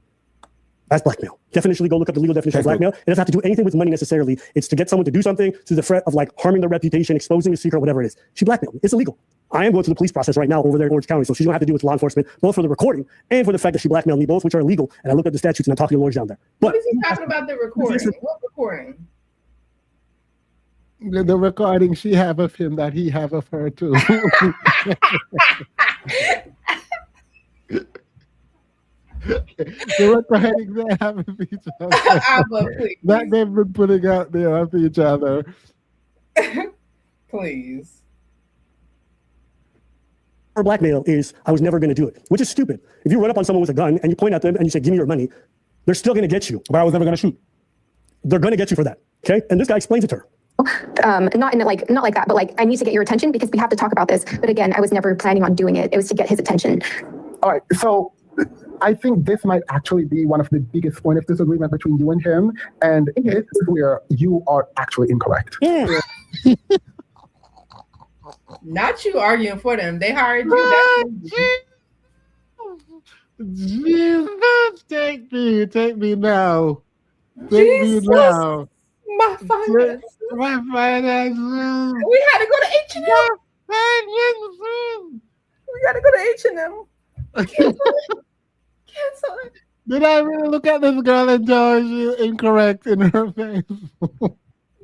That's blackmail. Definitionally, go look up the legal definition of blackmail. It doesn't have to do anything with money necessarily. It's to get someone to do something to the threat of like harming their reputation, exposing a secret, whatever it is. She blackmailed me. It's illegal. I am going through the police process right now over there in Orange County, so she's going to have to deal with law enforcement, both for the recording and for the fact that she blackmailed me, both which are illegal. And I looked at the statutes and I'm talking to lawyers down there. But What is he talking about the recording? What recording? The recording she have of him that he have of her too. The recording they have of each other Abba, please. that they've been putting out there of each other. Please. for blackmail is I was never going to do it, which is stupid. If you run up on someone with a gun and you point at them and you say, give me your money, they're still going to get you. But I was never going to shoot. They're going to get you for that. Okay. And this guy explains it to her. Not like that, but like, I need to get your attention because we have to talk about this. But again, I was never planning on doing it. It was to get his attention. All right, so I think this might actually be one of the biggest point of disagreement between you and him, and this is where you are actually incorrect. Yeah. Not you arguing for them. They hired you. Jesus, take me now. Take me Jesus. now. My finance. My finances. We had to go to H&M. We got to go to H&M. Cancel it. Did I really look at this girl and tell her she's incorrect in her face?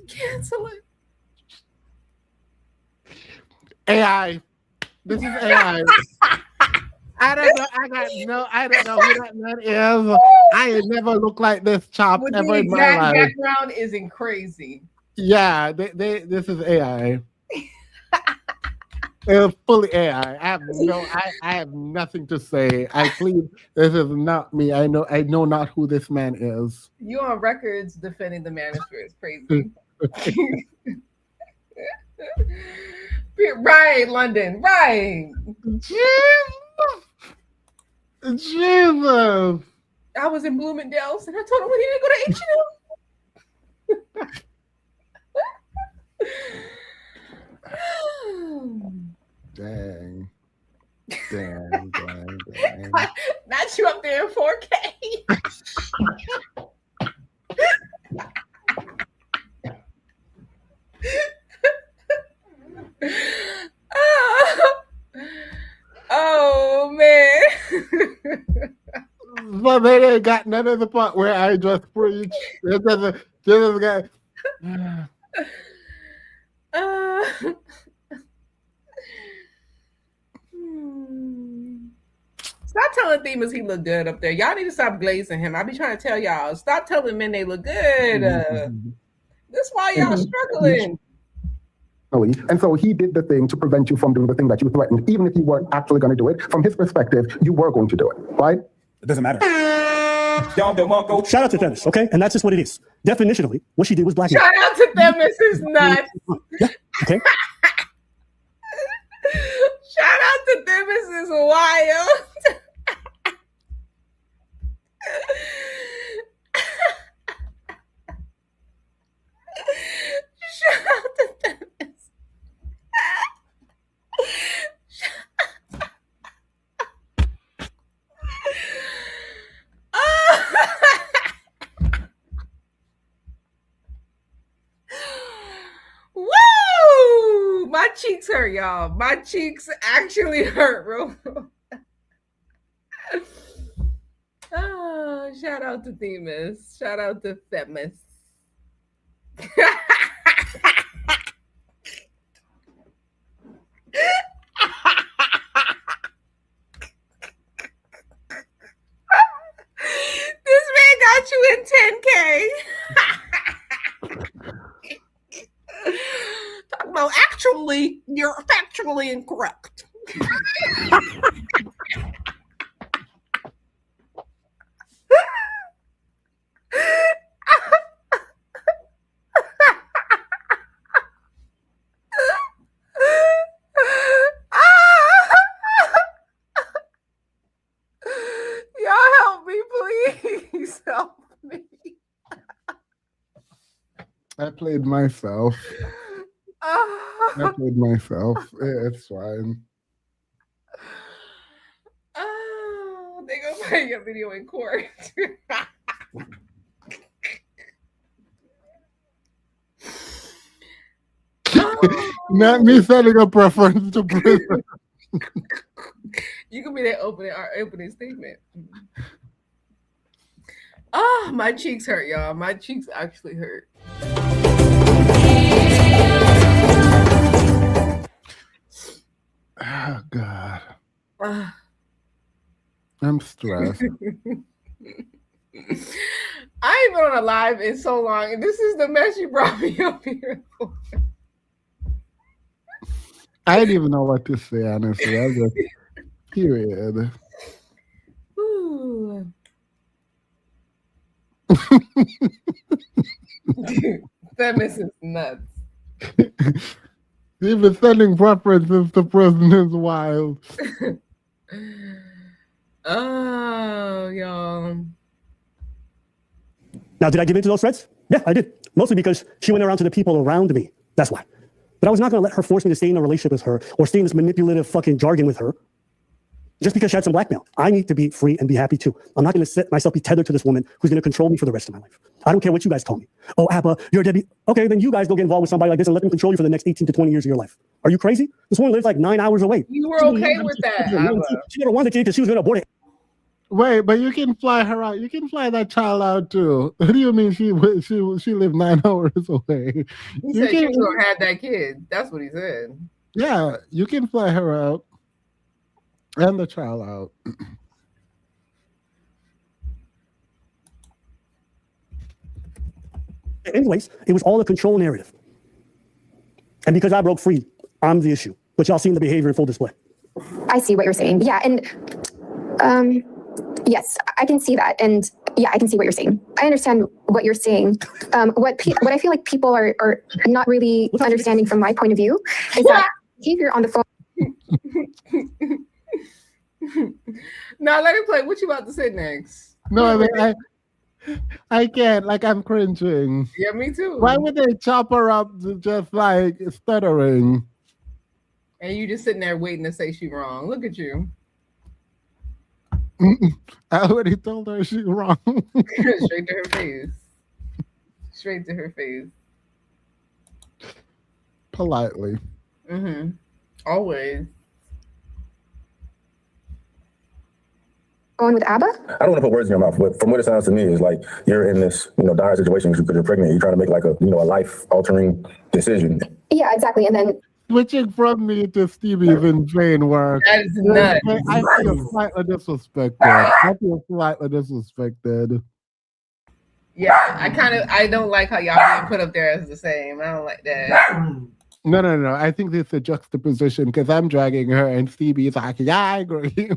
Cancel it. AI. This is AI. I don't know who that man is. I ain't never looked like this chopped With ever the in my exact life. background isn't crazy. Yeah, this is AI. It's fully AI. I have nothing to say. I plead, this is not me. I know not who this man is. You on records defending the manosphere is crazy. Right, London. Right. Jesus. I was in Bloomingdale's and I told him we need to go to H&M. Dang. Not you up there in 4K. Oh man. But they ain't got none of the part where I just preach. This guy. Stop telling Themis he look good up there. Y'all need to stop glazing him. I be trying to tell y'all. Stop telling men they look good. That's why y'all struggling. And so he did the thing to prevent you from doing the thing that you threatened. Even if you weren't actually going to do it, from his perspective, you were going to do it, right? It doesn't matter. Shout out to Themis, okay? And that's just what it is. Definitionally, what she did was blackmail. Shout out to Themis is nuts. Yeah, okay? Shout out to Themis is wild. Shout out to Themis. Woo! My cheeks hurt, y'all. My cheeks actually hurt, bro. Oh, shout out to Themis. Shout out to Themis. This man got you in 10K. Talking about actually, you're factually incorrect. Y'all help me, please. Help me. I played myself. It's fine. Oh, they gonna find your video in court. Not me setting a preference to prison. You can be that opening statement. Ah, my cheeks hurt, y'all. My cheeks actually hurt. Oh God, Ah. I'm stressed. I ain't been on a live in so long, and this is the mess you brought me up here for. I didn't even know what to say, honestly. I just period. Ooh. Feminist is nuts. Even sending preferences to prison is wild. Oh, y'all. Now, did I give in to those threats? Yeah, I did. Mostly because she went around to the people around me. That's why. But I was not going to let her force me to stay in a relationship with her or stay in this manipulative fucking jargon with her just because she had some blackmail. I need to be free and be happy too. I'm not going to let myself be tethered to this woman who's going to control me for the rest of my life. I don't care what you guys call me. Oh, Abba, you're a deadbeat. Okay, then you guys go get involved with somebody like this and let them control you for the next 18 to 20 years of your life. Are you crazy? This woman lives like 9 hours away. You were okay with that, Abba. She never wanted the kid because she was going to abort it. Wait, but you can fly her out. You can fly that child out too. What do you mean she lived 9 hours away? He said you were gonna have that kid. That's what he said. Yeah, you can fly her out and the child out. Anyways, it was all a control narrative. And because I broke free, I'm the issue. But y'all seen the behavior in full display. I see what you're saying. Yeah, and yes, I can see that, and yeah, I can see what you're saying. I understand what you're saying. What I feel like people are not really understanding from my point of view is that behavior on the phone. Now let him play. What you about to say next? No, I mean, I can't. Like, I'm cringing. Yeah, me too. Why would they chop her up to just like stuttering? And you just sitting there waiting to say she wrong. Look at you. I already told her she's wrong. Straight to her face. Straight to her face. Politely. Mm-hmm. Always. Going with ABBA? I don't want to put words in your mouth, but from what it sounds to me is like you're in this, dire situation because you're pregnant. You're trying to make like a life-altering decision. Yeah, exactly. And then Switching from me to Stevie's insane work. That is nuts. I feel slightly disrespected. Yeah, I don't like how y'all being put up there as the same. I don't like that. No. I think this is a juxtaposition because I'm dragging her and Stevie's like, yeah, I agree.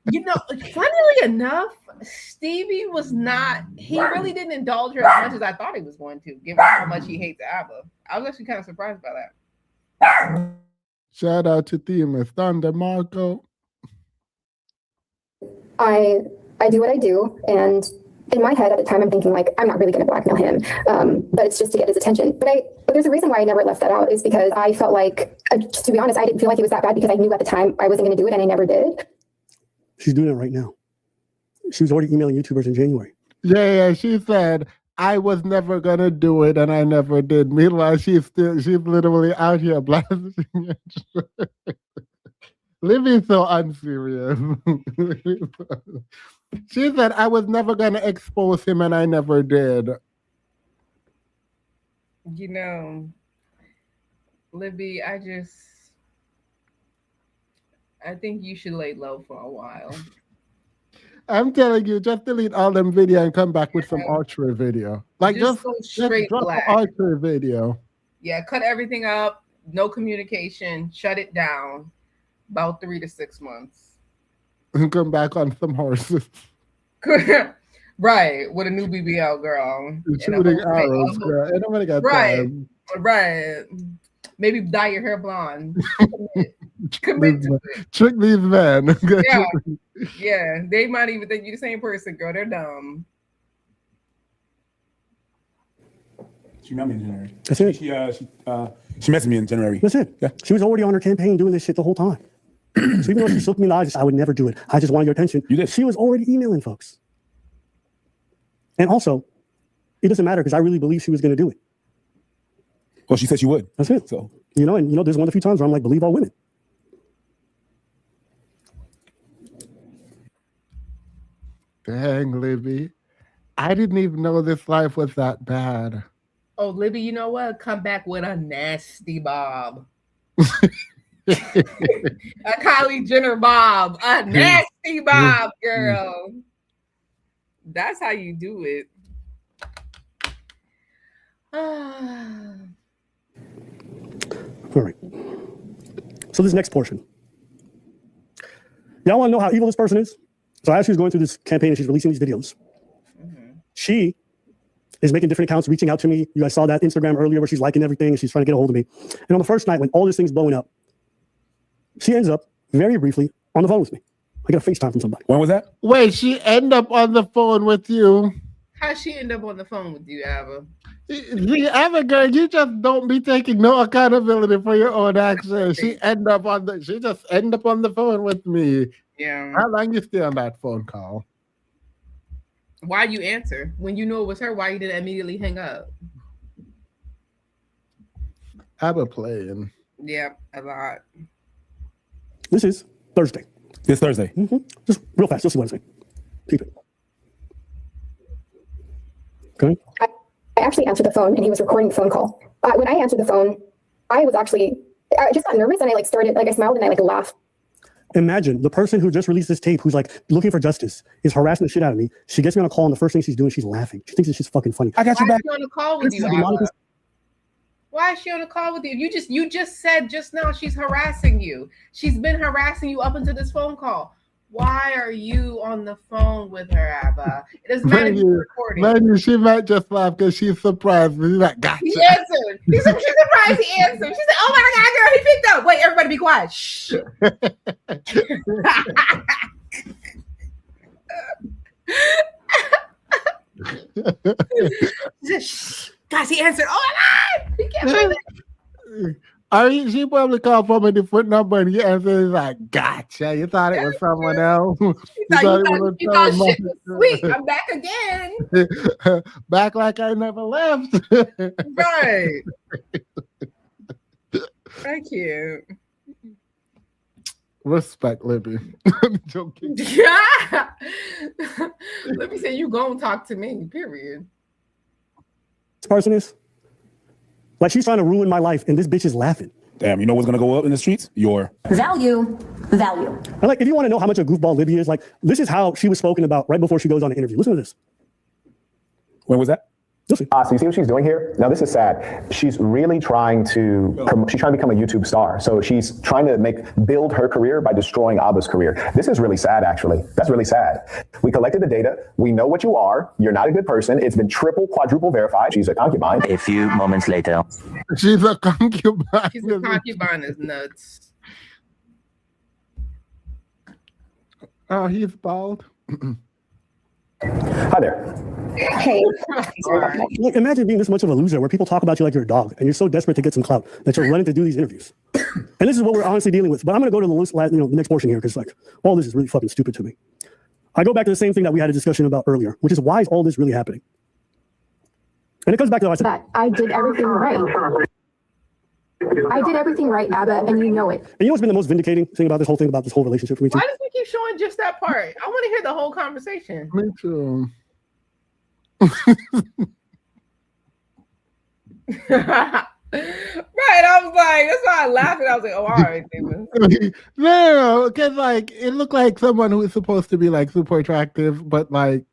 Funnily enough, Stevie was not, he really didn't indulge her as much as I thought he was going to, given how much he hates ABBA. I was actually kind of surprised by that. Shout out to Themis Thunder Marco. I do what I do, and in my head at the time I'm thinking like I'm not really going to blackmail him, but it's just to get his attention. But there's a reason why I never left that out is because I felt like, just to be honest, I didn't feel like it was that bad because I knew at the time I wasn't going to do it and I never did. She's doing it right now. She was already emailing YouTubers in January. Yeah, she said, I was never going to do it and I never did. Meanwhile, she's literally out here blasting it. Living so unserious. She said, I was never going to expose him and I never did. Libby, I think you should lay low for a while. I'm telling you, just delete all them video and come back with some archery video. Like just go straight drop black. the archery video. Yeah, cut everything up, no communication, shut it down. About 3 to 6 months. And come back on some horses. Right, with a new BBL girl. Shooting arrows, girl. Ain't nobody got time. Right. Maybe dye your hair blonde. Commit to it. Trick these men. Yeah, they might even think you're the same person, girl. They're dumb. She met me in January. That's it. She messaged me in January. That's it. Yeah. She was already on her campaign doing this shit the whole time. So even though she looked me in the eyes, I would never do it. I just wanted your attention. You did. She was already emailing folks. And also, it doesn't matter because I really believe she was going to do it. Well, she said she would. That's it. So There's one of the few times where I'm like, believe all women. Dang, Libby. I didn't even know this life was that bad. Oh, Libby, you know what? Come back with a nasty bob. A Kylie Jenner bob. A nasty bob, girl. That's how you do it. All right. So this next portion. Y'all want to know how evil this person is? So as she was going through this campaign and she's releasing these videos, she is making different accounts, reaching out to me. You guys saw that Instagram earlier where she's liking everything and she's trying to get a hold of me. And on the first night when all this thing's blowing up, she ends up very briefly on the phone with me. I got a FaceTime from somebody. When was that? Wait, she end up on the phone with you? How'd she end up on the phone with you, Ava? See, Abigail, you just don't be taking no accountability for your own actions. She just end up on the phone with me. Yeah. How long you stay on that phone call? Why you answer? When you knew it was her, why you didn't immediately hang up? Abba playing. Yeah, a lot. This is Thursday. This Thursday. Just real fast. You'll see what I'm saying. Keep it. Okay. I actually answered the phone and he was recording the phone call. When I answered the phone, I just got nervous and I smiled and I laughed. Imagine the person who just released this tape, who's like looking for justice, is harassing the shit out of me. She gets me on a call and the first thing she's doing, she's laughing. She thinks it's just fucking funny. I got you Why back. is she on the call with you, Ava? Why is she on the call with you? You just said just now she's harassing you. She's been harassing you up until this phone call. Why are you on the phone with her, Abba? It doesn't matter if you're recording. Maybe she might just laugh because she's surprised. She's like, gotcha. He answered. She's surprised he answered. She said, "Oh my God, girl, he picked up." Wait, everybody be quiet. Shh. She said, "Shh." Guys, he answered. Oh my God, he can't believe it. She probably called from a different number and he answered. He's like, gotcha. You thought it was someone else. You thought shit was sweet. I'm back again. Back like I never left. Right. Thank you. Respect, Libby. I'm joking. Yeah. Let me say you gonna talk to me, period. This person is like, she's trying to ruin my life and this bitch is laughing. Damn, you know what's gonna go up in the streets? Your Value. And like, if you want to know how much a goofball Libby is, like, this is how she was spoken about right before she goes on an interview. Listen to this. when was that? Listen. So you see what she's doing here? Now this is sad. She's really trying to become a YouTube star. So she's trying to build her career by destroying Abba's career. This is really sad, actually. That's really sad. We collected the data. We know what you are. You're not a good person. It's been quadruple verified. She's a concubine. A few moments later. She's a concubine. She's a concubine is nuts. Oh, he's bald. Hi there. Hey. Like, imagine being this much of a loser where people talk about you like you're a dog and you're so desperate to get some clout that you're running to do these interviews. And this is what we're honestly dealing with. But I'm going to go to the next portion here because like all this is really fucking stupid to me. I go back to the same thing that we had a discussion about earlier, which is why is all this really happening? And it comes back to what I said. I did everything right. I did everything right, Abba, and you know it. And you know what's been the most vindicating thing about this whole relationship for me too? Why does he keep showing just that part? I want to hear the whole conversation. Me too. Right, I was like, that's why I laughed. I was like, oh, all right, David. No, because like it looked like someone who is supposed to be like super attractive, but like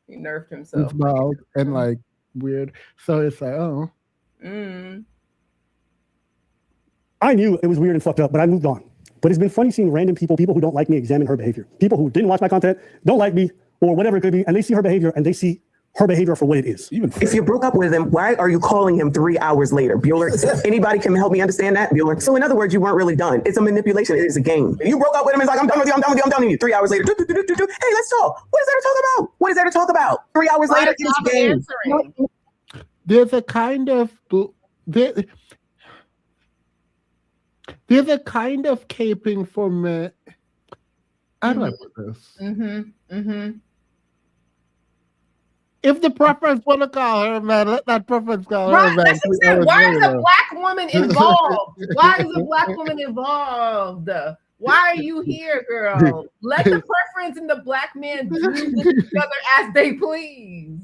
He nerfed himself. it's bald and like weird. So it's like, oh. I knew it was weird and fucked up, but I moved on. But it's been funny seeing random people who don't like me examine her behavior. People who didn't watch my content, don't like me, or whatever it could be, and they see her behavior and they see her behavior for what it is. If you broke up with him, why are you calling him 3 hours later? Bueller, anybody can help me understand that, Bueller? So in other words, you weren't really done. It's a manipulation. It is a game. You broke up with him. It's like, I'm done with you. I'm done with you. I'm done with you. 3 hours later. Hey, let's talk. What is there to talk about? What is there to talk about? 3 hours later, it's a game. There's a kind of there's a kind of caping for men. How do I put this? If the preference want to call her, man, let that preference call her, Right, man. that's what I'm saying. Why is a black woman involved? Why is a black woman involved? Why are you here, girl? Let the preference and the black man do with each other as they please.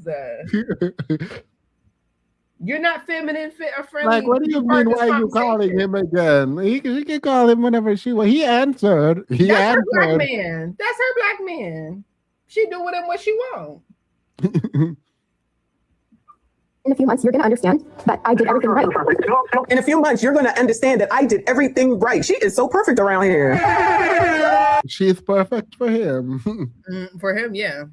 You're not feminine, fit, or friendly. Like, what do you mean? Why are you calling him again? He can call him whenever she wants. He answered. That's her black man. That's her black man. She do with him what she wants. In a few months, you're going to understand that I did everything right. In a few months, you're going to understand that I did everything right. She is so perfect around here. She's perfect for him. For him, yeah.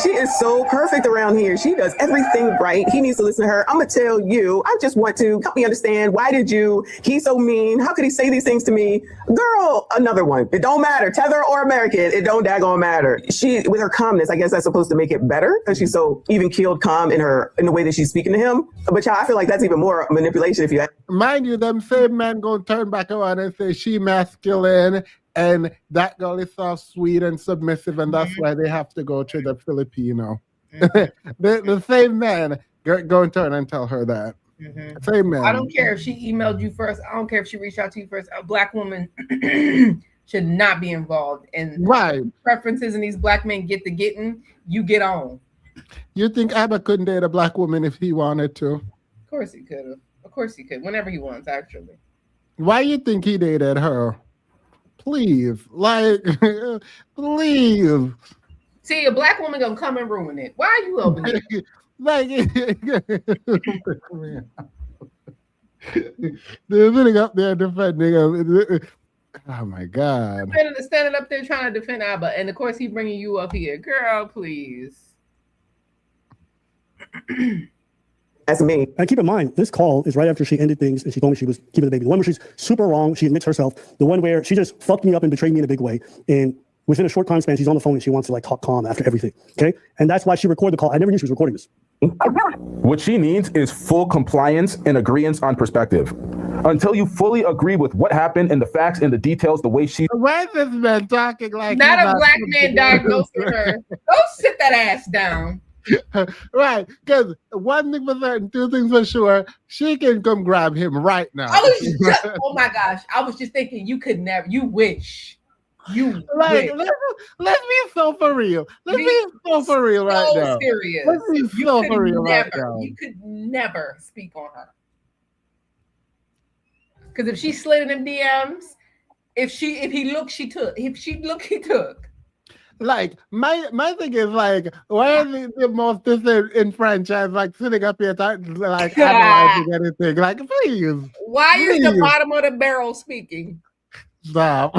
She is so perfect around here. She does everything right. He needs to listen to her. I'm going to tell you, I just want to help me understand. Why did you? He's so mean. How could he say these things to me? Girl, another one. It don't matter. Tether or American, it don't daggone matter. She, with her calmness, I guess that's supposed to make it better because she's so even keeled, calm in the way that she's speaking to him. But y'all, I feel like that's even more manipulation if you ask. Mind you, them same men gonna turn back around and say she masculine and that girl is soft, sweet, and submissive, and that's why they have to go to the Filipino. the same man go and turn and tell her that. Same man. I don't care if she emailed you first. I don't care if she reached out to you first. A black woman should not be involved. And preferences and these black men get the getting, you get on. You think Abba couldn't date a black woman if he wanted to? Of course he could have. Of course he could. Whenever he wants, actually. Why you think he dated her? Please, like, please. See, a black woman gonna come and ruin it. Why are you over here? They're sitting up there defending him. Oh my God! Standing up there trying to defend Abba, and of course he bringing you up here, girl. Please. That's me. And keep in mind, this call is right after she ended things and she told me she was keeping the baby. The one where she's super wrong, she admits herself. The one where she just fucked me up and betrayed me in a big way. And within a short time span, she's on the phone and she wants to like talk calm after everything. Okay. And that's why she recorded the call. I never knew she was recording this. What she needs is full compliance and agreement on perspective. Until you fully agree with what happened and the facts and the details, the way she. Why is this man talking like not a black man diagnosing her? Go sit that ass down. Right, because one thing for certain, two things for sure, she can come grab him right now. Oh my gosh, I was just thinking you could never. You wish. You like wish. Let's be so for real. Let's be so for real right now. Serious. Let's be so for real right now. You could never speak on her. Because if she slid in them DMs, if he looked, she took. If she looked, he took. Like my thing is like, why are the most disenfranchised like sitting up here like analyzing anything? Like, please. Why is the bottom of the barrel speaking? Stop.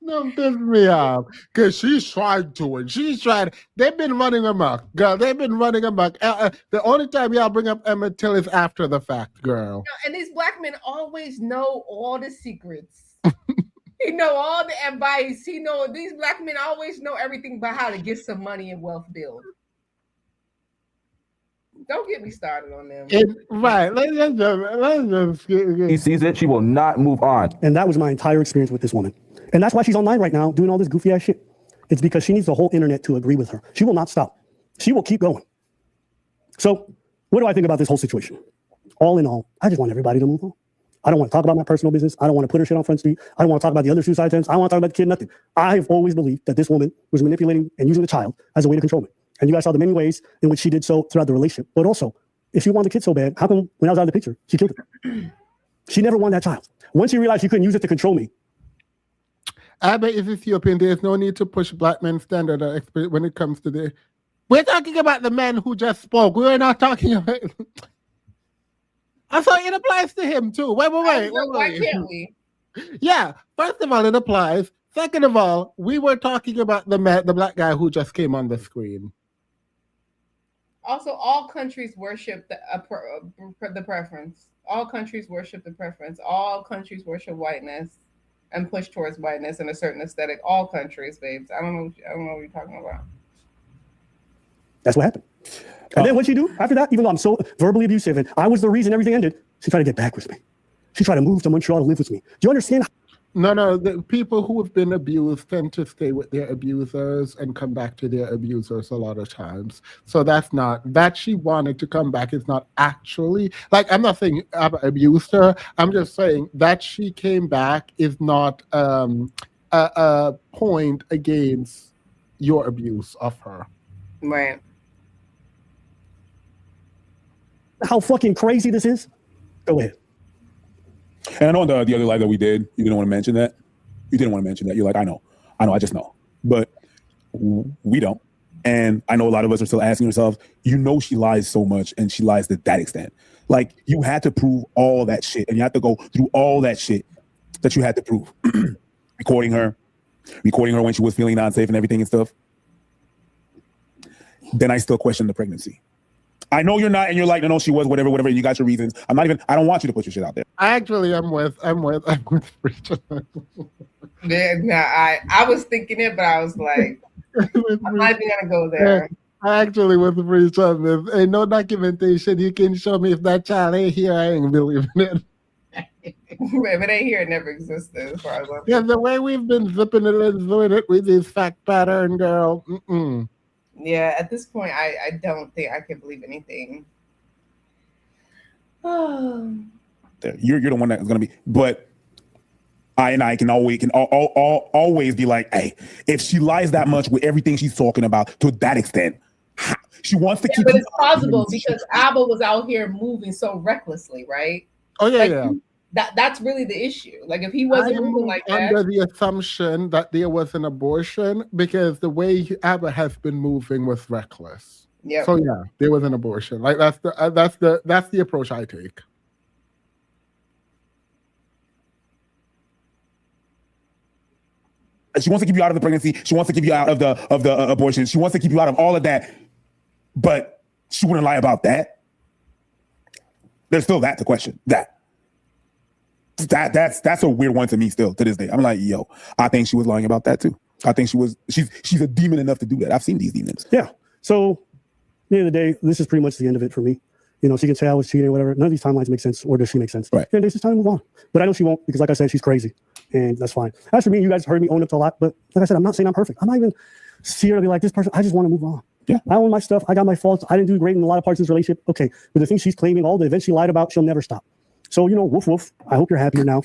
Don't piss me off. Because she's tried to it. She's tried. They've been running amok. Girl, they've been running amok. The only time y'all bring up Emmett Till is after the fact, girl. And these black men always know all the secrets. He know all the advice. He know these black men always know everything about how to get some money and wealth build. Don't get me started on them. Right. Let's just he sees it, she will not move on. And that was my entire experience with this woman. And that's why she's online right now doing all this goofy ass shit. It's because she needs the whole internet to agree with her. She will not stop. She will keep going. So what do I think about this whole situation? All in all, I just want everybody to move on. I don't want to talk about my personal business. I don't want to put her shit on Front Street. I don't want to talk about the other suicide attempts. I don't want to talk about the kid, nothing. I've always believed that this woman was manipulating and using the child as a way to control me. And you guys saw the many ways in which she did so throughout the relationship. But also, if she wanted the kid so bad, how come when I was out of the picture, she killed it? She never wanted that child. Once she realized she couldn't use it to control me. I bet if Ethiopian, there's no need to push black men standard when it comes to the. We're talking about the men who just spoke. We're not talking about. I thought it applies to him too. Wait. Why can't we? Yeah. First of all, it applies. Second of all, we were talking about the black guy who just came on the screen. Also, all countries worship the preference. All countries worship the preference. All countries worship whiteness and push towards whiteness and a certain aesthetic. All countries, babes. I don't know what you're talking about. That's what happened. And then what'd she do after that? Even though I'm so verbally abusive and I was the reason everything ended, she tried to get back with me. She tried to move to Montreal to live with me. Do you understand? No, the people who have been abused tend to stay with their abusers and come back to their abusers a lot of times. So that's not that she wanted to come back is not actually like I'm not saying I've abused her. I'm just saying that she came back is not a point against your abuse of her. Right. How fucking crazy this is? Go ahead. And I know the other live that we did, you didn't want to mention that. You didn't want to mention that. You're like, I know, I just know. But we don't. And I know a lot of us are still asking ourselves, she lies so much and she lies to that extent. Like, you had to prove all that shit and you had to go through all that shit that you had to prove. recording her when she was feeling unsafe and everything and stuff. Then I still question the pregnancy. I know you're not, and you're like, no, she was, whatever, and you got your reasons. I don't want you to put your shit out there. I actually am with Rachel. Yeah, I was thinking it, but I was like, I'm not even gonna go there. I actually was breach on this. Ain't no documentation you can show me if that child ain't here, I ain't believing it. If it ain't here, it never existed as far as I'm Yeah, the way we've been zipping it and doing it with this fact pattern, girl. Yeah, at this point, I don't think I can believe anything. Oh. You're the one that's gonna be, but I can always be like, hey, if she lies that much with everything she's talking about to that extent, she wants to keep. But it's plausible because Abba was out here moving so recklessly, right? Oh yeah, like, yeah. That's really the issue. Like if he wasn't moving like that, under the assumption that there was an abortion because the way Abba has been moving was reckless. Yeah. So yeah, there was an abortion. Like that's the approach I take. She wants to keep you out of the pregnancy. She wants to keep you out of the abortion. She wants to keep you out of all of that, but she wouldn't lie about that. There's still that to question. That's a weird one to me still to this day. I'm like, yo, I think she was lying about that too. I think she's a demon enough to do that. I've seen these demons. Yeah. So at the end of the day, this is pretty much the end of it for me. She can say I was cheating or whatever. None of these timelines make sense, or does she make sense? Right. And it's just time to move on. But I know she won't because, like I said, she's crazy, and that's fine. As for me, you guys heard me own up to a lot, but like I said, I'm not saying I'm perfect. I'm not even here to be like this person. I just want to move on. Yeah. I own my stuff. I got my faults. I didn't do great in a lot of parts of this relationship. Okay. But the things she's claiming, all the events she lied about, she'll never stop. So, woof, woof. I hope you're happier now.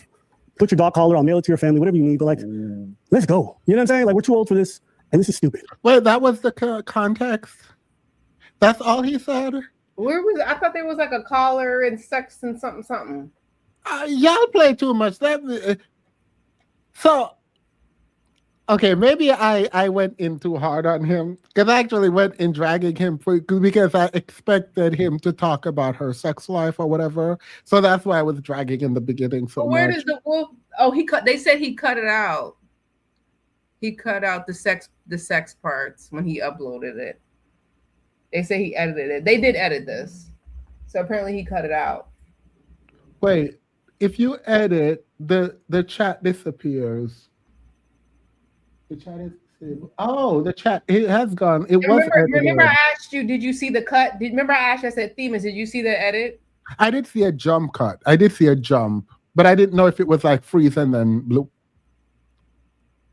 Put your dog collar. I'll mail it to your family, whatever you need. But, like, let's go. You know what I'm saying? Like, we're too old for this, and this is stupid. Wait, that was the context? That's all he said? where was I thought there was like a collar and sex and something. Y'all play too much. So, okay, maybe I went in too hard on him because I actually went in dragging him because I expected him to talk about her sex life or whatever. So that's why I was dragging in the beginning so Where much. does the wolf? Oh, they said he cut it out. He cut out the sex parts when he uploaded it. They say he edited it. They did edit this, so apparently he cut it out. Wait, if you edit, the chat disappears. The chat is disabled. Oh, the chat, it has gone. Remember I asked you, did you see the cut? Remember I asked you, I said, Themis, did you see the edit? I did see a jump cut. I did see a jump, but I didn't know if it was like freeze and then bloop.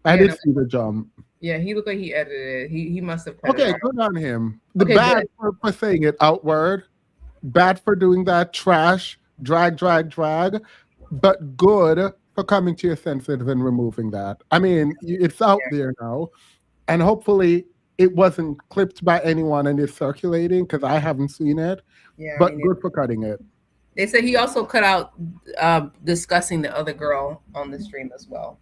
I did see the jump. Yeah, he looked like he edited it. He must have cut Okay, it out. good on him. Bad for saying it outward. Bad for doing that trash, drag, but good for coming to your senses and removing that. I mean, it's out there now, and hopefully it wasn't clipped by anyone and it's circulating because I haven't seen it. Yeah, but good for cutting it. They said he also cut out discussing the other girl on the stream as well.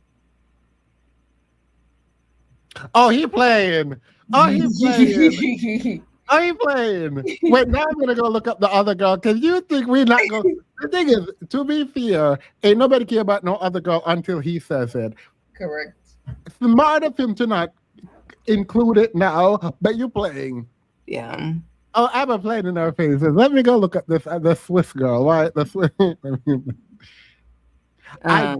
Oh, he playing. Oh, he playing. Oh, he playing. Wait, now I'm gonna go look up the other girl because you think we're not going. The thing is, to be fair, ain't nobody care about no other girl until he says it. Correct. Smart of him to not include it now, but you playing. Yeah. Oh, I'm playing in our faces. Let me go look at this. The Swiss girl, right? The Swiss. I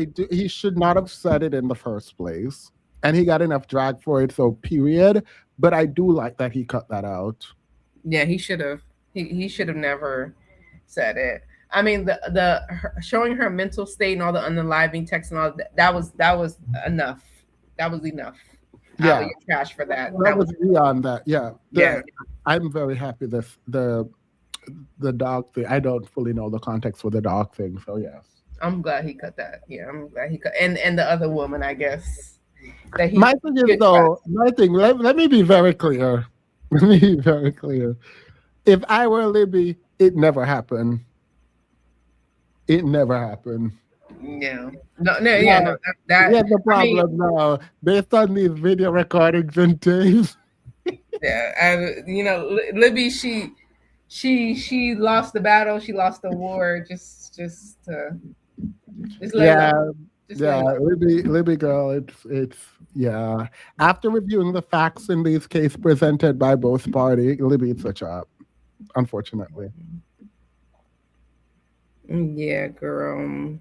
do. He should not have said it in the first place, and he got enough drag for it. So, period. But I do like that he cut that out. Yeah, he should have. He should have never said it. I mean, showing her mental state and all the unaliving text and all that was enough. That was enough. Yeah, Out of your trash for that. that was beyond that. Yeah, Yeah. I'm very happy that the dog thing. I don't fully know the context for the dog thing, so yes. I'm glad he cut that. Yeah, I'm glad he cut. And the other woman, I guess. That he My thing is though, let me be very clear. Let me be very clear. If I were Libby, it never happened. It never happened. Yeah. No, that Yeah, the problem now, based on these video recordings and tapes. Yeah, Libby, she lost the battle, she lost the war. Just lay low. Just lay low. Libby girl, it's yeah. After reviewing the facts in these cases presented by both parties, Libby is a chop, unfortunately. Yeah, girl.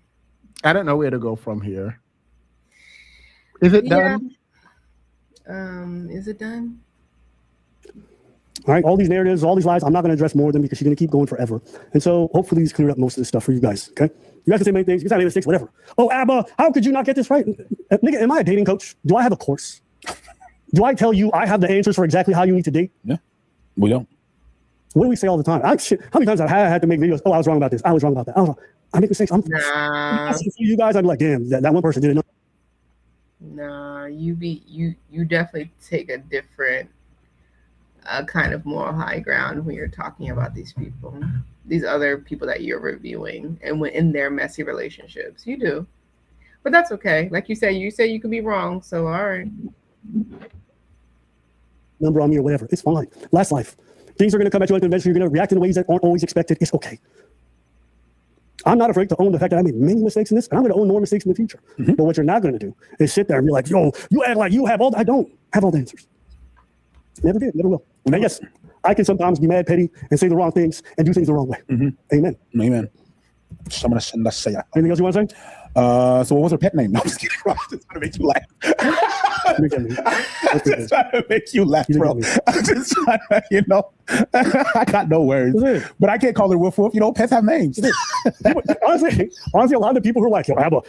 I don't know where to go from here. Is it done? Is it done? All right, all these narratives, all these lies, I'm not going to address more of them because she's going to keep going forever. And so hopefully these cleared up most of this stuff for you guys, okay? You guys can say many things. You can say mistakes, whatever. Oh, Abba, how could you not get this right? Nigga, am I a dating coach? Do I have a course? Do I tell you I have the answers for exactly how you need to date? Yeah, we don't. What do we say all the time? How many times have I had to make videos? Oh, I was wrong about this. I was wrong about that. I make mistakes. You guys, I'd be like, damn, that one person didn't know. Nah, you definitely take a different kind of moral high ground when you're talking about these people, these other people that you're reviewing, and when in their messy relationships. You do, but that's okay. Like you say you could be wrong. So all right, number on me or whatever. It's fine. Last life. Things are going to come at you like an adventure. You're going to react in ways that aren't always expected. It's okay. I'm not afraid to own the fact that I made many mistakes in this, and I'm going to own more mistakes in the future. Mm-hmm. But what you're not going to do is sit there and be like, yo, you act like you have all. I don't have all the answers. Never did. Never will. And yes, I can sometimes be mad, petty, and say the wrong things and do things the wrong way. Mm-hmm. Amen. Amen. Anything else you want to say? So what was her pet name? No, I'm just kidding. I'm just trying to make you laugh. I'm just trying to make you laugh, bro. I'm just trying to, I got no words. But I can't call her Woof Woof. Pets have names. honestly, a lot of the people who are like, yo, Abba,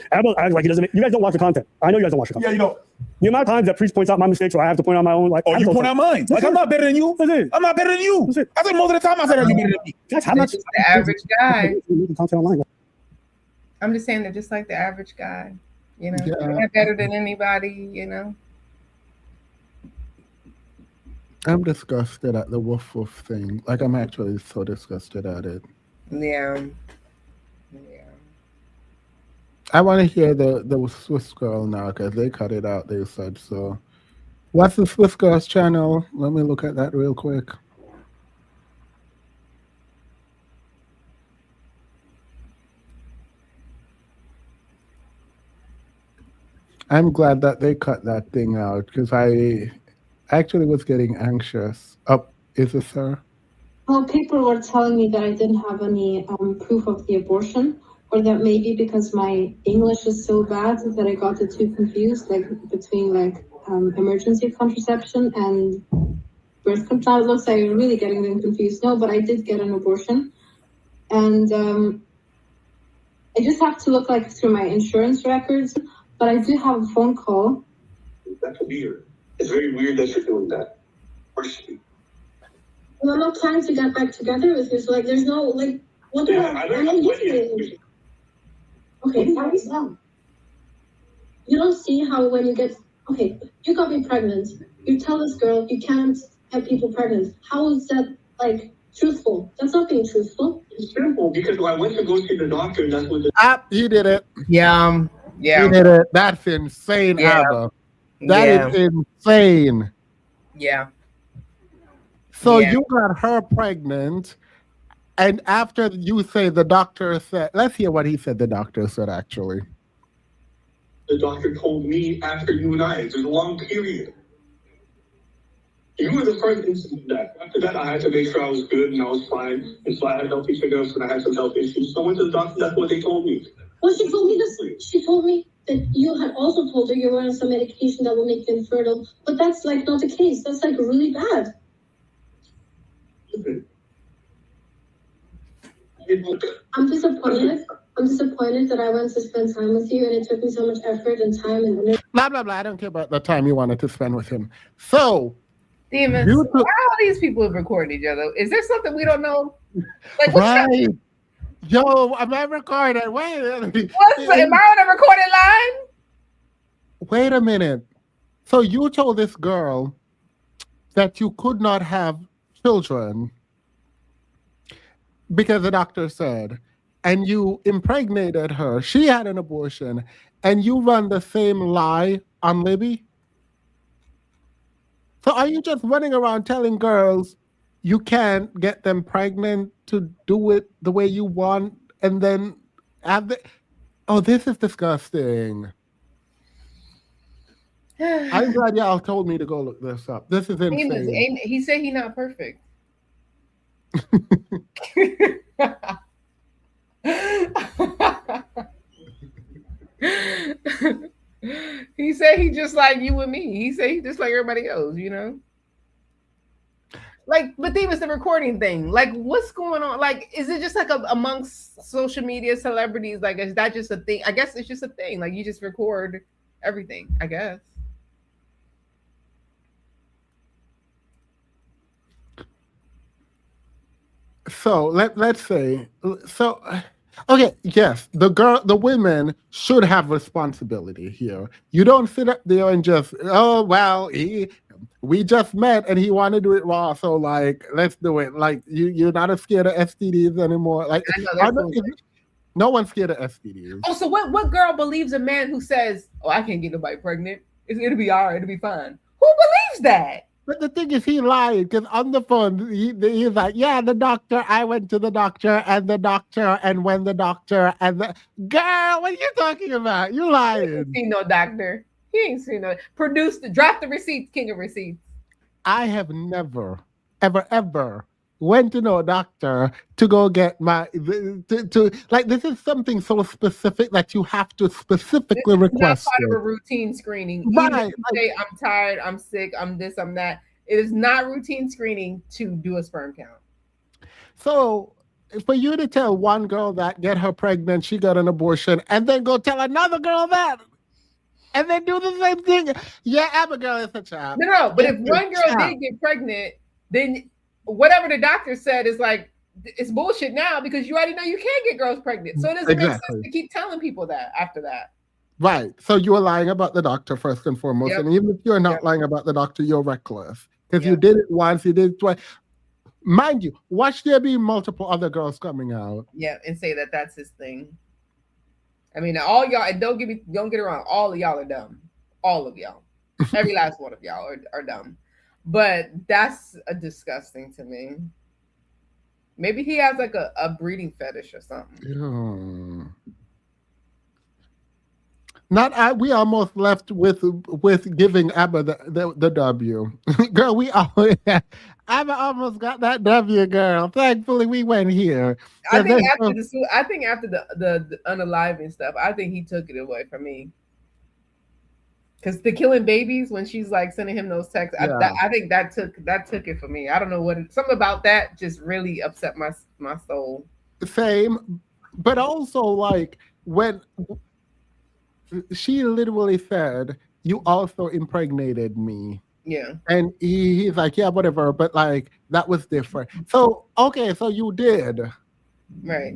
like, he doesn't. You guys don't watch the content. I know you guys don't watch the content. Yeah, you don't. The amount of times that Priest points out my mistakes, or I have to point out my own. Like, you point out mine. Like, I'm not better than you. I'm not better than you. I think most of the time I said you're better than me. That's how much the average guy. Content online. I'm just saying they're just like the average guy. They're not better than anybody. I'm disgusted at the woof woof thing. Like, I'm actually so disgusted at it. Yeah. I want to hear the Swiss girl now because they cut it out, they said. So what's the Swiss girl's channel? Let me look at that real quick. I'm glad that they cut that thing out because I actually was getting anxious. Is this her? Well, people were telling me that I didn't have any proof of the abortion, or that maybe because my English is so bad that I got it too confused, like between emergency contraception and birth control. It looks like I'm really getting them confused. No, but I did get an abortion, and I just have to look through my insurance records. But I do have a phone call. That's weird. It's very weird that you're doing that. Well, I'm not planning to get back together with you, so there's no what do I don't get it. Okay, you don't see how when you get you got me pregnant. You tell this girl you can't have people pregnant. How is that truthful? That's not being truthful. It's simple because when I went to go see the doctor, that's what the he did it. Yeah. He did it. That's insane, Abba. That is insane. Yeah. So you got her pregnant, and after you say the doctor said, let's hear what he said the doctor said, actually. The doctor told me after you and I. There's a long period. You were the first incident that. After that, I had to make sure I was good and I was fine. And so I had healthy figures and I had some health issues. So I went to the doctor. That's what they told me. Well, she told me this. She told me that you had also told her you were on some medication that will make you infertile. But that's not the case. That's really bad. I'm disappointed. I'm disappointed that I went to spend time with you and it took me so much effort and time and energy. Blah blah blah. I don't care about the time you wanted to spend with him. So Demons, you took- how these people have recorded each other? Is there something we don't know? Like, right. Yo, am I recording? Wait, am I on a recorded line? wait a minute. So you told this girl that you could not have children because the doctor said, and you impregnated her. She had an abortion, and you run the same lie on Libby? So are you just running around telling girls you can't get them pregnant to do it the way you want and then have the... Oh, this is disgusting. I'm glad y'all told me to go look this up. This is insane. He said he's not perfect. He said he just like you and me. He said he just like everybody else, you know? Like, but then was the recording thing. Like, what's going on? Like, is it just like amongst social media celebrities? Like, is that just a thing? I guess it's just a thing. Like, you just record everything, I guess. So let's say, so okay, yes, the women should have responsibility here. You don't sit up there and just, oh well, we just met and he wanted to do it raw, so like let's do it. Like you're not scared of STDs anymore. Like no one's scared of STDs. Oh, so what girl believes a man who says, "Oh, I can't get nobody pregnant. It'll be all right. It'll be fine." Who believes that? But the thing is, he lied because on the phone, he's like, yeah, the doctor, I went to the doctor, and when the doctor, and the... Girl, what are you talking about? You lying. He ain't seen no doctor. He ain't seen no... Drop the receipts, king of receipts. I have never, ever went to no doctor to go get my... like, this is something so specific that you have to specifically request. It's not part of a routine screening. Right. Even if you say, I'm tired, I'm sick, I'm this, I'm that. It is not routine screening to do a sperm count. So, for you to tell one girl that, get her pregnant, she got an abortion, and then go tell another girl that, and then do the same thing. Yeah, Abigail is a child. No, but if one girl did get pregnant, then whatever the doctor said is like, it's bullshit now because you already know you can't get girls pregnant. So it doesn't make sense to keep telling people that after that. Right. So you are lying about the doctor first and foremost. Yep. And even if you're not lying about the doctor, you're reckless. Because you did it once, you did it twice. Mind you, watch there be multiple other girls coming out. Yeah, and say that that's his thing. I mean, all y'all, and don't get it wrong, all of y'all are dumb. All of y'all. Every last one of y'all are dumb. But that's disgusting to me. Maybe he has like a breeding fetish or something. Yeah. We almost left with giving Abba the W. Girl, Abba almost got that W, girl. Thankfully, we went here. I think after the unaliving stuff, I think he took it away from me. Because the killing babies, when she's like sending him those texts, I think that took it for me. I don't know something about that just really upset my soul. Same, but also like when she literally said, "You also impregnated me." Yeah, and he's like, "Yeah, whatever," but like that was different. So okay, so you did, right?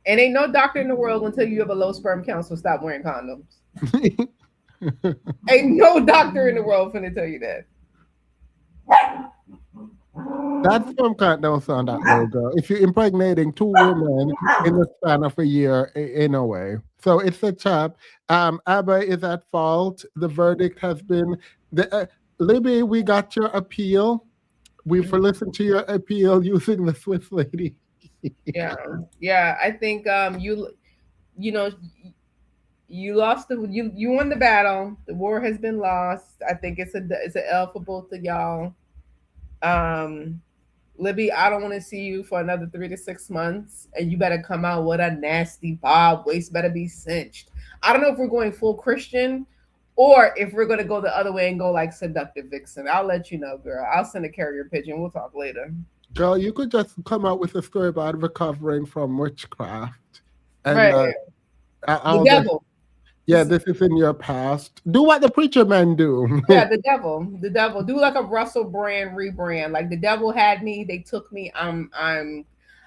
And ain't no doctor in the world until you have a low sperm count, so stop wearing condoms. Ain't no doctor in the world finna tell you that. That sperm count don't sound that low, girl. If you're impregnating 2 women in the span of a year, in a way. So it's a chop. Abba is at fault. The verdict has been Libby, we got your appeal. We've listened to your appeal using the Swiss lady. Yeah. I think you lost you won the battle. The war has been lost. I think it's an L for both of y'all. Libby, I don't want to see you for another 3 to 6 months, and you better come out with a nasty bob. Waist better be cinched. I don't know if we're going full Christian or if we're going to go the other way and go like seductive vixen. I'll let you know, girl. I'll send a carrier pigeon. We'll talk later. Girl, you could just come out with a story about recovering from witchcraft. And Right. I'll The just, devil. yeah, this is in your past. Do what the preacher men do. Yeah, the devil. The devil. Do like a Russell Brand rebrand. Like the devil had me, they took me. I have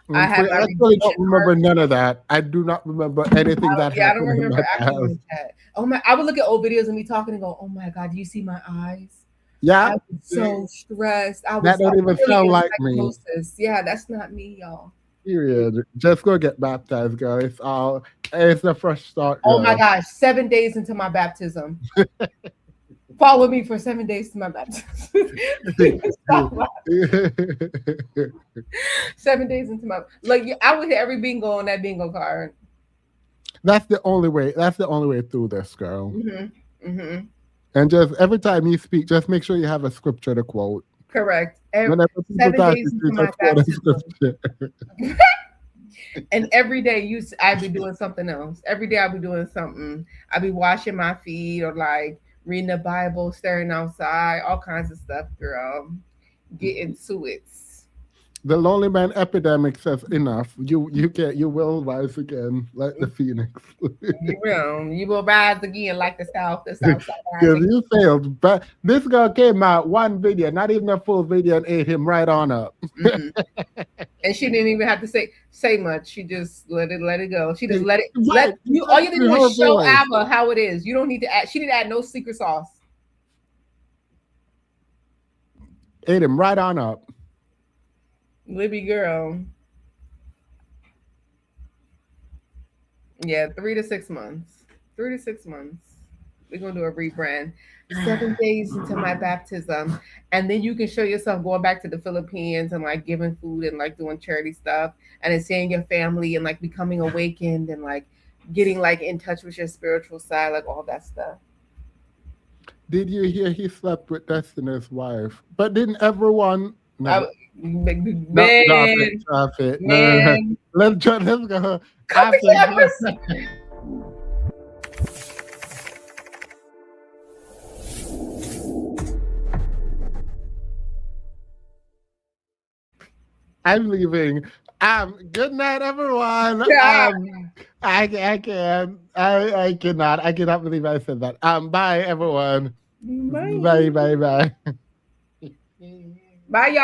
my I really don't redemption remember arc. none of that. I do not remember anything that Yeah, I don't happened in remember my acting past. like that. Oh my! I would look at old videos and be talking and go, "Oh my God, do you see my eyes? Yeah, I was so stressed. I that was don't even really sound in like me. psychosis." Yeah, that's not me, y'all. Period. Just go get baptized, girl. It's a fresh start, Oh my girl. gosh! 7 days into my baptism. Follow me for 7 days to my baptism. Stop laughing. 7 days into my I would hit every bingo on that bingo card. That's the only way. That's the only way through this, girl. Mm-hmm. And just every time you speak, just make sure you have a scripture to quote. Correct. Whenever people 7 talk, days you into my just quote a baptism. scripture. And every day I'd be doing something else. Every day I'd be doing something. I'd be washing my feet or like reading the Bible, staring outside, all kinds of stuff, girl. Get into it. The lonely man epidemic says enough. You will rise again like the phoenix. You will rise again like the south side. Because you failed. But this girl came out one video, not even a full video, and ate him right on up. And she didn't even have to say much. She just let it go. She just let it. Right. All you need to do is show voice. Abba how it is. You don't need to add. She didn't add no secret sauce. Ate him right on up. Libby girl. Yeah, 3 to 6 months. 3 to 6 months. We're gonna do a rebrand. 7 days into my baptism, and then you can show yourself going back to the Philippines and like giving food and like doing charity stuff, and then seeing your family and like becoming awakened and like getting like in touch with your spiritual side, like all that stuff. Did you hear he slept with Destiny's wife? But didn't everyone? No. Man, Stop it. man. No. Let's go. Cut the cameras. I'm leaving. Good night, everyone. Yeah. I cannot believe I said that. Bye, everyone. Bye. Bye. Bye, y'all.